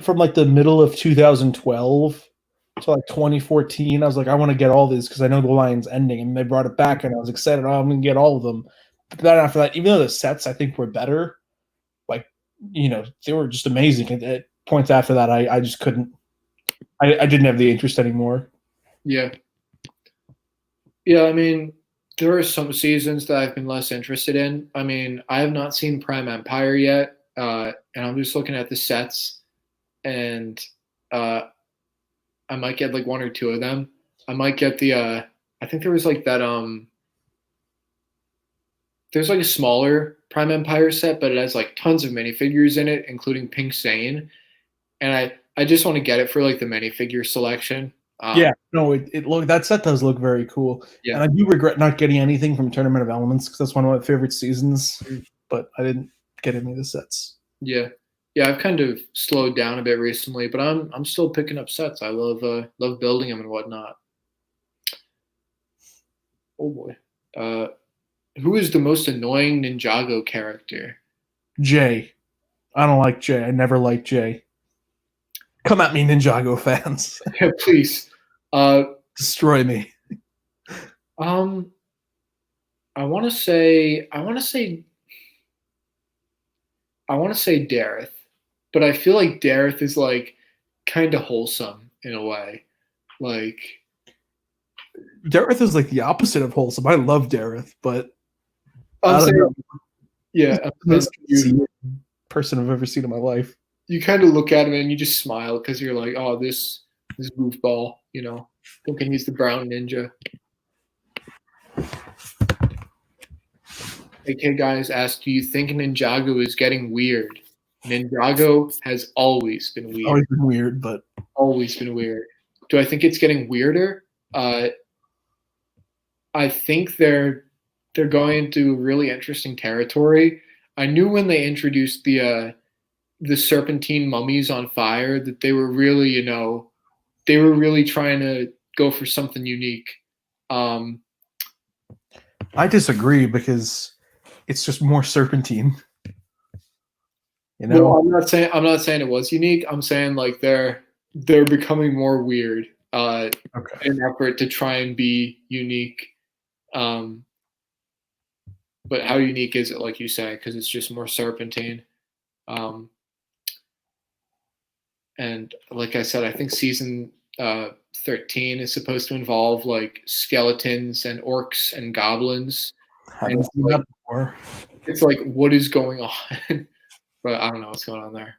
from the middle of 2012 to like 2014. I was like, I want to get all these because I know the line's ending, and they brought it back, and I was excited. Oh, I'm gonna get all of them. But then after that, even though the sets I think were better, they were just amazing. At points after that, I just couldn't. I didn't have the interest anymore. Yeah. Yeah, I mean, there are some seasons that I've been less interested in. I mean, I have not seen Prime Empire yet, and I'm just looking at the sets, and I might get like 1 or 2 of them. I might get the. I think there was like that. There's like a smaller Prime Empire set, but it has like tons of minifigures in it, including Pink Sane, and I just want to get it for like the minifigure selection. That set does look very cool. Yeah. And I do regret not getting anything from Tournament of Elements because that's one of my favorite seasons, but I didn't get any of the sets. Yeah, I've kind of slowed down a bit recently, but I'm still picking up sets. I love building them and whatnot. Oh boy. Who is the most annoying Ninjago character? Jay. I don't like Jay. I never liked Jay. Come at me, Ninjago fans. Yeah, please. Destroy me. I want to say Dareth, but I feel like Dareth is like kind of wholesome in a way. Like Dareth is like the opposite of wholesome. I love Dareth, but I'm saying, yeah, the most person I've ever seen in my life. You kind of look at him and you just smile because you're like, oh, this goofball, thinking he's the brown ninja. AK Guys asked, do you think Ninjago is getting weird? Ninjago has always been weird. Always been weird, but always been weird. Do I think it's getting weirder? I think they're going into really interesting territory. I knew when they introduced the serpentine mummies on fire that they were really, they were really trying to go for something unique. I disagree because it's just more serpentine. No, I'm not saying it was unique. I'm saying like they're becoming more weird in an effort to try and be unique. But how unique is it, like you say? Because it's just more serpentine. And like I said, I think season 13 is supposed to involve like skeletons and orcs and goblins. And Haven't seen that before. it's like, what is going on? But I don't know what's going on there.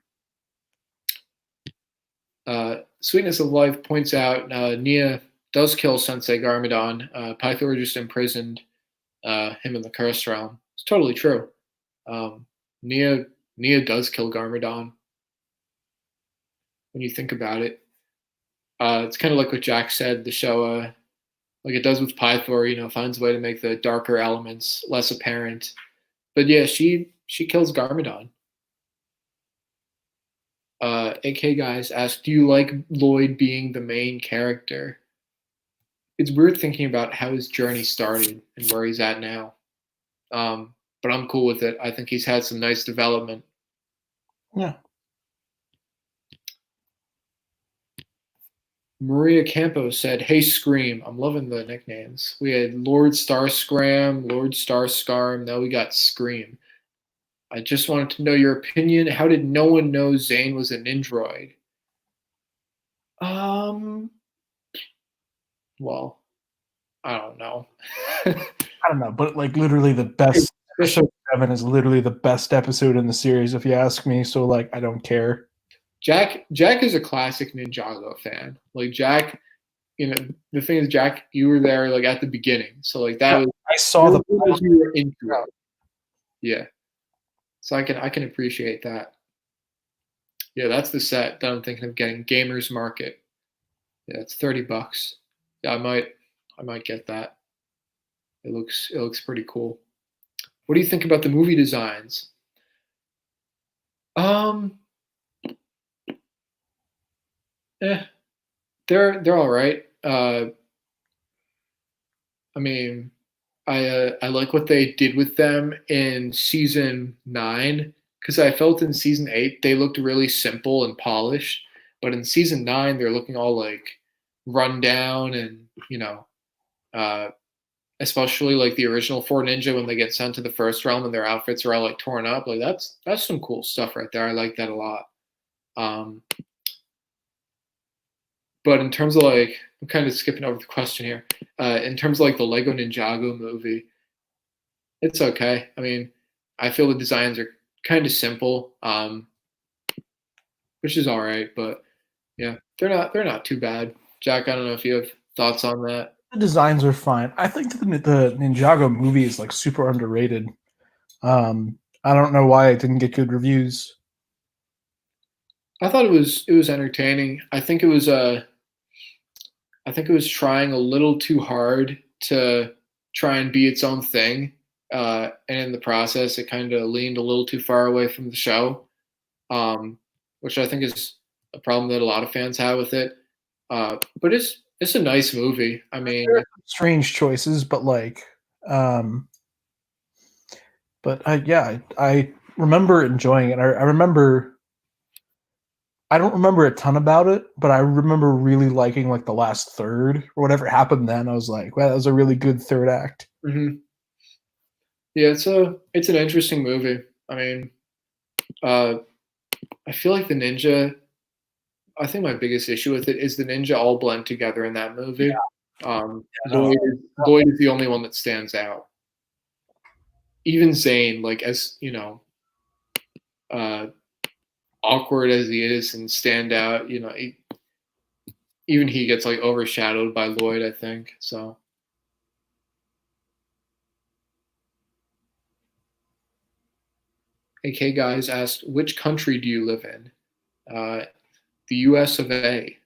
Sweetness of Life points out Nia does kill Sensei Garmadon. Pythor just imprisoned him in the Cursed Realm. It's totally true. Nia does kill Garmadon. When you think about it, it's kind of like what Jack said. The show, like it does with Pythor, finds a way to make the darker elements less apparent. But yeah, she kills Garmadon. AK Guys asked, do you like Lloyd being the main character? It's weird thinking about how his journey started and where he's at now. But I'm cool with it. I think he's had some nice development. Yeah. Maria Campos said, hey, Scream. I'm loving the nicknames. We had Lord Starscram, Lord Starscarm. Now we got Scream. I just wanted to know your opinion. How did no one know Zane was a Nindroid? Well, I don't know. I don't know, but like literally the best episode 7 is literally the best episode in the series, if you ask me. So like, I don't care. Jack is a classic Ninjago fan. Like Jack, the thing is, Jack, you were there like at the beginning, so like that was. I saw the. You were into it. Yeah. So I can appreciate that. Yeah, that's the set that I'm thinking of getting. Gamers Market. Yeah, it's $30. Yeah, I might get that. It looks pretty cool. What do you think about the movie designs? They're all right. I mean, I like what they did with them in season 9, because I felt in season 8 they looked really simple and polished, but in season 9 they're looking all like run down and especially like the original 4 Ninja when they get sent to the First Realm and their outfits are all like torn up. Like that's some cool stuff right there. I like that a lot. But in terms of like, I'm kind of skipping over the question here. In terms of like the Lego Ninjago movie, it's okay. I mean, I feel the designs are kind of simple, which is all right. But yeah, they're not too bad. Jack, I don't know if you have thoughts on that. The designs are fine. I think the Ninjago movie is like super underrated. I don't know why it didn't get good reviews. I thought it was entertaining. I think it was trying a little too hard to try and be its own thing, and in the process, it kind of leaned a little too far away from the show, which I think is a problem that a lot of fans have with it. But it's a nice movie. I mean, there are strange choices, but like, I remember enjoying it. I remember. I don't remember a ton about it, but I remember really liking like the last third or whatever happened then. I was like, well, that was a really good third act. Mm-hmm. Yeah, it's an interesting movie. I mean, I feel like the ninja. I think my biggest issue with it is the ninja all blend together in that movie. Yeah. Lloyd is the only one that stands out. Even Zane, like as awkward as he is and stand out, even he gets like overshadowed by Lloyd, I think. So AK Guys asked, which country do you live in? The US of A.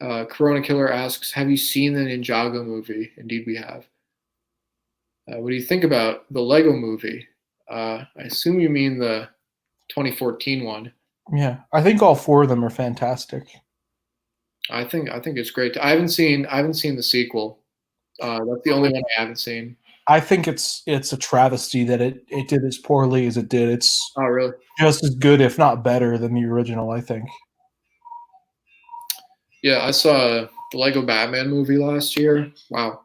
Corona Killer asks, have you seen the Ninjago movie? Indeed we have. What do you think about the Lego movie? I assume you mean the 2014 one. Yeah, I think all 4 of them are fantastic. I think it's great. I haven't seen the sequel. That's the only one I haven't seen. I think it's a travesty that it did as poorly as it did. It's really just as good, if not better, than the original, I think. Yeah, I saw the Lego Batman movie last year. Wow.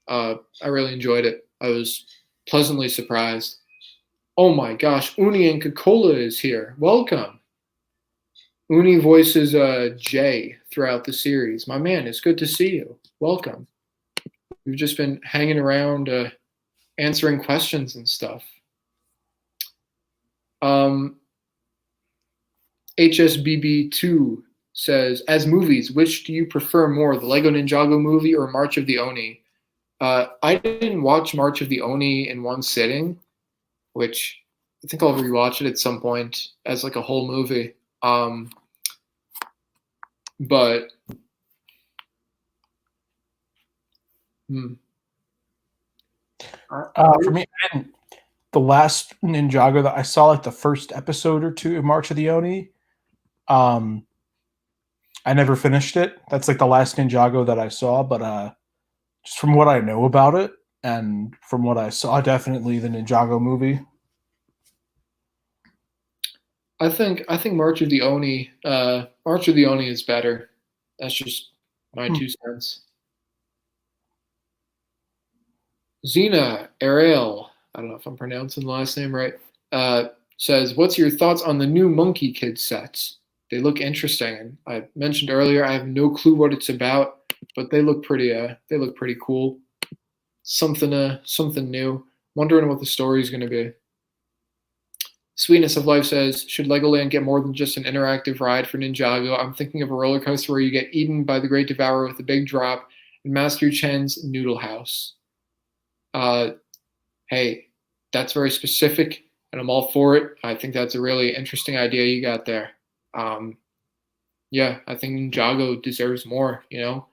I really enjoyed it. I was pleasantly surprised. Oh my gosh, Uni and Coca-Cola is here. Welcome. Uni voices Jay throughout the series. My man, it's good to see you. Welcome. We've just been hanging around answering questions and stuff. HSBB2 says, as movies, which do you prefer more, the Lego Ninjago movie or March of the Oni? I didn't watch March of the Oni in one sitting, which I think I'll rewatch it at some point as like a whole movie. But for me, the last Ninjago that I saw, like the first episode or two of March of the Oni, I never finished it. That's like the last Ninjago that I saw, but just from what I know about it and from what I saw, definitely the Ninjago movie. I think March of the Oni is better. That's just my 2 cents. Zena Ariel, I don't know if I'm pronouncing the last name right, says, what's your thoughts on the new Monkey Kid sets? They look interesting. And I mentioned earlier, I have no clue what it's about, but they look pretty cool. Something new. Wondering what the story is going to be. Sweetness of Life says, should Legoland get more than just an interactive ride for Ninjago? I'm thinking of a roller coaster where you get eaten by the Great Devourer with a big drop and Master Chen's Noodle House. Hey, that's very specific, and I'm all for it. I think that's a really interesting idea you got there. Yeah, I think Ninjago deserves more, you know?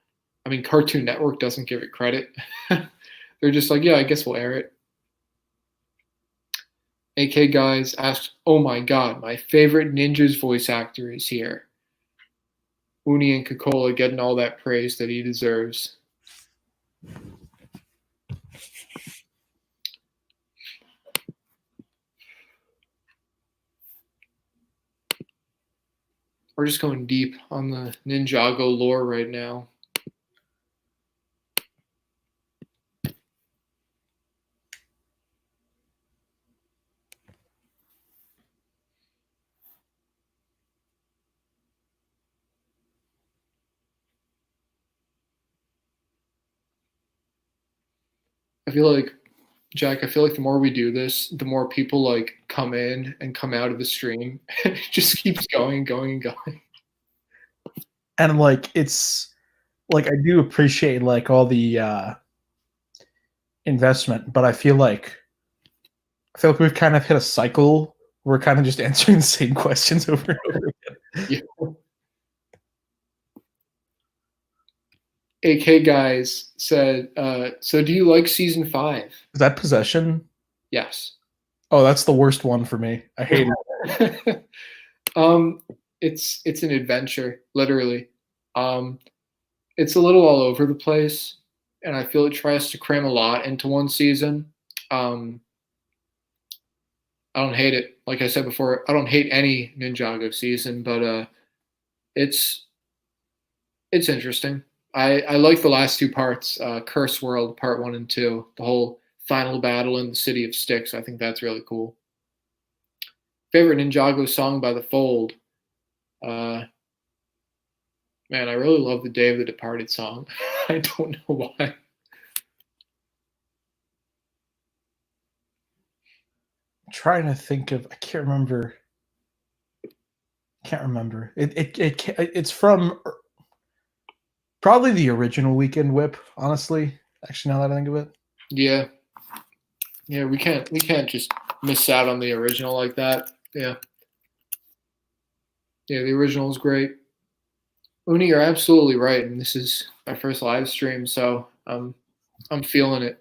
I mean, Cartoon Network doesn't give it credit. They're just like, yeah, I guess we'll air it. AK Guys asked, oh my god, my favorite Ninja's voice actor is here. Uni and Coca-Cola getting all that praise that he deserves. We're just going deep on the Ninjago lore right now. I feel like, Jack, the more we do this, the more people like come in and come out of the stream. It just keeps going. And like, it's like, I do appreciate like all the investment, but I feel like we've kind of hit a cycle. We're kind of just answering the same questions over and over again. Yeah. AK Guys said, so do you like season 5? Is that Possession? Yes. Oh, that's the worst one for me. I hate it. It's an adventure, literally. It's a little all over the place, and I feel it tries to cram a lot into one season. I don't hate it. Like I said before, I don't hate any Ninjago season, but it's interesting. I like the last 2 parts, Curse World Part 1 and 2, the whole final battle in the City of Styx. I think that's really cool. Favorite Ninjago song by The Fold? Man, I really love the Day of the Departed song. I don't know why. I'm trying to think of, I can't remember. It's from probably the original Weekend Whip, honestly. Actually, now that I think of it. Yeah. Yeah, we can't just miss out on the original like that. Yeah. Yeah, the original is great. Uni, you're absolutely right, and this is my first live stream, so I'm feeling it.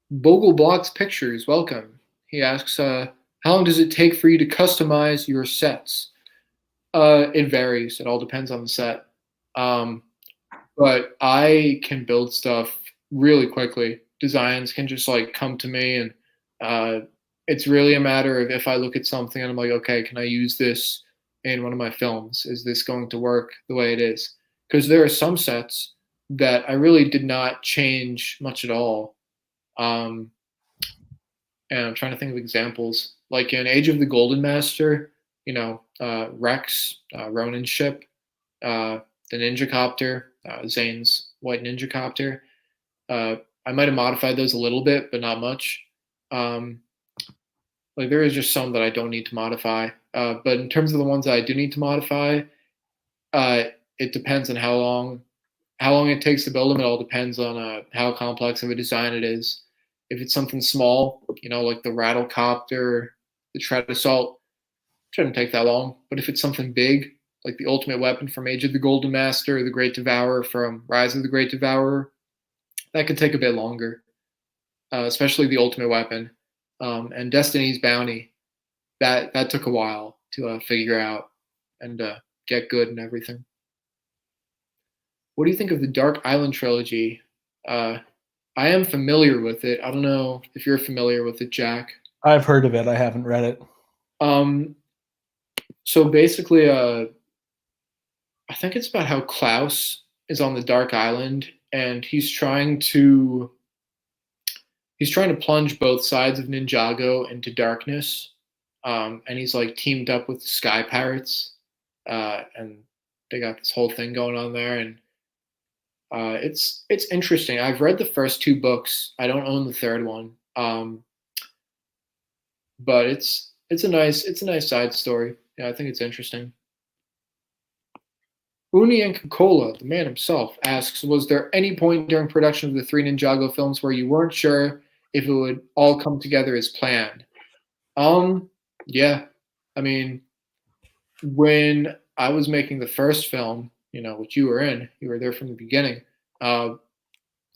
Bogle Blocks Pictures, welcome. He asks, how long does it take for you to customize your sets? It varies. It all depends on the set. But I can build stuff really quickly. Designs can just like come to me, and it's really a matter of if I look at something and I'm like, okay, can I use this in one of my films? Is this going to work the way it is? Because there are some sets that I really did not change much at all. and I'm trying to think of examples. Like in Age of the Golden Master, you know, Rex, Ronin's ship, the Ninja Copter, Zane's white Ninja Copter. I might have modified those a little bit, but not much. Like there is just some that I don't need to modify. But in terms of the ones that I do need to modify, it depends on how long it takes to build them. It all depends on how complex of a design it is. If it's something small, you know, like the Rattlecopter, the Tread Assault, shouldn't take that long. But if it's something big, like the Ultimate Weapon from Age of the Golden Master, or the Great Devourer from Rise of the Great Devourer, that could take a bit longer, especially the Ultimate Weapon. And Destiny's Bounty, that took a while to figure out and get good and everything. What do you think of the Dark Island trilogy? I am familiar with it. I don't know if you're familiar with it, Jack. I've heard of it. I haven't read it. So basically, I think it's about how Klaus is on the Dark Island, and he's trying to plunge both sides of Ninjago into darkness. And he's like teamed up with the Sky Pirates, and they got this whole thing going on there. And it's interesting. I've read the first 2 books. I don't own the third one, but it's a nice side story. Yeah, I think it's interesting. Uni and Coca-Cola, the man himself, asks, was there any point during production of the 3 Ninjago films where you weren't sure if it would all come together as planned? Yeah. I mean, when I was making the first film, you know, which you were there from the beginning. I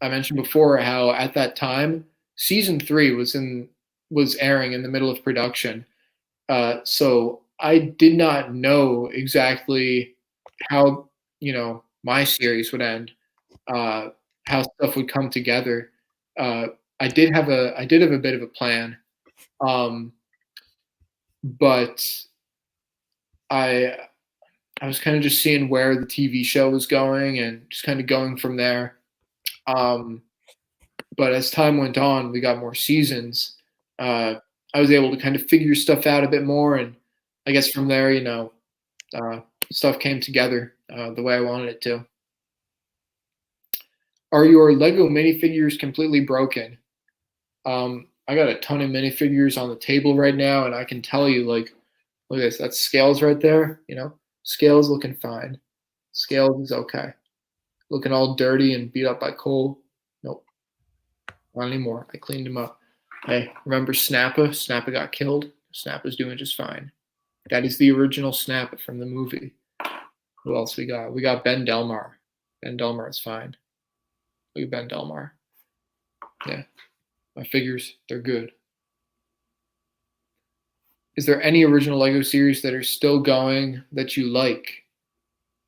mentioned before how at that time, season 3 was airing in the middle of production. So I did not know exactly how, you know, my series would end, how stuff would come together. I did have a bit of a plan, but I was kind of just seeing where the TV show was going and just kind of going from there. But as time went on, we got more seasons. I was able to kind of figure stuff out a bit more, and I guess from there, you know, stuff came together the way I wanted it to. Are your Lego minifigures completely broken? I got a ton of minifigures on the table right now, and I can tell you, like, look at this. That's Scales right there. You know, Scales looking fine. Scales is okay. Looking all dirty and beat up by Cole. Nope. Not anymore. I cleaned him up. Hey, remember Snappa? Snappa got killed. Snappa's doing just fine. That is the original Snappa from the movie. Who else we got? We got Ben Delmar. Ben Delmar is fine. Look at Ben Delmar. Yeah. My figures, they're good. Is there any original Lego series that are still going that you like?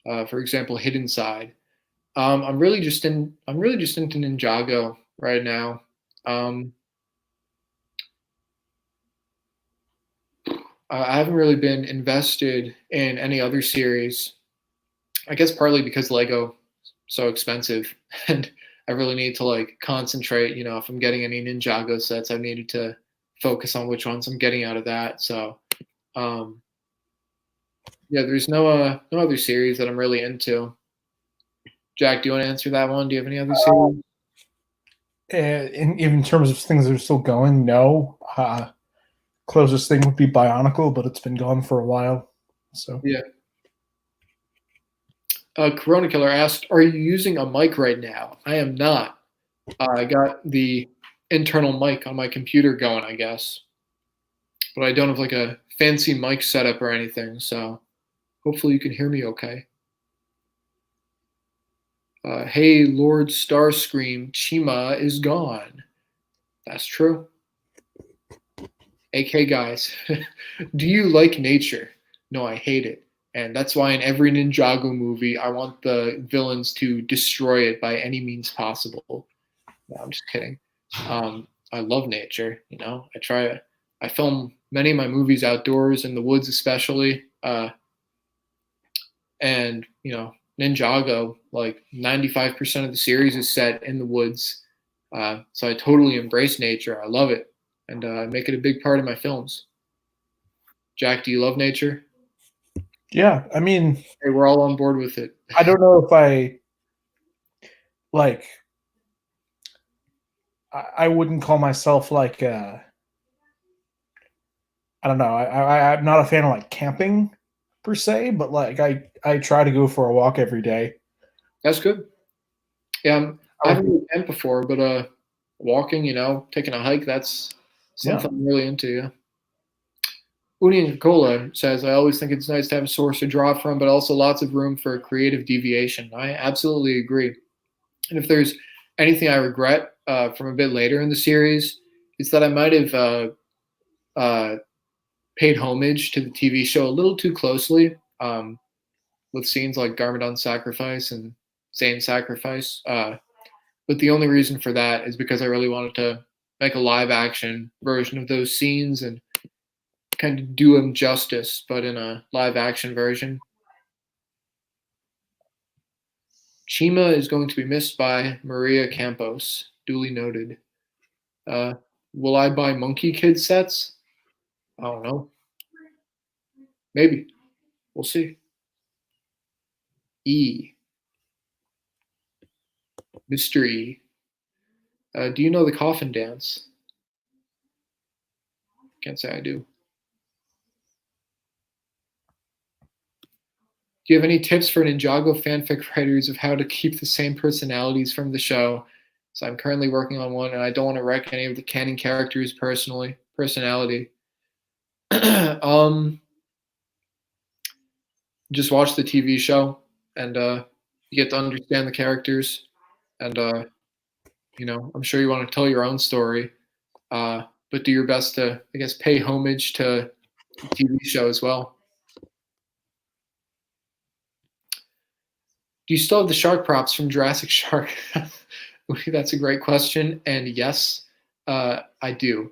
For example, Hidden Side. I'm really just into Ninjago right now. I haven't really been invested in any other series. I guess partly because Lego is so expensive, and I really need to like concentrate. You know, if I'm getting any Ninjago sets, I needed to focus on which ones I'm getting out of that. So, yeah, there's no other series that I'm really into. Jack, do you want to answer that one? Do you have any other series? In terms of things that are still going, no. Closest thing would be Bionicle, but it's been gone for a while. So yeah. Corona Killer asked, "Are you using a mic right now?" I am not. I got the internal mic on my computer going, I guess, but I don't have like a fancy mic setup or anything. So hopefully you can hear me okay. Hey, Lord Starscream, Chima is gone. That's true. AK guys, do you like nature? No, I hate it. And that's why in every Ninjago movie, I want the villains to destroy it by any means possible. No, I'm just kidding. I love nature, you know. I film many of my movies outdoors in the woods especially. And, you know, Ninjago, like 95% of the series is set in the woods. So I totally embrace nature. I love it. and make it a big part of my films. Jack, do you love nature? Yeah, I mean, hey, we're all on board with it. I don't know if I like. I wouldn't call myself like. I don't know. I'm not a fan of like camping per se, but like I try to go for a walk every day. That's good. Yeah, I haven't really camped before, but walking, taking a hike, that's something I'm really into. Yeah. Uni Cola says, I always think it's nice to have a source to draw from, but also lots of room for creative deviation. I absolutely agree. And if there's anything I regret from a bit later in the series, it's that I might have paid homage to the TV show a little too closely, with scenes like Garmadon's sacrifice and Zane's sacrifice. But the only reason for that is because I really wanted to make a live action version of those scenes and kind of do them justice, but in a live action version. Chima is going to be missed by Maria Campos. Duly noted. Will I buy Monkey Kid sets? I don't know. Maybe. We'll see. E. Mystery. Do you know the coffin dance? Can't say I do. Do you have any tips for Ninjago fanfic writers of how to keep the same personalities from the show? So I'm currently working on one, and I don't want to wreck any of the canon characters' personality. Just watch the TV show, and you get to understand the characters, and I'm sure you want to tell your own story, but do your best to, I guess, pay homage to the TV show as well. Do you still have the shark props from Jurassic Shark? That's a great question, and yes, I do.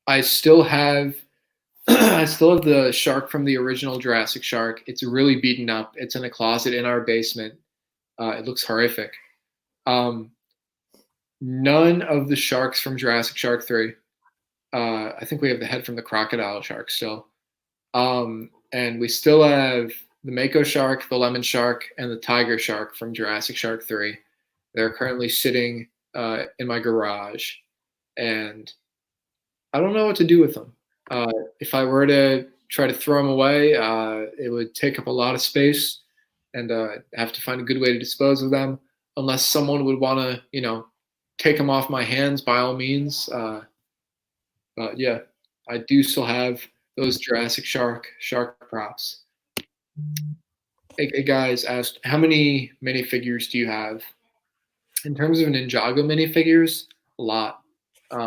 I still have the shark from the original Jurassic Shark. It's really beaten up. It's in a closet in our basement. It looks horrific. None of the sharks from Jurassic Shark 3. I think we have the head from the crocodile shark still. And we still have the mako shark, the lemon shark, and the tiger shark from Jurassic Shark 3. They're currently sitting in my garage, and I don't know what to do with them. If I were to try to throw them away, it would take up a lot of space, and I'd have to find a good way to dispose of them, unless someone would want to, take them off my hands, by all means. But yeah, I do still have those Jurassic Shark props. A guys asked, how many minifigures do you have? In terms of Ninjago minifigures, a lot. I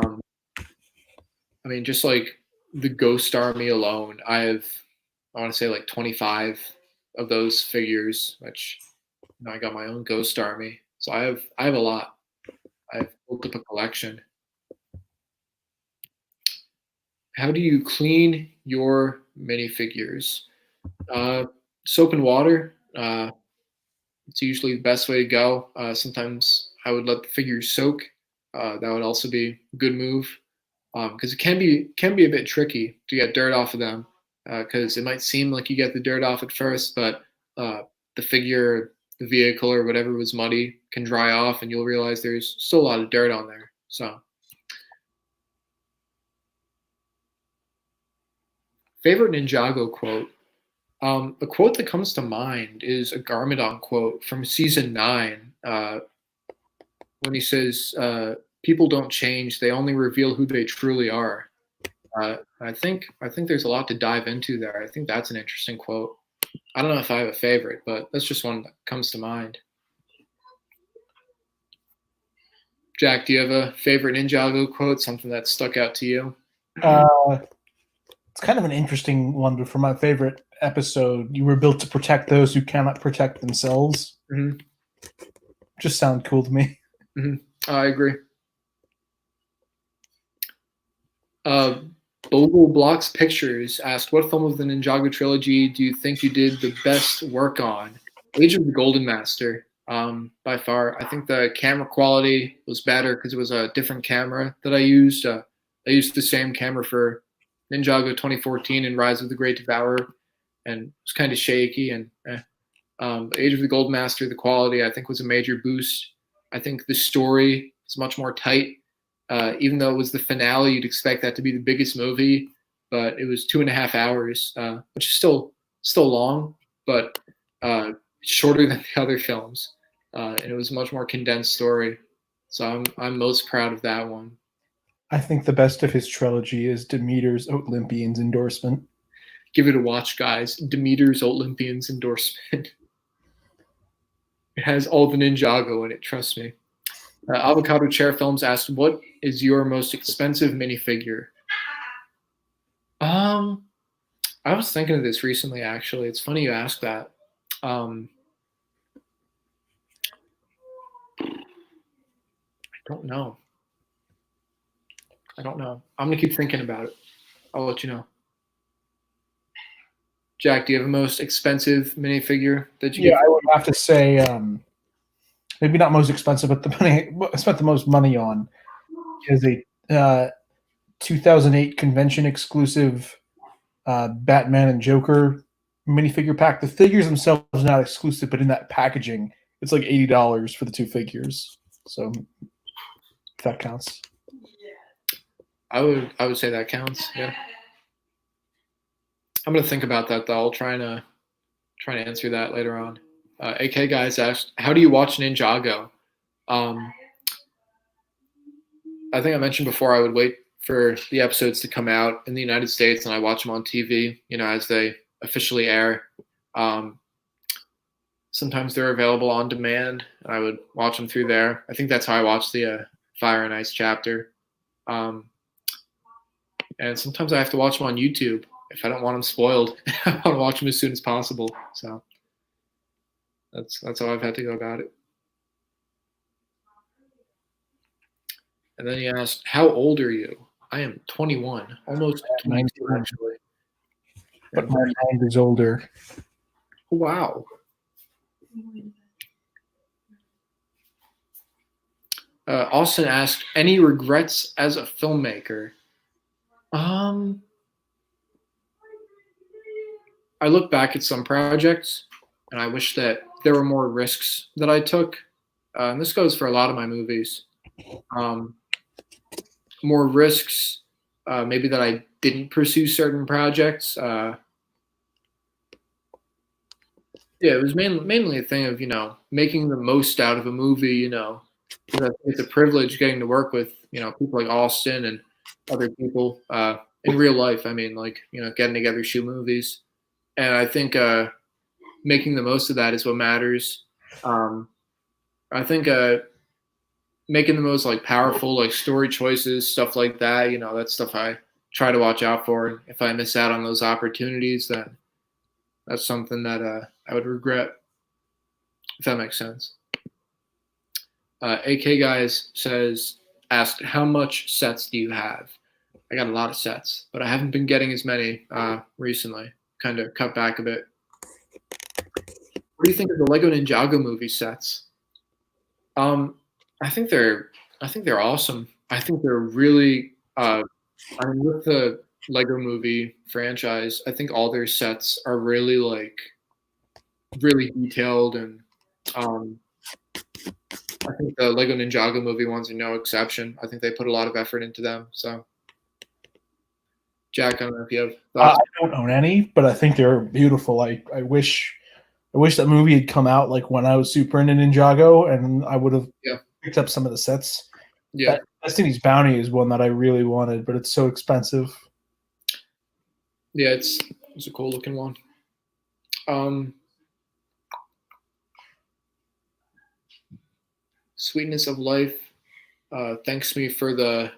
mean, just like the Ghost Army alone, I want to say like 25 of those figures, which I got my own Ghost Army. So I have a lot. I've built up a collection. How do you clean your minifigures? Soap and water. It's usually the best way to go. Sometimes I would let the figures soak. That would also be a good move, because it can be a bit tricky to get dirt off of them. Because it might seem like you get the dirt off at first, but the figure, the vehicle, or whatever was muddy can dry off, and you'll realize there's still a lot of dirt on there. So, favorite Ninjago quote. A quote that comes to mind is a Garmadon quote from season 9, when he says, "People don't change; they only reveal who they truly are." I think there's a lot to dive into there. I think that's an interesting quote. I don't know if I have a favorite, but that's just one that comes to mind. Jack, do you have a favorite Ninjago quote? Something that stuck out to you? It's kind of an interesting one, but for my favorite episode, you were built to protect those who cannot protect themselves. Mm-hmm. Just sound cool to me. Mm-hmm. I agree. Bogle Blocks Pictures asked, what film of the Ninjago trilogy do you think you did the best work on? Age of the Golden Master. by far. I think the camera quality was better because it was a different camera that I used. I used the same camera for Ninjago 2014 and Rise of the Great Devourer, and it was kind of shaky. And Age of the Gold Master, the quality I think was a major boost. I think the story is much more tight. Even though it was the finale, you'd expect that to be the biggest movie, but it was 2.5 hours, which is still long, but shorter than the other films, and it was a much more condensed story. So I'm most proud of that one. I think the best of his trilogy is Demeter's Olympians endorsement. Give it a watch, guys. Demeter's Olympians endorsement. It has all the Ninjago in it, trust me. Avocado Chair Films asked, what is your most expensive minifigure? I was thinking of this recently, actually. It's funny you asked that. I don't know. I'm going to keep thinking about it. I'll let you know. Jack, do you have a most expensive minifigure that you I would have to say maybe not most expensive, but the money I spent the most money on is a 2008 convention exclusive Batman and Joker minifigure pack. The figures themselves are not exclusive, but in that packaging, it's like $80 for the 2 figures. So if that counts. I would say that counts. Yeah. I'm gonna think about that though. I'll try to answer that later on. AK guys asked, how do you watch Ninjago? I think I mentioned before I would wait for the episodes to come out in the United States and I watch them on TV, as they officially air. Sometimes they're available on demand and I would watch them through there. I think that's how I watched the Fire and Ice chapter. And sometimes I have to watch them on YouTube if I don't want them spoiled. I want to watch them as soon as possible. So that's how I've had to go about it. And then he asked, how old are you? I am 21, almost 22 actually. But my mind is older. Wow. Austin asked, any regrets as a filmmaker? I look back at some projects and I wish that there were more risks that I took. And this goes for a lot of my movies. More risks, maybe that I didn't pursue certain projects. It was mainly a thing of, making the most out of a movie, because I think it's a privilege getting to work with, people like Austin and other people in real life. I mean, getting together, shoot movies. And I think making the most of that is what matters. I think making the most powerful story choices, stuff like that, that's stuff I try to watch out for. And if I miss out on those opportunities, then that's something that I would regret, if that makes sense. AK Guys asked, how much sets do you have? I got a lot of sets, but I haven't been getting as many recently. Kind of cut back a bit. What do you think of the Lego Ninjago movie sets? I think they're awesome. I think they're really with the Lego movie franchise, I think all their sets are really really detailed, and I think the Lego Ninjago movie ones are no exception. I think they put a lot of effort into them. So Jack, I don't know if you have thoughts. I don't own any, but I think they're beautiful. I wish that movie had come out when I was super into Ninjago, and I would have picked up some of the sets. Yeah, Destiny's Bounty is one that I really wanted, but it's so expensive. Yeah, it's a cool looking one. Sweetness of Life thanks me for the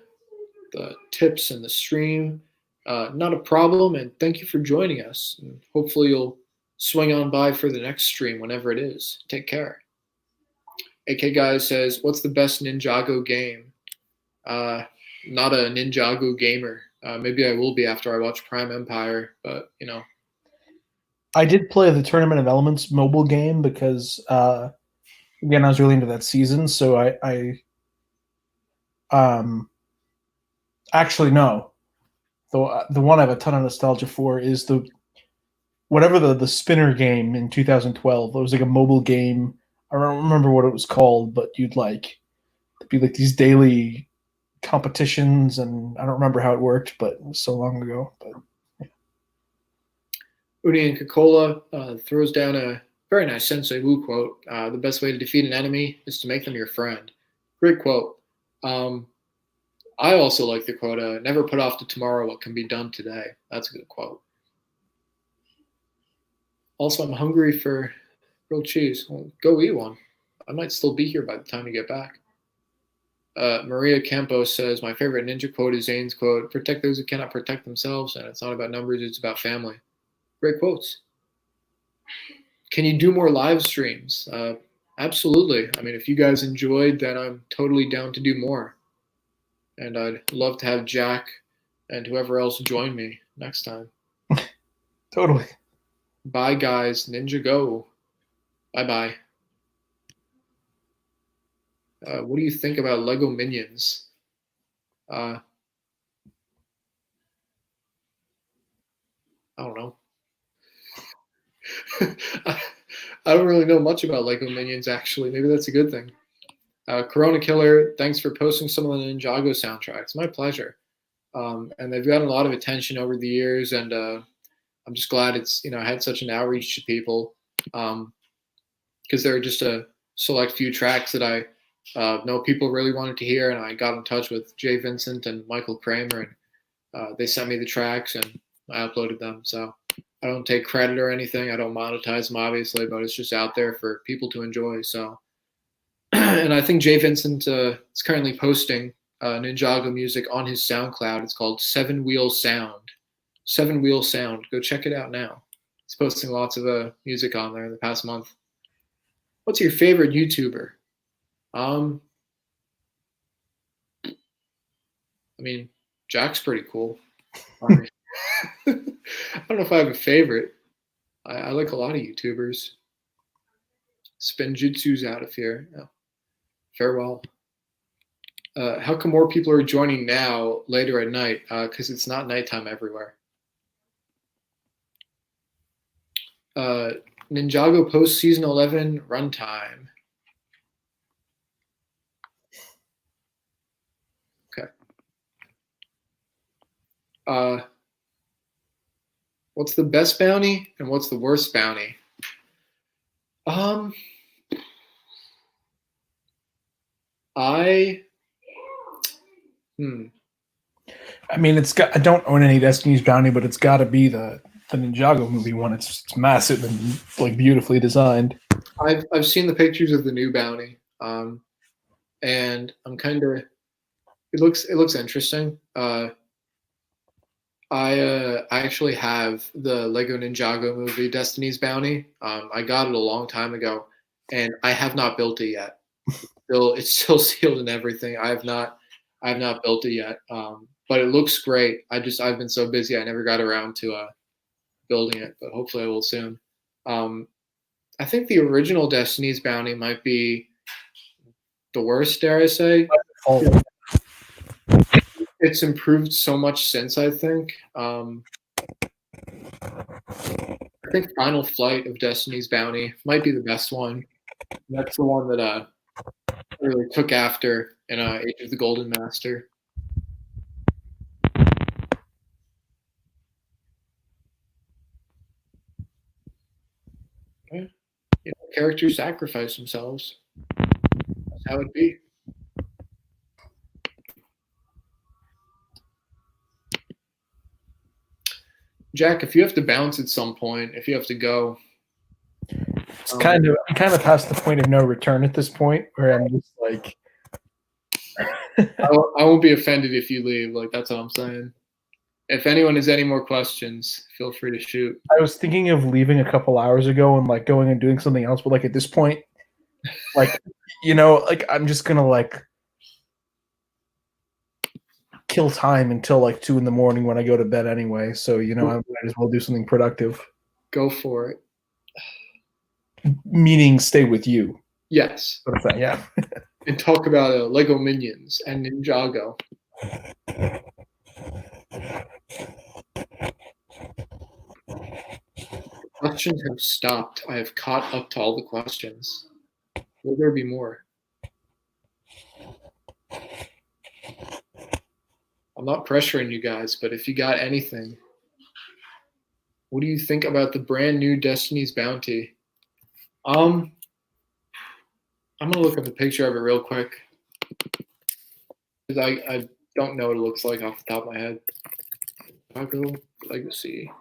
tips and the stream. Not a problem, and thank you for joining us. And hopefully you'll swing on by for the next stream whenever it is. Take care. AK Guy says, what's the best Ninjago game? Not a Ninjago gamer. Maybe I will be after I watch Prime Empire, but I did play the Tournament of Elements mobile game because again, I was really into that season, so I actually no. The one I have a ton of nostalgia for is the spinner game in 2012. It was like a mobile game. I don't remember what it was called, but you'd be like these daily competitions, and I don't remember how it worked, but it was so long ago. But Udi and Coca-Cola throws down a very nice Sensei Wu quote. The best way to defeat an enemy is to make them your friend. Great quote. I also like the quote, never put off to tomorrow what can be done today. That's a good quote. Also, I'm hungry for grilled cheese. Well, go eat one. I might still be here by the time you get back. Maria Campos says, my favorite ninja quote is Zane's quote, protect those who cannot protect themselves, and it's not about numbers, it's about family. Great quotes. Can you do more live streams? Absolutely. I mean, if you guys enjoyed, then I'm totally down to do more. And I'd love to have Jack and whoever else join me next time. Totally. Bye, guys. Ninjago. Bye-bye. What do you think about Lego Minions? I don't know. I don't really know much about Lego Minions, actually. Maybe that's a good thing. Corona Killer, thanks for posting some of the Ninjago soundtracks. My pleasure. And they've gotten a lot of attention over the years, and I'm just glad it's had such an outreach to people, because there are just a select few tracks that I know people really wanted to hear, and I got in touch with Jay Vincent and Michael Kramer, and they sent me the tracks, and I uploaded them. So I don't take credit or anything. I don't monetize them, obviously, but it's just out there for people to enjoy. So, and I think Jay Vincent is currently posting Ninjago music on his SoundCloud. It's called Seven Wheel Sound. Seven Wheel Sound. Go check it out now. He's posting lots of music on there in the past month. What's your favorite YouTuber? I mean, Jack's pretty cool. I don't know if I have a favorite. I like a lot of YouTubers. Spinjitsu's out of here. Yeah. Farewell. How come more people are joining now later at night? Because it's not nighttime everywhere. Ninjago post season 11 runtime. Okay. What's the best bounty and what's the worst bounty? I mean, I don't own any Destiny's Bounty, but it's got to be the Ninjago movie one. It's massive and like beautifully designed. I've seen the pictures of the new bounty, and I'm kind of it looks interesting. I actually have the Lego Ninjago movie Destiny's Bounty. I got it a long time ago, and I have not built it yet. It's still sealed and everything. I have not built it yet. But it looks great. I've been so busy I never got around to building it, but hopefully I will soon. I think the original Destiny's Bounty might be the worst, dare I say. It's improved so much since, I think. I think Final Flight of Destiny's Bounty might be the best one. That's the one that I really took after in Age of the Golden Master. Yeah. Characters sacrifice themselves. That's how it be. Jack, if you have to bounce at some point, if you have to go, it's kind of past the point of no return at this point, where I'm just like, I won't be offended if you leave. Like, that's all I'm saying. If anyone has any more questions, feel free to shoot. I was thinking of leaving a couple hours ago and like going and doing something else, but like at this point, like like I'm just gonna like kill time until like 2 a.m. when I go to bed anyway. So I might as well do something productive. Go for it. Meaning, stay with you. Yes. What is that? Yeah. And talk about Lego Minions and Ninjago. Questions have stopped. I have caught up to all the questions. Will there be more? I'm not pressuring you guys, but if you got anything, what do you think about the brand new Destiny's Bounty? I'm gonna look up a picture of it real quick because I don't know what it looks like off the top of my head. Ninjago Legacy.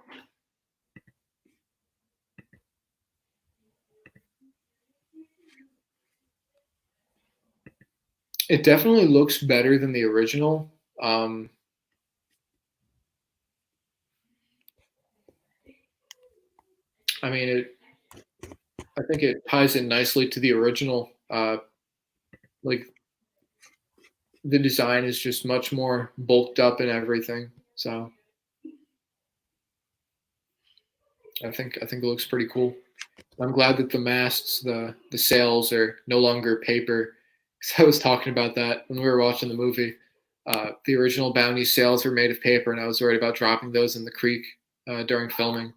It definitely looks better than the original. I mean, I think it ties in nicely to the original. Like the design is just much more bulked up and everything. So I think it looks pretty cool. I'm glad that the masks, the sails are no longer paper. Because I was talking about that when we were watching the movie. The original Bounty sails were made of paper, and I was worried about dropping those in the creek during filming.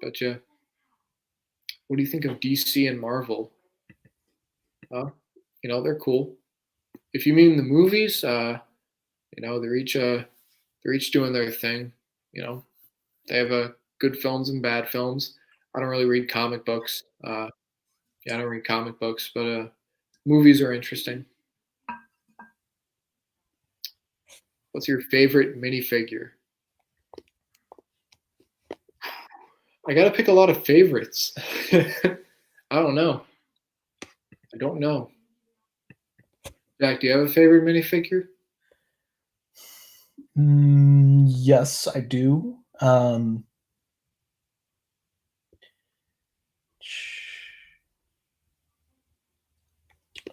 But yeah, what do you think of DC and Marvel? You know, they're cool. If you mean the movies, you know, they're each doing their thing. You know, they have good films and bad films. I don't really read comic books. Yeah, I don't read comic books, but movies are interesting. What's your favorite minifigure? I gotta pick a lot of favorites. I don't know. I don't know. Jack, do you have a favorite minifigure? Yes, I do.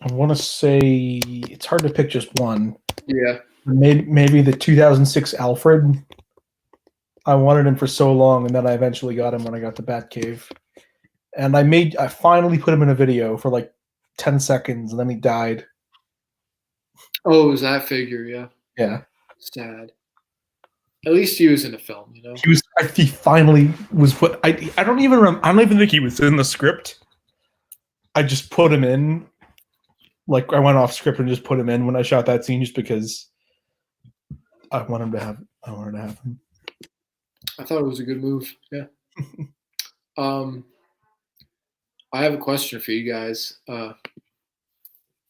I want to say it's hard to pick just one. Yeah. Maybe the 2006 Alfred. I wanted him for so long, and then I eventually got him when I got to Batcave. And I finally put him in a video for like 10 seconds, and then he died. Oh, it was that figure, yeah. Yeah. Sad. At least he was in a film, you know. He finally was put. I don't even think he was in the script. I just put him in. Like I went off script and just put him in when I shot that scene, just because I wanted to have him. I thought it was a good move. Yeah. I have a question for you guys.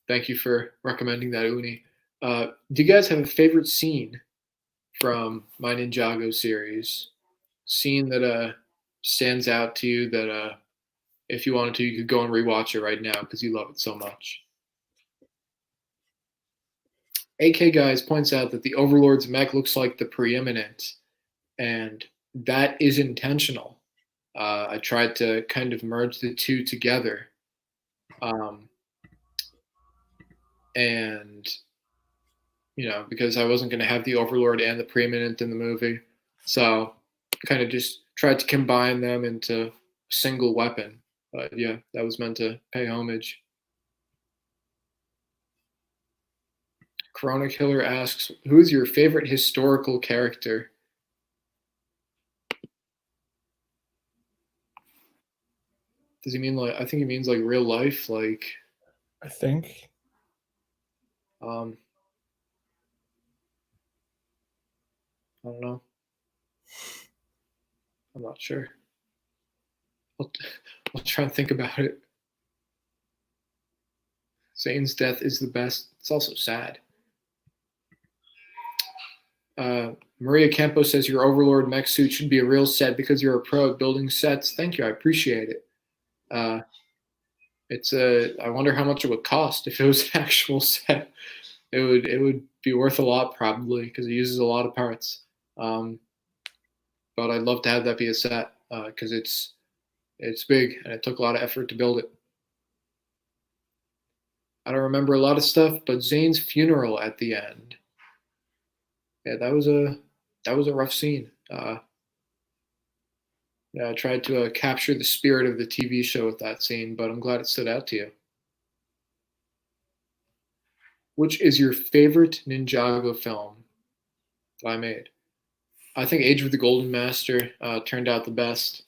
Thank you for recommending that, Uni. Do you guys have a favorite scene from my Ninjago series? Scene that stands out to you that if you wanted to, you could go and rewatch it right now because you love it so much. AK Guys points out that the Overlord's mech looks like the Preeminent, and that is intentional. I tried to kind of merge the two together. And, you know, because I wasn't going to have the Overlord and the Preeminent in the movie. So kind of just tried to combine them into a single weapon. But yeah, that was meant to pay homage. Corona Killer asks, who is your favorite historical character? Does he mean like, I think he means like real life, like. I think. I don't know. I'm not sure. I'll try and think about it. Zane's death is the best. It's also sad. Maria Campo says your Overlord mech suit should be a real set because you're a pro at building sets. Thank you. I appreciate it. I wonder how much it would cost if it was an actual set. It would be worth a lot probably because it uses a lot of parts. But I'd love to have that be a set because it's big and it took a lot of effort to build it. I don't remember a lot of stuff, but Zane's funeral at the end. Yeah, that was a rough scene. Yeah, I tried to capture the spirit of the TV show with that scene, but I'm glad it stood out to you. Which is your favorite Ninjago film that I made? I think Age of the Golden Master turned out the best.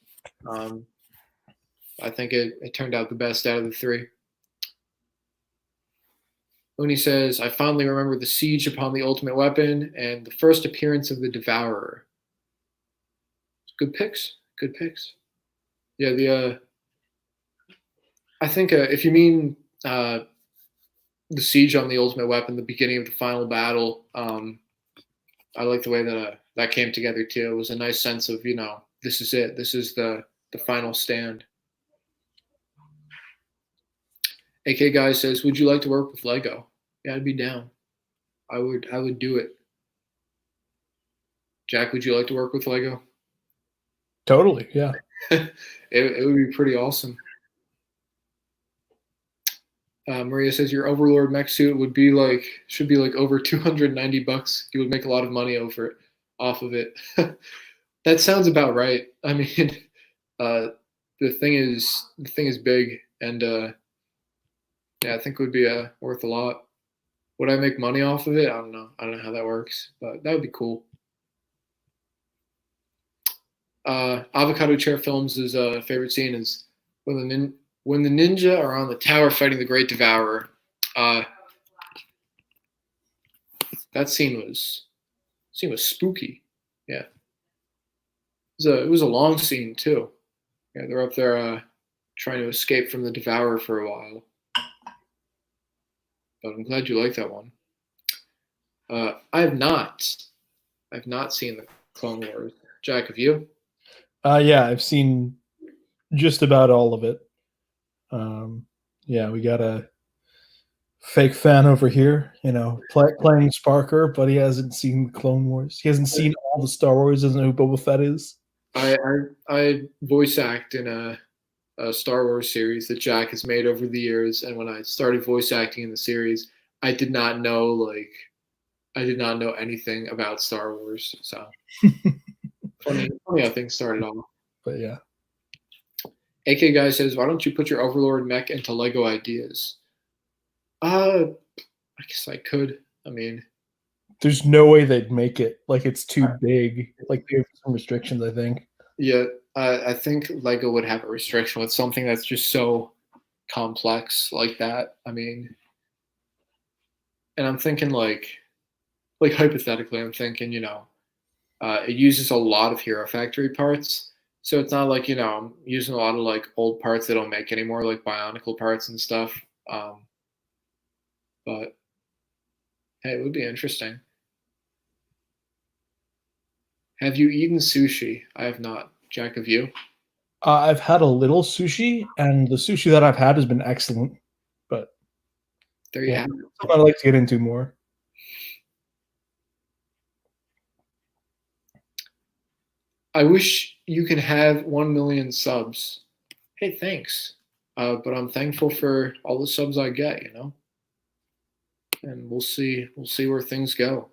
I think it turned out the best out of the three. Uni says, I fondly remember the siege upon the ultimate weapon and the first appearance of the Devourer. Good picks. Good picks. Yeah, I think if you mean the siege on the ultimate weapon, the beginning of the final battle, I like the way that that came together too. It was a nice sense of, this is it. This is the final stand. AK Guy says, would you like to work with Lego? Yeah, I'd be down. I would do it. Jack, would you like to work with Lego? Totally, yeah. It would be pretty awesome. Maria says your Overlord mech suit should be like over $290. You would make a lot of money off of it. That sounds about right. I mean, the thing is big, and yeah, I think it would be worth a lot. Would I make money off of it? I don't know. I don't know how that works, but that would be cool. Avocado Chair Films' favorite scene is when the ninja are on the tower fighting the Great Devourer. That scene was spooky. Yeah, it was a long scene too. Yeah, they're up there trying to escape from the Devourer for a while. But I'm glad you like that one. I've not seen the Clone Wars. Jack, have you? Yeah, I've seen just about all of it. Yeah, we got a fake fan over here, playing Sparker, but he hasn't seen Clone Wars. He hasn't seen all the Star Wars. Doesn't know who Boba Fett is. I voice act in a Star Wars series that Jack has made over the years, and when I started voice acting in the series, I did not know anything about Star Wars. So funny how things started off. But yeah. AK Guy says, why don't you put your Overlord mech into Lego ideas? I guess I could. I mean, there's no way they'd make it. Like, it's too big. Like, there's some restrictions, I think. Yeah, I think Lego would have a restriction with something that's just so complex like that. I mean, and I'm thinking like hypothetically, I'm thinking, it uses a lot of Hero Factory parts. So it's not like, I'm using a lot of like old parts they don't make anymore, like Bionicle parts and stuff. But hey, it would be interesting. Have you eaten sushi? I have not. Jack, have you? I've had a little sushi, and the sushi that I've had has been excellent. But there you have it. I'd like to get into more. I wish you can have 1 million subs. Hey, thanks. But I'm thankful for all the subs I get, and we'll see where things go.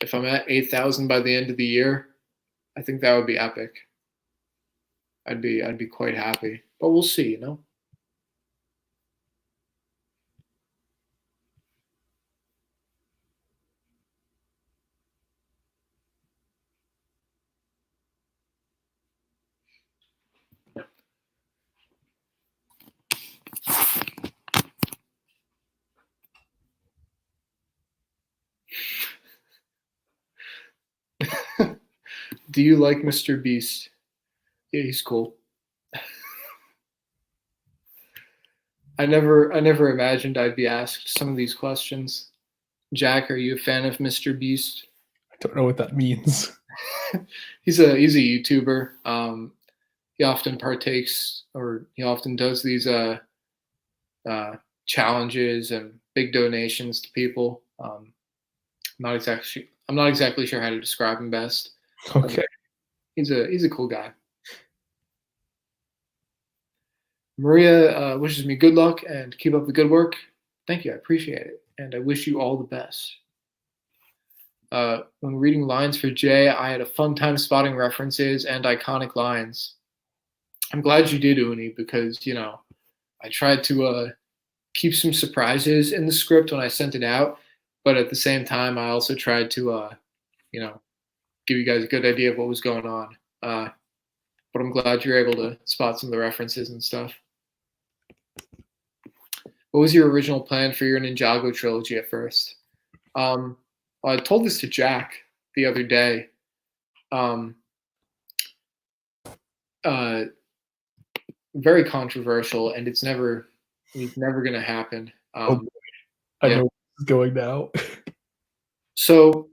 If I'm at 8,000 by the end of the year, I think that would be epic. I'd be quite happy, but we'll see, Do you like Mr. Beast? Yeah, he's cool. I never imagined I'd be asked some of these questions. Jack, are you a fan of Mr. Beast? I don't know what that means. He's a YouTuber. He often partakes, or he often does these challenges and big donations to people. I'm not exactly sure how to describe him best. Okay. He's a cool guy. Maria wishes me good luck and keep up the good work. Thank you. I appreciate it. And I wish you all the best. When reading lines for Jay, I had a fun time spotting references and iconic lines. I'm glad you did, Uni, because, you know, I tried to keep some surprises in the script when I sent it out, but at the same time, I also tried to, you know, give you guys a good idea of what was going on. But I'm glad you're able to spot some of the references and stuff. What was your original plan for your Ninjago trilogy at first? Well, I told this to Jack the other day. Very controversial, and it's never going to happen. I know where this is going now. So,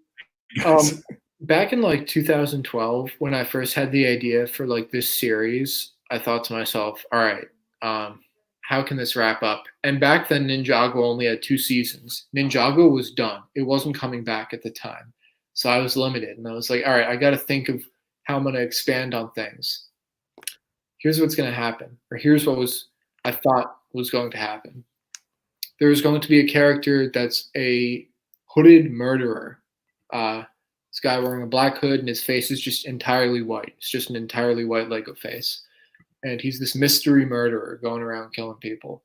back in like 2012, when I first had the idea for like this series, I thought to myself, all right, how can this wrap up? And back then, Ninjago only had 2 seasons. Ninjago was done. It wasn't coming back at the time. So I was limited. And I was like, all right, I got to think of how I'm going to expand on things. Here's what's going to happen. Or here's what I thought was going to happen. There's going to be a character that's a hooded murderer. This guy wearing a black hood and his face is just entirely white. It's just an entirely white Lego face. And he's this mystery murderer going around killing people.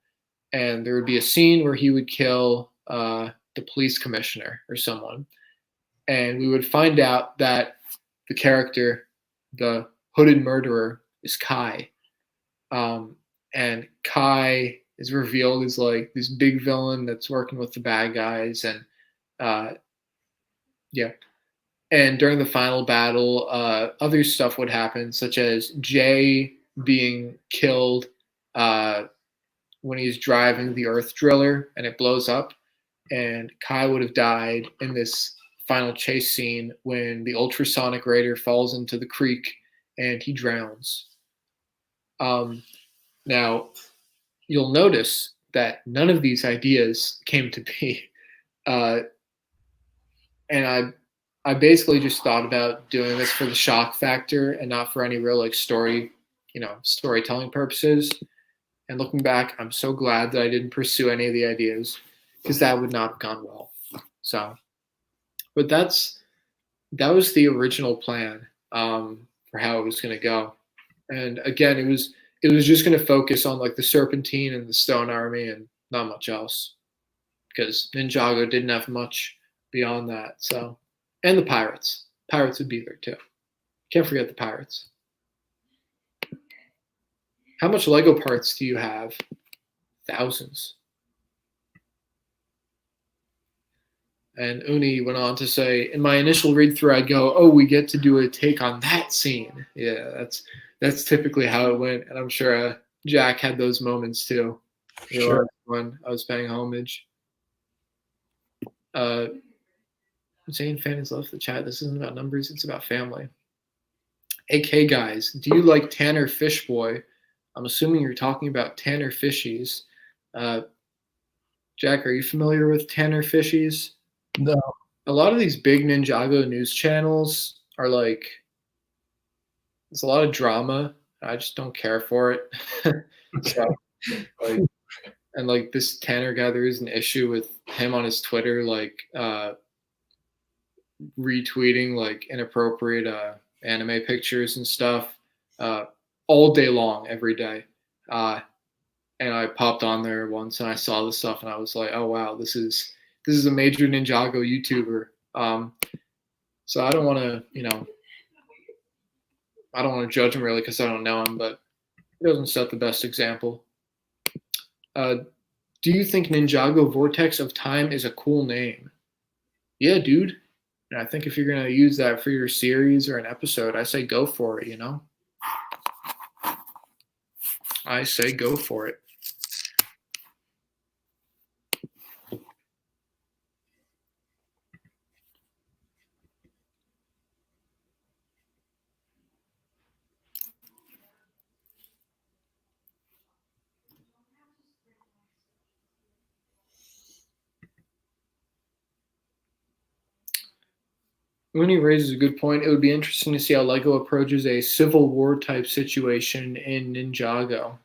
And there would be a scene where he would kill the police commissioner or someone. And we would find out that the character, the hooded murderer, is Kai. And Kai is revealed as like this big villain that's working with the bad guys. And yeah. And during the final battle, other stuff would happen, such as Jay being killed when he's driving the Earth Driller and it blows up. And Kai would have died in this final chase scene when the ultrasonic raider falls into the creek and he drowns. Now, you'll notice that none of these ideas came to be. And I basically just thought about doing this for the shock factor and not for any real like storytelling purposes. And looking back, I'm so glad that I didn't pursue any of the ideas because that would not have gone well. So, but that was the original plan for how it was going to go. And again, it was just going to focus on like the Serpentine and the Stone Army and not much else because Ninjago didn't have much beyond that. So, and the pirates would be there too. Can't forget the pirates. How much Lego parts do you have? Thousands. And Uni went on to say, in my initial read through, I'd go, oh, we get to do a take on that scene. Yeah, that's typically how it went. And I'm sure Jack had those moments too. Sure. When I was paying homage. Zane fan has left the chat. This isn't about numbers, it's about family. AK guys, do you like Tanner Fishboy? I'm assuming you're talking about Tanner Fishies. Jack, are you familiar with Tanner Fishies? No. A lot of these big Ninjago news channels are like, there's a lot of drama. I just don't care for it. So, like, and like this Tanner guy, there is an issue with him on his Twitter, like retweeting like inappropriate anime pictures and stuff all day long, every day. And I popped on there once and I saw this stuff and I was like, oh wow, this is a major Ninjago YouTuber. So I don't want to, I don't want to judge him really because I don't know him, but he doesn't set the best example. Do you think Ninjago Vortex of Time is a cool name? Yeah, dude. And I think if you're going to use that for your series or an episode, I say go for it, I say go for it. Mooney raises a good point. It would be interesting to see how LEGO approaches a Civil War type situation in Ninjago.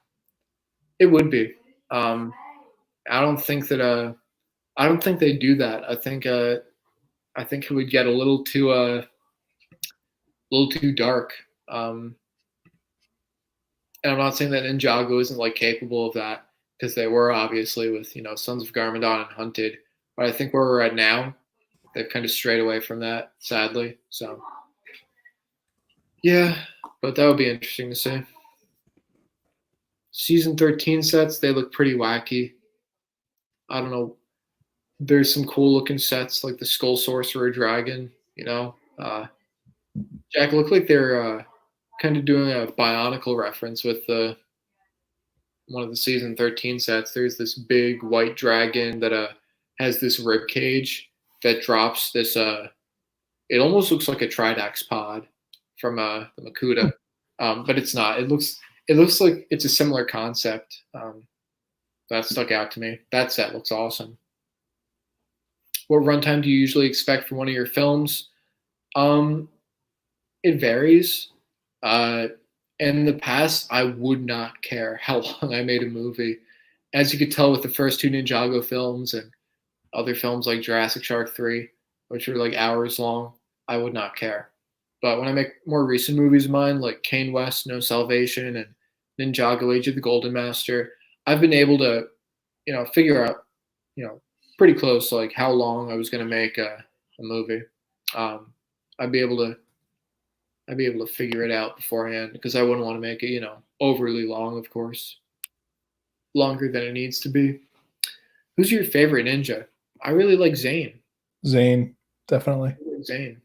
It would be. I don't think they do that. I think I think it would get a little too dark. And I'm not saying that Ninjago isn't like capable of that, because they were obviously with Sons of Garmadon and Hunted. But I think where we're at now, they've kind of strayed away from that, sadly. So yeah, but that would be interesting to see. Season 13 sets, they look pretty wacky. I don't know. There's some cool looking sets like the Skull Sorcerer Dragon. Jack, look like they're kind of doing a Bionicle reference with one of the season 13 sets. There's this big white dragon that has this rib cage that drops this. It almost looks like a Tridax pod from the Makuta, but it's not. It looks like it's a similar concept. That stuck out to me. That set looks awesome. What runtime do you usually expect for one of your films? It varies. In the past, I would not care how long I made a movie. As you could tell with the first two Ninjago films and other films like Jurassic Shark 3, which were like hours long, I would not care. But when I make more recent movies of mine, like Kane West, No Salvation, and Ninjago Age of the Golden Master, I've been able to, figure out, pretty close like how long I was going to make a movie. I'd be able to figure it out beforehand, because I wouldn't want to make it, overly long, of course. Longer than it needs to be. Who's your favorite ninja? I really like Zane. Zane, definitely. Zane.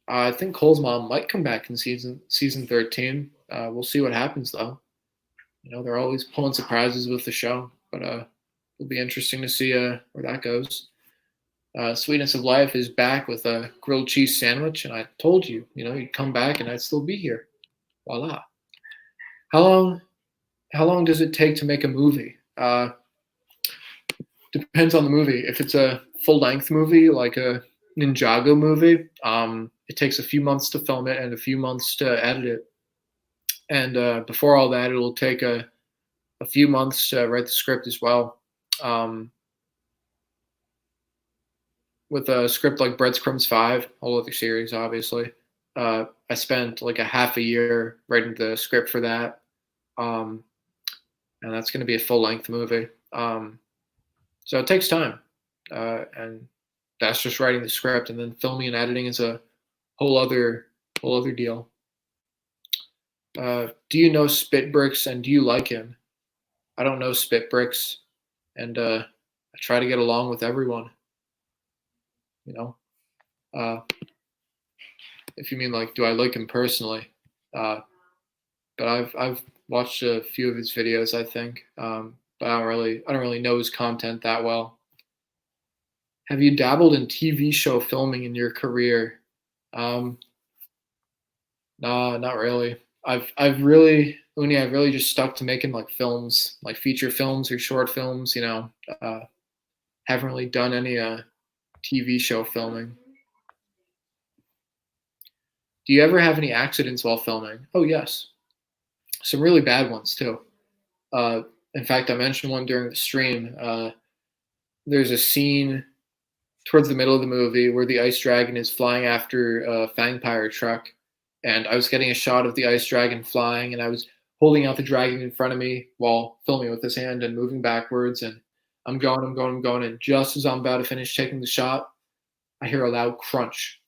I think Cole's mom might come back in season 13. We'll see what happens, though. They're always pulling surprises with the show, but it'll be interesting to see where that goes. Sweetness of Life is back with a grilled cheese sandwich, and I told you, you'd come back and I'd still be here. Voila. How long does it take to make a movie? Depends on the movie. If it's a full-length movie, like a Ninjago movie, it takes a few months to film it and a few months to edit it. And before all that, it'll take a few months to write the script as well. With a script like Breadcrumbs 5, whole other series, obviously, I spent like a half a year writing the script for that. And that's going to be a full-length movie. So it takes time. And that's just writing the script, and then filming and editing is a whole other deal. Do you know Spitbricks, and do you like him? I don't know Spitbricks, and I try to get along with everyone. If you mean like, do I like him personally? But I've watched a few of his videos, I think, but I don't really know his content that well. Have you dabbled in TV show filming in your career? No, not really. I've really just stuck to making like films, like feature films or short films. Haven't really done any TV show filming. Do you ever have any accidents while filming? Oh yes, some really bad ones too. In fact, I mentioned one during the stream. There's a scene towards the middle of the movie where the ice dragon is flying after a Fangpire truck, and I was getting a shot of the ice dragon flying, and I was holding out the dragon in front of me while filming with his hand and moving backwards, and I'm going, and just as I'm about to finish taking the shot, I hear a loud crunch.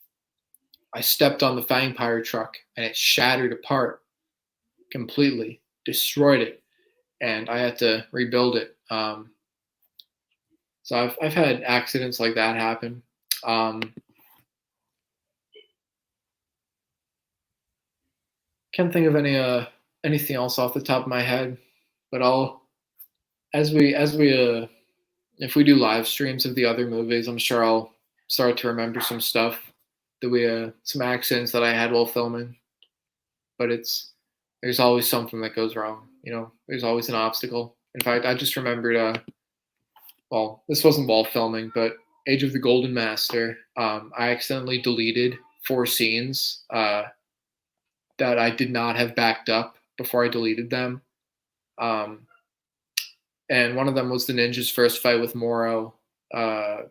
I stepped on the Fangpire truck, and it shattered apart completely, destroyed it, and I had to rebuild it. So I've had accidents like that happen. Can't think of anything else off the top of my head, but if we do live streams of the other movies, I'm sure I'll start to remember some stuff some accidents that I had while filming. But there's always something that goes wrong. There's always an obstacle. In fact, I just remembered. Well, this wasn't while filming, but Age of the Golden Master. I accidentally deleted 4 scenes that I did not have backed up before I deleted them. And one of them was the ninja's first fight with Moro. and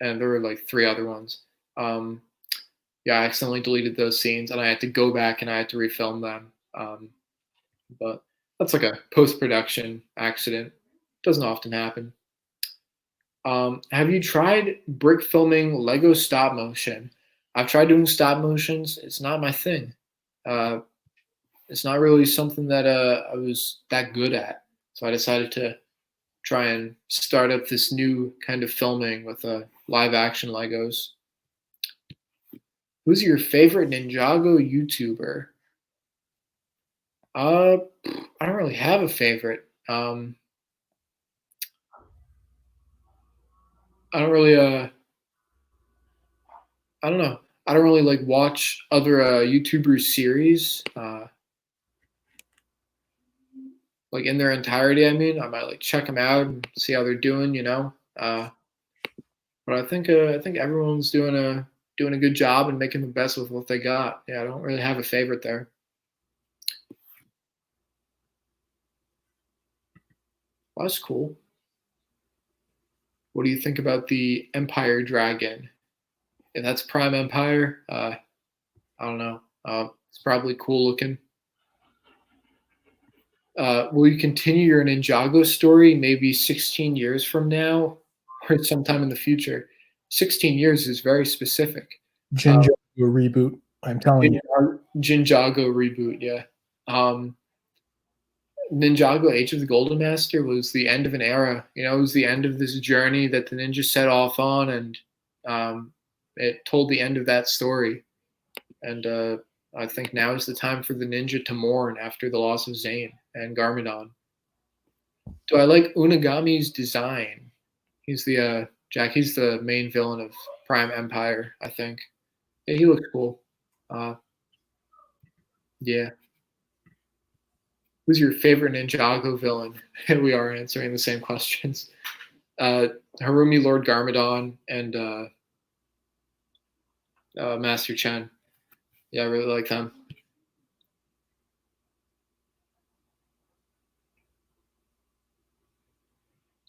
there were like 3 other ones. Yeah, I accidentally deleted those scenes, and I had to go back and I had to refilm them. But that's like a post-production accident. Doesn't often happen. Have you tried brick filming Lego stop motion? I've tried doing stop motions. It's not my thing. It's not really something that I was that good at. So I decided to try and start up this new kind of filming with live action Legos. Who's your favorite Ninjago YouTuber? I don't really have a favorite. I don't really I don't know. I don't really like watch other YouTubers series like in their entirety. I mean, I might like check them out and see how they're doing, you know. But I think everyone's doing a good job and making the best with what they got. Yeah, I don't really have a favorite there. Well, that's cool. What do you think about the Empire Dragon? If that's Prime Empire, I don't know. It's probably cool looking. Will you continue your Ninjago story maybe 16 years from now or sometime in the future? 16 years is very specific. Ninjago reboot. I'm telling you. Ninjago reboot, yeah. Ninjago Age of the Golden Master was the end of an era. You know, it was the end of this journey that the ninja set off on, and it told the end of that story. And I think now is the time for the ninja to mourn after the loss of Zane and Garmadon. Do I like Unagami's design? He's the Jack. He's the main villain of Prime Empire, I think. Yeah, he looks cool. Yeah. Who's your favorite Ninjago villain? We are answering the same questions. Harumi, Lloyd Garmadon, and Master Chen. Yeah, I really like them.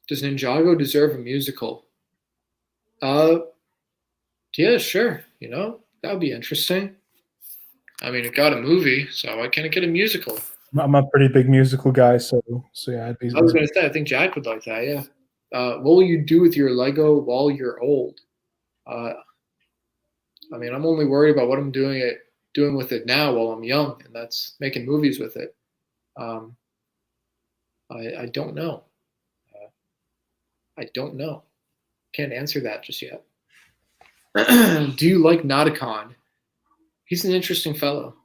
Does Ninjago deserve a musical? Yeah, sure. You know, that would be interesting. I mean, it got a movie, so why can't it get a musical? I'm a pretty big musical guy, so yeah. I was going to say, I think Jack would like that. Yeah. What will you do with your Lego while you're old? I mean, I'm only worried about what I'm doing with it now while I'm young, and that's making movies with it. I don't know. I don't know. Can't answer that just yet. Do you like Nauticon? He's an interesting fellow.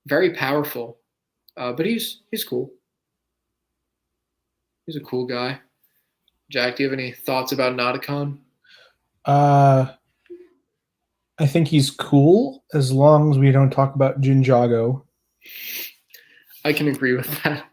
Very powerful, but he's cool. He's a cool guy. Jack, do you have any thoughts about Nauticon? I think he's cool as long as we don't talk about Ninjago. I can agree with that.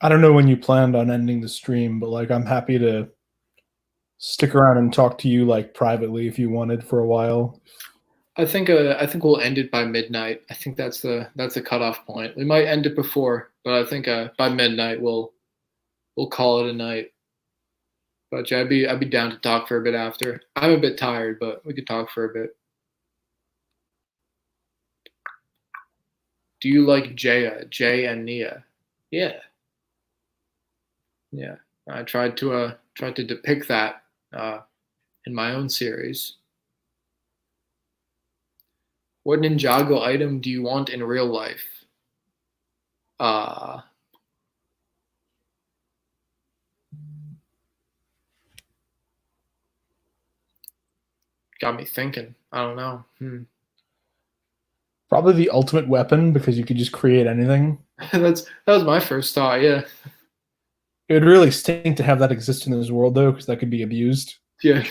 I don't know when you planned on ending the stream, but like I'm happy to stick around and talk to you like privately if you wanted for a while. I think we'll end it by midnight. I think that's the cutoff point. We might end it before, but I think by midnight we'll call it a night. But yeah, I'd be down to talk for a bit after. I'm a bit tired, but we could talk for a bit. Do you like Jaya, Jay and Nia? Yeah. Yeah. I tried to depict that in my own series. What Ninjago item do you want in real life? Got me thinking. I don't know. Probably the ultimate weapon because you could just create anything. That was my first thought. Yeah. It would really stink to have that exist in this world, though, because that could be abused. Yeah.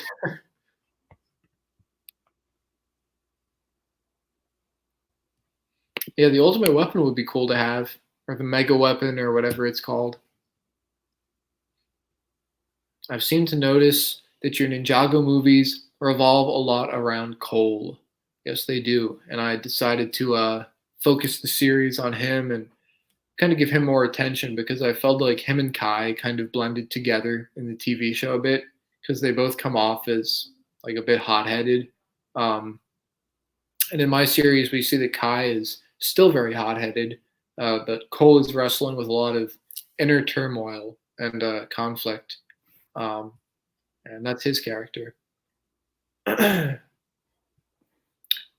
Yeah, the ultimate weapon would be cool to have, or the mega weapon, or whatever it's called. I've seemed to notice that your Ninjago movies revolve a lot around Cole. Yes, they do. And I decided to focus the series on him and kind of give him more attention because I felt like him and Kai kind of blended together in the TV show a bit because they both come off as like a bit hot-headed. And in my series, we see that Kai is still very hot-headed, but Cole is wrestling with a lot of inner turmoil and conflict. And that's his character. How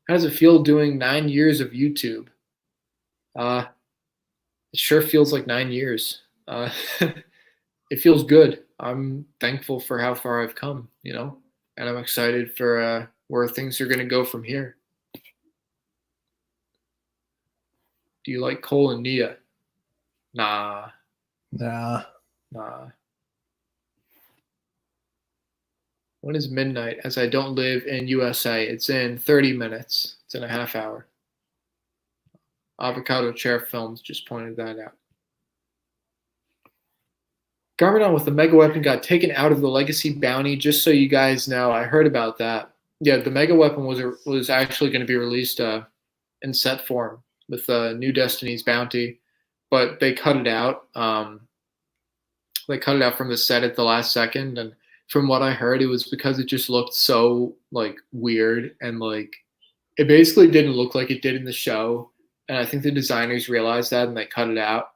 does it feel doing 9 years of YouTube? It sure feels like 9 years. It feels good. I'm thankful for how far I've come, and I'm excited for where things are going to go from here. Do you like Cole and Nia? Nah. When is midnight? As I don't live in USA. It's in 30 minutes. It's in a half hour. Avocado Chair Films just pointed that out. Garmadon with the Mega Weapon got taken out of the Legacy Bounty, just so you guys know. I heard about that. Yeah, the Mega Weapon was actually going to be released in set form with New Destiny's Bounty, but they cut it out. They cut it out from the set at the last second, and from what I heard, it was because it just looked so like weird and like it basically didn't look like it did in the show. And I think the designers realized that and they cut it out.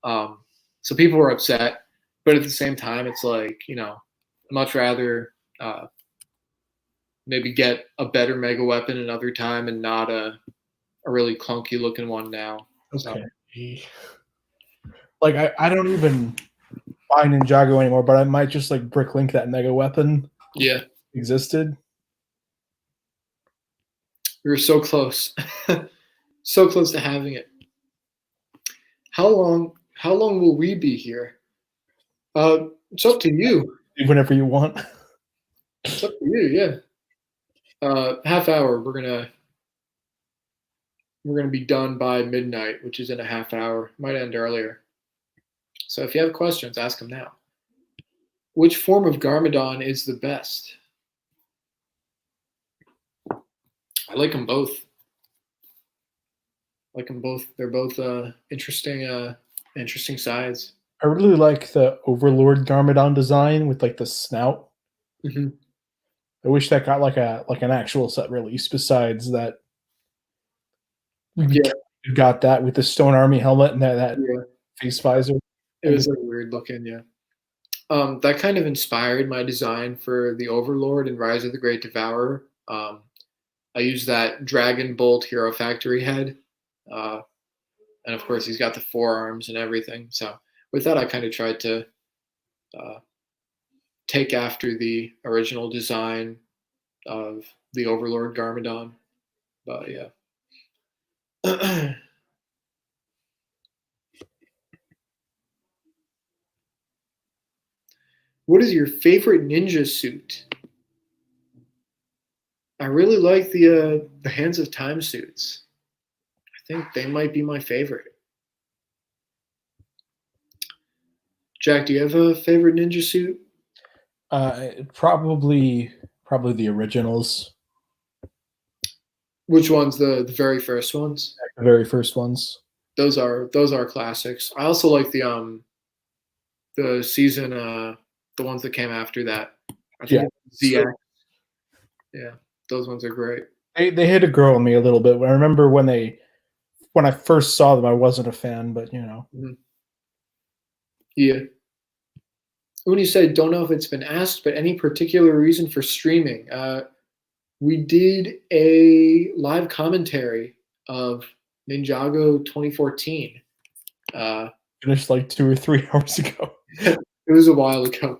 So people were upset, but at the same time, it's like, I'd much rather maybe get a better Mega Weapon another time and not a really clunky looking one now. Okay. Like I don't even buy Ninjago anymore, but I might just like bricklink that Mega Weapon. Yeah. Existed. We were so close. So close to having it. How long will we be here? It's up to you. Whenever you want. It's up to you, yeah. Half hour. We're gonna be done by midnight, which is in a half hour. Might end earlier. So if you have questions, ask them now. Which form of Garmadon is the best? I like them both. They're both interesting sides. I really like the Overlord Garmadon design with like the snout. Mm-hmm. I wish that got like an actual set release besides that. Yeah, you got that with the Stone Army helmet and that face visor. It was like weird looking, yeah. That kind of inspired my design for the Overlord and Rise of the Great Devourer. I used that Dragon Bolt Hero Factory head. And of course, he's got the forearms and everything. So with that, I kind of tried to take after the original design of the Overlord Garmadon. But yeah. What is your favorite ninja suit? I really like the Hands of Time suits. I think they might be my favorite. Jack, do you have a favorite ninja suit? Probably the originals. Which ones? The very first ones? The very first ones. Those are classics. I also like the season the ones that came after that. I think ZX. Yeah, those ones are great. They had to grow on me a little bit. I remember when I first saw them, I wasn't a fan, but Mm-hmm. Yeah. When you say don't know if it's been asked, but any particular reason for streaming? We did a live commentary of Ninjago 2014. Finished like 2 or 3 hours ago. It was a while ago.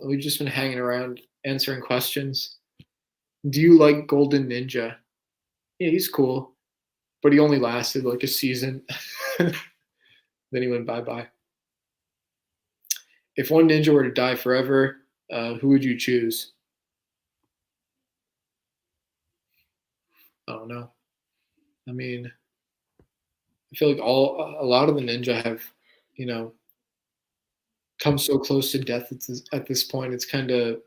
We've just been hanging around answering questions. Do you like Golden Ninja? Yeah, he's cool, but he only lasted like a season. Then he went bye-bye. If one ninja were to die forever, who would you choose? I don't know. I mean, I feel like a lot of the ninja have, you know, come so close to death at this point. It's kind of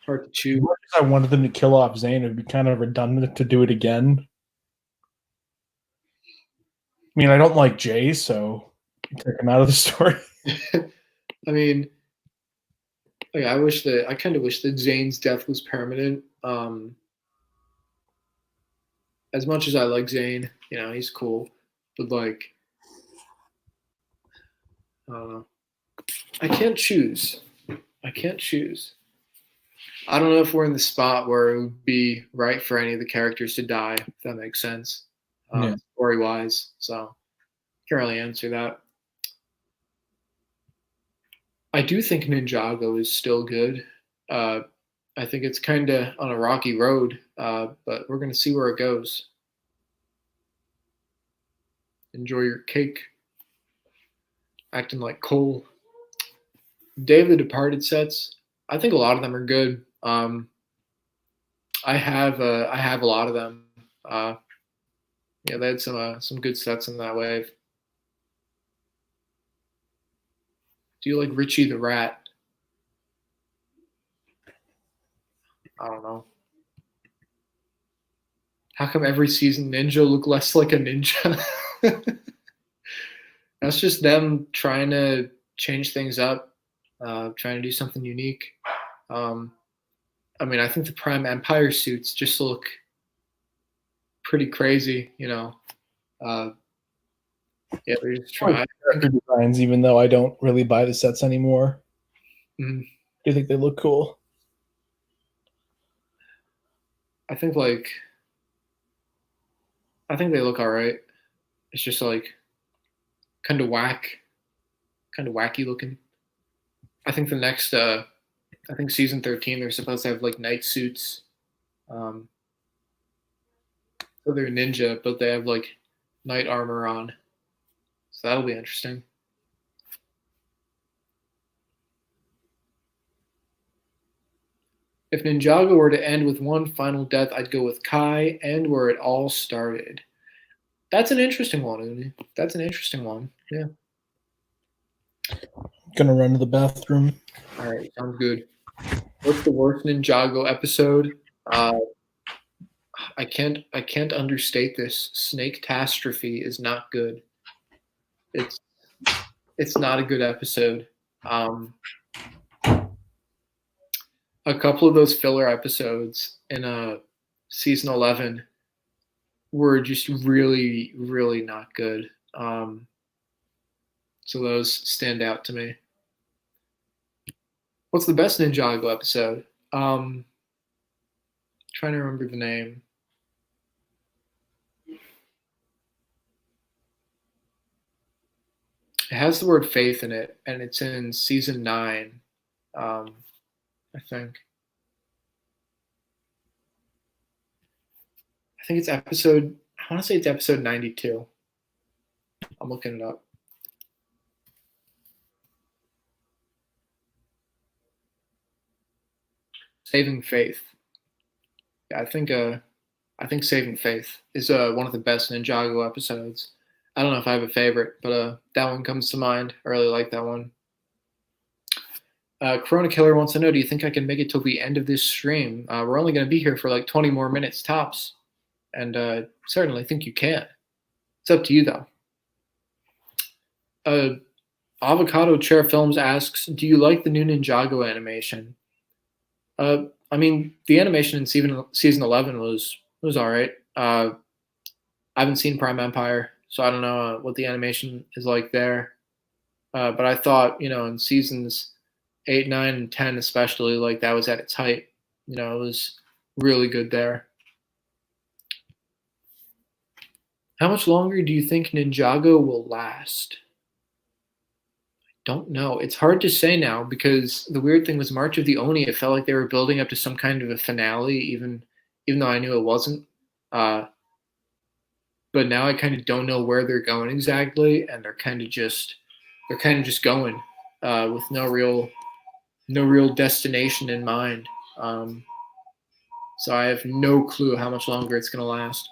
hard to choose. As much as I wanted them to kill off Zane, it would be kind of redundant to do it again. I mean, I don't like Jay, so take him out of the story. I mean, like, I kind of wish that Zane's death was permanent. As much as I like Zane, you know, he's cool, but like, I don't know. I can't choose. I can't choose. I don't know if we're in the spot where it would be right for any of the characters to die, if that makes sense, Yeah. story wise. So, can't really answer that. I do think Ninjago is still good. I think it's kind of on a rocky road, but we're going to see where it goes. Enjoy your cake. Acting like Cole. Day of the Departed sets. I think a lot of them are good. I have a lot of them. Yeah, they had some good sets in that wave. Do you like Richie the Rat? I don't know. How come every season Ninja look less like a ninja? That's just them trying to change things up, trying to do something unique. I mean, I think the Prime Empire suits just look pretty crazy, you know. Yeah, they're just trying. Character designs, even though I don't really buy the sets anymore. Mhm. Do you think they look cool? I think they look all right. It's just like kind of wacky looking. I think the next, I think season 13, they're supposed to have like night suits. So they're ninja, but they have like night armor on. So that'll be interesting. If Ninjago were to end with one final death, I'd go with Kai and where it all started. That's an interesting one, Uni. That's an interesting one. Yeah. Gonna run to the bathroom. All right, sounds good. What's the worst Ninjago episode? I can't understate this. Snake Catastrophe is not good. It's not a good episode. A couple of those filler episodes in season 11 were just really, really not good. So those stand out to me. What's the best Ninjago episode? Trying to remember the name. It has the word faith in it, and it's in season 9, I think. I think it's episode, I want to say it's episode 92. I'm looking it up. Saving Faith. Yeah, I think Saving Faith is one of the best Ninjago episodes. I don't know if I have a favorite, but that one comes to mind. I really like that one. Corona Killer wants to know, do you think I can make it till the end of this stream? We're only going to be here for like 20 more minutes tops. And certainly think you can. It's up to you, though. Avocado Chair Films asks, do you like the new Ninjago animation? I mean, the animation in season 11 was all right. I haven't seen Prime Empire, so I don't know what the animation is like there. But I thought, you know, in seasons 8, 9, and 10 especially, like that was at its height. You know, it was really good there. How much longer do you think Ninjago will last? I don't know. It's hard to say now because the weird thing was March of the Oni, it felt like they were building up to some kind of a finale, even though I knew it wasn't. But now I kind of don't know where they're going exactly, and they're kind of just going with no real destination in mind. So I have no clue how much longer it's going to last.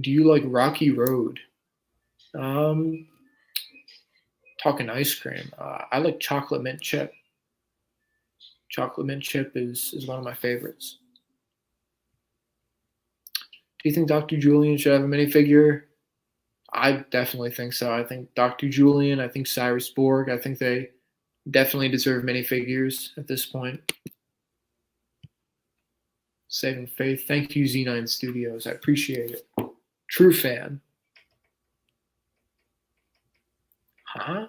Do you like Rocky Road? Talking ice cream. I like chocolate mint chip. Chocolate mint chip is one of my favorites. Do you think Dr. Julian should have a minifigure? I definitely think so. I think Dr. Julian, I think Cyrus Borg, I think they definitely deserve minifigures at this point. Saving faith. Thank you, Z9 Studios. I appreciate it. True fan. Huh?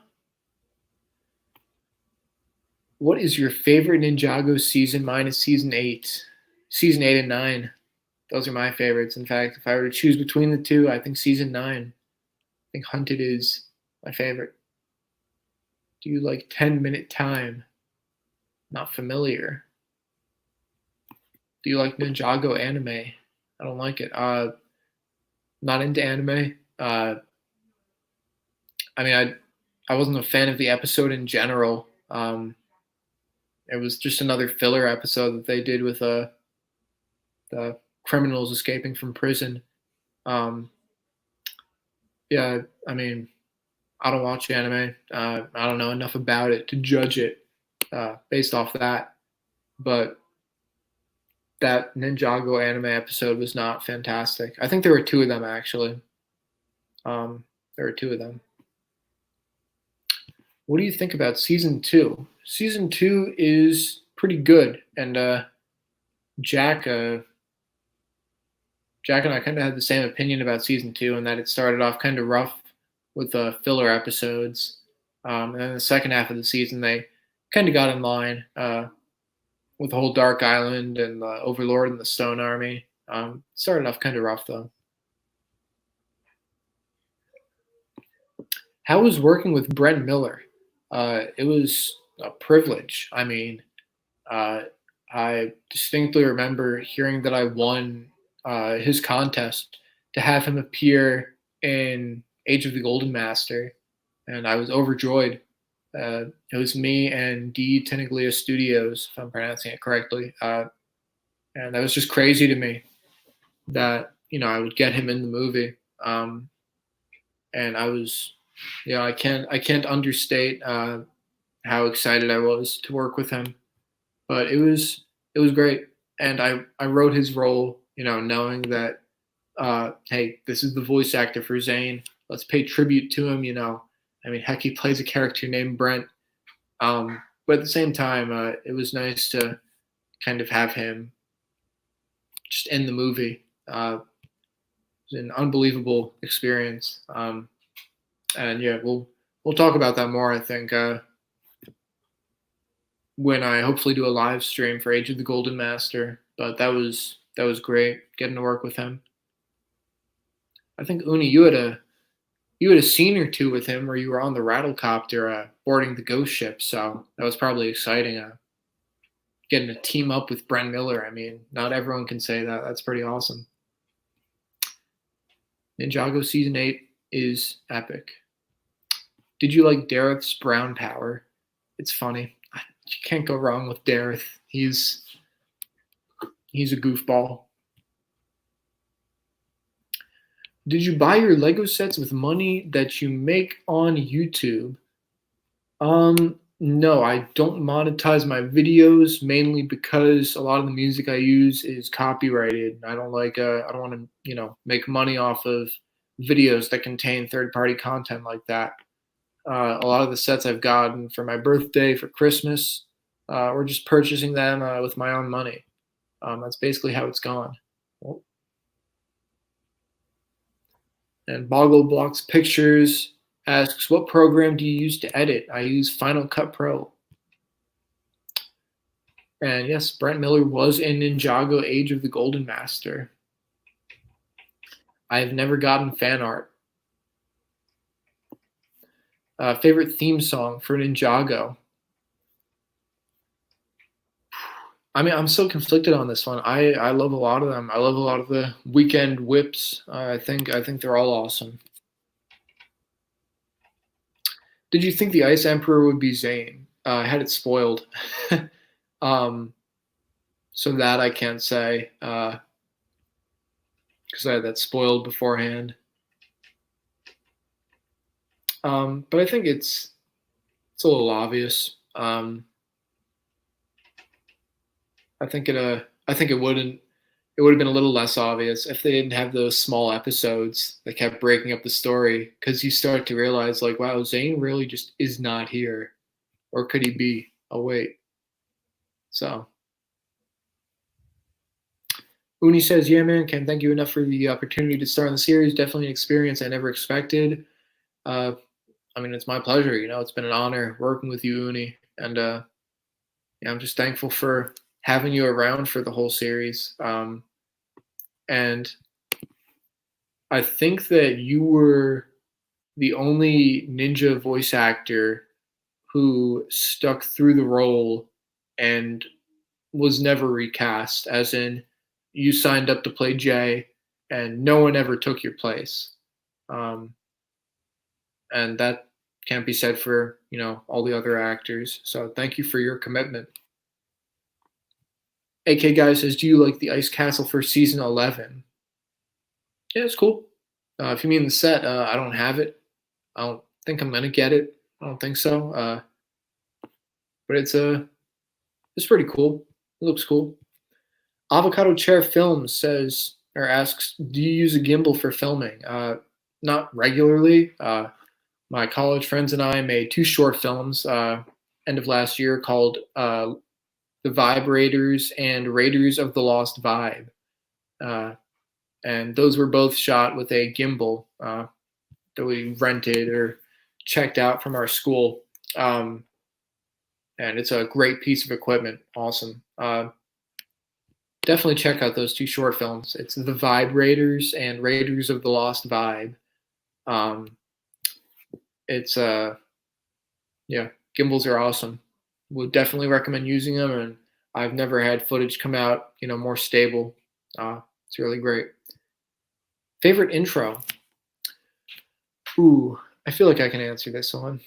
What is your favorite Ninjago season? Mine is season 8. Season 8 and 9. Those are my favorites. In fact, if I were to choose between the two, I think season 9. I think Hunted is my favorite. Do you like 10-minute time? Not familiar. Do you like Ninjago anime? I don't like it. Not into anime. I mean, I wasn't a fan of the episode in general. It was just another filler episode that they did with the criminals escaping from prison. Yeah, I mean, I don't watch anime. I don't know enough about it to judge it based off that. But that Ninjago anime episode was not fantastic. I think there were 2 of them, actually. There were 2 of them. What do you think about season 2? Season 2 is pretty good, and Jack and I kind of had the same opinion about season 2, and that it started off kind of rough with filler episodes, and then the second half of the season they kind of got in line with the whole Dark Island and the Overlord and the Stone Army. Started off kind of rough though. How was working with Brent Miller? It was a privilege. I mean, I distinctly remember hearing that I won his contest to have him appear in Age of the Golden Master, and I was overjoyed. It was me and JTH Studios, if I'm pronouncing it correctly, and that was just crazy to me that I would get him in the movie, and I was, I can't understate how excited I was to work with him, but it was great, and I wrote his role, knowing that hey, this is the voice actor for Zane. Let's pay tribute to him. I mean, heck, he plays a character named Brent. But at the same time, it was nice to kind of have him just in the movie. It was an unbelievable experience. And yeah, we'll talk about that more, I think, when I hopefully do a live stream for Age of the Golden Master. But that was great getting to work with him. I think Uni, you had a scene or 2 with him where you were on the Rattlecopter boarding the ghost ship, so that was probably exciting. Getting to team up with Brent Miller. I mean, not everyone can say that. That's pretty awesome. Ninjago season 8 is epic. Did you like Dareth's brown power? It's funny. You can't go wrong with Dareth. He's a goofball. Did you buy your Lego sets with money that you make on YouTube? No, I don't monetize my videos mainly because a lot of the music I use is copyrighted. I don't want to, make money off of videos that contain third-party content like that. A lot of the sets I've gotten for my birthday, for Christmas, or just purchasing them with my own money. That's basically how it's gone. And Boggle Blocks Pictures asks, what program do you use to edit? I use Final Cut Pro. And yes, Brent Miller was in Ninjago Age of the Golden Master. I have never gotten fan art. Favorite theme song for Ninjago? I mean, I'm so conflicted on this one. I love a lot of them. I love a lot of the Weekend Whips. I think they're all awesome. Did you think the Ice Emperor would be Zane? I had it spoiled. So that I can't say. Because because I had that spoiled beforehand. But I think it's a little obvious. I think it wouldn't. It would have been a little less obvious if they didn't have those small episodes that kept breaking up the story, because you start to realize, like, wow, Zane really just is not here, or could he be? Oh wait. So Uni says, yeah, man, can't thank you enough for the opportunity to star in the series. Definitely an experience I never expected. I mean, it's my pleasure. You know, it's been an honor working with you, Uni, and yeah, I'm just thankful for having you around for the whole series. And I think that you were the only ninja voice actor who stuck through the role and was never recast, as in you signed up to play Jay and no one ever took your place. And that can't be said for, you know, all the other actors. So thank you for your commitment. AK Guy says, do you like the Ice Castle for season 11? Yeah, it's cool. If you mean the set, I don't have it. I don't think I'm gonna get it. I don't think so. But it's pretty cool. It looks cool. Avocado Chair Films says, or asks, do you use a gimbal for filming? Not regularly. My college friends and I made 2 short films end of last year called The Vibrators and Raiders of the Lost Vibe. And those were both shot with a gimbal that we rented or checked out from our school. And it's a great piece of equipment. Awesome. Definitely check out those 2 short films. It's The Vibrators and Raiders of the Lost Vibe. It's yeah, gimbals are awesome. Would definitely recommend using them, and I've never had footage come out, you know, more stable. It's really great. Favorite intro? Ooh, I feel like I can answer this one.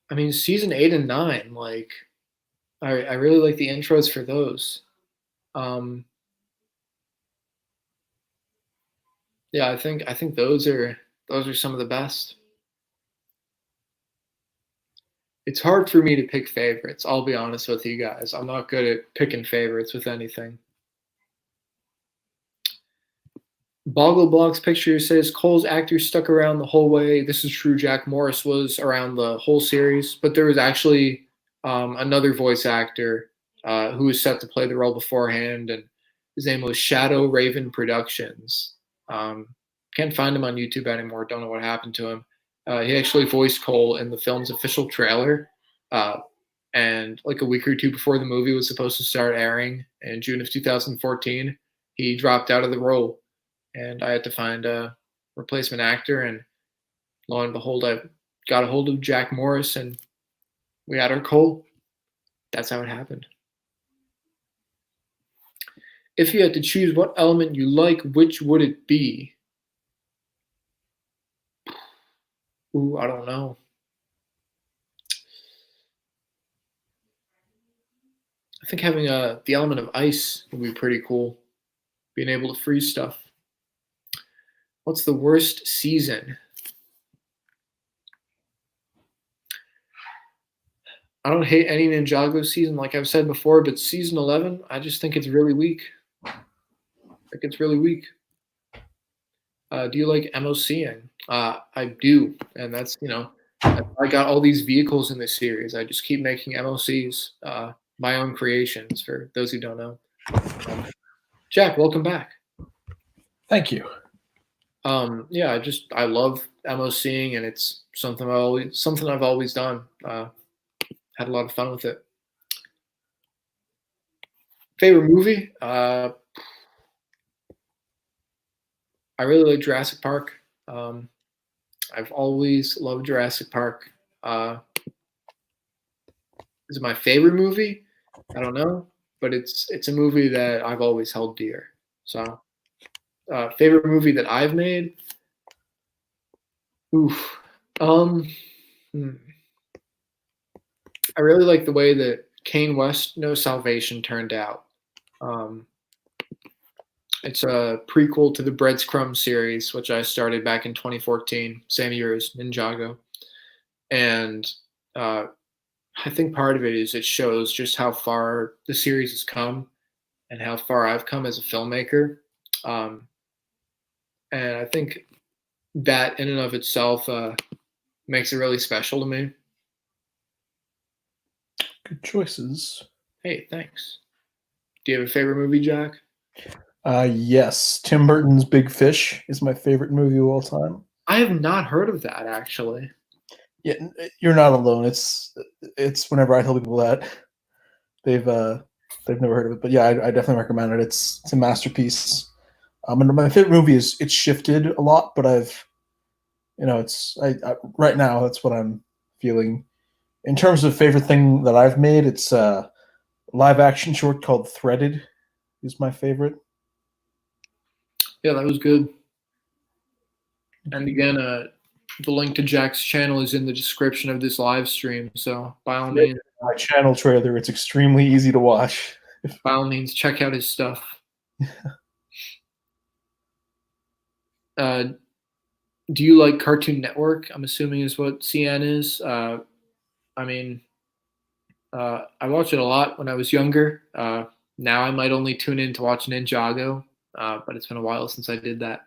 I mean, season 8 and 9, like, I really like the intros for those. Yeah, I think those are some of the best. It's hard for me to pick favorites. I'll be honest with you guys. I'm not good at picking favorites with anything. Boggle Blog's picture says Cole's actor stuck around the whole way. This is true. Jack Morris was around the whole series, but there was actually another voice actor who was set to play the role beforehand, and his name was Shadow Raven Productions. Can't find him on YouTube anymore. Don't know what happened to him. He actually voiced Cole in the film's official trailer. And like a week or 2 before the movie was supposed to start airing in June of 2014, he dropped out of the role. And I had to find a replacement actor. And lo and behold, I got a hold of Jack Morris and we had our Cole. That's how it happened. If you had to choose what element you like, which would it be? Ooh, I don't know. I think having the element of ice would be pretty cool. Being able to freeze stuff. What's the worst season? I don't hate any Ninjago season, like I've said before, but season 11, I just think it's really weak. Like, it's really weak. Do you like MOCing? I do, and that's, you know, I got all these vehicles in this series. I just keep making MOCs, my own creations, for those who don't know. Jack, welcome back. Thank you. Yeah, I love MOCing, and it's something I've always done. Had a lot of fun with it. Favorite movie? I really like Jurassic Park. I've always loved Jurassic Park. Is it my favorite movie? I don't know, but it's a movie that I've always held dear. So, favorite movie that I've made? Oof. I really like the way that Kane West, No Salvation turned out. It's a prequel to the Breadcrumb series, which I started back in 2014, same year as Ninjago. And I think part of it is it shows just how far the series has come and how far I've come as a filmmaker. And I think that in and of itself makes it really special to me. Good choices. Hey, thanks. Do you have a favorite movie, Jack? Yes, Tim Burton's Big Fish is my favorite movie of all time. I have not heard of that, actually. Yeah, you're not alone. It's whenever I tell people that they've never heard of it, but yeah, I definitely recommend it. It's a masterpiece. And my favorite movie is it's shifted a lot, but it's right now that's what I'm feeling. In terms of favorite thing that I've made, it's a live action short called Threaded is my favorite. Yeah, that was good. And again, the link to Jack's channel is in the description of this live stream. So by all means, my channel trailer, it's extremely easy to watch. By all means, check out his stuff. Do you like Cartoon Network? I'm assuming is what CN is. I watched it a lot when I was younger. Now I might only tune in to watch Ninjago, but it's been a while since I did that.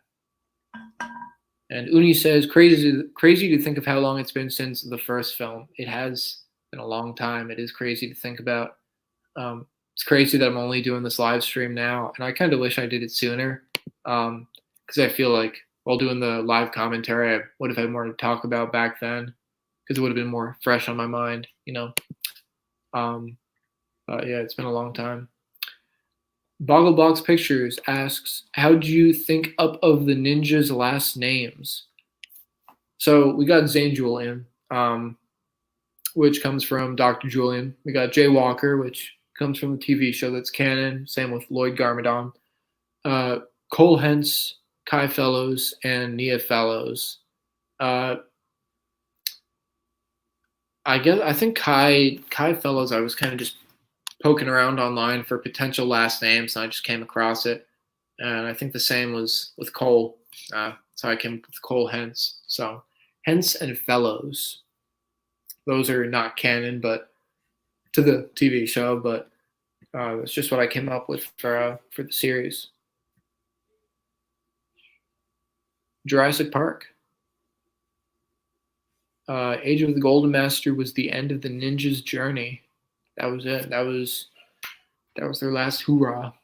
And Uni says, crazy to think of how long it's been since the first film. It has been a long time. It is crazy to think about. It's crazy that I'm only doing this live stream now, and I kind of wish I did it sooner, because I feel like while doing the live commentary, I would have had more to talk about back then, because it would have been more fresh on my mind, But yeah, it's been a long time. Bogglebox Pictures asks, how do you think up of the ninjas' last names? So we got Zane Julian, which comes from Dr. Julian. We got Jay Walker, which comes from the TV show that's canon. Same with Lloyd Garmadon. Cole Hentz, Kai Fellows, and Nia Fellows. I think Kai Fellows, I was kind of just poking around online for potential last names, and I just came across it. And I think the same was with Cole. So I came up with Cole Hentz. So Hentz and Fellows. Those are not canon, but to the TV show, but it's just what I came up with for the series. Jurassic Park. Age of the Golden Master was the end of the ninja's journey. That was it. That was their last hoorah.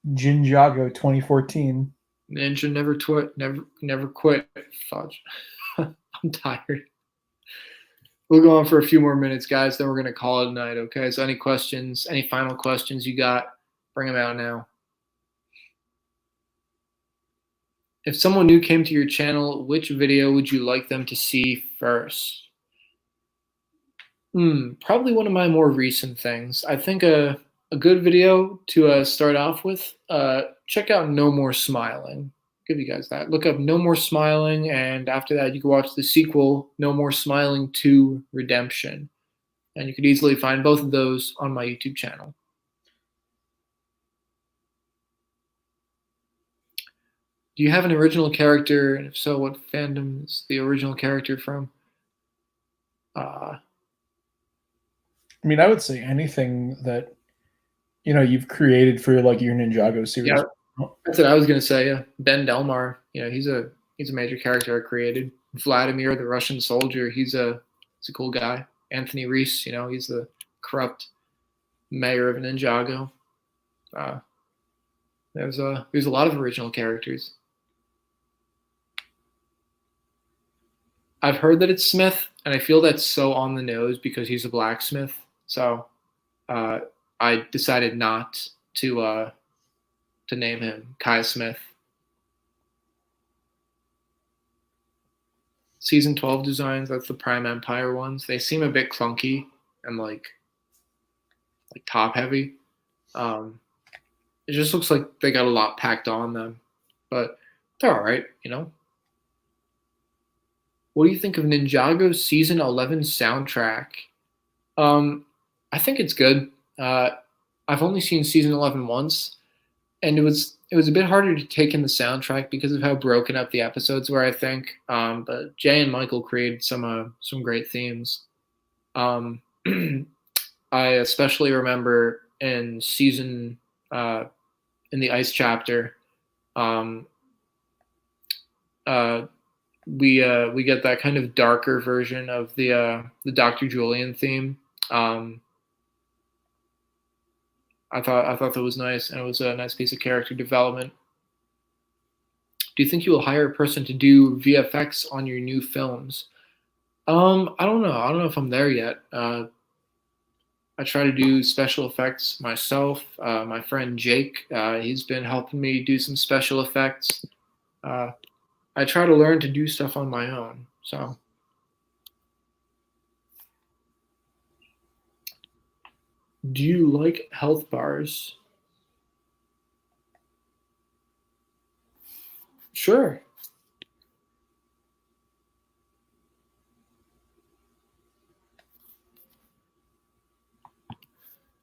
Ninjago 2014. Ninja never quit. Fudge. I'm tired. We'll go on for a few more minutes, guys. Then we're gonna call it a night. Okay. So any questions? Any final questions you got? Bring them out now. If someone new came to your channel, which video would you like them to see first? Probably one of my more recent things. I think a good video to start off with, check out No More Smiling. I'll give you guys that. Look up No More Smiling, and after that, you can watch the sequel, No More Smiling 2 Redemption. And you could easily find both of those on my YouTube channel. Do you have an original character? And if so, what fandom is the original character from? I mean, I would say anything that you've created for like your Ninjago series. Yeah, that's what I was gonna say. Yeah, Ben Delmar. He's a major character I created. Vladimir, the Russian soldier. He's a cool guy. Anthony Reese. He's the corrupt mayor of Ninjago. There's a lot of original characters. I've heard that it's Smith, and I feel that's so on the nose because he's a blacksmith. So I decided not to name him Kai Smith. Season 12 designs, that's the Prime Empire ones. They seem a bit clunky and like top heavy. It just looks like they got a lot packed on them, but they're all right, What do you think of Ninjago's Season 11 soundtrack? I think it's good. I've only seen season 11 once, and it was a bit harder to take in the soundtrack because of how broken up the episodes were, I think. But Jay and Michael created some great themes. Um, I especially remember in season in the ice chapter, um, we get that kind of darker version of the Dr. Julian theme. I thought that was nice, and it was a nice piece of character development. Do you think you will hire a person to do VFX on your new films? I don't know. I don't know if I'm there yet. I try to do special effects myself. My friend Jake, he's been helping me do some special effects. I try to learn to do stuff on my own. So, do you like health bars? Sure.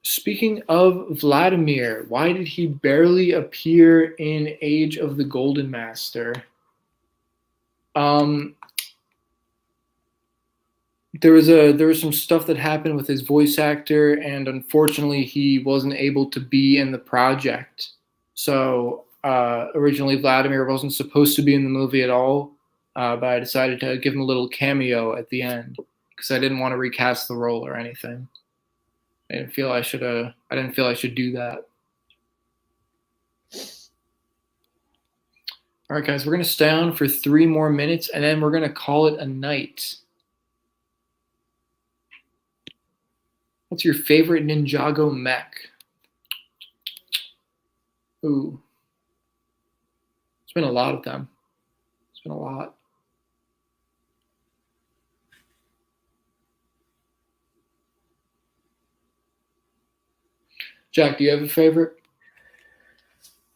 Speaking of Vladimir, why did he barely appear in Age of the Golden Master? There was some stuff that happened with his voice actor, and unfortunately, he wasn't able to be in the project. So originally, Vladimir wasn't supposed to be in the movie at all, but I decided to give him a little cameo at the end because I didn't want to recast the role or anything. I didn't feel I should do that. All right, guys, we're gonna stay on for 3 more minutes, and then we're gonna call it a night. What's your favorite Ninjago mech? Ooh, it's been a lot of them. It's been a lot. Jack, do you have a favorite?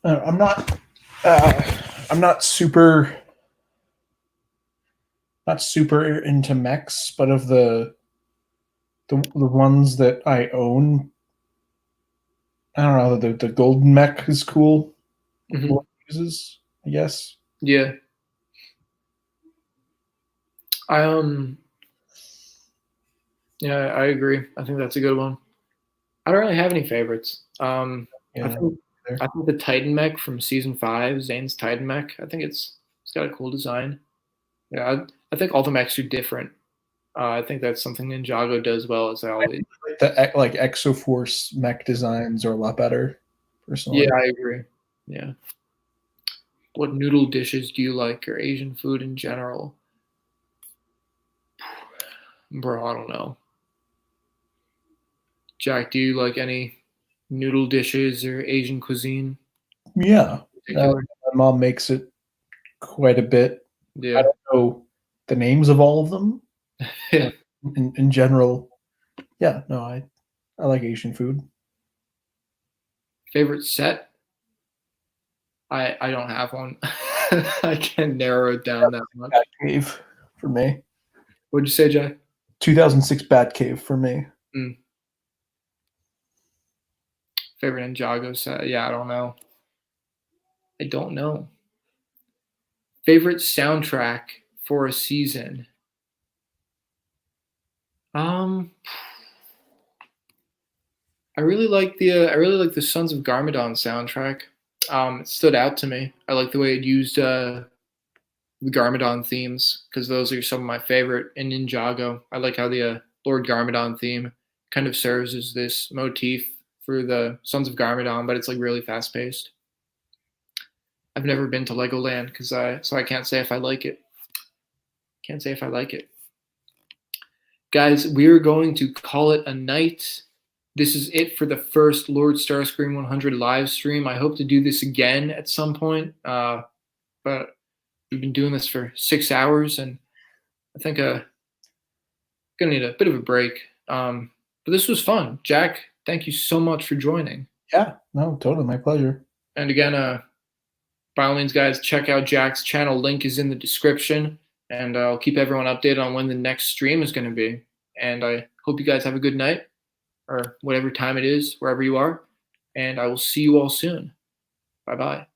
I'm not super into mechs, but of the ones that I own, I don't know, the golden mech is cool. Mm-hmm. Uses, I guess. Yeah. Yeah, I agree. I think that's a good one. I don't really have any favorites. I think the Titan mech from season 5, Zane's Titan mech, I think it's got a cool design. Yeah, I think all the mechs are different. I think that's something Ninjago does well, as I always. The Exoforce mech designs are a lot better, personally. Yeah, I agree. Yeah. What noodle dishes do you like, or Asian food in general? Bro, I don't know. Jack, do you like any noodle dishes or Asian cuisine? Yeah. My mom makes it quite a bit. Yeah. I don't know the names of all of them. Yeah. In general, yeah, no, I like Asian food. Favorite set? I don't have one. I can't narrow it down that much. Batcave for me. What'd you say, Jack? 2006 Batcave for me. Favorite Ninjago set? Yeah, I don't know. Favorite soundtrack for a season? I really like the Sons of Garmadon soundtrack. It stood out to me. I like the way it used the Garmadon themes, because those are some of my favorite in Ninjago. I like how the Lord Garmadon theme kind of serves as this motif for the Sons of Garmadon, but it's like really fast paced. I've never been to Legoland so I can't say if I like it. Guys, we're going to call it a night. This is it for the first Lord Starscream 100 live stream. I hope to do this again at some point, but we've been doing this for 6 hours, and I think I'm gonna need a bit of a break. But this was fun. Jack, thank you so much for joining. Yeah, no, totally, my pleasure. And again, by all means, guys, check out Jack's channel. Link is in the description, and I'll keep everyone updated on when the next stream is going to be. And I hope you guys have a good night. or whatever time it is, wherever you are. And I will see you all soon. Bye-bye.